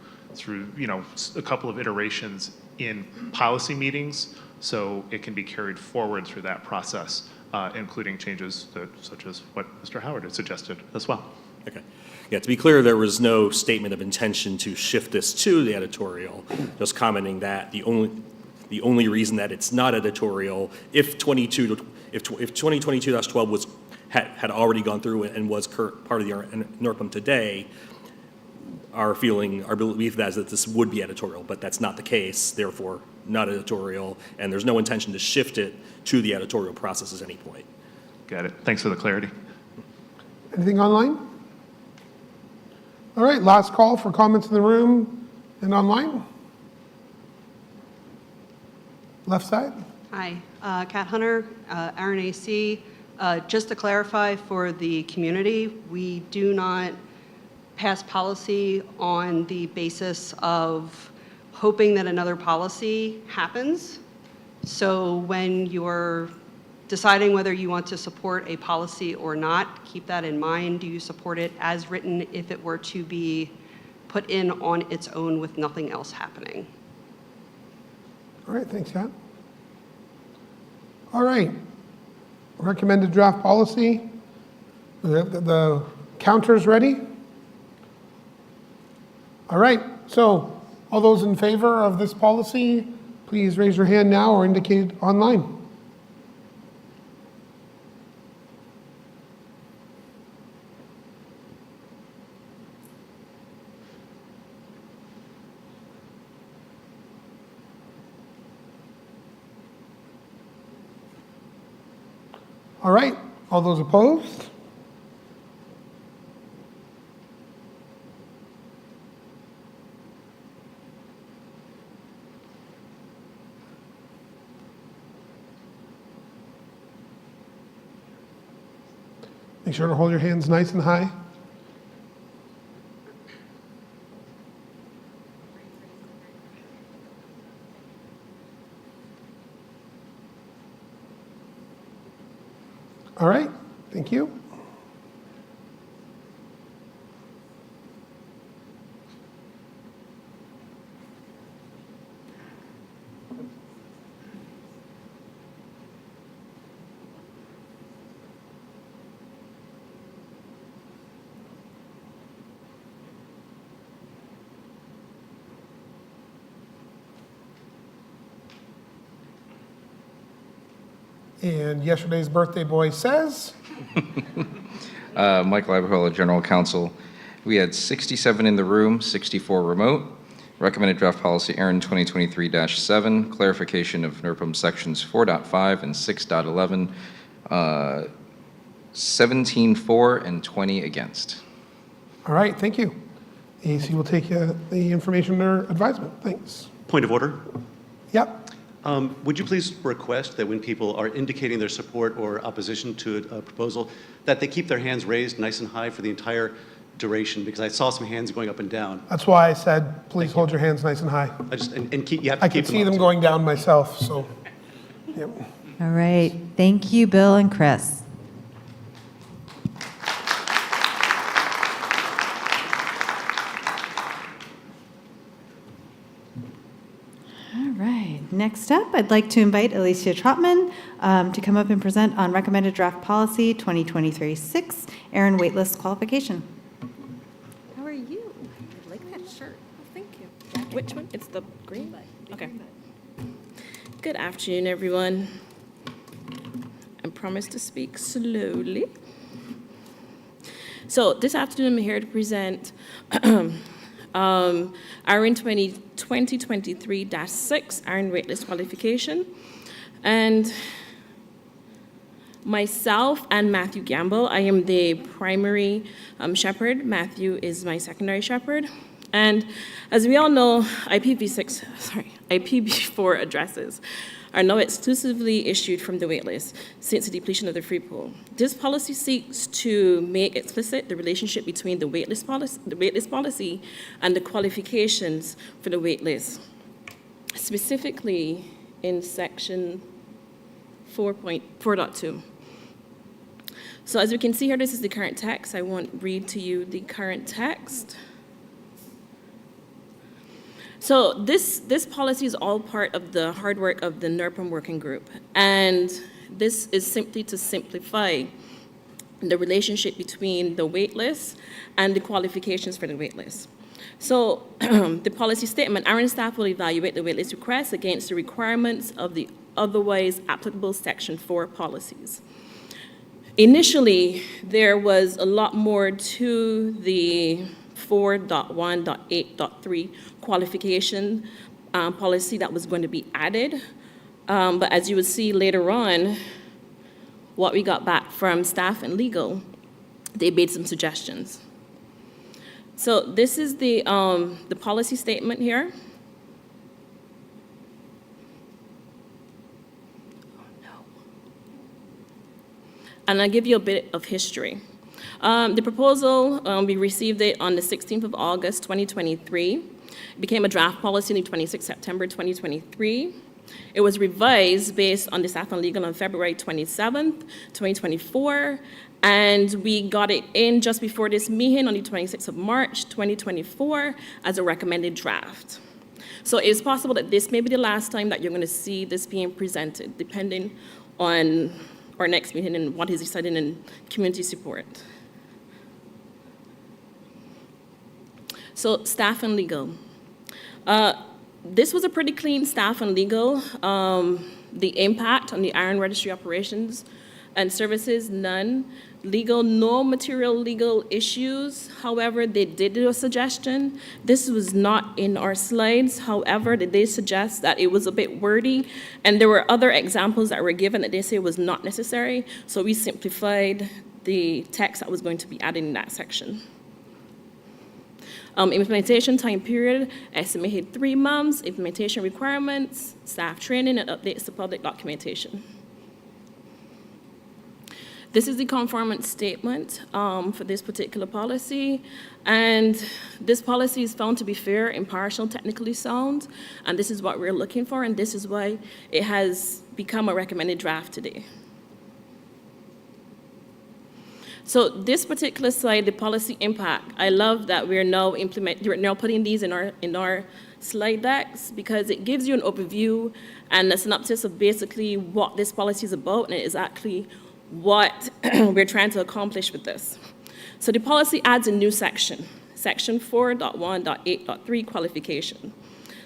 a couple of iterations in policy meetings, so it can be carried forward through that process, including changes such as what Mr. Howard had suggested as well. Okay. Yeah, to be clear, there was no statement of intention to shift this to the editorial, just commenting that the only reason that it's not editorial, if 2022-12 had already gone through and was part of the NRPM today, our belief is that this would be editorial, but that's not the case, therefore not editorial, and there's no intention to shift it to the editorial process at any point. Got it. Thanks for the clarity. Anything online? All right, last call for comments in the room and online. left side. Hi, Kat Hunter, ARIN AC. Just to clarify for the community, we do not pass policy on the basis of hoping that another policy happens. So when you're deciding whether you want to support a policy or not, keep that in mind. Do you support it as written if it were to be put in on its own with nothing else happening? All right, thanks, Kat. All right, recommended draft policy. The counter's ready. All right, so all those in favor of this policy, please raise your hand now or indicate it online. All right, all those opposed? Make sure to hold your hands nice and high. All right, thank you. And yesterday's birthday boy says. Michael Abajola, General Counsel. We had 67 in the room, 64 remote. Recommended draft policy ARIN 2023-7, clarification of NRPM sections 4.5 and 6.11, 17 for and 20 against. All right, thank you. AC will take the information under advisement. Thanks. Point of order. Yep. Would you please request that when people are indicating their support or opposition to a proposal, that they keep their hands raised nice and high for the entire duration? Because I saw some hands going up and down. That's why I said, please hold your hands nice and high. You have to I keep can see them up. going down myself, so. Yep. All right. Thank you, Bill and Chris. All right. Next up, I'd like to invite Alicia Trotman to come up and present on recommended draft policy 2023-6, ARIN waitlist qualification. How are you? I like that shirt. Oh, thank you. Which one? It's the green? Okay. Good afternoon, everyone. I promise to speak slowly. So this afternoon, I'm here to present ARIN 2023-6, ARIN waitlist qualification. And myself and Matthew Gamble, I am the primary shepherd. Matthew is my secondary shepherd. And as we all know, IPv4 addresses are now exclusively issued from the waitlist since the depletion of the free pool. This policy seeks to make explicit the relationship between the waitlist policy and the qualifications for the waitlist, specifically in section 4.4.2. So as we can see here, this is the current text. I won't read to you the current text. So this policy is all part of the hard work of the NRPM working group. And this is simply to simplify the relationship between the waitlist and the qualifications for the waitlist. So the policy statement, ARIN staff will evaluate the waitlist requests against the requirements of the otherwise applicable Section 4 policies. Initially, there was a lot more to the 4.1.8.3 qualification policy that was going to be added. But as you will see later on, what we got back from staff and legal, they made some suggestions. So this is the policy statement here. And I'll give you a bit of history. The proposal, we received it on the 16th of August, 2023. It became a draft policy on the 26th September, 2023. It was revised based on the staff and legal on February 27th, 2024. And we got it in just before this meeting on the 26th of March, 2024, as a recommended draft. So it's possible that this may be the last time that you're going to see this being presented, depending on our next meeting and what is decided in community support. So staff and legal. This was a pretty clean staff and legal. The impact on the RIR registry operations and services, none. Legal, no material legal issues. However, they did do a suggestion. This was not in our slides. However, they did suggest that it was a bit wordy, and there were other examples that were given that they say was not necessary. So we simplified the text that was going to be added in that section. Implementation time period, estimated 3 months. Implementation requirements, staff training, and updates to public documentation. This is the conformance statement for this particular policy. And this policy is found to be fair, impartial, technically sound. And this is what we're looking for, and this is why it has become a recommended draft today. So this particular slide, the policy impact, I love that we're now putting these in our slide decks, because it gives you an overview and a synopsis of basically what this policy is about and exactly what we're trying to accomplish with this. So the policy adds a new section, section 4.1.8.3, qualification.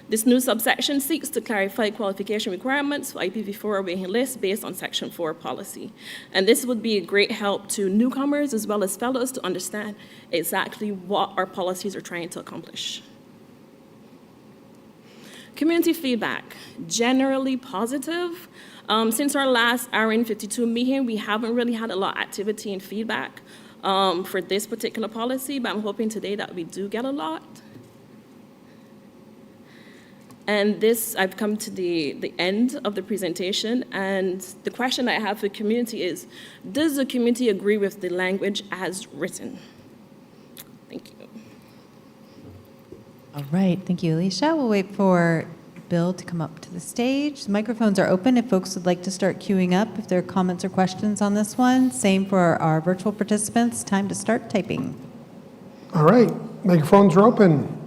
This new subsection seeks to clarify qualification requirements for IPv4 waiting lists based on Section 4 policy. And this would be a great help to newcomers as well as fellows to understand exactly what our policies are trying to accomplish. Community feedback, generally positive. Since our last RIN 52 meeting, we haven't really had a lot of activity and feedback for this particular policy, but I'm hoping today that we do get a lot. And this, I've come to the end of the presentation, and the question I have for the community is, does the community agree with the language as written? Thank you. All right, thank you, Alicia. We'll wait for Bill to come up to the stage. The microphones are open if folks would like to start queuing up if there are comments or questions on this one. Same for our virtual participants. Time to start typing. All right, microphones are open.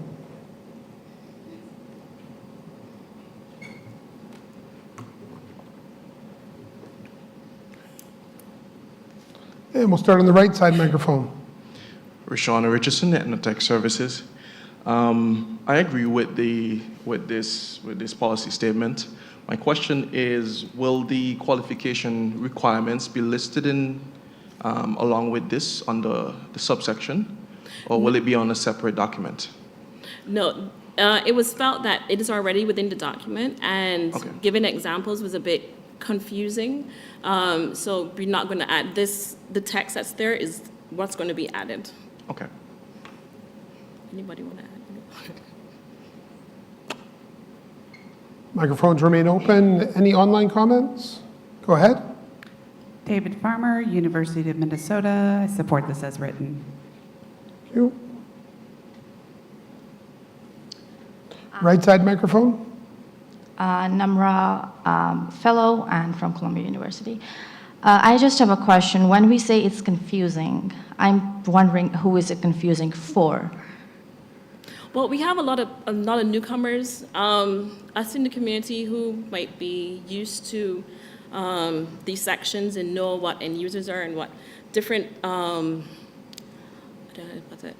And we'll start on the right side microphone. Rashana Richardson, Ethnotech Services. I agree with this policy statement. My question is, will the qualification requirements be listed in along with this under the subsection, or will it be on a separate document? No, it was felt that it is already within the document, and giving examples was a bit confusing. So we're not going to add this. The text that's there is what's going to be added. Okay. Anybody want to add? Microphones remain open. Any online comments? Go ahead. David Farmer, University of Minnesota. I support this as written. Thank you. Right side microphone. Namra, fellow and from Columbia University. I just have a question. When we say it's confusing, I'm wondering who is it confusing for? Well, we have a lot of newcomers, us in the community who might be used to these sections and know what end users are and what different, I don't know what's it.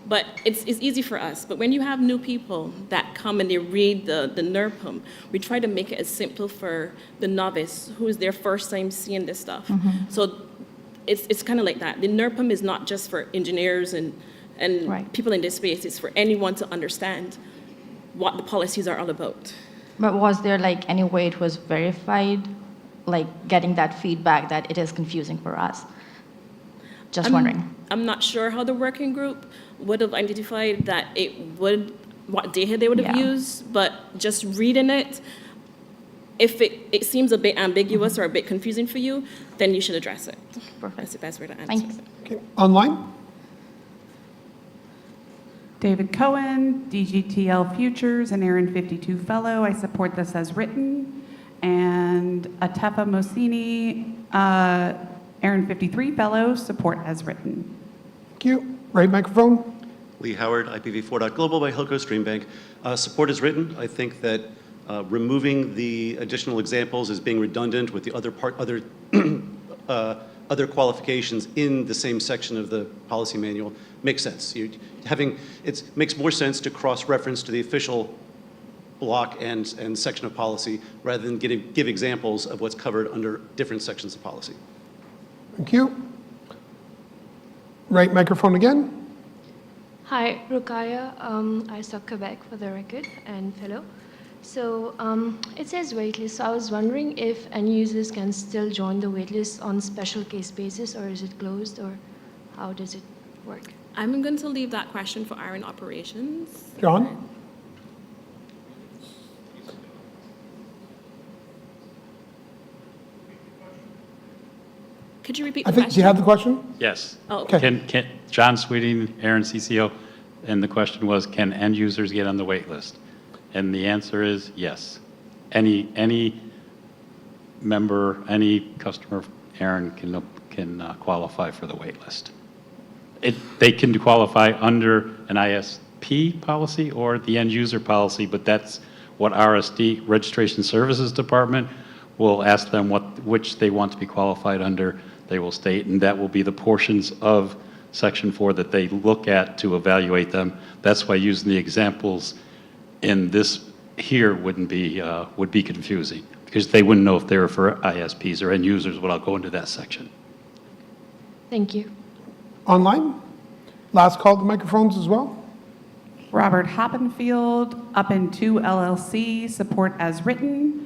But it's easy for us. But when you have new people that come and they read the NRPM, we try to make it as simple for the novice who is their first time seeing this stuff. Mm-hmm. So it's kind of like that. The NRPM is not just for engineers and people in this space. It's for anyone to understand what the policies are all about. But was there like any way it was verified, like getting that feedback that it is confusing for us? Just wondering. I'm not sure how the working group would have identified that it would, what data they would have used, but just reading it, if it seems a bit ambiguous or a bit confusing for you, then you should address it. That's the best way to answer Thanks. it. Okay, online? David Cohen, DGTL Futures, and ARIN 52 Fellow. I support this as written. And Atefa Mosini, ARIN 53 Fellow, support as written. Thank you. Right microphone? Lee Howard, IPv4.global by Hilco Streambank. Support is written. I think that removing the additional examples as being redundant with the other qualifications in the same section of the policy manual makes sense. It makes more sense to cross-reference to the official block and section of policy rather than give examples of what's covered under different sections of policy. Thank you. Right microphone again? Hi, Rukaya. I serve Quebec for the record and fellow. So it says waitlist. So I was wondering if end users can still join the waitlist on special case basis, or is it closed, or how does it work? I'm going to leave that question for ARIN operations. John? Could you repeat the I think, question? do you have the question? Yes. Oh, okay. Can John Sweeting, ARIN CCO, and the question was, can end users get on the wait list? And the answer is yes. Any member, any customer of ARIN can qualify for the wait list. They can qualify under an ISP policy or the end user policy, but that's what RSD, Registration Services Department, will ask them which they want to be qualified under. They will state, and that will be the portions of Section 4 that they look at to evaluate them. That's why using the examples in this here would be confusing, because they wouldn't know if they were for ISPs or end users without going to that section. Thank you. Online? Last call to microphones as well? Robert Hoppenfield, Up in 2 LLC, support as written.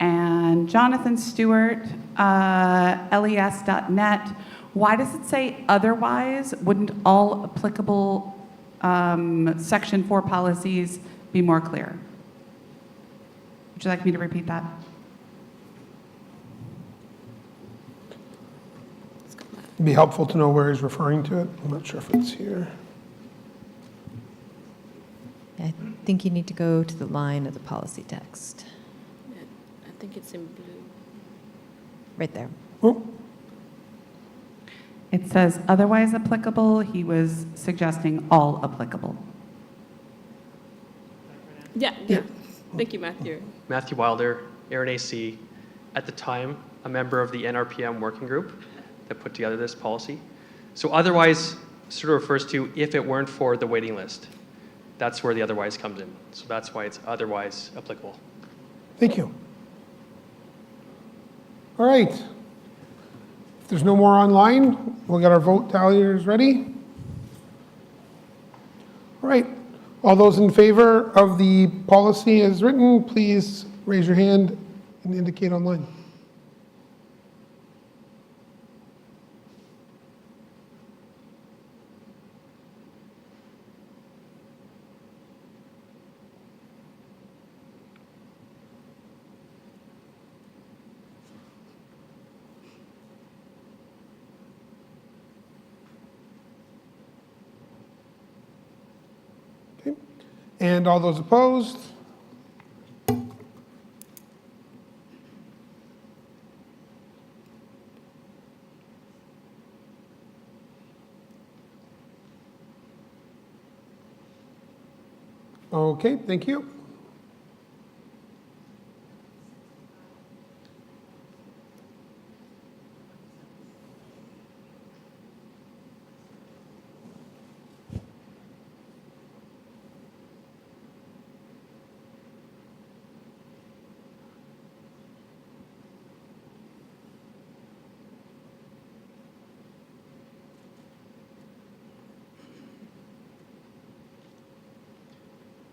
And Jonathan Stewart, LES.net. Why does it say otherwise? Wouldn't all applicable Section 4 policies be more clear? Would you like me to repeat that? It'd be helpful to know where he's referring to it. I'm not sure if it's here. I think you need to go to the line of the policy text. I think it's in blue. Right there. Oh, It says otherwise applicable. He was suggesting all applicable. Yeah. Thank you, Matthew. Matthew Wilder, ARIN AC, at the time, a member of the NRPM working group that put together this policy. So otherwise sort of refers to if it weren't for the waiting list. That's where the otherwise comes in. So that's why it's otherwise applicable. thank you. All right. If there's no more online, we'll get our vote talliers ready. All right. All those in favor of the policy as written, please raise your hand and indicate online. Okay. And all those opposed? Okay, thank you.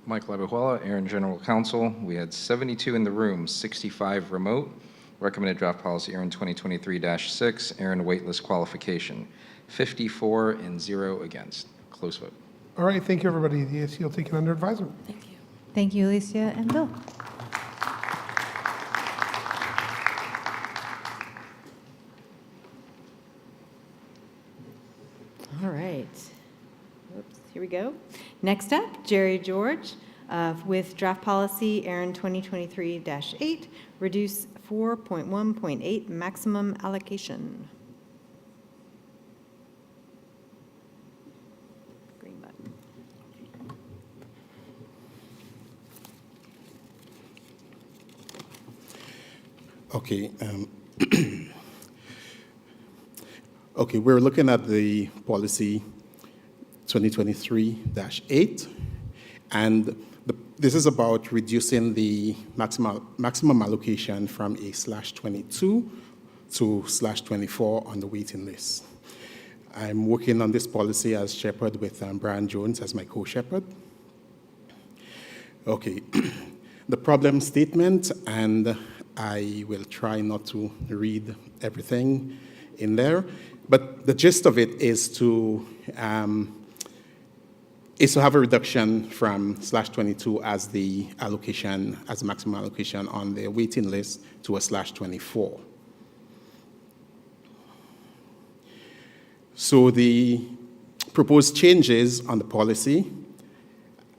Mike Labehuela, ARIN General Counsel. We had 72 in the room, 65 remote. Recommended draft policy, ARIN 2023-6, ARIN waitlist qualification. 54 and 0 against. Close vote. All right, thank you, everybody. The ASC will take it under advisement. Thank you, Alicia and Bill. go. Next up, Jerry George with draft policy ARIN 2023-8, reduce 4.1.8 maximum allocation. Green button. Okay. Okay, we're looking at the policy 2023-8, and this is about reducing the maximum allocation from A/22 to /24 on the waiting list. I'm working on this policy as shepherd with Brian Jones as my co-shepherd. Okay, the problem statement, and I will try not to read everything in there, but the gist of it is to have a reduction from /22 as the allocation, as the maximum allocation on the waiting list to a /24. So the proposed changes on the policy,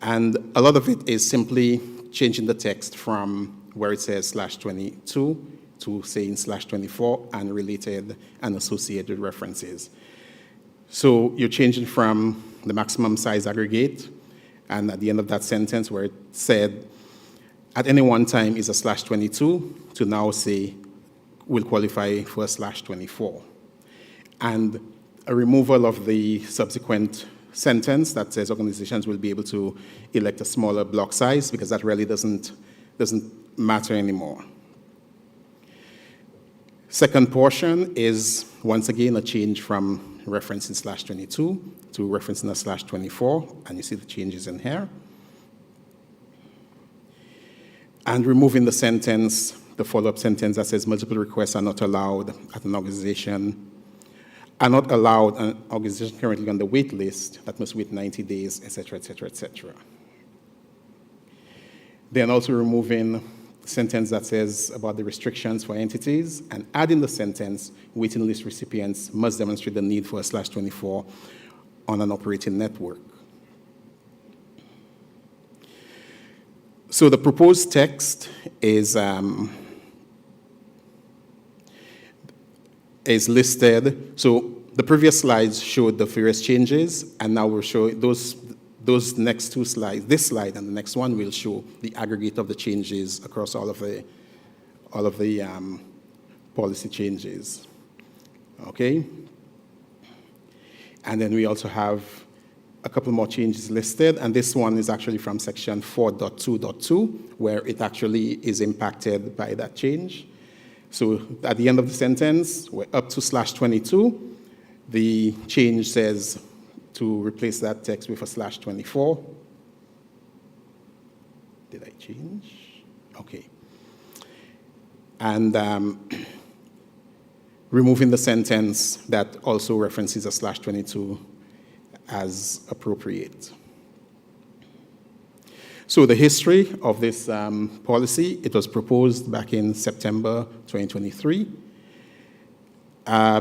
and a lot of it is simply changing the text from where it says /22 to saying /24 and related and associated references. So you're changing from the maximum size aggregate, and at the end of that sentence where it said at any one time is a /22 to now say will qualify for a /24. And a removal of the subsequent sentence that says organizations will be able to elect a smaller block size, because that really doesn't matter anymore. Second portion is, once again, a change from referencing /22 to referencing a /24, and you see the changes in here. And removing the sentence, the follow-up sentence that says multiple requests are not allowed at an organization, are not allowed an organization currently on the wait list that must wait 90 days, et cetera, et cetera, et cetera. Then also removing the sentence that says about the restrictions for entities and adding the sentence, waiting list recipients must demonstrate the need for a /24 on an operating network. So the proposed text is listed. So the previous slides showed the various changes, and now we're showing those next two slides. This slide and the next one will show the aggregate of the changes across all of the policy changes. Okay, and then we also have a couple more changes listed, and this one is actually from section 4.2.2, where it actually is impacted by that change. So at the end of the sentence, we're up to /22. The change says to replace that text with a /24. Did I change? Okay. And removing the sentence that also references a /22 as appropriate. So the history of this policy, it was proposed back in September 2023,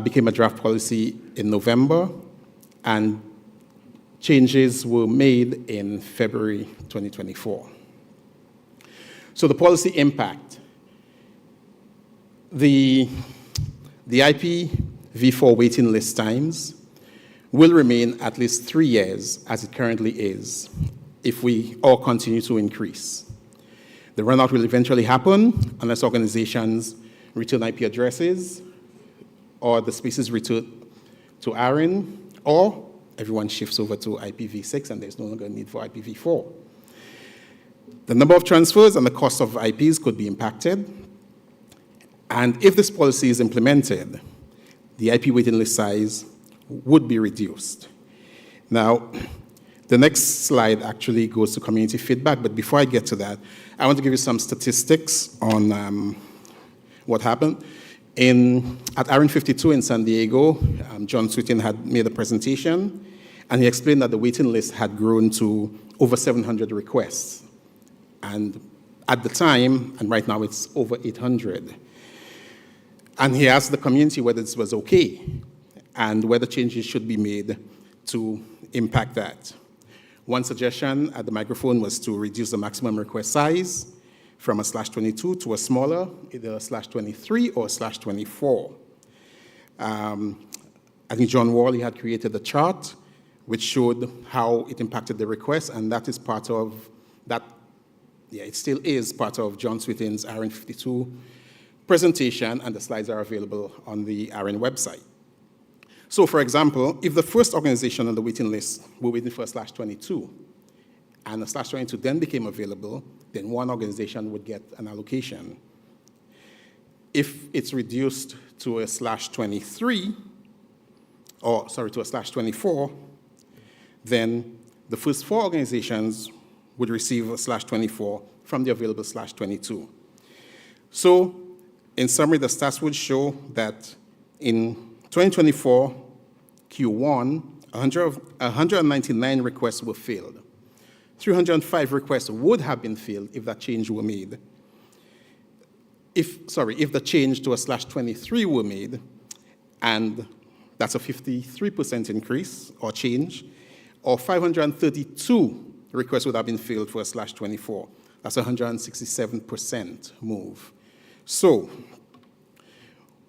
became a draft policy in November, and changes were made in February 2024. So the policy impact, the IPv4 waiting list times will remain at least 3 years, as it currently is, if we all continue to increase. The runout will eventually happen unless organizations return IP addresses, or the spaces return to ARIN, or everyone shifts over to IPv6 and there's no longer a need for IPv4. The number of transfers and the cost of IPs could be impacted. And if this policy is implemented, the IP waiting list size would be reduced. Now, the next slide actually goes to community feedback, but before I get to that, I want to give you some statistics on what happened. At ARIN 52 in San Diego, John Sweeten had made a presentation, and he explained that the waiting list had grown to over 700 requests. And at the time, and right now it's over 800. And he asked the community whether this was okay and whether changes should be made to impact that. One suggestion at the microphone was to reduce the maximum request size from a /22 to a smaller, either a /23 or a /24. I think John Worley had created a chart which showed how it impacted the request, and that is part of that, yeah, it still is part of John Swithin's ARIN 52 presentation, and the slides are available on the ARIN website. So, for example, if the first organization on the waiting list were waiting for a /22, and a /22 then became available, then one organization would get an allocation. If it's reduced to a /23, or sorry, to a /24, then the first 4 organizations would receive a /24 from the available /22. So, in summary, the stats would show that in 2024 Q1, 199 requests were filled. 305 requests would have been filled if that change were made. If the change to a /23 were made, and that's a 53% increase or change, or 532 requests would have been filled for a /24. That's a 167% move. So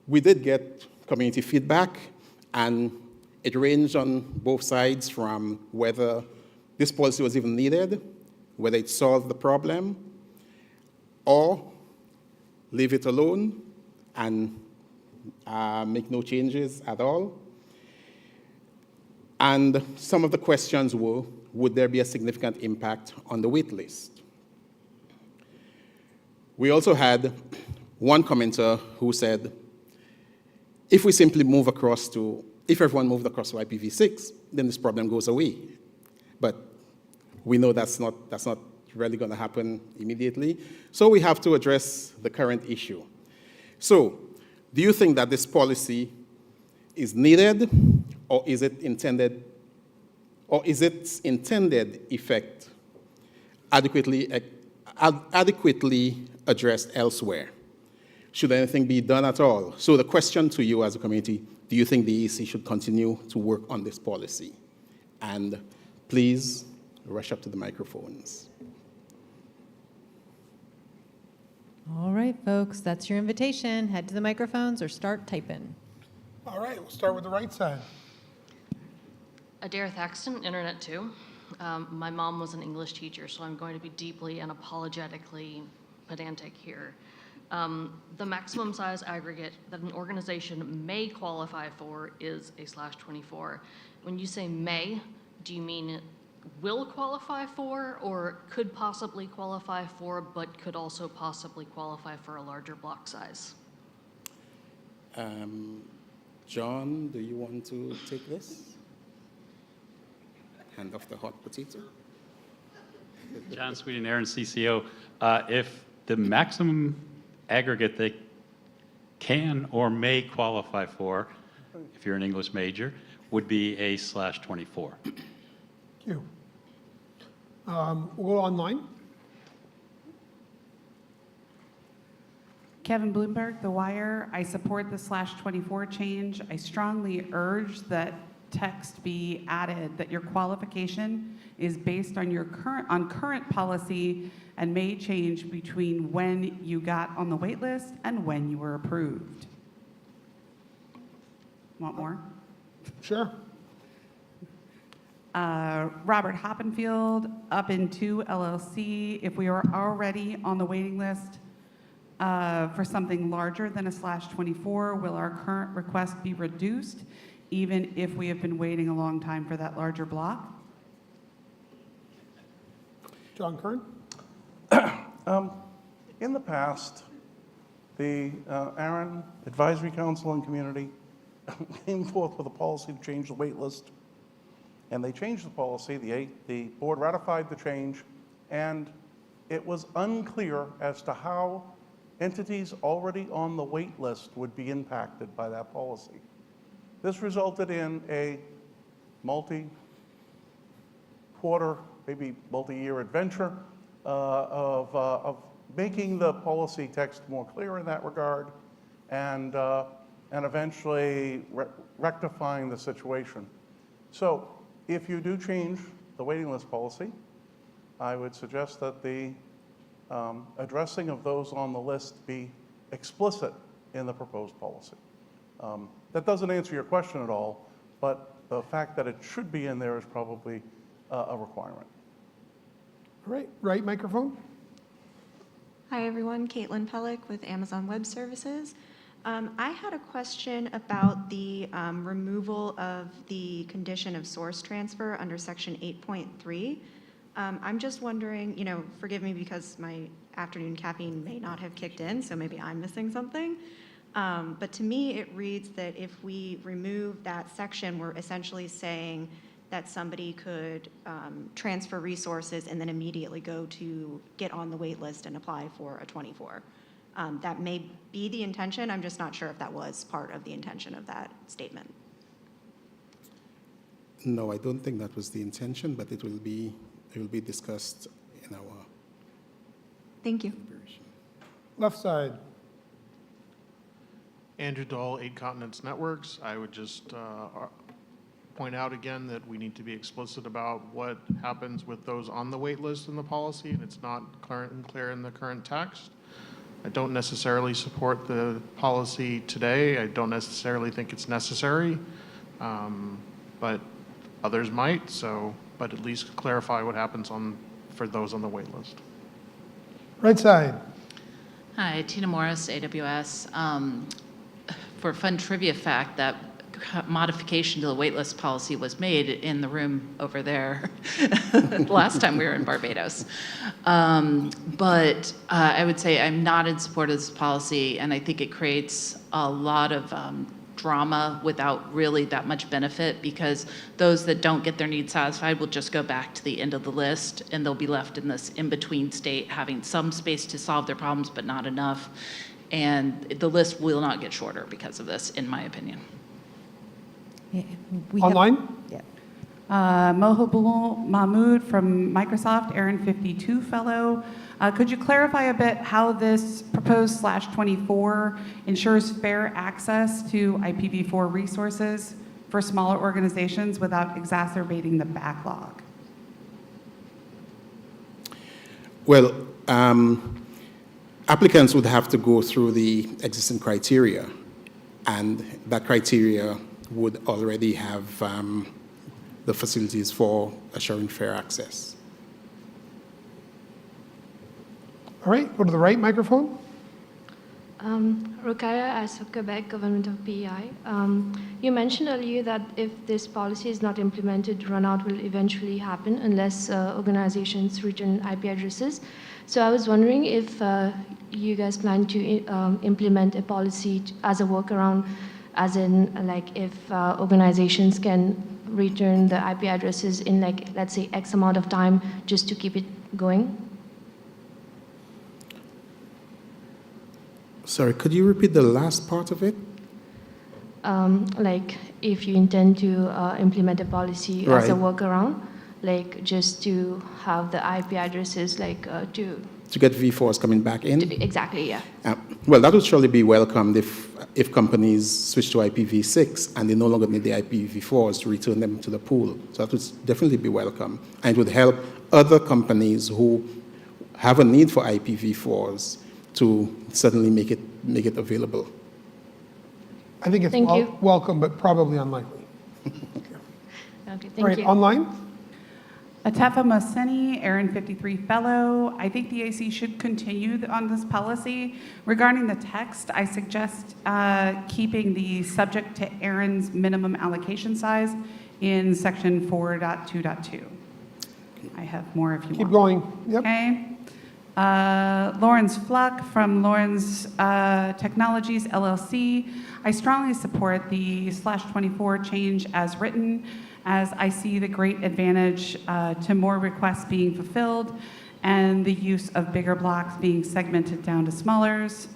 we did get community feedback, and it ranged on both sides from whether this policy was even needed, whether it solved the problem, or leave it alone and make no changes at all. And some of the questions were, would there be a significant impact on the wait list? We also had one commenter who said, if we simply move across to, if everyone moved across to IPv6, then this problem goes away. But we know that's not really going to happen immediately. So we have to address the current issue. So do you think that this policy is needed, or is it intended, or is its intended effect adequately addressed elsewhere? Should anything be done at all? So the question to you as a community, do you think the EC should continue to work on this policy? And please rush up to the microphones. All right, folks, that's your invitation. Head to the microphones or start typing. All right, we'll start with the right side. Adair Thaxton, Internet 2. My mom was an English teacher, so I'm going to be deeply and apologetically pedantic here. The maximum size aggregate that an organization may qualify for is a /24. When you say may, do you mean it will qualify for, or could possibly qualify for, but could also possibly qualify for a larger block size? John, do you want to take this? Hand off the hot potato. John Sweden, ARIN CCO. If the maximum aggregate they can or may qualify for, if you're an English major, would be a /24. Thank you. We'll go online. Kevin Bloomberg, The Wire. I support the /24 change. I strongly urge that text be added that your qualification is based on your current policy and may change between when you got on the wait list and when you were approved. Want more? Sure. Robert Hoppenfield, Up in 2 LLC. If we are already on the waiting list for something larger than a /24, will our current request be reduced even if we have been waiting a long time for that larger block? John Kern. In the past, the ARIN Advisory Council and Community came forth with a policy to change the wait list. And they changed the policy, the board ratified the change, and it was unclear as to how entities already on the wait list would be impacted by that policy. This resulted in a multi-quarter, maybe multi-year adventure of making the policy text more clear in that regard, and eventually rectifying the situation. So if you do change the waiting list policy, I would suggest that the addressing of those on the list be explicit in the proposed policy. That doesn't answer your question at all, but the fact that it should be in there is probably a requirement. All right, right microphone. Hi, everyone. Caitlin Pellick with Amazon Web Services. I had a question about the removal of the condition of source transfer under Section 8.3. I'm just wondering, forgive me because my afternoon caffeine may not have kicked in, so maybe I'm missing something. But to me, it reads that if we remove that section, we're essentially saying that somebody could transfer resources and then immediately go to get on the wait list and apply for a 24. That may be the intention. I'm just not sure if that was part of the intention of that statement. No, I don't think that was the intention, but it will be discussed in our. Thank you. Left side. Andrew Dahl, 8 Continents Networks. I would just point out again that we need to be explicit about what happens with those on the wait list in the policy, and it's not clear in the current text. I don't necessarily support the policy today. I don't necessarily think it's necessary, but others might. But at least clarify what happens for those on the wait list. Right side. Hi, Tina Morris, AWS. For a fun trivia fact, that modification to the waitlist policy was made in the room over there last time we were in Barbados. But I would say I'm not in support of this policy, and I think it creates a lot of drama without really that much benefit, because those that don't get their needs satisfied will just go back to the end of the list, and they'll be left in this in-between state, having some space to solve their problems, but not enough. And the list will not get shorter because of this, in my opinion. Online? Yeah. Mohibul Mahmood from Microsoft, ARIN 52 fellow. Could you clarify a bit how this proposed /24 ensures fair access to IPv4 resources for smaller organizations without exacerbating the backlog? Well, applicants would have to go through the existing criteria, and that criteria would already have the facilities for assuring fair access. All right, go to the right microphone. Rukaya Asaf, Quebec, Government of PEI. You mentioned earlier that if this policy is not implemented, runout will eventually happen unless organizations return IP addresses. So I was wondering if you guys plan to implement a policy as a workaround, as in like if organizations can return the IP addresses in like, let's say, X amount of time just to keep it going? Sorry, could you repeat the last part of it? Like if you intend to implement a policy as a workaround, like just to have the IP addresses like to get V4s coming back in? Exactly, yeah. Well, that would surely be welcomed if companies switch to IPv6 and they no longer need the IPv4s to return them to the pool. So that would definitely be welcome. And it would help other companies who have a need for IPv4s to suddenly make it available. I think it's welcome, but probably unlikely. Okay, thank All right, you. online? Atefa Mohseni, ARIN 53 fellow. I think the AC should continue on this policy. Regarding the text, I suggest keeping the subject to ARIN's minimum allocation size in section 4.2.2. I have more if you want. Keep going. Yep. Okay. Lawrence Fluck from Lawrence Technologies, LLC. I strongly support the /24 change as written, as I see the great advantage to more requests being fulfilled and the use of bigger blocks being segmented down to smallers.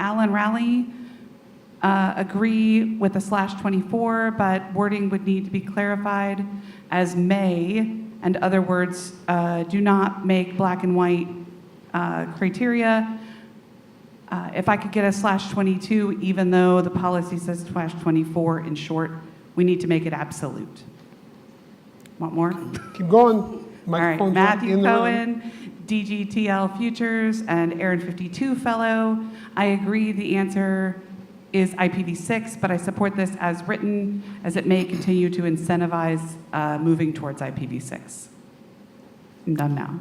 Alan Raleigh, agree with the /24, but wording would need to be clarified as may, and other words do not make black and white criteria. If I could get a /22, even though the policy says /24 in short, We need to make it absolute. Want more? Keep going. All right, Microphone's Matthew in the room. Cohen, DGTL Futures, and ARIN 52 Fellow. I agree the answer is IPv6, but I support this as written, as it may continue to incentivize moving towards IPv6. I'm done now.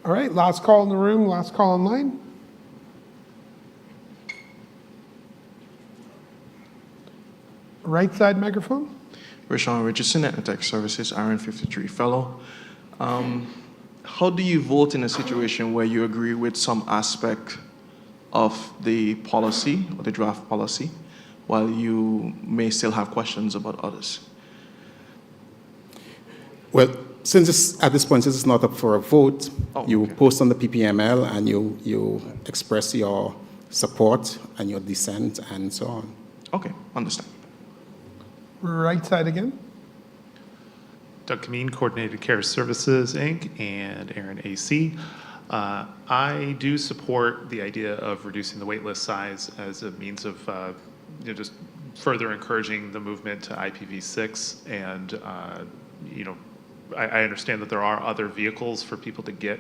All right, last call in the room, last call online. Right side microphone. Rashawn Richardson, Network Services, RN 53 Fellow. How do you vote in a situation where you agree with some aspect of the policy or the draft policy, while you may still have questions about others? Well, at this point, since it's not up for a vote, you post on the PPML and you express your support and your dissent and so on. Okay, understand. Right side again. Doug Kameen, Coordinated Care Services, Inc., and ARIN AC. I do support the idea of reducing the waitlist size as a means of just further encouraging the movement to IPv6. And I understand that there are other vehicles for people to get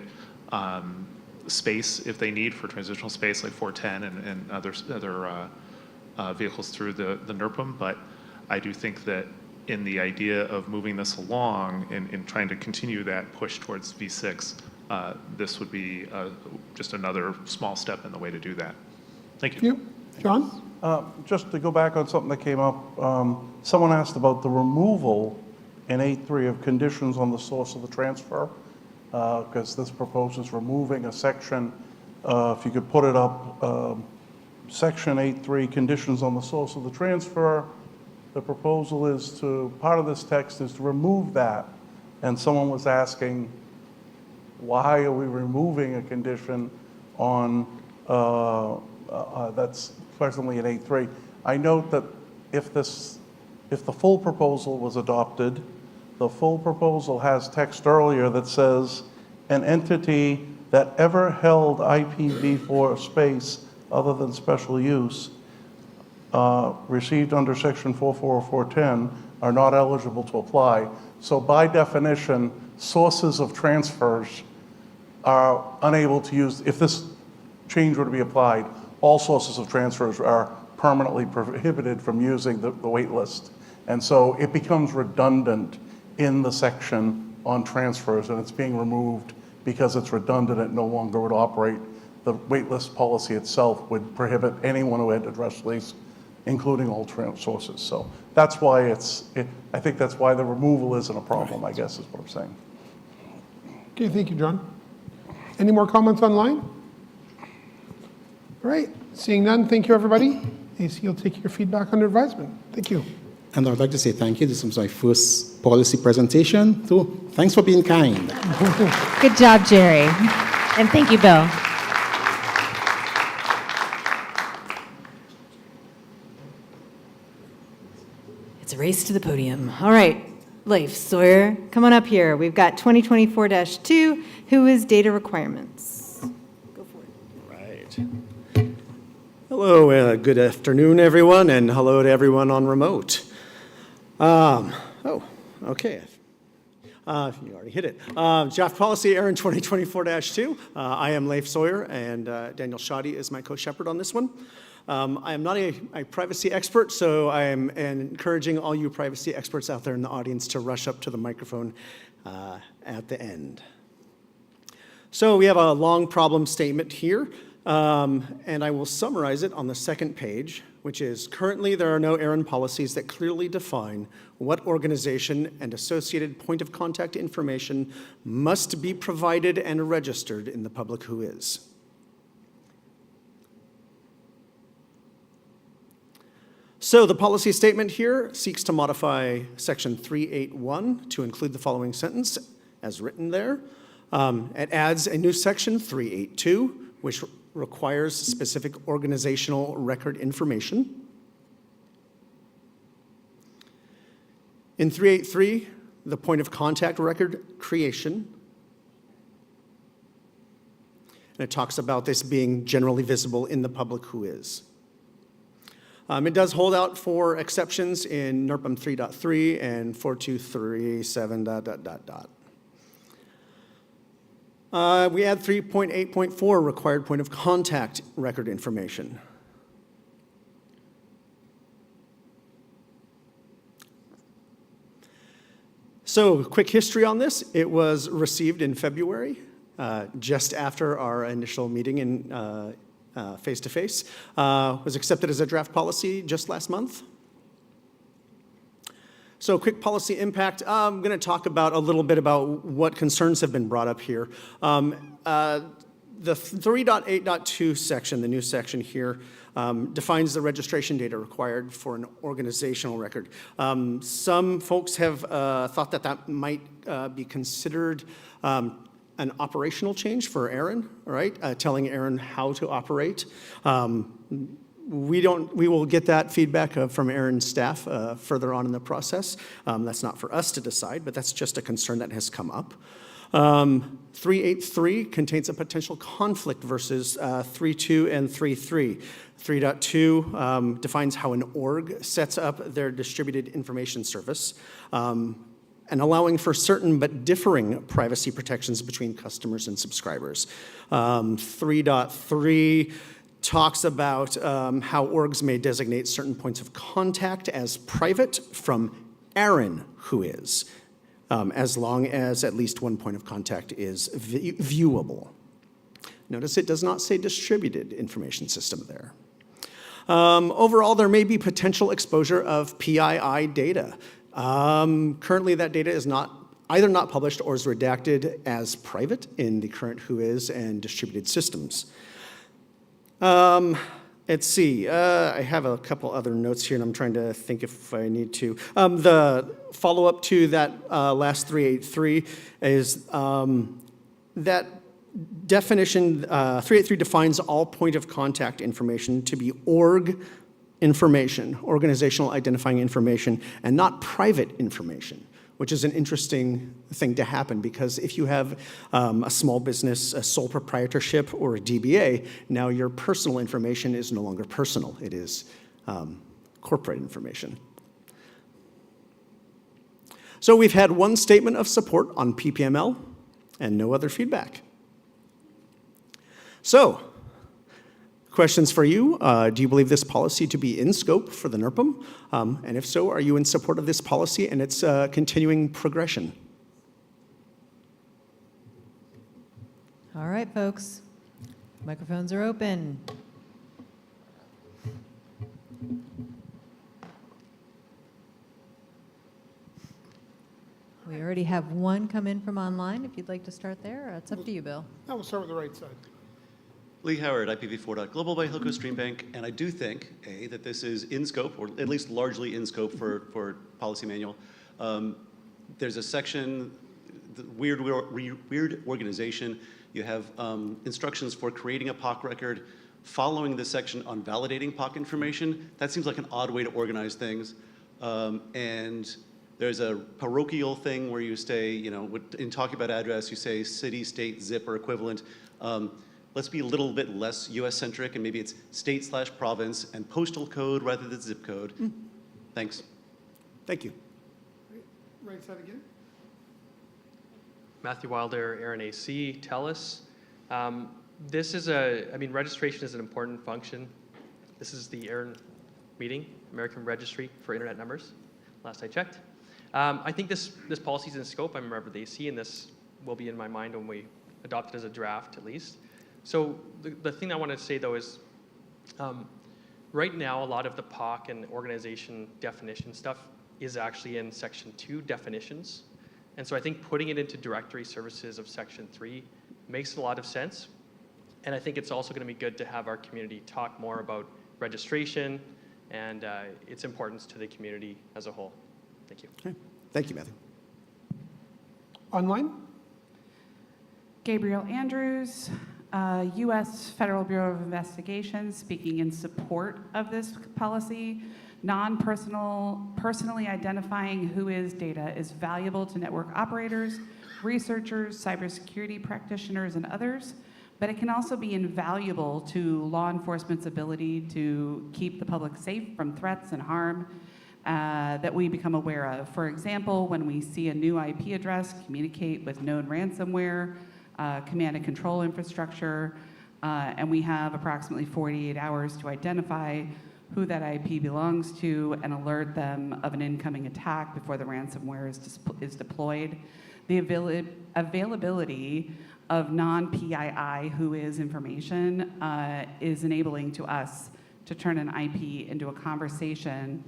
space if they need for transitional space, like 410 and other vehicles through the NRPM. But I do think that in the idea of moving this along and trying to continue that push towards V6, this would be just another small step in the way to do that. Thank you. John? Just to go back on something that came up, someone asked about the removal in 8.3 of conditions on the source of the transfer, because this proposes removing a section. If you could put it up, section 8.3, conditions on the source of the transfer. The proposal is part of this text is to remove that. And someone was asking, why are we removing a condition on, that's presently in 8.3. I note that if the full proposal was adopted, the full proposal has text earlier that says, an entity that ever held IPv4 space other than special use received under section 44410 are not eligible to apply. So by definition, sources of transfers are unable to use, if this change were to be applied, all sources of transfers are permanently prohibited from using the wait list. And so it becomes redundant in the section on transfers, and it's being removed because it's redundant. It no longer would operate. The waitlist policy itself would prohibit anyone who had address lease, including all sources. So that's why I think that's why the removal isn't a problem, I guess is what I'm saying. Okay, thank you, John. Any more comments online? All right, seeing none, thank you, everybody. AC will take your feedback under advisement. Thank you. And I'd like to say thank you. This was my first policy presentation, so thanks for being kind. Good job, Jerry. And thank you, Bill. It's a race to the podium. All right, Leif Sawyer, come on up here. We've got 2024-2, who is data requirements. Go for it. Right. Hello, good afternoon, everyone, and hello to everyone on remote. Okay. You already hit it. Draft policy, ARIN 2024-2. I am Leif Sawyer, and Daniel Shoddy is my co-shepherd on this one. I am not a privacy expert, so I am encouraging all you privacy experts out there in the audience to rush up to the microphone at the end. So we have a long problem statement here, and I will summarize it on the second page, which is currently there are no ARIN policies that clearly define what organization and associated point of contact information must be provided and registered in the public WHOIS. So the policy statement here seeks to modify section 381 to include the following sentence as written there. It adds a new section 382, which requires specific organizational record information. In 383, the point of contact record creation. And it talks about this being generally visible in the public WHOIS. It does hold out for exceptions in NRPM 3.3 and 4237 ... We add 3.8.4 required point of contact record information. So, quick history on this. It was received in February, just after our initial meeting in face-to-face. Was accepted as a draft policy just last month. So, quick policy impact. I'm going to talk about a little bit about what concerns have been brought up here. The 3.8.2 section, the new section here, defines the registration data required for an organizational record. Some folks have thought that that might be considered an operational change for ARIN, right? Telling ARIN how to operate. We will get that feedback from ARIN's staff further on in the process. That's not for us to decide, but that's just a concern that has come up. 3.8.3 contains a potential conflict versus 3.2 and 3.3. 3.2 defines how an org sets up their distributed information service, and allowing for certain but differing privacy protections between customers and subscribers. 3.3 talks about how orgs may designate certain points of contact as private from ARIN WHOIS, as long as at least one point of contact is viewable. Notice it does not say distributed information system there. Overall, there may be potential exposure of PII data. Currently, that data is either not published or is redacted as private in the current WHOIS and distributed systems. Let's see, I have a couple other notes here, and I'm trying to think if I need to. The follow-up to that last 3.8.3 is that definition, 3.8.3 defines all point of contact information to be org information, organizational identifying information, and not private information, which is an interesting thing to happen, because if you have a small business, a sole proprietorship, or a DBA, now your personal information is no longer personal. It is corporate information. So we've had one statement of support on PPML and no other feedback. So, questions for you. Do you believe this policy to be in scope for the NRPM? And if so, are you in support of this policy and its continuing progression? All right, folks. Microphones are open. We already have one come in from online. If you'd like to start there, it's up to you, Bill. We'll start with the right side. Lee Howard, IPv4.global by Hilco Stream Bank, and I do think, that this is in scope, or at least largely in scope for policy manual. There's a section, the weird organization. You have instructions for creating a POC record, following this section on validating POC information. That seems like an odd way to organize things. And there's a parochial thing where you say, in talking about address, you say city, state, zip, or equivalent. Let's be a little bit less US-centric, and maybe it's state/province and postal code rather than zip code. Thanks. Thank you. Right side again. Matthew Wilder, ARIN AC, TELUS. This is registration is an important function. This is the ARIN meeting, American Registry for Internet Numbers, last I checked. I think this policy is in scope. I'm a member of the AC, and this will be in my mind when we adopt it as a draft, at least. So the thing I want to say, though, is right now, a lot of the POC and organization definition stuff is actually in Section 2 definitions. And so I think putting it into directory services of Section 3 makes a lot of sense. And I think it's also going to be good to have our community talk more about registration and its importance to the community as a whole. Thank you. Okay. Thank you, Matthew. Online? Gabriel Andrews, U.S. Federal Bureau of Investigation, speaking in support of this policy. Personally identifying WHOIS data is valuable to network operators, researchers, cybersecurity practitioners, and others. but it can also be invaluable to law enforcement's ability to keep the public safe from threats and harm that we become aware of. For example, when we see a new IP address, communicate with known ransomware, command and control infrastructure, and we have approximately 48 hours to identify who that IP belongs to and alert them of an incoming attack before the ransomware is deployed. The availability of non-PII WHOIS information is enabling to us to turn an IP into a conversation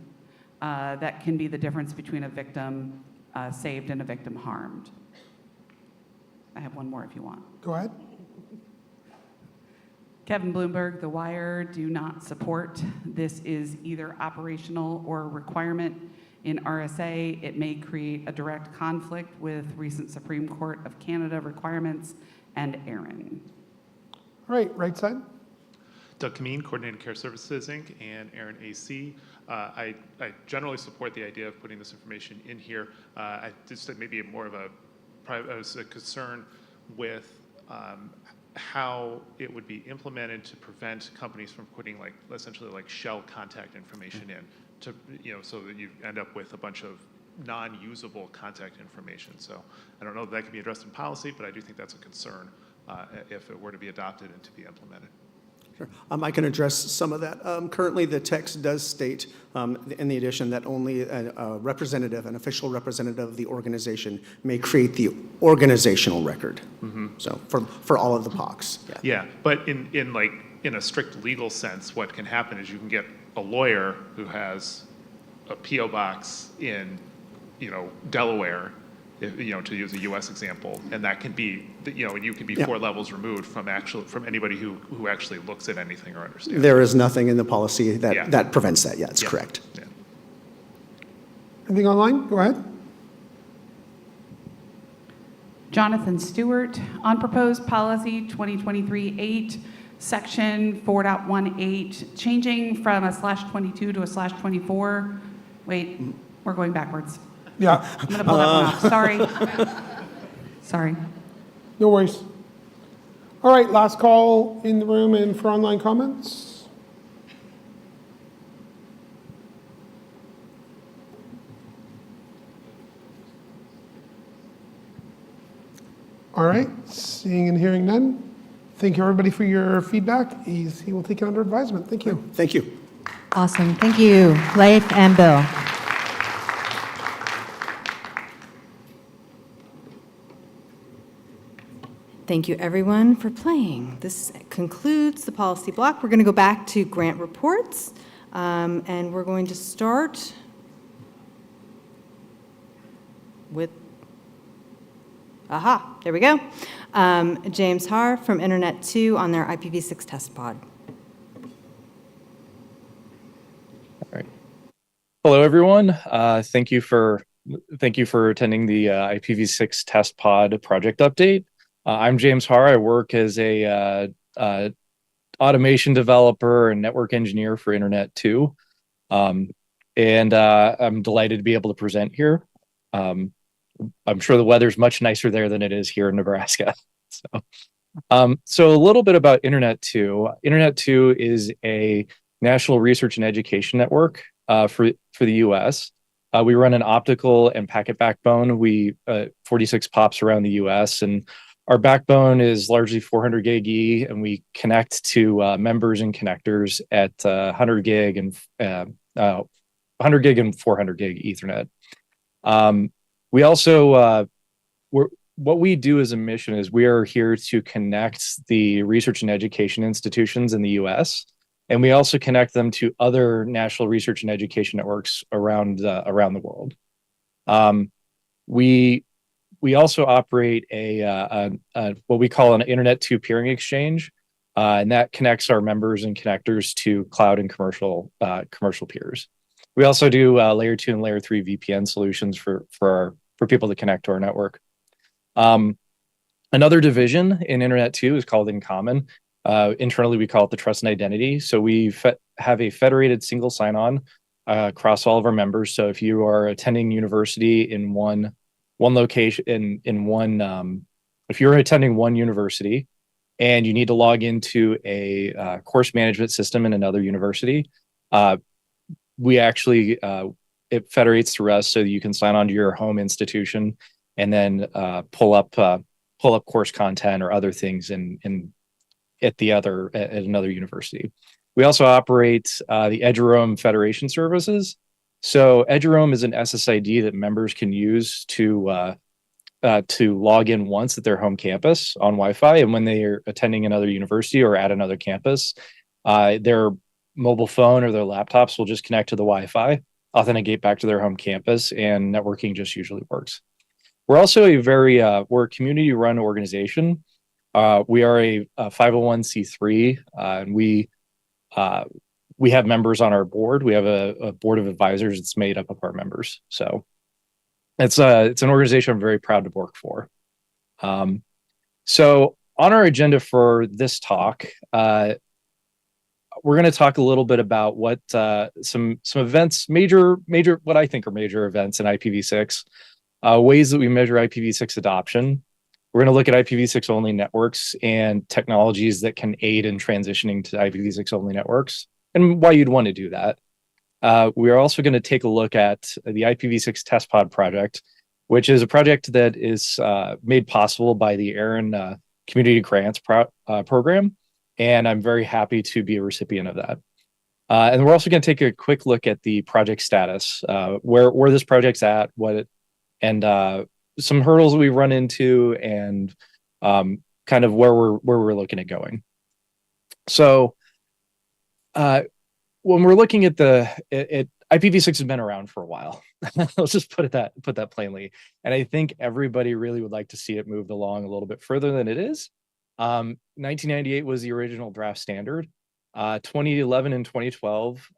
that can be the difference between a victim saved and a victim harmed. I have one more if you want. Go ahead. Kevin Bloomberg, The Wire, do not support. This is either operational or a requirement in RSA. It may create a direct conflict with recent Supreme Court of Canada requirements and ARIN. All right side. Doug Kameen, Coordinated Care Services, Inc., and ARIN AC. I generally support the idea of putting this information in here. I just maybe more of a concern with how it would be implemented to prevent companies from putting essentially shell contact information in, to so that you end up with a bunch of non-usable contact information. So I don't know if that can be addressed in policy, but I do think that's a concern if it were to be adopted and to be implemented. Sure. I can address some of that. Currently, the text does state in the addition that only a representative, an official representative of the organization may create the organizational record. Mm-hmm. So for all of the POCs. Yeah, but in a strict legal sense, what can happen is you can get a lawyer who has a PO box in Delaware, to use a U.S. example, and that can be, and you can be 4 levels removed from anybody who actually looks at anything or understands. There is nothing in the policy that prevents that. Yeah, it's correct. Yeah. Anything online? Go ahead. Jonathan Stewart, on proposed policy 2023-8, section 4.18, changing from a /22 to a /24. Wait, we're going backwards. Yeah. I'm going to pull that one off. Sorry. No worries. All right, last call in the room and for online comments. All right, seeing and hearing none. Thank you, everybody, for your feedback. He will take it under advisement. Thank you. Thank you. Awesome. Thank you, Leif and Bill. Thank you, everyone, for playing. This concludes the policy block. We're going to go back to grant reports, and we're going to start with, there we go. James Haar from Internet 2 on their IPv6 test pod. All right. Hello, everyone. Thank you for attending the IPv6 test pod project update. I'm James Haar. I work as a automation developer and network engineer for Internet 2. And I'm delighted to be able to present here. I'm sure the weather's much nicer there than it is here in Nebraska. So a little bit about Internet 2. Internet 2 is a national research and education network for the US. We run an optical and packet backbone. 46 POPs around the US, and our backbone is largely 400 gig E, and we connect to members and connectors at 100 gig and 400 gig Ethernet. We also, what we do as a mission is we are here to connect the research and education institutions in the US, and we also connect them to other national research and education networks around the world. We also operate a what we call an Internet 2 peering exchange, and that connects our members and connectors to cloud and commercial peers. We also do layer 2 and layer 3 VPN solutions for people to connect to our network. Another division in Internet 2 is called In Common. Internally, we call it the Trust and Identity. So we have a federated single sign-on across all of our members. So if you are attending university in one location, if you're attending one university, and you need to log into a course management system in another university. We actually, it federates through us so that you can sign on to your home institution and then pull up course content or other things at another university. We also operate the Adjournment Federation services. So Adjournment is an SSID that members can use to log in once at their home campus on Wi-Fi, and when they are attending another university or at another campus, their mobile phone or their laptops will just connect to the Wi-Fi, authenticate back to their home campus, and networking just usually works. We're also we're a community-run organization. We are a 501c3, and we have members on our board. We have a board of advisors that's made up of our members. So it's an organization I'm very proud to work for. So on our agenda for this talk, we're going to talk a little bit about what some events, major what I think are major events in IPv6, ways that we measure IPv6 adoption. We're going to look at IPv6 only networks and technologies that can aid in transitioning to IPv6 only networks and why you'd want to do that. We are also going to take a look at the IPv6 test pod project, which is a project that is made possible by the ARIN Community Grants program. And I'm very happy to be a recipient of that. And we're also going to take a quick look at the project status, where this project's at, some hurdles we've run into, and kind of where we're looking at going. So when we're looking at IPv6 has been around for a while. Let's just put that plainly. And I think everybody really would like to see it moved along a little bit further than it is. 1998 was the original draft standard. 2011 and 2012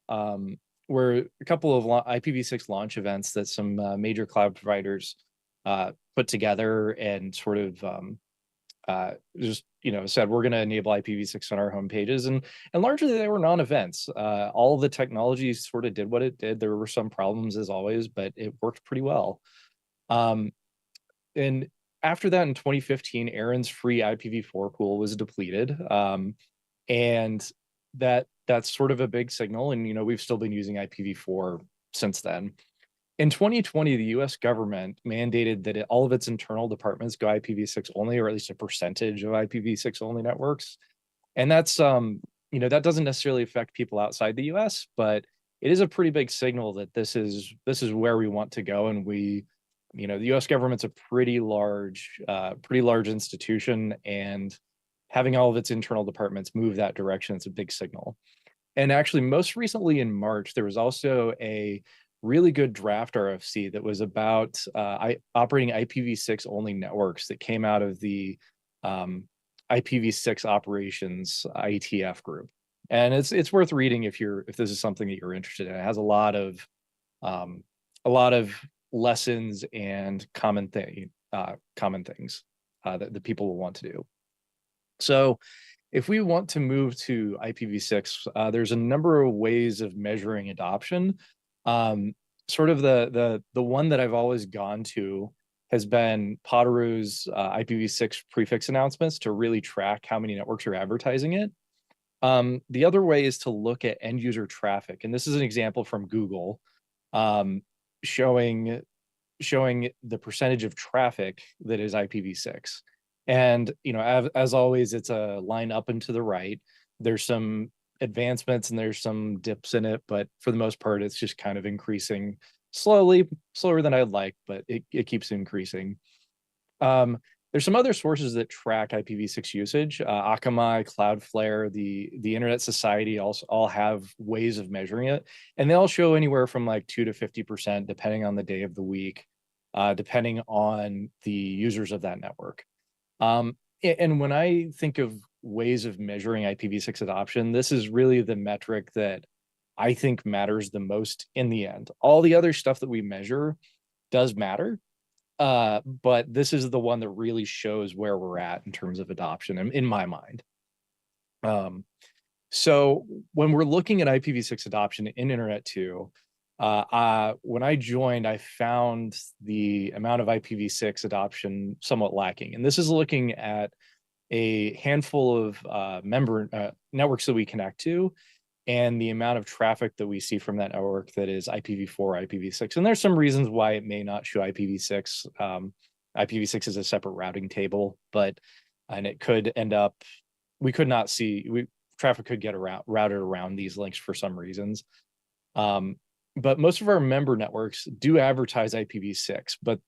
were a couple of IPv6 launch events that some major cloud providers put together and sort of just said we're going to enable IPv6 on our home pages, and largely they were non-events. All of the technology sort of did what it did. There were some problems as always, but it worked pretty well. And after that, in 2015, ARIN's free IPv4 pool was depleted, and that's sort of a big signal. And we've still been using IPv4 since then. In 2020, the U.S. government mandated that all of its internal departments go IPv6 only, or at least a percentage of IPv6 only networks. And that's that doesn't necessarily affect people outside the U.S., but it is a pretty big signal that this is where we want to go. And the U.S. government's a pretty large institution, and having all of its internal departments move that direction, it's a big signal. And actually, most recently in March, there was also a really good draft RFC that was about operating IPv6 only networks that came out of the IPv6 operations IETF group. And it's worth reading if this is something that you're interested in. It has a lot of lessons and common things that the people will want to do. So if we want to move to IPv6, there's a number of ways of measuring adoption. Sort of the one that I've always gone to has been Podero's IPv6 prefix announcements to really track how many networks are advertising it. The other way is to look at end user traffic. And this is an example from Google showing the percentage of traffic that is IPv6. And, as always, it's a line up and to the right. There's some advancements and there's some dips in it, but for the most part, it's just kind of increasing slower than I'd like, but it keeps increasing. There's some other sources that track IPv6 usage. Akamai, Cloudflare, the Internet Society all have ways of measuring it, and they all show anywhere from like 2 to 50%, depending on the day of the week, depending on the users of that network. And when I think of ways of measuring IPv6 adoption, this is really the metric that I think matters the most in the end. All the other stuff that we measure does matter, but this is the one that really shows where we're at in terms of adoption, in my mind. So when we're looking at IPv6 adoption in Internet 2, when I joined, I found the amount of IPv6 adoption somewhat lacking. And this is looking at a handful of member networks that we connect to, and the amount of traffic that we see from that network that is IPv4, IPv6. And there's some reasons why it may not show IPv6. IPv6 is a separate routing table, and it could end up, we could not see, traffic could get routed around these links for some reasons. But most of our member networks do advertise IPv6, but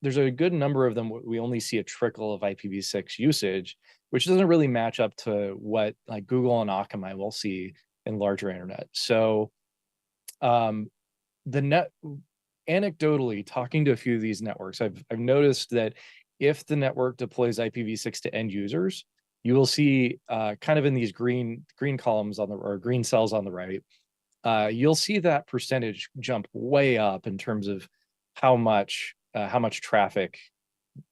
there's a good number of them we only see a trickle of IPv6 usage, which doesn't really match up to what like Google and Akamai will see in larger internet. So anecdotally, talking to a few of these networks, I've noticed that if the network deploys IPv6 to end users, you will see kind of in these green columns or green cells on the right, you'll see that percentage jump way up in terms of how much traffic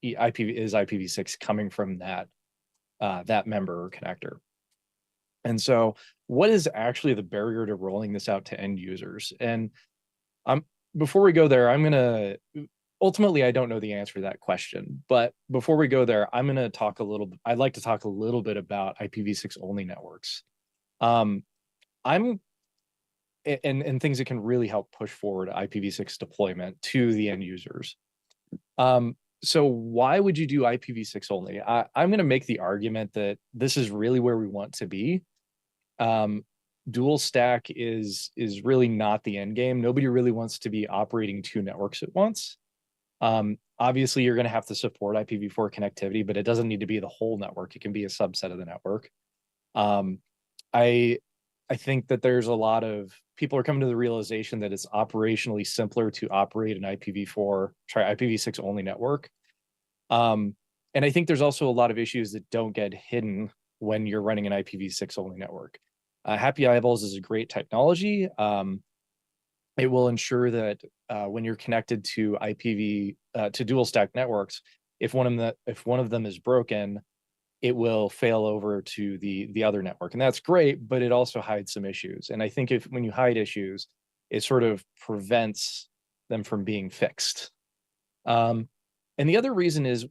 is IPv6 coming from that member or connector. And so what is actually the barrier to rolling this out to end users? And before we go there, ultimately, I don't know the answer to that question, but before we go there, I'd like to talk a little bit about IPv6 only networks. And things that can really help push forward IPv6 deployment to the end users. So why would you do IPv6 only? I'm going to make the argument that this is really where we want to be. Dual stack is really not the end game. Nobody really wants to be operating two networks at once. Obviously, you're going to have to support IPv4 connectivity, but it doesn't need to be the whole network. It can be a subset of the network. I think that there's a lot of people are coming to the realization that it's operationally simpler to operate an IPv6 only network. And I think there's also a lot of issues that don't get hidden when you're running an IPv6 only network. Happy Eyeballs is a great technology. It will ensure that when you're connected to to dual stack networks, if one of them is broken, it will fail over to the other network. And that's great, but it also hides some issues. And I think when you hide issues, it sort of prevents them from being fixed. And the other reason is,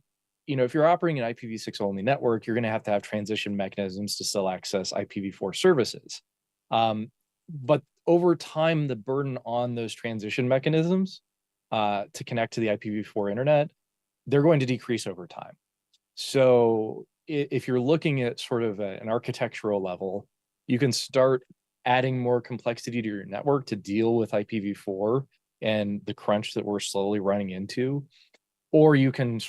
if you're operating an IPv6 only network, you're going to have transition mechanisms to still access IPv4 services. But over time, the burden on those transition mechanisms to connect to the IPv4 internet, they're going to decrease over time. So if you're looking at sort of an architectural level, you can start adding more complexity to your network to deal with IPv4 and the crunch that we're slowly running into. Or you can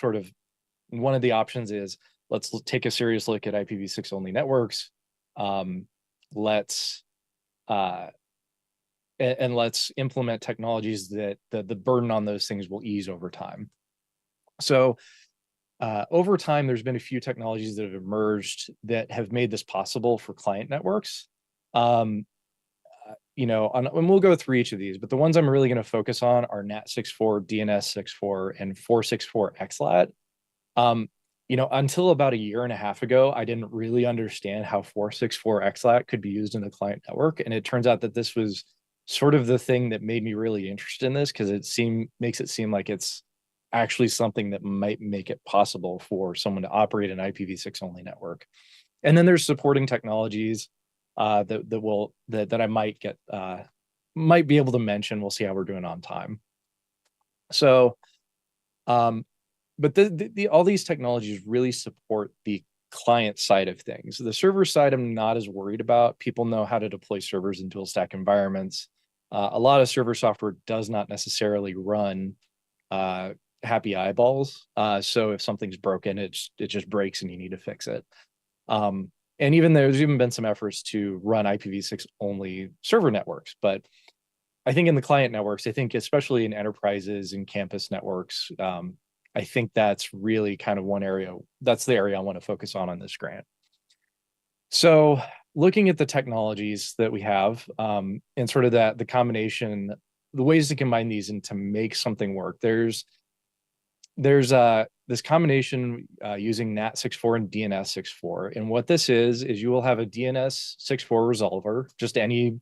one of the options is, let's take a serious look at IPv6 only networks. Let's implement technologies that the burden on those things will ease over time. So over time, there's been a few technologies that have emerged that have made this possible for client networks. And we'll go through each of these, but the ones I'm really going to focus on are NAT64, DNS64, and 464 XLAT. Until about a year and a half ago, I didn't really understand how 464 XLAT could be used in the client network. And it turns out that this was sort of the thing that made me really interested in this, because makes it seem like it's actually something that might make it possible for someone to operate an IPv6 only network. And then there's supporting technologies that I might be able to mention. We'll see how we're doing on time. So, but all these technologies really support the client side of things. The server side, I'm not as worried about. People know how to deploy servers in dual stack environments. A lot of server software does not necessarily run Happy Eyeballs. So if something's broken, it just breaks and you need to fix it. And there's even been some efforts to run IPv6 only server networks. But I think in the client networks, I think especially in enterprises and campus networks, I think that's really kind of one area. That's the area I want to focus on this grant. So looking at the technologies that we have and sort of the combination, the ways to combine these and to make something work, there's this combination using NAT64 and DNS64. And what this is you will have a DNS64 resolver, just any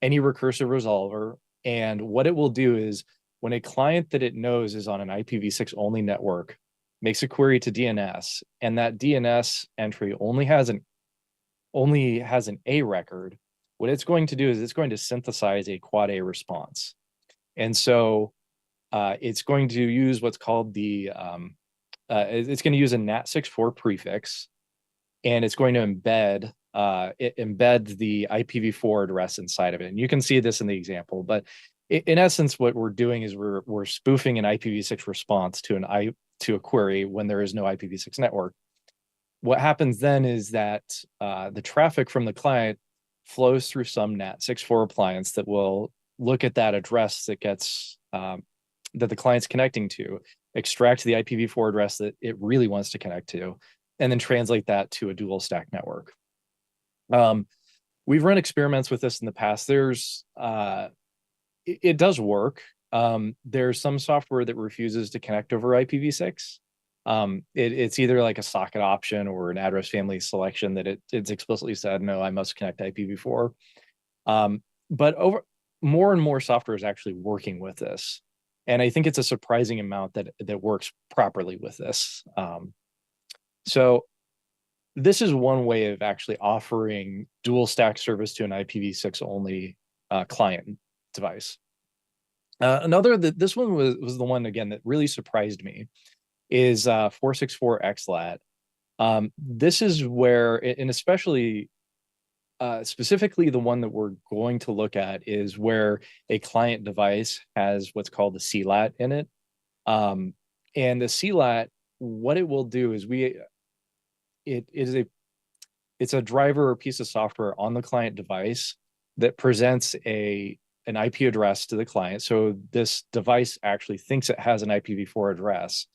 recursive resolver. And what it will do is when a client that it knows is on an IPv6 only network makes a query to DNS, and that DNS entry only has an A record, what it's going to do is it's going to synthesize a quad A response. And so it's going to use what's called the, it's going to use a NAT64 prefix, and it's going to embed the IPv4 address inside of it. And you can see this in the example, but in essence, what we're doing is we're spoofing an IPv6 response to a query when there is no IPv6 network. What happens then is that the traffic from the client flows through some NAT64 appliance that will look at that address that gets that the client's connecting to, extract the IPv4 address that it really wants to connect to, and then translate that to a dual stack network. We've run experiments with this in the past. There's it does work. There's some software that refuses to connect over IPv6. It's either like a socket option or an address family selection that it's explicitly said, no, I must connect IPv4. But more and more software is actually working with this. And I think it's a surprising amount that works properly with this. So this is one way of actually offering dual stack service to an IPv6 only client device. This one was the one, again, that really surprised me, is 464XLAT. This is where, and especially specifically the one that we're going to look at, is where a client device has what's called the CLAT in it. And the CLAT, what it will do is it's a driver or piece of software on the client device that presents an IP address to the client. So this device actually thinks it has an IPv4 address,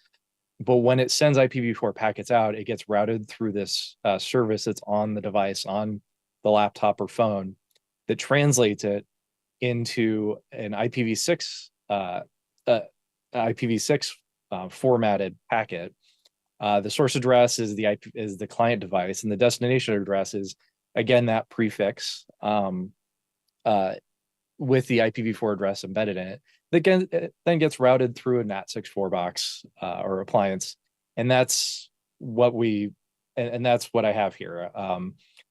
but when it sends IPv4 packets out, it gets routed through this service that's on the device, on the laptop or phone, that translates it into an IPv6 formatted packet. The source address is the client device, and the destination address is, again, that prefix with the IPv4 address embedded in it. That then gets routed through a NAT64 box or appliance, and that's what that's what I have here.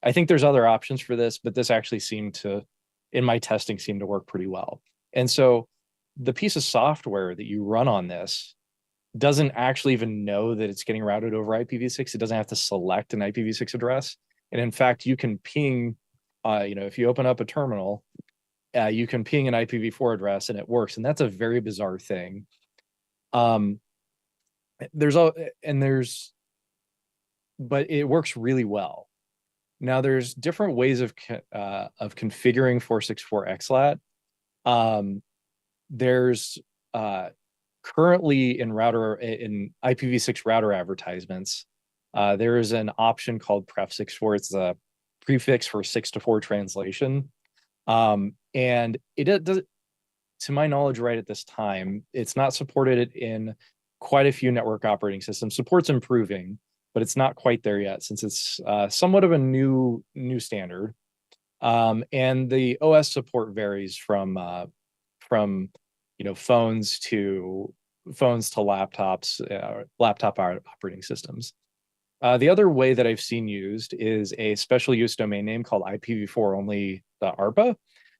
I think there's other options for this, but this actually seemed to, in my testing, seemed to work pretty well. And so the piece of software that you run on this doesn't actually even know that it's getting routed over IPv6. It doesn't have to select an IPv6 address. And in fact, you can ping, if you open up a terminal, you can ping an IPv4 address and it works. And that's a very bizarre thing. But it works really well. Now there's different ways of configuring 464XLAT. There's currently in IPv6 router advertisements, there is an option called pref64. It's a prefix for 6-to-4 translation. And it does, to my knowledge, right at this time, it's not supported in quite a few network operating systems. Support's improving, but it's not quite there yet, since it's somewhat of a new standard. And the OS support varies from phones to laptops, laptop operating systems. The other way that I've seen used is a special use domain name called IPv4 only ARPA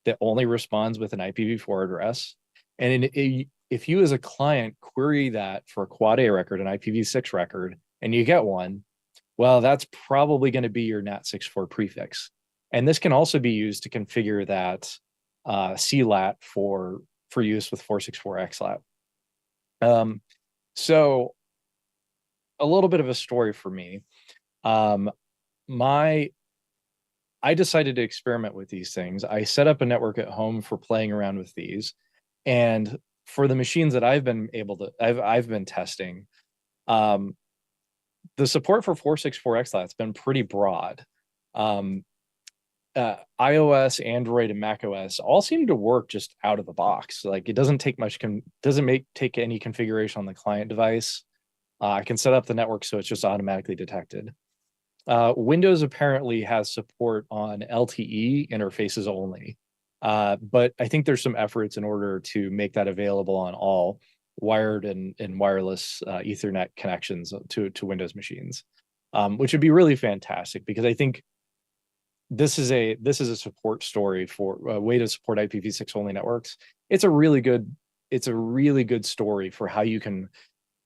that only responds with an IPv4 address. And if you as a client query that for a quad A record, an IPv6 record, and you get one, well, that's probably going to be your NAT64 prefix. And this can also be used to configure that CLAT for use with 464XLAT. So a little bit of a story for me. I decided to experiment with these things. I set up a network at home for playing around with these. And for the machines that I've been testing, the support for 464XLAT has been pretty broad. iOS, Android, and macOS all seem to work just out of the box. Like, it doesn't take much, take any configuration on the client device. I can set up the network so it's just automatically detected. Windows apparently has support on LTE interfaces only, but I think there's some efforts in order to make that available on all. wired and wireless Ethernet connections to Windows machines, which would be really fantastic, because I think this is a support story for a way to support IPv6 only networks. It's a really good story for how you can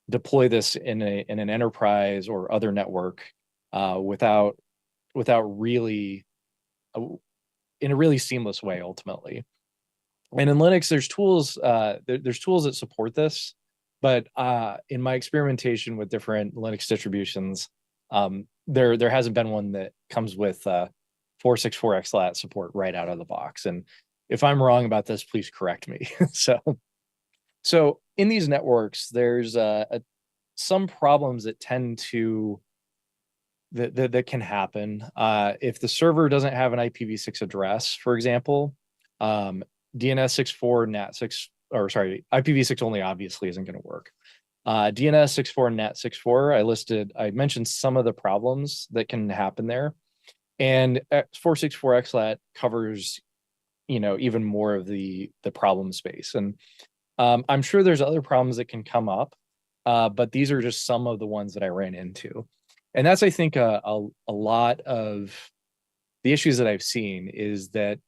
deploy this in an enterprise or other network without really in a really seamless way ultimately. And in Linux, there's tools there's tools that support this, but in my experimentation with different Linux distributions, there hasn't been one that comes with 464xlat support right out of the box. And if I'm wrong about this, please correct me. So in these networks, there's some problems that tend to that can happen if the server doesn't have an IPv6 address, for example. DNS64 NAT6, or sorry, IPv6 only obviously isn't going to work. DNS64 NAT64, I mentioned some of the problems that can happen there, and 464xlat covers even more of the problem space. And I'm sure there's other problems that can come up, but these are just some of the ones that I ran into. And that's, I think, a lot of the issues that I've seen is that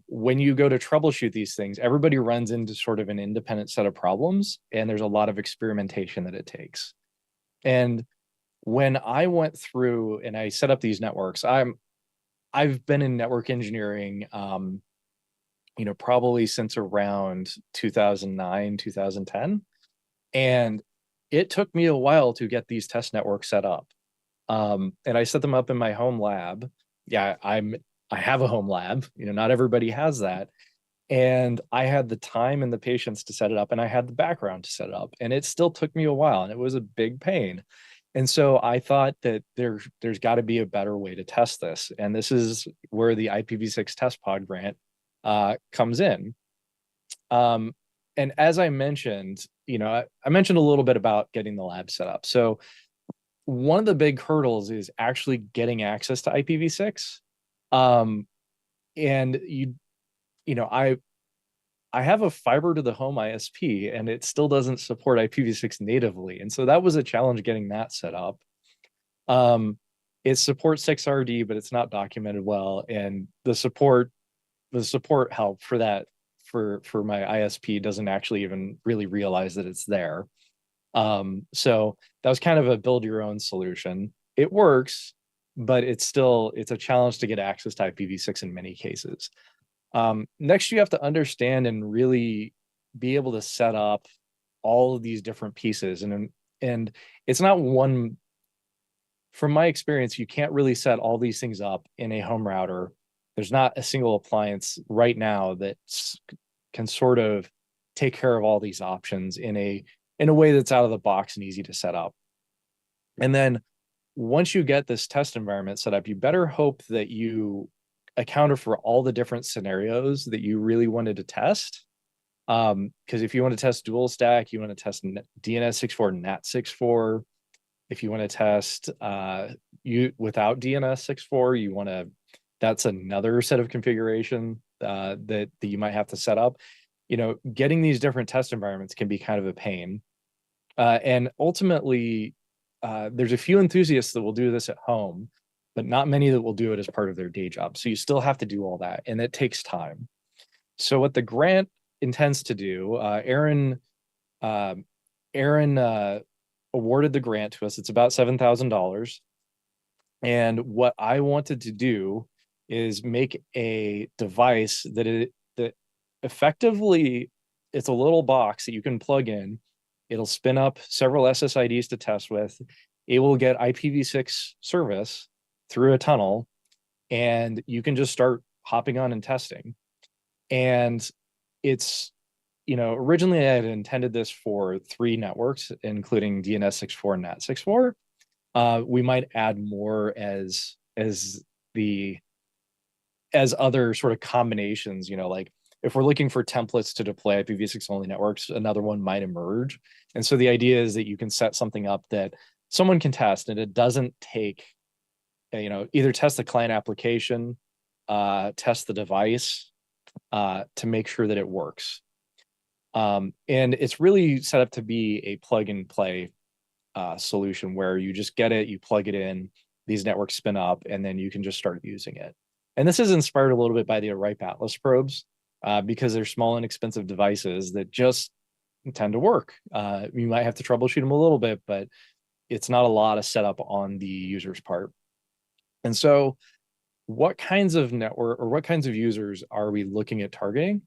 when you go to troubleshoot these things, everybody runs into sort of an independent set of problems, and there's a lot of experimentation that it takes. And when I went through and I set up these networks, I've been in network engineering, probably since around 2009, 2010. And it took me a while to get these test networks set up. And I set them up in my home lab. Yeah, I have a home lab, not everybody has that. And I had the time and the patience to set it up, and I had the background to set it up. And it still took me a while, and it was a big pain. And so I thought that there's got to be a better way to test this. And this is where the IPv6 test pod grant comes in. And as I mentioned, I mentioned a little bit about getting the lab set up. So one of the big hurdles is actually getting access to IPv6. And I have a fiber to the home ISP, and it still doesn't support IPv6 natively. And so that was a challenge getting that set up. It supports 6RD, but it's not documented well. And the support help for that for my ISP doesn't actually even really realize that it's there. So that was kind of a build your own solution. It works, but it's a challenge to get access to IPv6 in many cases. Next, you have to understand and really be able to set up all of these different pieces. And it's not one, from my experience, you can't really set all these things up in a home router. There's not a single appliance right now that can sort of take care of all these options in a way that's out of the box and easy to set up. And then once you get this test environment set up, you better hope that you accounted for all the different scenarios that you really wanted to test. Because if you want to test dual stack, you want to test DNS64, NAT64. If you want to test without DNS64, that's another set of configuration that you might have to set up. Getting these different test environments can be kind of a pain. And ultimately, there's a few enthusiasts that will do this at home, but not many that will do it as part of their day job. So you still have to do all that, and it takes time. So what the grant intends to do, ARIN awarded the grant to us. It's about $7,000. And what I wanted to do is make a device that effectively, it's a little box that you can plug in. It'll spin up several SSIDs to test with. It will get IPv6 service through a tunnel, and you can just start hopping on and testing. And it's, originally I had intended this for 3 networks, including DNS64 and NAT64. We might add more as other sort of combinations, like if we're looking for templates to deploy IPv6 only networks, another one might emerge. And so the idea is that you can set something up that someone can test, and it doesn't take, either test the client application, test the device to make sure that it works. And it's really set up to be a plug and play solution where you just get it, you plug it in, these networks spin up, and then you can just start using it. And this is inspired a little bit by the RIPE Atlas probes because they're small, inexpensive devices that just tend to work. You might have to troubleshoot them a little bit, but it's not a lot of setup on the user's part. And so what kinds of network or what kinds of users are we looking at targeting?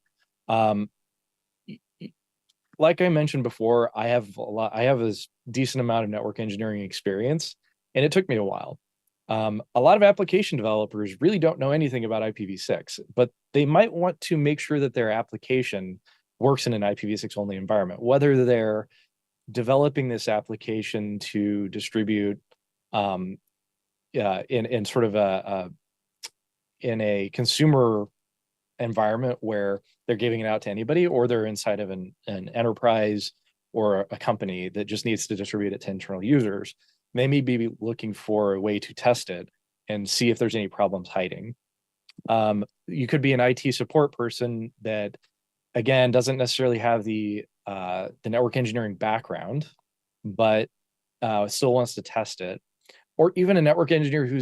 Like I mentioned before, I have a decent amount of network engineering experience, and it took me a while. A lot of application developers really don't know anything about IPv6, but they might want to make sure that their application works in an IPv6 only environment, whether they're developing this application to distribute in sort of in a consumer environment where they're giving it out to anybody, or they're inside of an enterprise or a company that just needs to distribute it to internal users. They may be looking for a way to test it and see if there's any problems hiding. You could be an IT support person that, again, doesn't necessarily have the network engineering background, but still wants to test it. Or even a network engineer who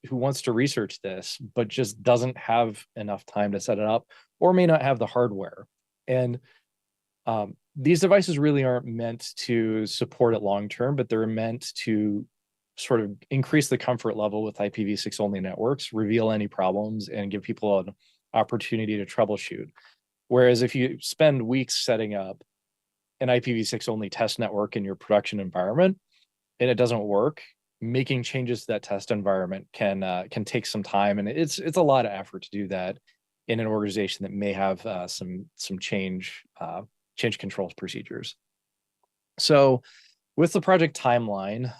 wants to research this, but just doesn't have enough time to set it up, or may not have the hardware. And these devices really aren't meant to support it long-term, but they're meant to sort of increase the comfort level with IPv6 only networks, reveal any problems, and give people an opportunity to troubleshoot. Whereas if you spend weeks setting up an IPv6 only test network in your production environment and it doesn't work, making changes to that test environment can take some time, and it's a lot of effort to do that in an organization that may have some change controls procedures. So with the project timeline,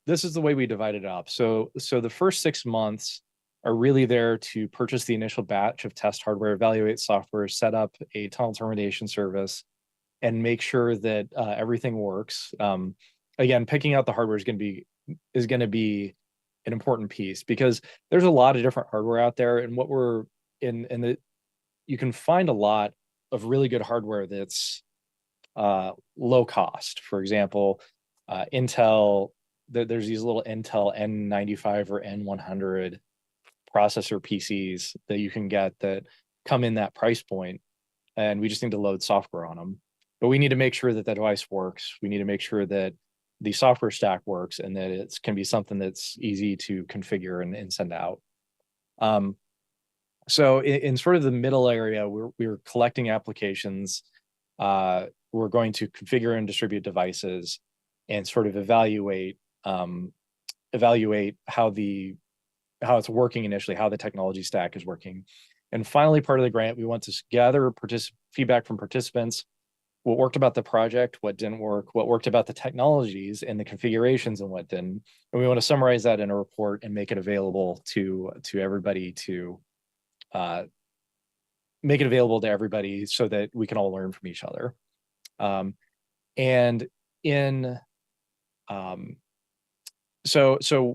this is the way we divide it up. So the first 6 months are really there to purchase the initial batch of test hardware, evaluate software, set up a tunnel termination service, and make sure that everything works. Again, picking out the hardware is going to be an important piece, because there's a lot of different hardware out there, and what we're you can find a lot of really good hardware that's low cost. For example, Intel, there's these little Intel N95 or N100 processor PCs that you can get that come in that price point, and we just need to load software on them. But we need to make sure that that device works. We need to make sure that the software stack works, and that it can be something that's easy to configure and send out. So in sort of the middle area, we're collecting applications. We're going to configure and distribute devices, and sort of evaluate how it's working initially, how the technology stack is working. And finally, part of the grant, we want to gather feedback from participants, what worked about the project, what didn't work, what worked about the technologies and the configurations, and what didn't. And we want to summarize that in a report and make it available to everybody so that we can all learn from each other. So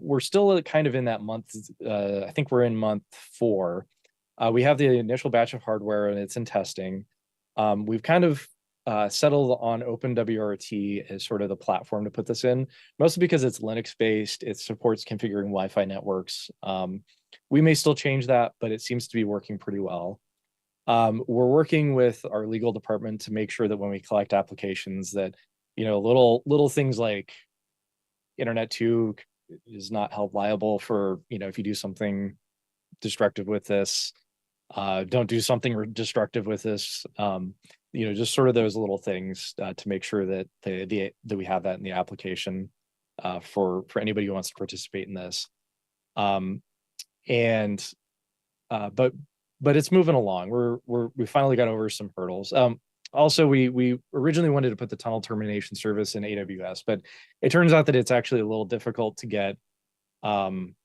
we're still kind of in that month. I think we're in month 4. We have the initial batch of hardware and it's in testing. We've kind of settled on OpenWRT as sort of the platform to put this in, mostly because it's Linux based. It supports configuring Wi-Fi networks. We may still change that, but it seems to be working pretty well. We're working with our legal department to make sure that when we collect applications that, little things like Internet 2 is not held liable for, if you do something destructive with this, don't do something destructive with this. Just sort of those little things to make sure that that we have that in the application for anybody who wants to participate in this. But it's moving along. We finally got over some hurdles. Also, we originally wanted to put the tunnel termination service in AWS, but it turns out that it's actually a little difficult to get an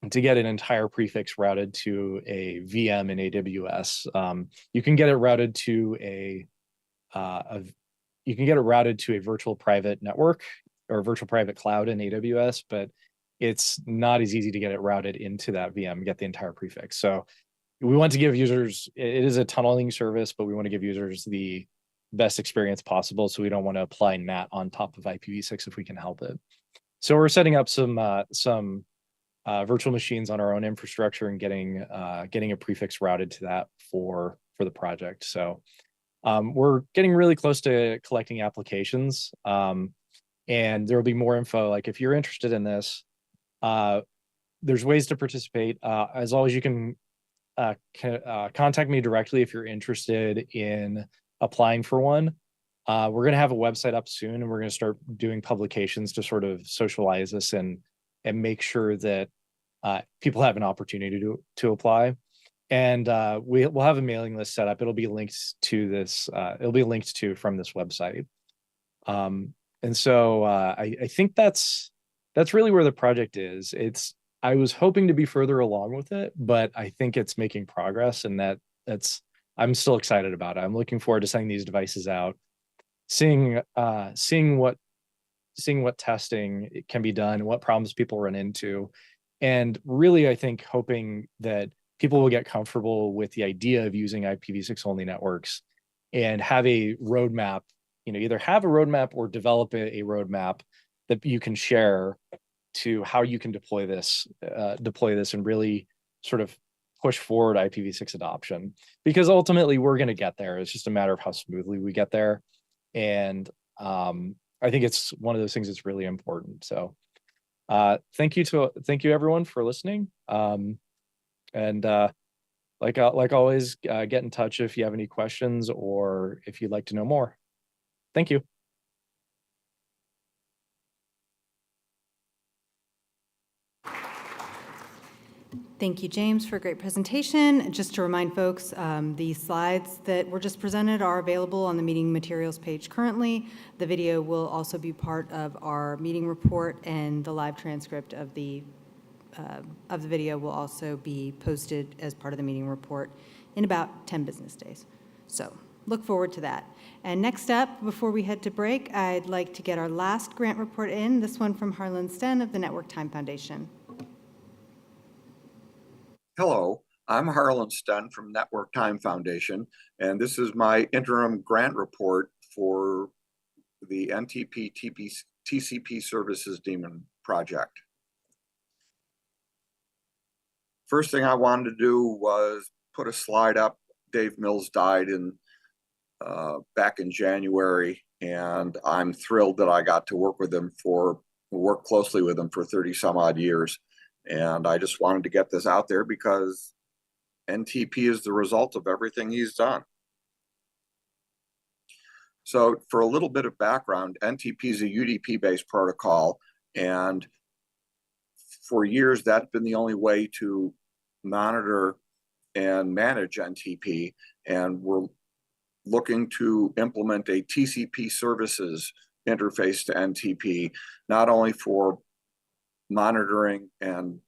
entire prefix routed to a VM in AWS. You can get it routed to a virtual private network or a virtual private cloud in AWS, but it's not as easy to get it routed into that VM and get the entire prefix. So we want to give users, it is a tunneling service, but we want to give users the best experience possible. So we don't want to apply NAT on top of IPv6 if we can help it. So we're setting up some virtual machines on our own infrastructure and getting a prefix routed to that for the project. So we're getting really close to collecting applications, and there will be more info. Like if you're interested in this, there's ways to participate. As always, you can contact me directly if you're interested in applying for one. We're going to have a website up soon, and we're going to start doing publications to sort of socialize this and make sure that people have an opportunity to apply. And we'll have a mailing list set up. It'll be linked to this. It'll be linked to from this website. And so I think that's really where the project is. I was hoping to be further along with it, but I think it's making progress, and I'm still excited about it. I'm looking forward to sending these devices out, seeing what testing can be done, what problems people run into, and really, I think, hoping that people will get comfortable with the idea of using IPv6 only networks and have a roadmap. Either have a roadmap or develop a roadmap that you can share to how you can deploy this and really sort of push forward IPv6 adoption, because ultimately we're going to get there. It's just a matter of how smoothly we get there. And I think it's one of those things that's really important. So thank you everyone for listening. And like always, get in touch if you have any questions or if you'd like to know more. Thank you. Thank you, James, for a great presentation. Just to remind folks, the slides that were just presented are available on the meeting materials page currently. The video will also be part of our meeting report, and the live transcript of the video will also be posted as part of the meeting report in about 10 business days. So look forward to that. And next up, before we head to break, I'd like to get our last grant report in, this one from Harlan Sten of the Network Time Foundation. Hello, I'm Harlan Sten from Network Time Foundation, and this is my interim grant report for the NTP TCP Services Daemon project. First thing I wanted to do was put a slide up. Dave Mills died back in January, and I'm thrilled that I got to work closely with him for 30 some odd years. And I just wanted to get this out there because NTP is the result of everything he's done. So for a little bit of background, NTP is a UDP-based protocol, and for years that's been the only way to monitor and manage NTP, and we're looking to implement a TCP services interface to NTP, not only for monitoring and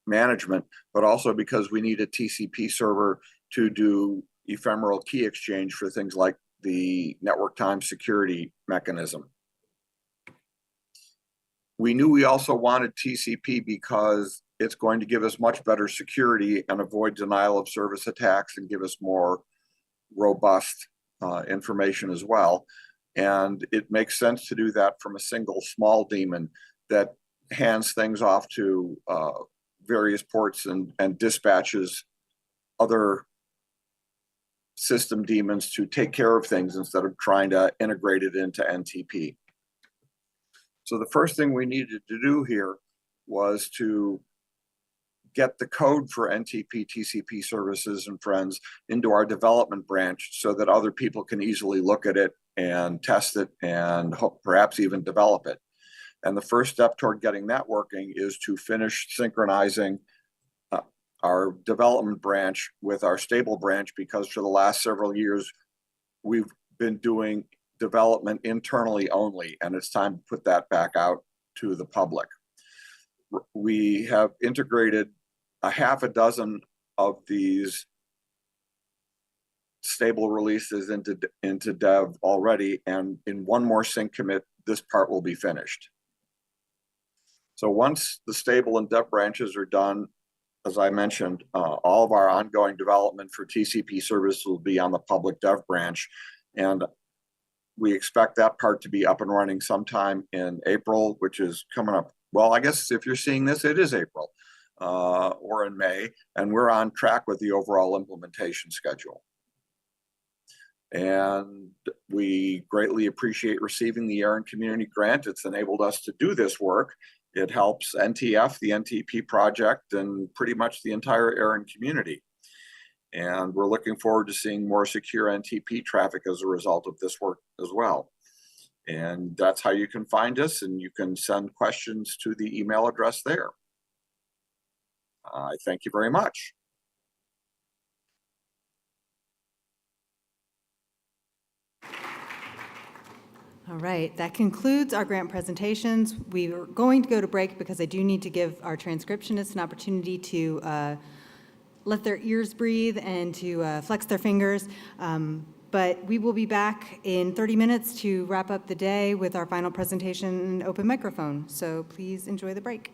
management, but also because we need a TCP server to do ephemeral key exchange for things like the network time security mechanism. We knew we also wanted TCP because it's going to give us much better security and avoid denial of service attacks and give us more robust information as well. And it makes sense to do that from a single small daemon that hands things off to various ports and dispatches other system daemons to take care of things instead of trying to integrate it into NTP. So the first thing we needed to do here was to get the code for NTP TCP services and friends into our development branch so that other people can easily look at it and test it and perhaps even develop it. And the first step toward getting that working is to finish synchronizing our development branch with our stable branch, because for the last several years, we've been doing development internally only, and it's time to put that back out to the public. We have integrated a half a dozen of these stable releases into dev already, and in one more sync commit, this part will be finished. So once the stable and dev branches are done, as I mentioned, all of our ongoing development for TCP service will be on the public dev branch. And we expect that part to be up and running sometime in April, which is coming up. Well, I guess if you're seeing this, it is April or in May, and we're on track with the overall implementation schedule. And we greatly appreciate receiving the ARIN Community Grant. It's enabled us to do this work. It helps NTF, the NTP project, and pretty much the entire ARIN community. And we're looking forward to seeing more secure NTP traffic as a result of this work as well. And that's how you can find us, and you can send questions to the email address there. I thank you very much. All right, that concludes our grant presentations. We are going to go to break because I do need to give our transcriptionists an opportunity to let their ears breathe and to flex their fingers. But we will be back in 30 minutes to wrap up the day with our final presentation and open microphone. So please enjoy the break.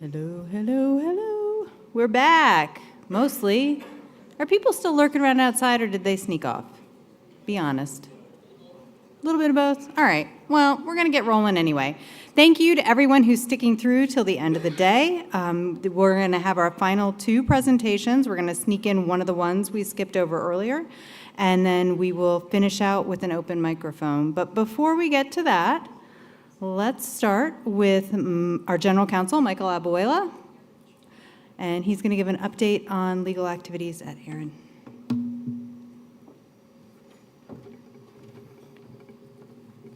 Hello, hello, hello. We're back, mostly. Are people still lurking around outside, or did they sneak off? Be honest. A little bit of both? All right. Well, we're going to get rolling anyway. Thank you to everyone who's sticking through till the end of the day. We're going to have our final 2 presentations. We're going to sneak in one of the ones we skipped over earlier, and then we will finish out with an open microphone. But before we get to that, let's start with our General Counsel, Michael Abuela, and he's going to give an update on legal activities at ARIN.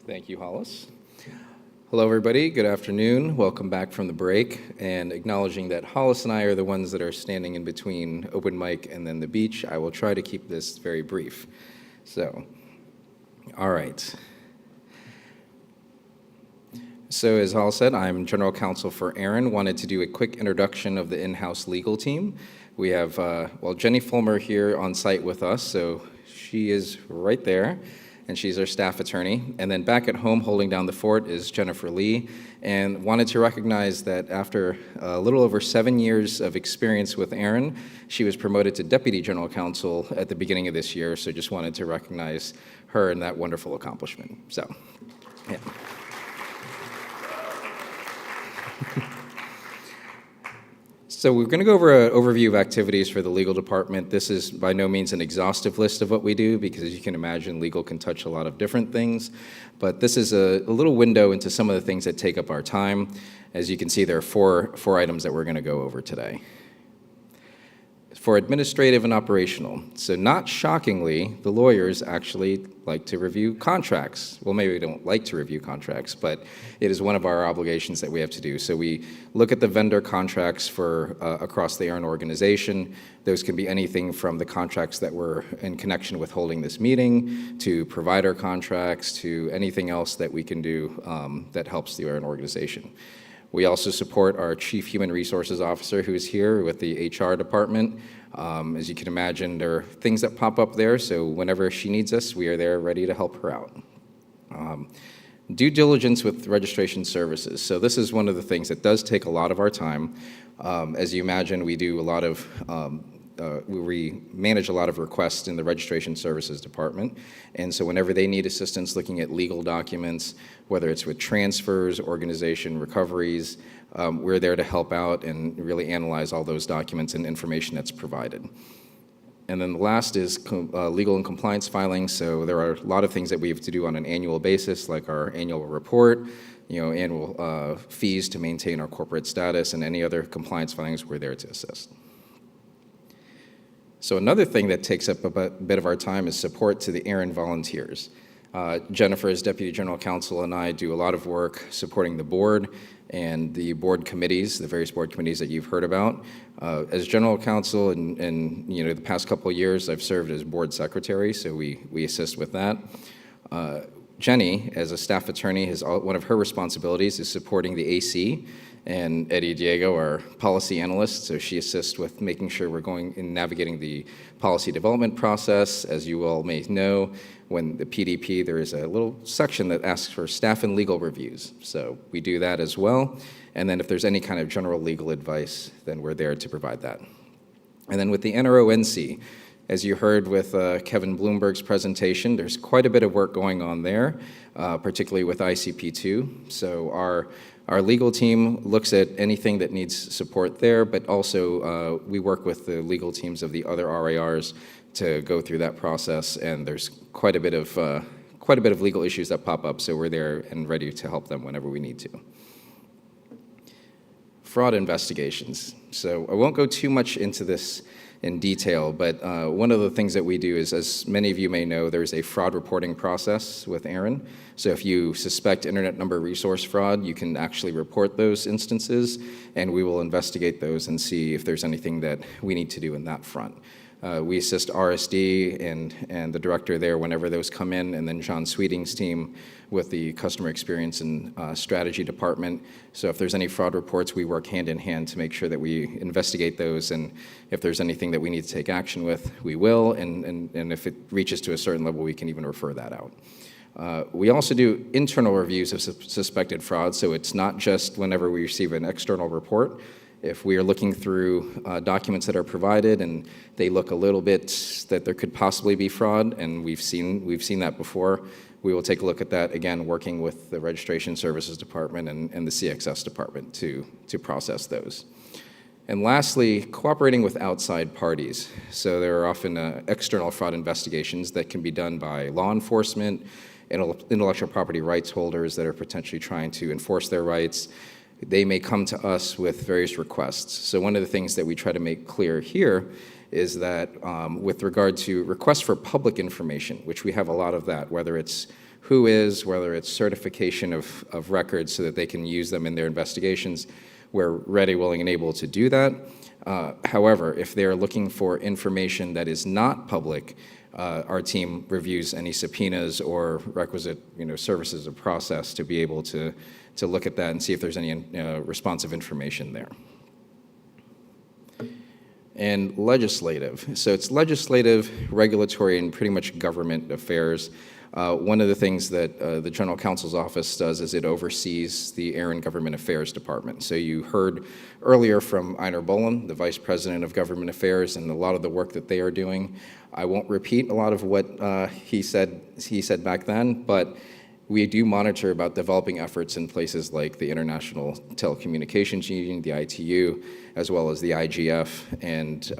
Thank you, Hollis. Hello, everybody. Good afternoon. Welcome back from the break. And acknowledging that Hollis and I are the ones that are standing in between open mic and then the beach, I will try to keep this very brief. So, all right. So as Hollis said, I'm General Counsel for ARIN. Wanted to do a quick introduction of the in-house legal team. We have, Jenny Fulmer here on site with us, so she is right there. And she's our staff attorney. And then back at home holding down the fort is Jennifer Lee. And wanted to recognize that after a little over 7 years of experience with ARIN, she was promoted to Deputy General Counsel at the beginning of this year. So just wanted to recognize her and that wonderful accomplishment. So, yeah. So we're going to go over an overview of activities for the legal department. This is by no means an exhaustive list of what we do, because as you can imagine, legal can touch a lot of different things. But this is a little window into some of the things that take up our time. As you can see, there are four items that we're going to go over today. For administrative and operational. So not shockingly, the lawyers actually like to review contracts. Well, maybe we don't like to review contracts, but it is one of our obligations that we have to do. So we look at the vendor contracts for across the ARIN organization. Those can be anything from the contracts that were in connection with holding this meeting, to provider contracts, to anything else that we can do that helps the ARIN organization. We also support our Chief Human Resources Officer, who is here with the HR department. As you can imagine, there are things that pop up there, so whenever she needs us, we are there ready to help her out. Due diligence with registration services. So this is one of the things that does take a lot of our time. As you imagine, we do a lot of we manage a lot of requests in the registration services department. And so whenever they need assistance looking at legal documents, whether it's with transfers, organization, recoveries, we're there to help out and really analyze all those documents and information that's provided. And then the last is legal and compliance filings. So there are a lot of things that we have to do on an annual basis, like our annual report, annual fees to maintain our corporate status, and any other compliance filings, we're there to assist. So another thing that takes up a bit of our time is support to the ARIN volunteers. Jennifer, as Deputy General Counsel, and I do a lot of work supporting the board and the board committees, the various board committees that you've heard about. As General Counsel and the past couple of years, I've served as board secretary, so we assist with that. Jenny, as a staff attorney, one of her responsibilities is supporting the AC, and Eddie Diego, our policy analyst, so she assists with making sure we're going and navigating the policy development process. As you all may know, when the PDP, there is a little section that asks for staff and legal reviews. So we do that as well. And then if there's any kind of general legal advice, then we're there to provide that. And then with the NRONC, as you heard with Kevin Bloomberg's presentation, there's quite a bit of work going on there, particularly with ICP2. So our legal team looks at anything that needs support there, but also we work with the legal teams of the other RIRs to go through that process, and there's quite a bit of legal issues that pop up, so we're there and ready to help them whenever we need to. Fraud investigations. So I won't go too much into this in detail, but one of the things that we do is, as many of you may know, there's a fraud reporting process with ARIN. So if you suspect internet number resource fraud, you can actually report those instances, and we will investigate those and see if there's anything that we need to do in that front. We assist RSD and the director there whenever those come in, and then John Sweeting's team with the customer experience and strategy department. So if there's any fraud reports, we work hand in hand to make sure that we investigate those, and if there's anything that we need to take action with, we will, and if it reaches to a certain level, we can even refer that out. We also do internal reviews of suspected fraud, so it's not just whenever we receive an external report. If we are looking through documents that are provided and they look a little bit that there could possibly be fraud, and we've seen that before, we will take a look at that, again, working with the Registration Services Department and the CXS Department to process those. And lastly, cooperating with outside parties. So there are often external fraud investigations that can be done by law enforcement, intellectual property rights holders that are potentially trying to enforce their rights. They may come to us with various requests. So one of the things that we try to make clear here is that with regard to requests for public information, which we have a lot of that, whether it's WHOIS, whether it's certification of records so that they can use them in their investigations, we're ready, willing, and able to do that. However, if they're looking for information that is not public, our team reviews any subpoenas or requisite services or process to be able to look at that and see if there's any responsive information there. And legislative. So it's legislative, regulatory, and pretty much government affairs. One of the things that the General Counsel's Office does is it oversees the ARIN Government Affairs Department. So you heard earlier from Einar Bolin, the Vice President of Government Affairs, and a lot of the work that they are doing. I won't repeat a lot of what he said back then, but we do monitor about developing efforts in places like the International Telecommunications Union, the ITU, as well as the IGF. And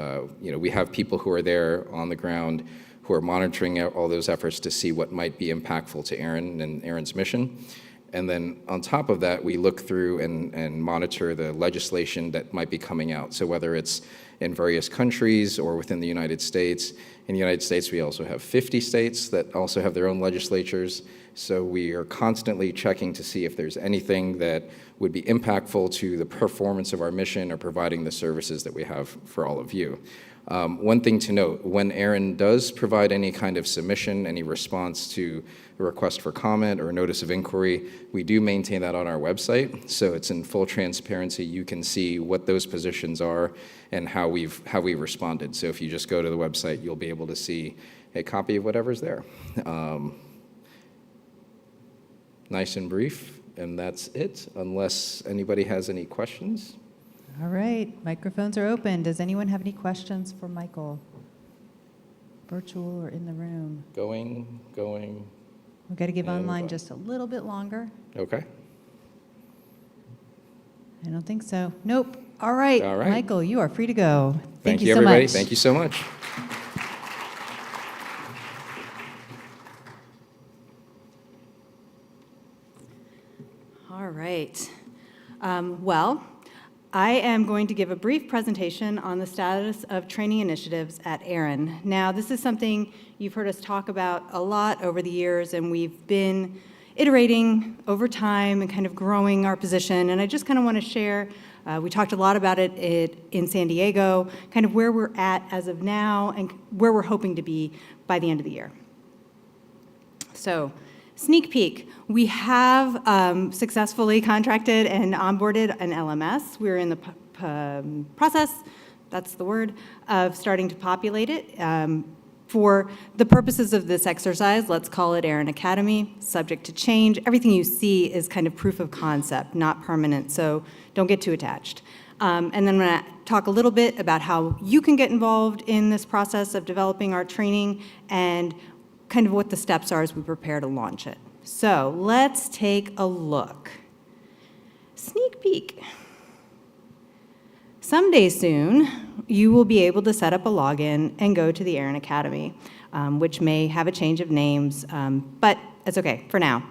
we have people who are there on the ground who are monitoring all those efforts to see what might be impactful to ARIN and ARIN's mission. And then on top of that, we look through and monitor the legislation that might be coming out. So whether it's in various countries or within the United States. In the United States, we also have 50 states that also have their own legislatures. So we are constantly checking to see if there's anything that would be impactful to the performance of our mission or providing the services that we have for all of you. One thing to note, when ARIN does provide any kind of submission, any response to a request for comment or a notice of inquiry, we do maintain that on our website. So it's in full transparency. You can see what those positions are and how we responded. So if you just go to the website, you'll be able to see a copy of whatever's there. Nice and brief, and that's it, unless anybody has any questions. All right, microphones are open. Does anyone have any questions for Michael? Virtual or in the room? Going. We've got to give online just a little bit longer. Okay. I don't think so. Nope. All right, All right. Michael, you are free to go. Thank you, so everybody. much. Thank you so much. All right. Well, I am going to give a brief presentation on the status of training initiatives at ARIN. Now, this is something you've heard us talk about a lot over the years, and we've been iterating over time and kind of growing our position. And I just kind of want to share, we talked a lot about it in San Diego, kind of where we're at as of now and where we're hoping to be by the end of the year. So, sneak peek, we have successfully contracted and onboarded an LMS. We're in the process, that's the word, of starting to populate it. For the purposes of this exercise, let's call it ARIN Academy, subject to change. Everything you see is kind of proof of concept, not permanent, so don't get too attached. And then I'm going to talk a little bit about how you can get involved in this process of developing our training and kind of what the steps are as we prepare to launch it. So let's take a look. Sneak peek. Someday soon, you will be able to set up a login and go to the ARIN Academy, which may have a change of names, but it's okay for now.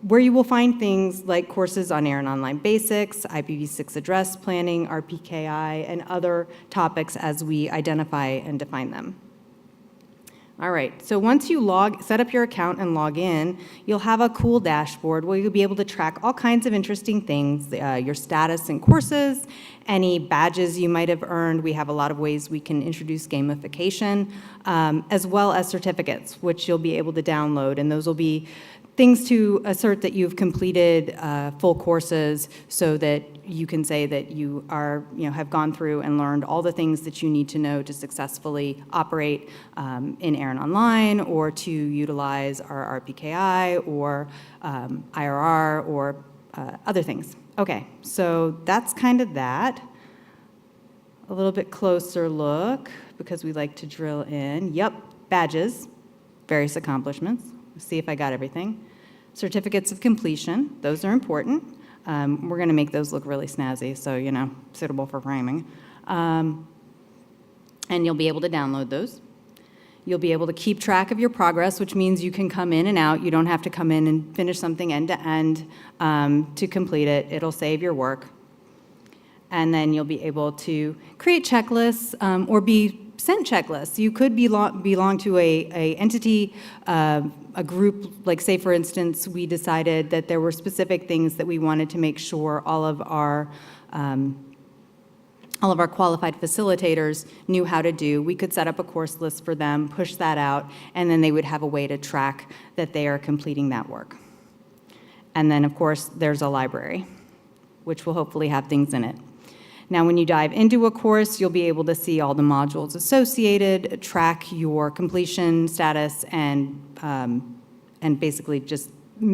Where you will find things like courses on ARIN Online Basics, IPv6 address planning, RPKI, and other topics as we identify and define them. All right, so once you set up your account and log in, you'll have a cool dashboard where you'll be able to track all kinds of interesting things, your status in courses, any badges you might have earned. We have a lot of ways we can introduce gamification, as well as certificates, which you'll be able to download, and those will be things to assert that you've completed full courses so that you can say that you are, have gone through and learned all the things that you need to know to successfully operate in ARIN Online, or to utilize our RPKI or IRR or other things. Okay, so that's kind of that. A little bit closer look, because we like to drill in. Yep, badges, various accomplishments. Let's see if I got everything. Certificates of completion, those are important. We're going to make those look really snazzy, so, suitable for framing. And you'll be able to download those. You'll be able to keep track of your progress, which means you can come in and out. You don't have to come in and finish something end to end to complete it. It'll save your work. And then you'll be able to create checklists or be sent checklists. You could belong to a entity, a group, like say for instance, we decided that there were specific things that we wanted to make sure all of our qualified facilitators knew how to do. We could set up a course list for them, push that out, and then they would have a way to track that they are completing that work. And then of course, there's a library, which will hopefully have things in it. Now, when you dive into a course, you'll be able to see all the modules associated, track your completion status, and basically just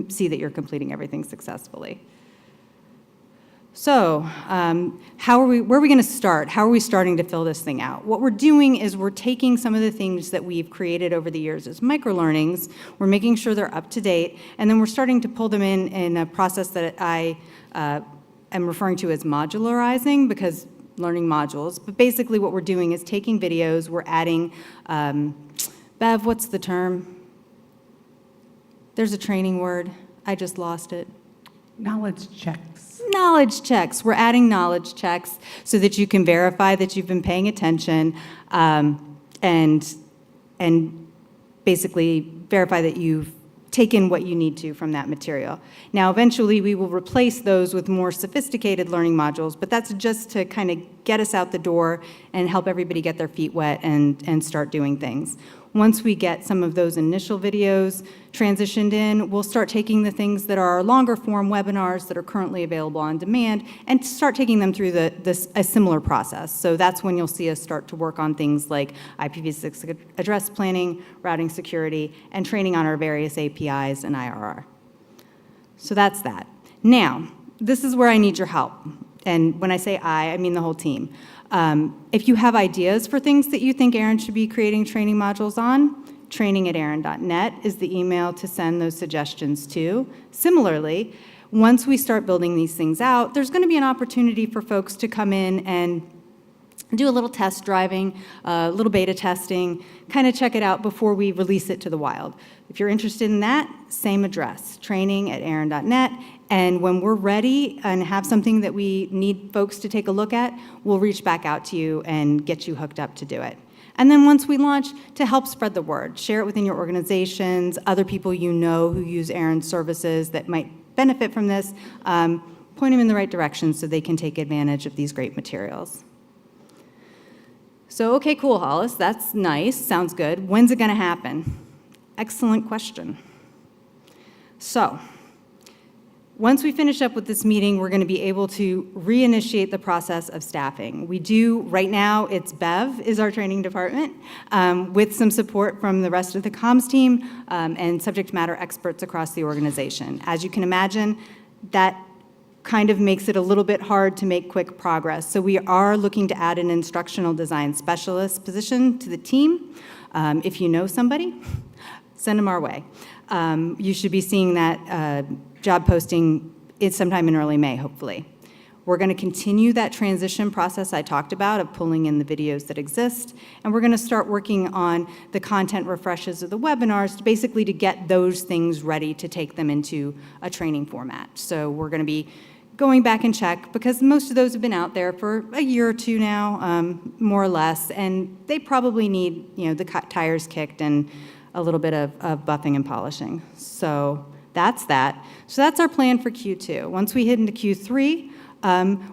see that you're completing everything successfully. So, where are we going to start? How are we starting to fill this thing out? What we're doing is we're taking some of the things that we've created over the years as microlearnings, we're making sure they're up to date, and then we're starting to pull them in a process that I am referring to as modularizing, because learning modules. But basically what we're doing is taking videos, we're adding, Bev, what's the term? There's a training word. I just lost it. Knowledge checks. Knowledge checks. We're adding knowledge checks so that you can verify that you've been paying attention and basically verify that you've taken what you need to from that material. Now, eventually, we will replace those with more sophisticated learning modules, but that's just to kind of get us out the door and help everybody get their feet wet and start doing things. Once we get some of those initial videos transitioned in, we'll start taking the things that are longer form webinars that are currently available on demand and start taking them through a similar process. So that's when you'll see us start to work on things like IPv6 address planning, routing security, and training on our various APIs and IRR. So that's that. Now, this is where I need your help. And when I say I mean the whole team. If you have ideas for things that you think ARIN should be creating training modules on, training@arin.net is the email to send those suggestions to. Similarly, once we start building these things out, there's going to be an opportunity for folks to come in and do a little test driving, a little beta testing, kind of check it out before we release it to the wild. If you're interested in that, same address, training@arin.net. And when we're ready and have something that we need folks to take a look at, we'll reach back out to you and get you hooked up to do it. And then once we launch, to help spread the word, share it within your organizations, other people you know who use ARIN services that might benefit from this, point them in the right direction so they can take advantage of these great materials. So, okay, cool, Hollis, that's nice, sounds good. When's it gonna happen? Excellent question. So, once we finish up with this meeting, we're going to be able to reinitiate the process of staffing. We do, right now, it's Bev is our training department, with some support from the rest of the comms team and subject matter experts across the organization. As you can imagine, that kind of makes it a little bit hard to make quick progress. So we are looking to add an instructional design specialist position to the team. If you know somebody, send them our way. You should be seeing that job posting sometime in early May, hopefully. We're going to continue that transition process I talked about of pulling in the videos that exist, and we're going to start working on the content refreshes of the webinars, basically to get those things ready to take them into a training format. So we're going to be going back and check, because most of those have been out there for a year or two now, more or less, and they probably need, the tires kicked and a little bit of buffing and polishing. So that's that. So that's our plan for Q2. Once we hit into Q3,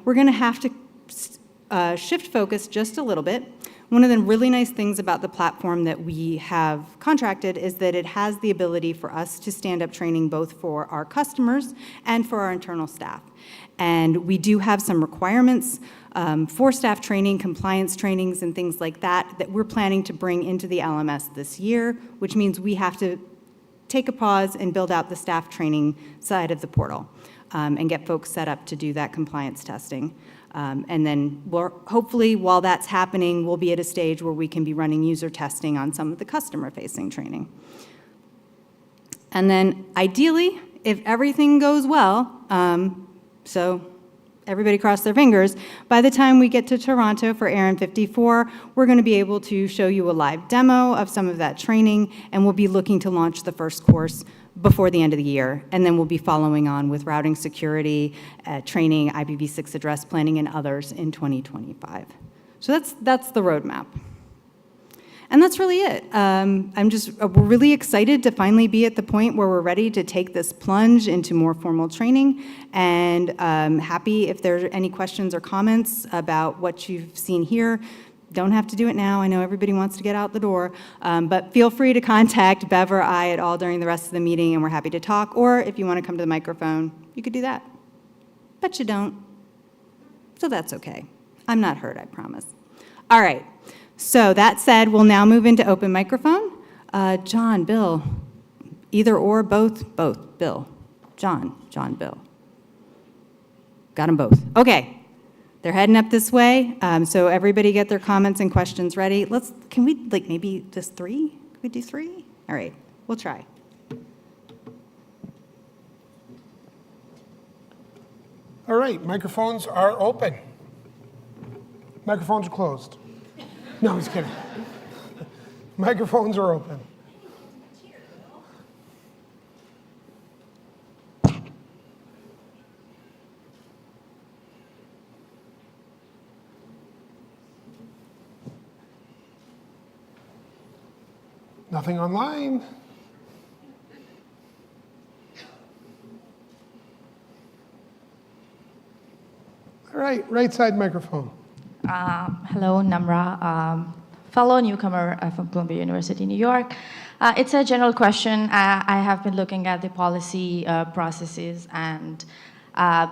we're going to have to shift focus just a little bit. One of the really nice things about the platform that we have contracted is that it has the ability for us to stand up training both for our customers and for our internal staff. And we do have some requirements for staff training, compliance trainings, and things like that that we're planning to bring into the LMS this year, which means we have to take a pause and build out the staff training side of the portal and get folks set up to do that compliance testing. And then hopefully while that's happening, we'll be at a stage where we can be running user testing on some of the customer-facing training. And then ideally, if everything goes well, so everybody cross their fingers, by the time we get to Toronto for ARIN 54, we're going to be able to show you a live demo of some of that training, and we'll be looking to launch the first course before the end of the year, and then we'll be following on with routing security, training, IPv6 address planning, and others in 2025. So that's the roadmap. And that's really it. We're really excited to finally be at the point where we're ready to take this plunge into more formal training, and happy if there are any questions or comments about what you've seen here. Don't have to do it now. I know everybody wants to get out the door, but feel free to contact Bev or I at all during the rest of the meeting, and we're happy to talk. Or if you want to come to the microphone, you could do that. But you don't, so that's okay. I'm not hurt, I promise. All right, so that said, we'll now move into open microphone. John, Bill, either or, both, Bill. John, Bill. Got them both. Okay. They're heading up this way, so everybody get their comments and questions ready. Can we maybe just three? Can we do three? All right, we'll try. All right, microphones are open. Microphones are closed. No, I'm just kidding. Microphones are open. Nothing online. All right side microphone. Hello, Namra, fellow newcomer from Columbia University, New York. It's a general question. I have been looking at the policy processes, and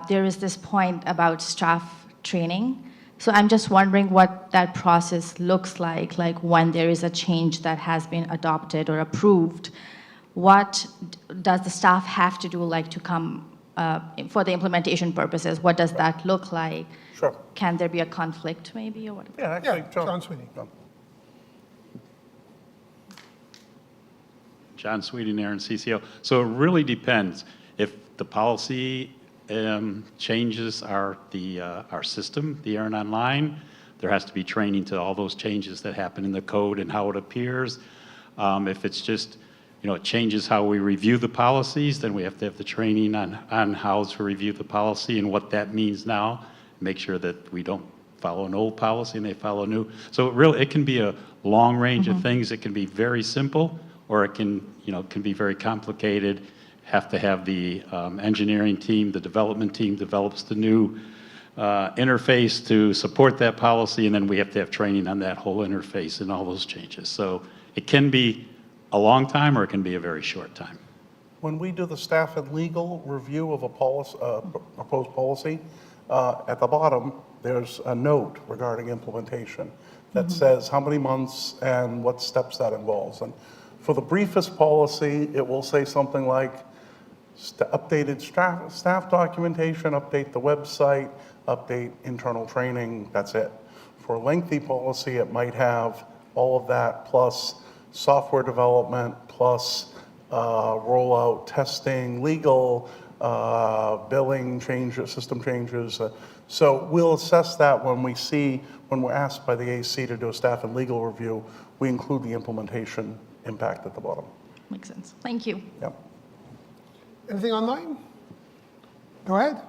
there is this point about staff training. So I'm just wondering what that process looks like when there is a change that has been adopted or approved. What does the staff have to do to come for the implementation purposes? What does that look like? Sure. Can there be a conflict maybe or what? Yeah, actually, John Sweeney. John Sweeting, ARIN CCO. So it really depends. If the policy changes our system, the ARIN Online, there has to be training to all those changes that happen in the code and how it appears. If it's just, it changes how we review the policies, then we have to have the training on how to review the policy and what that means now. Make sure that we don't follow an old policy and they follow new. So it can be a long range of things. It can be very simple, or it can be very complicated. Have to have the engineering team, the development team develops the new interface to support that policy, and then we have to have training on that whole interface and all those changes. So it can be a long time, or it can be a very short time. When we do the staff and legal review of a policy, proposed policy, at the bottom, there's a note regarding implementation that says how many months and what steps that involves. And for the briefest policy, it will say something like updated staff documentation, update the website, update internal training, that's it. For a lengthy policy, it might have all of that plus software development, plus rollout, testing, legal, billing changes, system changes. So we'll assess that when we're asked by the AC to do a staff and legal review, we include the implementation impact at the bottom. Makes sense. Thank you. Yep. Anything online? Go ahead.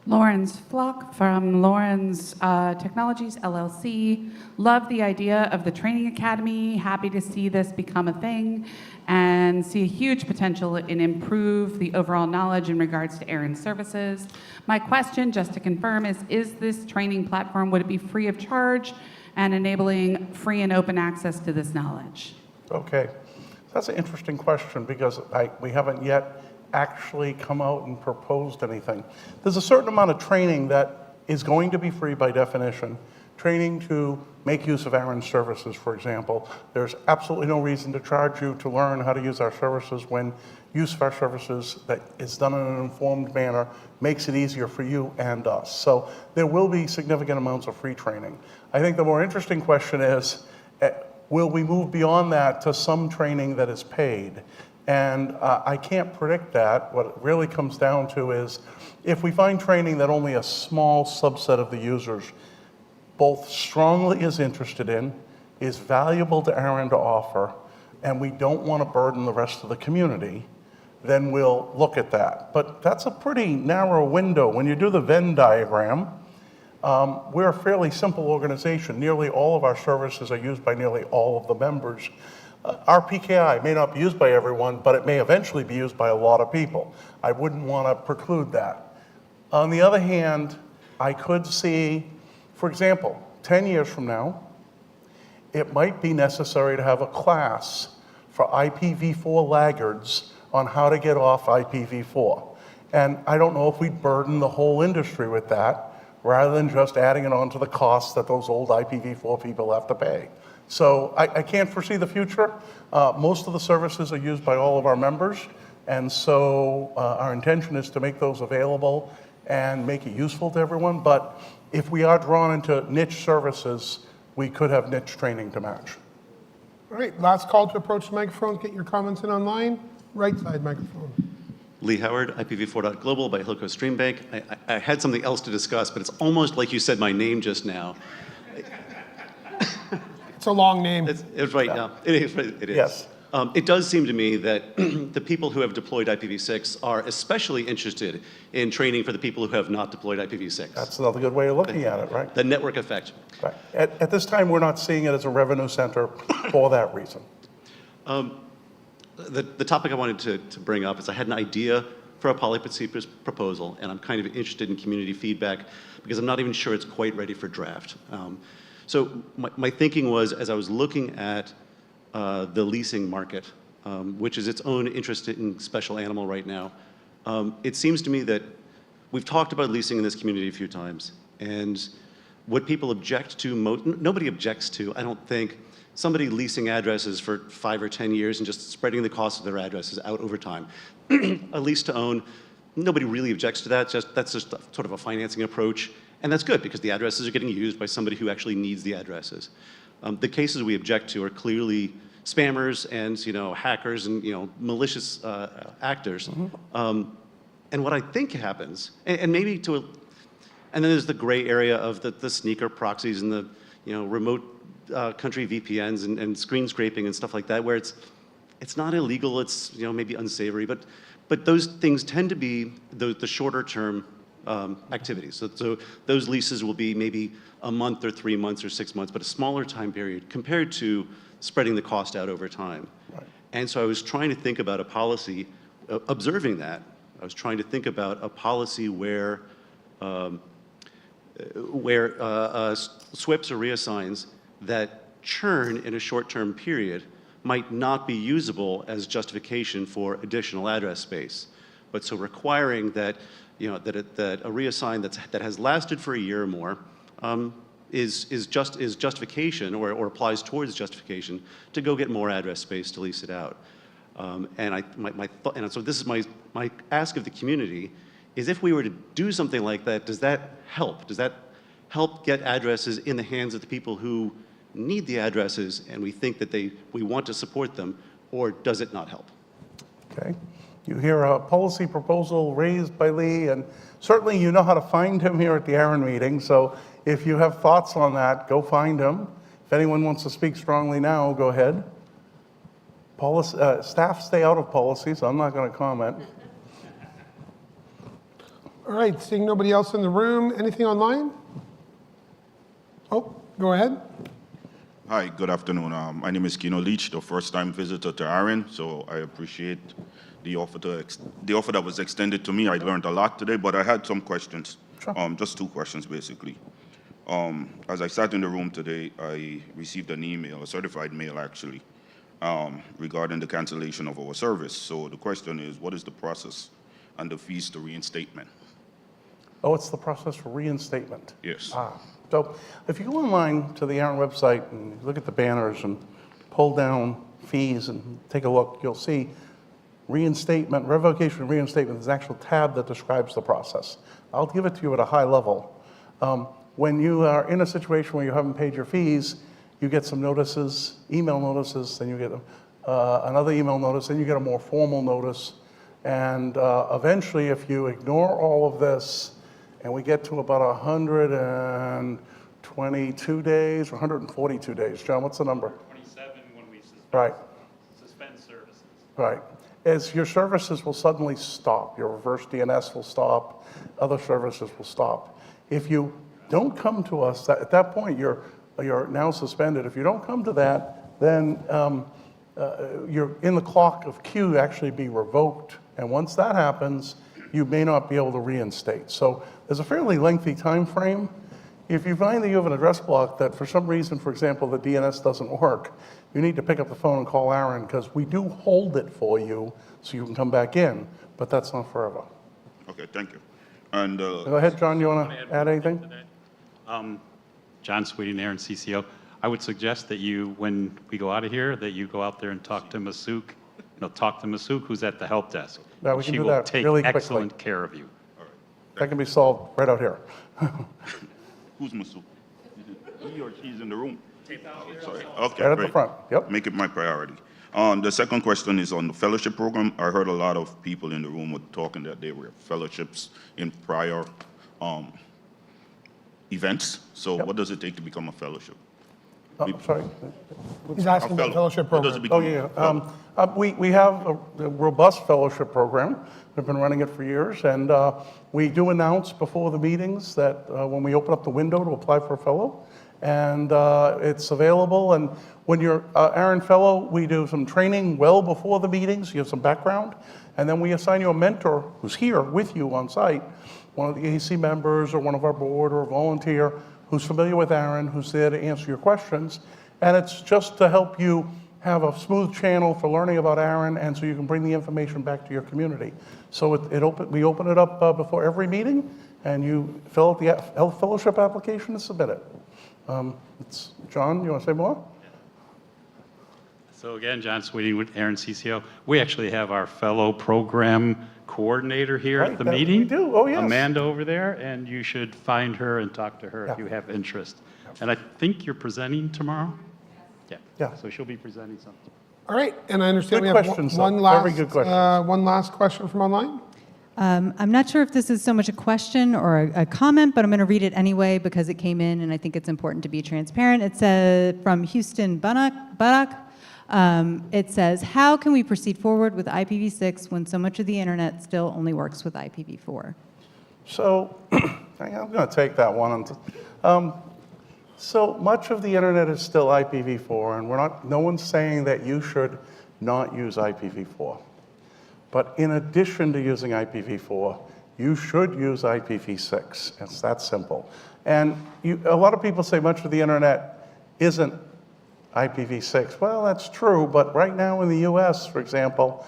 Lawrence Flock from Lawrence Technologies, LLC. Love the idea of the training academy. Happy to see this become a thing and see a huge potential in improve the overall knowledge in regards to ARIN services. My question, just to confirm, is this training platform, would it be free of charge? and enabling free and open access to this knowledge? Okay, that's an interesting question because we haven't yet actually come out and proposed anything. There's a certain amount of training that is going to be free by definition. Training to make use of ARIN services, for example. There's absolutely no reason to charge you to learn how to use our services when use of our services that is done in an informed manner makes it easier for you and us. So there will be significant amounts of free training. I think the more interesting question is, will we move beyond that to some training that is paid? And I can't predict that. What it really comes down to is, if we find training that only a small subset of the users both strongly is interested in, is valuable to ARIN to offer, and we don't want to burden the rest of the community, then we'll look at that. But that's a pretty narrow window. When you do the Venn diagram, we're a fairly simple organization. Nearly all of our services are used by nearly all of the members. RPKI may not be used by everyone, but it may eventually be used by a lot of people. I wouldn't want to preclude that. On the other hand, I could see, for example, 10 years from now, it might be necessary to have a class for IPv4 laggards on how to get off IPv4. And I don't know if we'd burden the whole industry with that, rather than just adding it on to the costs that those old IPv4 people have to pay. So I can't foresee the future. Most of the services are used by all of our members, and so our intention is to make those available and make it useful to everyone. But if we are drawn into niche services, we could have niche training to match. All right, last call to approach the microphone. Get your comments in online. Right side microphone. Lee Howard, IPv4.global by Hilco Stream Bank. I had something else to discuss, but it's almost like you said my name just now. It's a long name. It's right now. It is. It is. Yes. It does seem to me that the people who have deployed IPv6 are especially interested in training for the people who have not deployed IPv6. That's another good way of looking at it, right? The network effect. Right. At this time, we're not seeing it as a revenue center for that reason. The topic I wanted to bring up is I had an idea for a policy proposal, and I'm kind of interested in community feedback because I'm not even sure it's quite ready for draft. So my thinking was, as I was looking at the leasing market, which is its own interesting special animal right now, it seems to me that we've talked about leasing in this community a few times, and what people object to, nobody objects to, I don't think, somebody leasing addresses for 5 or 10 years and just spreading the cost of their addresses out over time. A lease to own, nobody really objects to that. That's just sort of a financing approach. And that's good because the addresses are getting used by somebody who actually needs the addresses. The cases we object to are clearly spammers and hackers and malicious actors. And what I think happens, and maybe and then there's the gray area of the sneaker proxies and the remote country VPNs and screen scraping and stuff like that, where it's not illegal, it's maybe unsavory, but those things tend to be the shorter term activities. So those leases will be maybe a month or 3 months or 6 months, but a smaller time period compared to spreading the cost out over time. Right. And so I was trying to think about a policy, observing that, I was trying to think about a policy where SWIPs or reassigns that churn in a short-term period might not be usable as justification for additional address space. But so requiring that, that a reassign that has lasted for a year or more is justification or applies towards justification to go get more address space to lease it out. And so this is my ask of the community is, if we were to do something like that, does that help? Does that help get addresses in the hands of the people who need the addresses and we think that we want to support them, or does it not help? Okay. You hear a policy proposal raised by Lee, and certainly you know how to find him here at the ARIN meeting, so if you have thoughts on that, go find him. If anyone wants to speak strongly now, go ahead. Staff stay out of policy, so I'm not going to comment. All right, seeing nobody else in the room, anything online? Oh, go ahead. Hi, good afternoon. My name is Kino Leach, the first-time visitor to ARIN, so I appreciate the offer that was extended to me. I learned a lot today, but I had some questions. Sure. Just 2 questions, basically. As I sat in the room today, I received an email, a certified mail actually, regarding the cancellation of our service. So the question is, what is the process and the fees to reinstatement? Oh, it's the process for reinstatement. Yes. So if you go online to the ARIN website and look at the banners and pull down fees and take a look, you'll see reinstatement, revocation and reinstatement. There's an actual tab that describes the process. I'll give it to you at a high level. When you are in a situation where you haven't paid your fees, you get some notices, email notices, then you get another email notice, then you get a more formal notice. And eventually, if you ignore all of this, and we get to about 122 days, or 142 days. John, what's the number? 27 when we suspend services. Right. As your services will suddenly stop, your reverse DNS will stop, other services will stop. If you don't come to us, at that point, you're now suspended. If you don't come to that, then you're in the clock of queue actually be revoked. And once that happens, you may not be able to reinstate. So there's a fairly lengthy time frame. If you find that you have an address block that for some reason, for example, the DNS doesn't work, you need to pick up the phone and call ARIN because we do hold it for you so you can come back in, but that's not forever. Okay, thank you. And Go ahead, John, you want to add anything? John Sweeting, ARIN CCO. I would suggest that you, when we go out of here, that you go out there and talk to Masook. Talk to Masook, who's at the help desk. Yeah, we can she do will that take really quickly. excellent care of you. That can be solved right out here. Who's Masook? He or she's in the room? Sorry. Okay, Right at great. the front, yep. Make it my priority. The second question is on the fellowship program. I heard a lot of people in the room were talking that they were fellowships in prior events. So what does it take to become a fellowship? Sorry. He's asking about fellowship program. Oh, yeah. We have a robust fellowship program. We've been running it for years, and we do announce before the meetings that when we open up the window to apply for a fellow, and it's available. And when you're ARIN fellow, we do some training well before the meetings. You have some background, and then we assign you a mentor who's here with you on site, one of the AC members or one of our board or a volunteer who's familiar with ARIN, who's there to answer your questions. And it's just to help you have a smooth channel for learning about ARIN, and so you can bring the information back to your community. So we open it up before every meeting, and you fill out the fellowship application and submit it. John, you want to say more? So again, John Sweeting with ARIN CCO. We actually have our fellow program coordinator here at the meeting. We do, oh yes. Amanda over there, and you should find her and talk to her if you have interest. And I think you're presenting tomorrow? Yeah. So she'll be presenting something. All right, and I understand Good we have questions, one though. last, Very good questions. one last question from online. I'm not sure if this is so much a question or a comment, but I'm going to read it anyway because it came in and I think it's important to be transparent. It says from Houston Buddock. It says, how can we proceed forward with IPv6 when so much of the internet still only works with IPv4? So I'm going to take that one. So much of the internet is still IPv4, and no one's saying that you should not use IPv4. But in addition to using IPv4, you should use IPv6. It's that simple. And a lot of people say much of the internet isn't IPv6. Well, that's true, but right now in the US, for example,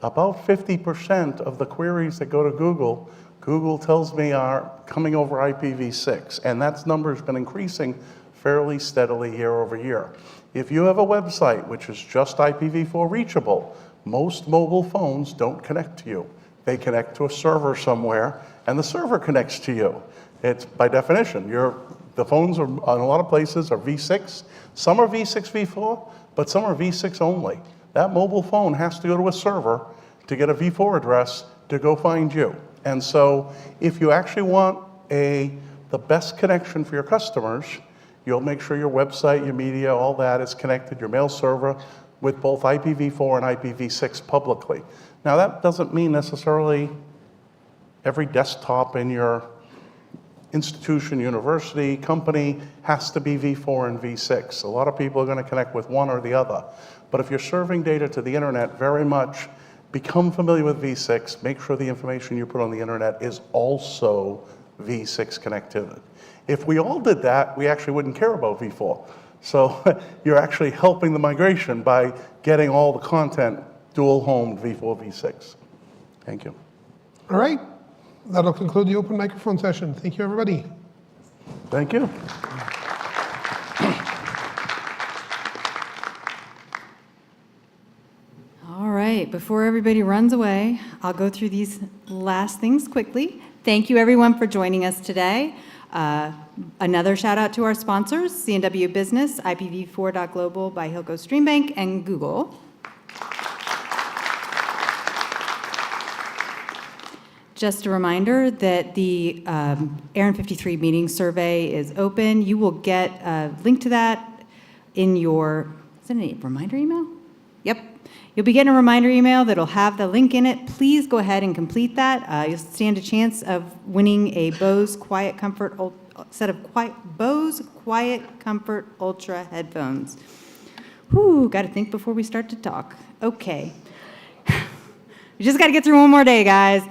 about 50% of the queries that go to Google tells me are coming over IPv6, and that number has been increasing fairly steadily year over year. If you have a website which is just IPv4 reachable, most mobile phones don't connect to you. They connect to a server somewhere, and the server connects to you. It's by definition. The phones are, in a lot of places are V6. Some are V6, V4, but some are V6 only. That mobile phone has to go to a server to get a V4 address to go find you. And so if you actually want the best connection for your customers, you'll make sure your website, your media, all that is connected, your mail server, with both IPv4 and IPv6 publicly. Now that doesn't mean necessarily every desktop in your institution, university, company has to be V4 and V6. A lot of people are going to connect with one or the other. But if you're serving data to the internet, very much become familiar with V6, make sure the information you put on the internet is also V6 connectivity. If we all did that, we actually wouldn't care about V4. So you're actually helping the migration by getting all the content dual homed V4, V6. Thank you. All right. That'll conclude the open microphone session. Thank you, everybody. Thank you. All right, before everybody runs away, I'll go through these last things quickly. Thank you, everyone, for joining us today. Another shout out to our sponsors, C&W Business, IPv4.global by Hilco Stream Bank, and Google. Just a reminder that the ARIN 53 meeting survey is open. You will get a link to that in your, is it a reminder email? Yep. You'll be getting a reminder email that'll have the link in it. Please go ahead and complete that. You'll stand a chance of winning a Bose Quiet Comfort set of Bose Quiet Comfort Ultra headphones. Whew, got to think before we start to talk. Okay. We just got to get through one more day, guys.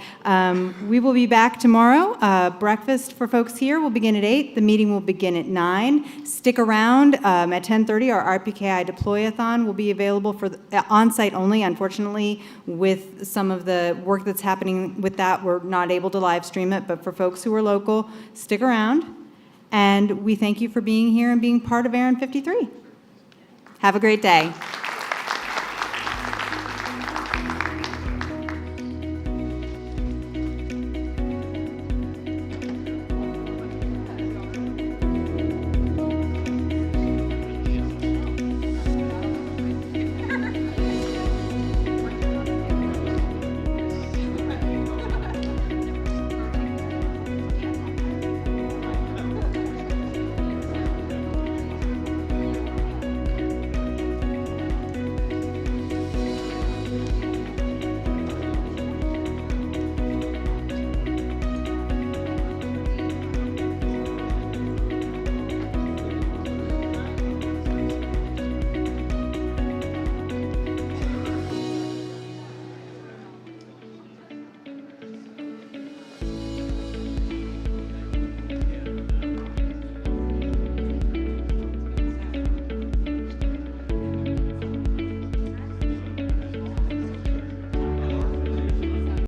We will be back tomorrow. Breakfast for folks here will begin at 8. The meeting will begin at 9. Stick around. At 10:30, our RPKI Deploy-a-thon will be available for on-site only. Unfortunately, with some of the work that's happening with that, we're not able to live stream it. But for folks who are local, stick around. And we thank you for being here and being part of ARIN 53. Have a great day.